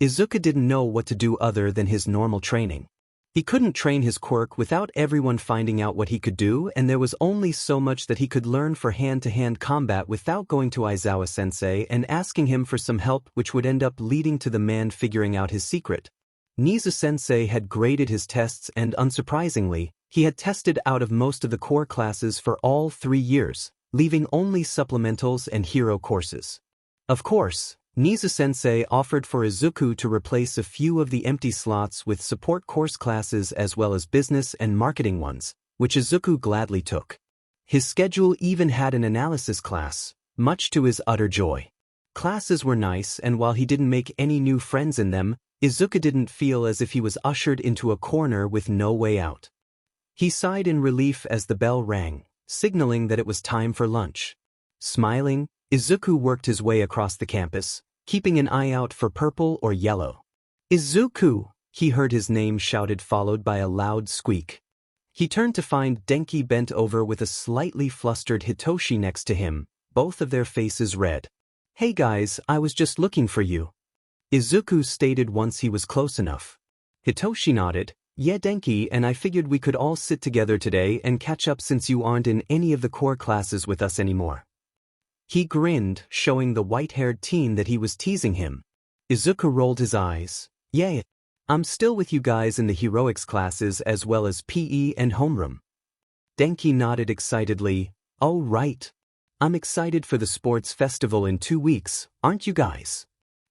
Izuku didn't know what to do other than his normal training. He couldn't train his quirk without everyone finding out what he could do, and there was only so much that he could learn for hand-to-hand combat without going to Aizawa-sensei and asking him for some help, which would end up leading to the man figuring out his secret. Nizu-sensei had graded his tests and, unsurprisingly, he had tested out of most of the core classes for all 3 years, leaving only supplementals and hero courses. Of course, Nizu-sensei offered for Izuku to replace a few of the empty slots with support course classes as well as business and marketing ones, which Izuku gladly took. His schedule even had an analysis class, much to his utter joy. Classes were nice, and while he didn't make any new friends in them, Izuku didn't feel as if he was ushered into a corner with no way out. He sighed in relief as the bell rang, signaling that it was time for lunch. Smiling, Izuku worked his way across the campus, keeping an eye out for purple or yellow. Izuku! He heard his name shouted, followed by a loud squeak. He turned to find Denki bent over with a slightly flustered Hitoshi next to him, both of their faces red. Hey guys, I was just looking for you. Izuku stated once he was close enough. Hitoshi nodded. Yeah, Denki, and I figured we could all sit together today and catch up since you aren't in any of the core classes with us anymore. He grinned, showing the white-haired teen that he was teasing him. Izuku rolled his eyes. Yeah, I'm still with you guys in the heroics classes as well as PE and homeroom. Denki nodded excitedly. Oh right. I'm excited for the sports festival in 2 weeks, aren't you guys?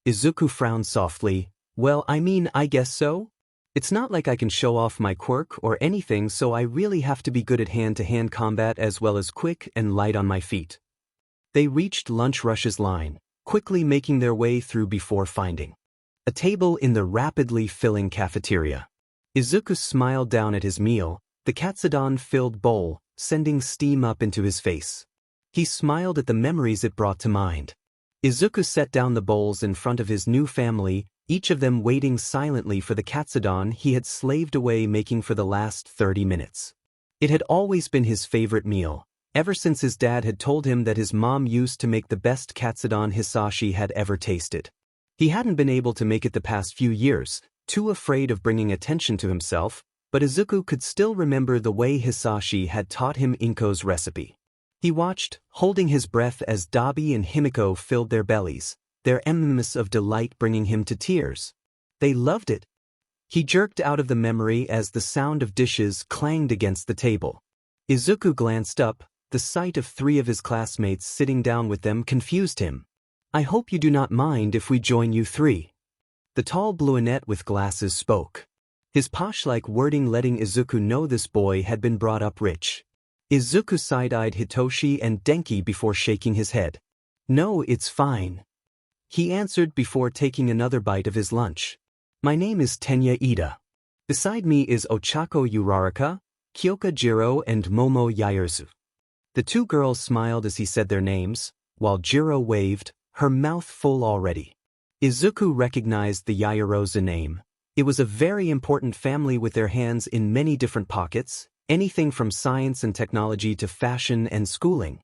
Izuku frowned softly. Well, I guess so. It's not like I can show off my quirk or anything, so I really have to be good at hand-to-hand combat as well as quick and light on my feet. They reached Lunch Rush's line, quickly making their way through before finding a table in the rapidly filling cafeteria. Izuku smiled down at his meal, the katsudon-filled bowl, sending steam up into his face. He smiled at the memories it brought to mind. Izuku set down the bowls in front of his new family, each of them waiting silently for the katsudon he had slaved away making for the last 30 minutes. It had always been his favorite meal, ever since his dad had told him that his mom used to make the best katsudon Hisashi had ever tasted. He hadn't been able to make it the past few years, too afraid of bringing attention to himself, but Izuku could still remember the way Hisashi had taught him Inko's recipe. He watched, holding his breath as Dabi and Himiko filled their bellies, their ems of delight bringing him to tears. They loved it. He jerked out of the memory as the sound of dishes clanged against the table. Izuku glanced up, the sight of 3 of his classmates sitting down with them confused him. I hope you do not mind if we join you 3. The tall brunette with glasses spoke. His posh-like wording letting Izuku know this boy had been brought up rich. Izuku side-eyed Hitoshi and Denki before shaking his head. No, it's fine. He answered before taking another bite of his lunch. My name is Tenya Ida. Beside me is Ochako Uraraka, Kyoka Jiro and Momo Yaozu. The 2 girls smiled as he said their names, while Jiro waved, her mouth full already. Izuku recognized the Yaozu name. It was a very important family with their hands in many different pockets, anything from science and technology to fashion and schooling.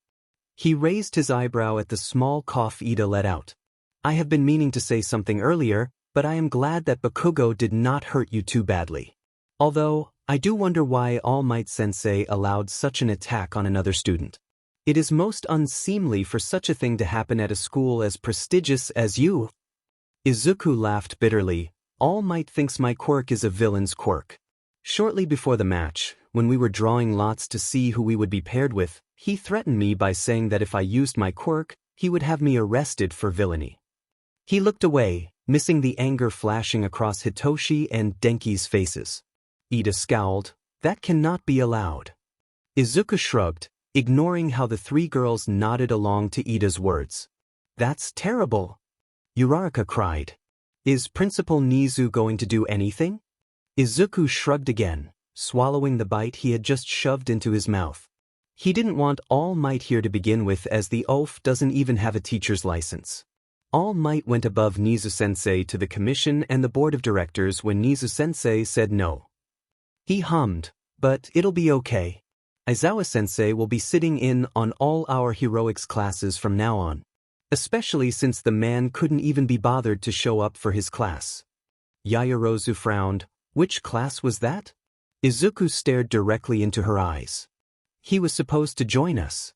He raised his eyebrow at the small cough Ida let out. I have been meaning to say something earlier, but I am glad that Bakugo did not hurt you too badly. Although, I do wonder why All Might Sensei allowed such an attack on another student. It is most unseemly for such a thing to happen at a school as prestigious as you. Izuku laughed bitterly. All Might thinks my quirk is a villain's quirk. Shortly before the match, when we were drawing lots to see who we would be paired with, he threatened me by saying that if I used my quirk, he would have me arrested for villainy. He looked away, missing the anger flashing across Hitoshi and Denki's faces. Ida scowled. That cannot be allowed. Izuku shrugged, ignoring how the 3 girls nodded along to Ida's words. That's terrible. Uraraka cried. Is Principal Nizu going to do anything? Izuku shrugged again, swallowing the bite he had just shoved into his mouth. He didn't want All Might here to begin with, as the OF doesn't even have a teacher's license. All Might went above Nizu-sensei to the commission and the board of directors when Nizu-sensei said no. He hummed, but it'll be okay. Aizawa-sensei will be sitting in on all our heroics classes from now on, especially since the man couldn't even be bothered to show up for his class. Yaozu frowned. Which class was that? Izuku stared directly into her eyes. He was supposed to join us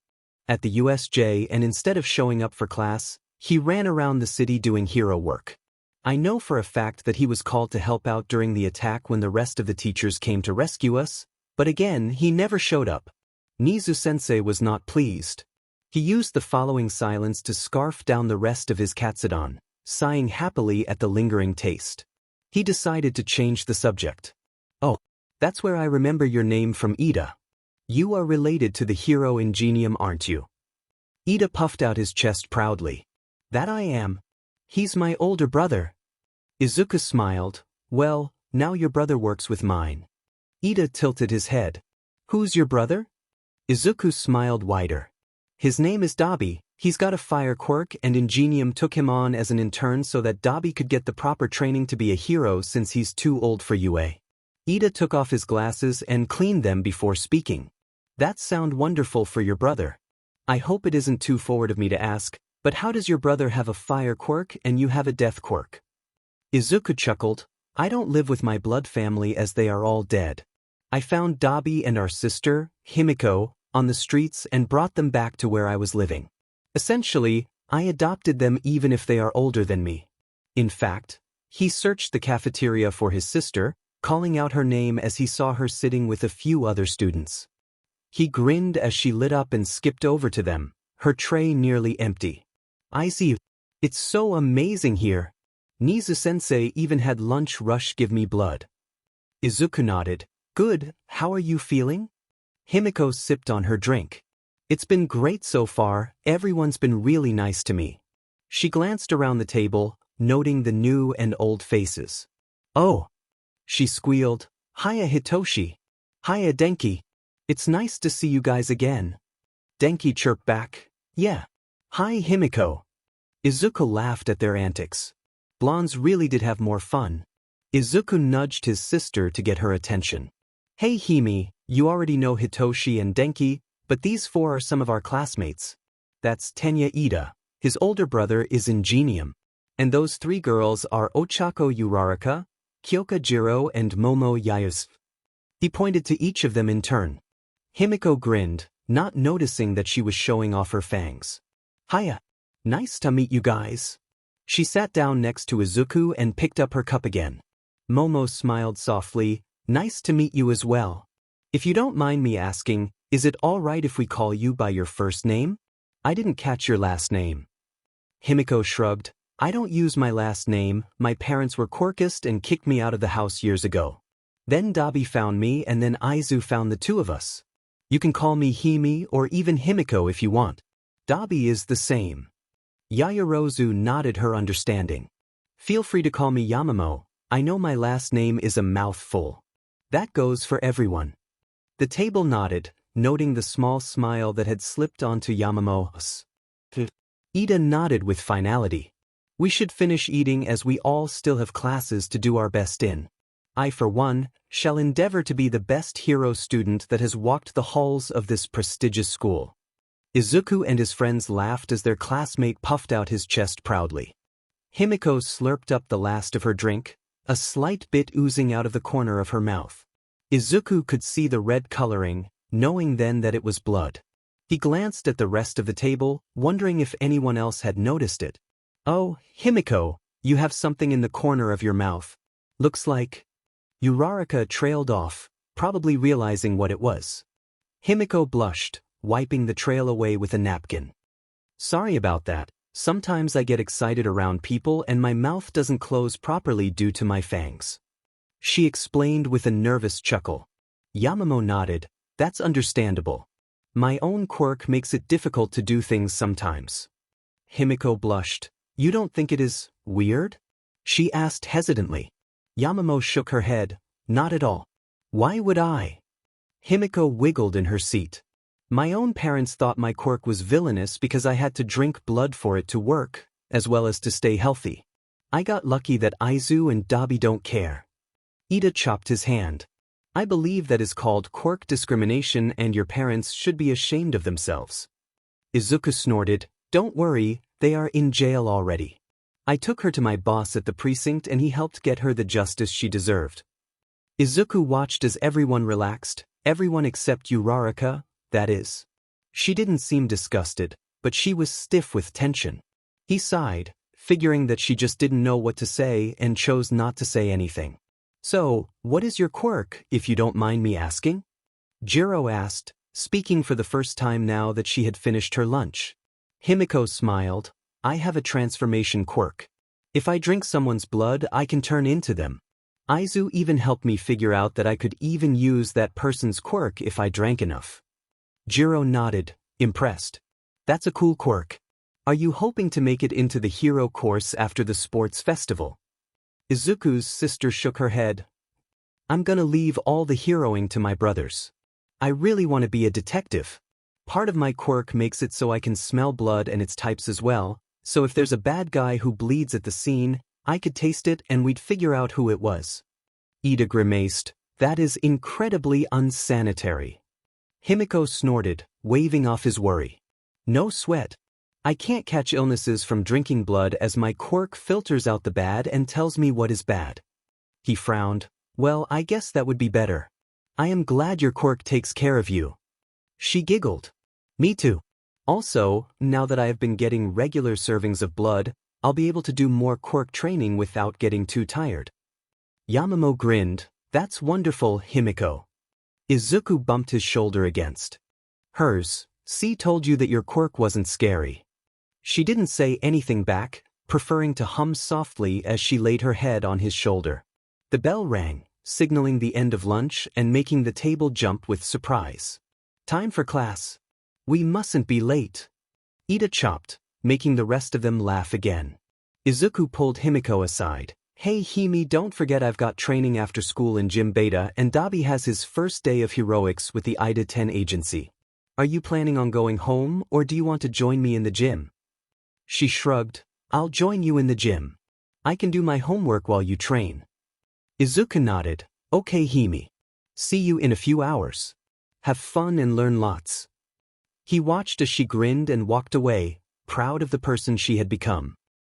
at the USJ, and instead of showing up for class, he ran around the city doing hero work. I know for a fact that he was called to help out during the attack when the rest of the teachers came to rescue us, but again, he never showed up. Nizu-sensei was not pleased. He used the following silence to scarf down the rest of his katsudon, sighing happily at the lingering taste. He decided to change the subject. Oh, that's where I remember your name from, Ida. You are related to the hero Ingenium, aren't you? Ida puffed out his chest proudly. That I am. He's my older brother. Izuku smiled. Well, now your brother works with mine. Ida tilted his head. Who's your brother? Izuku smiled wider. His name is Dabi. He's got a fire quirk, and Ingenium took him on as an intern so that Dabi could get the proper training to be a hero since he's too old for UA. Ida took off his glasses and cleaned them before speaking. That sounds wonderful for your brother. I hope it isn't too forward of me to ask, but how does your brother have a fire quirk and you have a death quirk? Izuku chuckled. I don't live with my blood family as they are all dead. I found Dabi and our sister, Himiko, on the streets and brought them back to where I was living. Essentially, I adopted them even if they are older than me. In fact, He searched the cafeteria for his sister, calling out her name as he saw her sitting with a few other students. He grinned as she lit up and skipped over to them, her tray nearly empty. I see. It's so amazing here. Nizu-sensei even had lunch rush give me blood. Izuku nodded. Good, how are you feeling? Himiko sipped on her drink. It's been great so far, everyone's been really nice to me. She glanced around the table, noting the new and old faces. Oh! She squealed. Hiya Hitoshi. Hiya Denki. It's nice to see you guys again. Denki chirped back. Yeah. Hi Himiko. Izuku laughed at their antics. Blondes really did have more fun. Izuku nudged his sister to get her attention. Hey Himi, you already know Hitoshi and Denki, but these four are some of our classmates. That's Tenya Ida, his older brother is Ingenium. And those three girls are Ochako Uraraka, Kyoka Jiro and Momo Yayus. He pointed to each of them in turn. Himiko grinned, not noticing that she was showing off her fangs. Hiya. Nice to meet you guys. She sat down next to Izuku and picked up her cup again. Momo smiled softly. Nice to meet you as well. If you don't mind me asking, is it all right if we call you by your first name? I didn't catch your last name. Himiko shrugged. I don't use my last name, my parents were quirkists and kicked me out of the house years ago. Then Dabi found me and then Aizu found the two of us. You can call me Himi or even Himiko if you want. Dabi is the same. Yayarozu nodded her understanding. Feel free to call me Yamamo, I know my last name is a mouthful. That goes for everyone. The table nodded, noting the small smile that had slipped onto Yamamo's. Ida nodded with finality. We should finish eating as we all still have classes to do our best in. I, for one, shall endeavor to be the best hero student that has walked the halls of this prestigious school. Izuku and his friends laughed as their classmate puffed out his chest proudly. Himiko slurped up the last of her drink, a slight bit oozing out of the corner of her mouth. Izuku could see the red coloring, knowing then that it was blood. He glanced at the rest of the table, wondering if anyone else had noticed it. Oh, Himiko, you have something in the corner of your mouth. Looks like... Uraraka trailed off, probably realizing what it was. Himiko blushed, wiping the trail away with a napkin. Sorry about that, sometimes I get excited around people and my mouth doesn't close properly due to my fangs. She explained with a nervous chuckle. Yamamo nodded, that's understandable. My own quirk makes it difficult to do things sometimes. Himiko blushed. You don't think it is weird? She asked hesitantly. Yamamo shook her head. Not at all. Why would I? Himiko wiggled in her seat. My own parents thought my quirk was villainous because I had to drink blood for it to work, as well as to stay healthy. I got lucky that Aizu and Dabi don't care. Ida chopped his hand. I believe that is called quirk discrimination and your parents should be ashamed of themselves. Izuku snorted. Don't worry, they are in jail already. I took her to my boss at the precinct and he helped get her the justice she deserved. Izuku watched as everyone relaxed, everyone except Uraraka, that is. She didn't seem disgusted, but she was stiff with tension. He sighed, figuring that she just didn't know what to say and chose not to say anything. So, what is your quirk, if you don't mind me asking? Jiro asked, speaking for the first time now that she had finished her lunch. Himiko smiled. I have a transformation quirk. If I drink someone's blood, I can turn into them. Aizu even helped me figure out that I could even use that person's quirk if I drank enough. Jiro nodded, impressed. That's a cool quirk. Are you hoping to make it into the hero course after the sports festival? Izuku's sister shook her head. I'm gonna leave all the heroing to my brothers. I really want to be a detective. Part of my quirk makes it so I can smell blood and its types as well, so if there's a bad guy who bleeds at the scene, I could taste it and we'd figure out who it was. Ida grimaced. That is incredibly unsanitary. Himiko snorted, waving off his worry. No sweat. I can't catch illnesses from drinking blood as my quirk filters out the bad and tells me what is bad. He frowned. Well, I guess that would be better. I am glad your quirk takes care of you. She giggled. Me too. Also, now that I have been getting regular servings of blood, I'll be able to do more quirk training without getting too tired. Yamamo grinned. That's wonderful, Himiko. Izuku bumped his shoulder against hers. C told you that your quirk wasn't scary. She didn't say anything back, preferring to hum softly as she laid her head on his shoulder. The bell rang, signaling the end of lunch and making the table jump with surprise. Time for class. We mustn't be late. Ida chopped, making the rest of them laugh again. Izuku pulled Himiko aside. Hey Himi, don't forget I've got training after school in Gym Beta and Dabi has his first day of heroics with the Ida 10 agency. Are you planning on going home or do you want to join me in the gym? She shrugged. I'll join you in the gym. I can do my homework while you train. Izuku nodded. Okay Himi. See you in a few hours. Have fun and learn lots. He watched as she grinned and walked away, proud of the person she had become.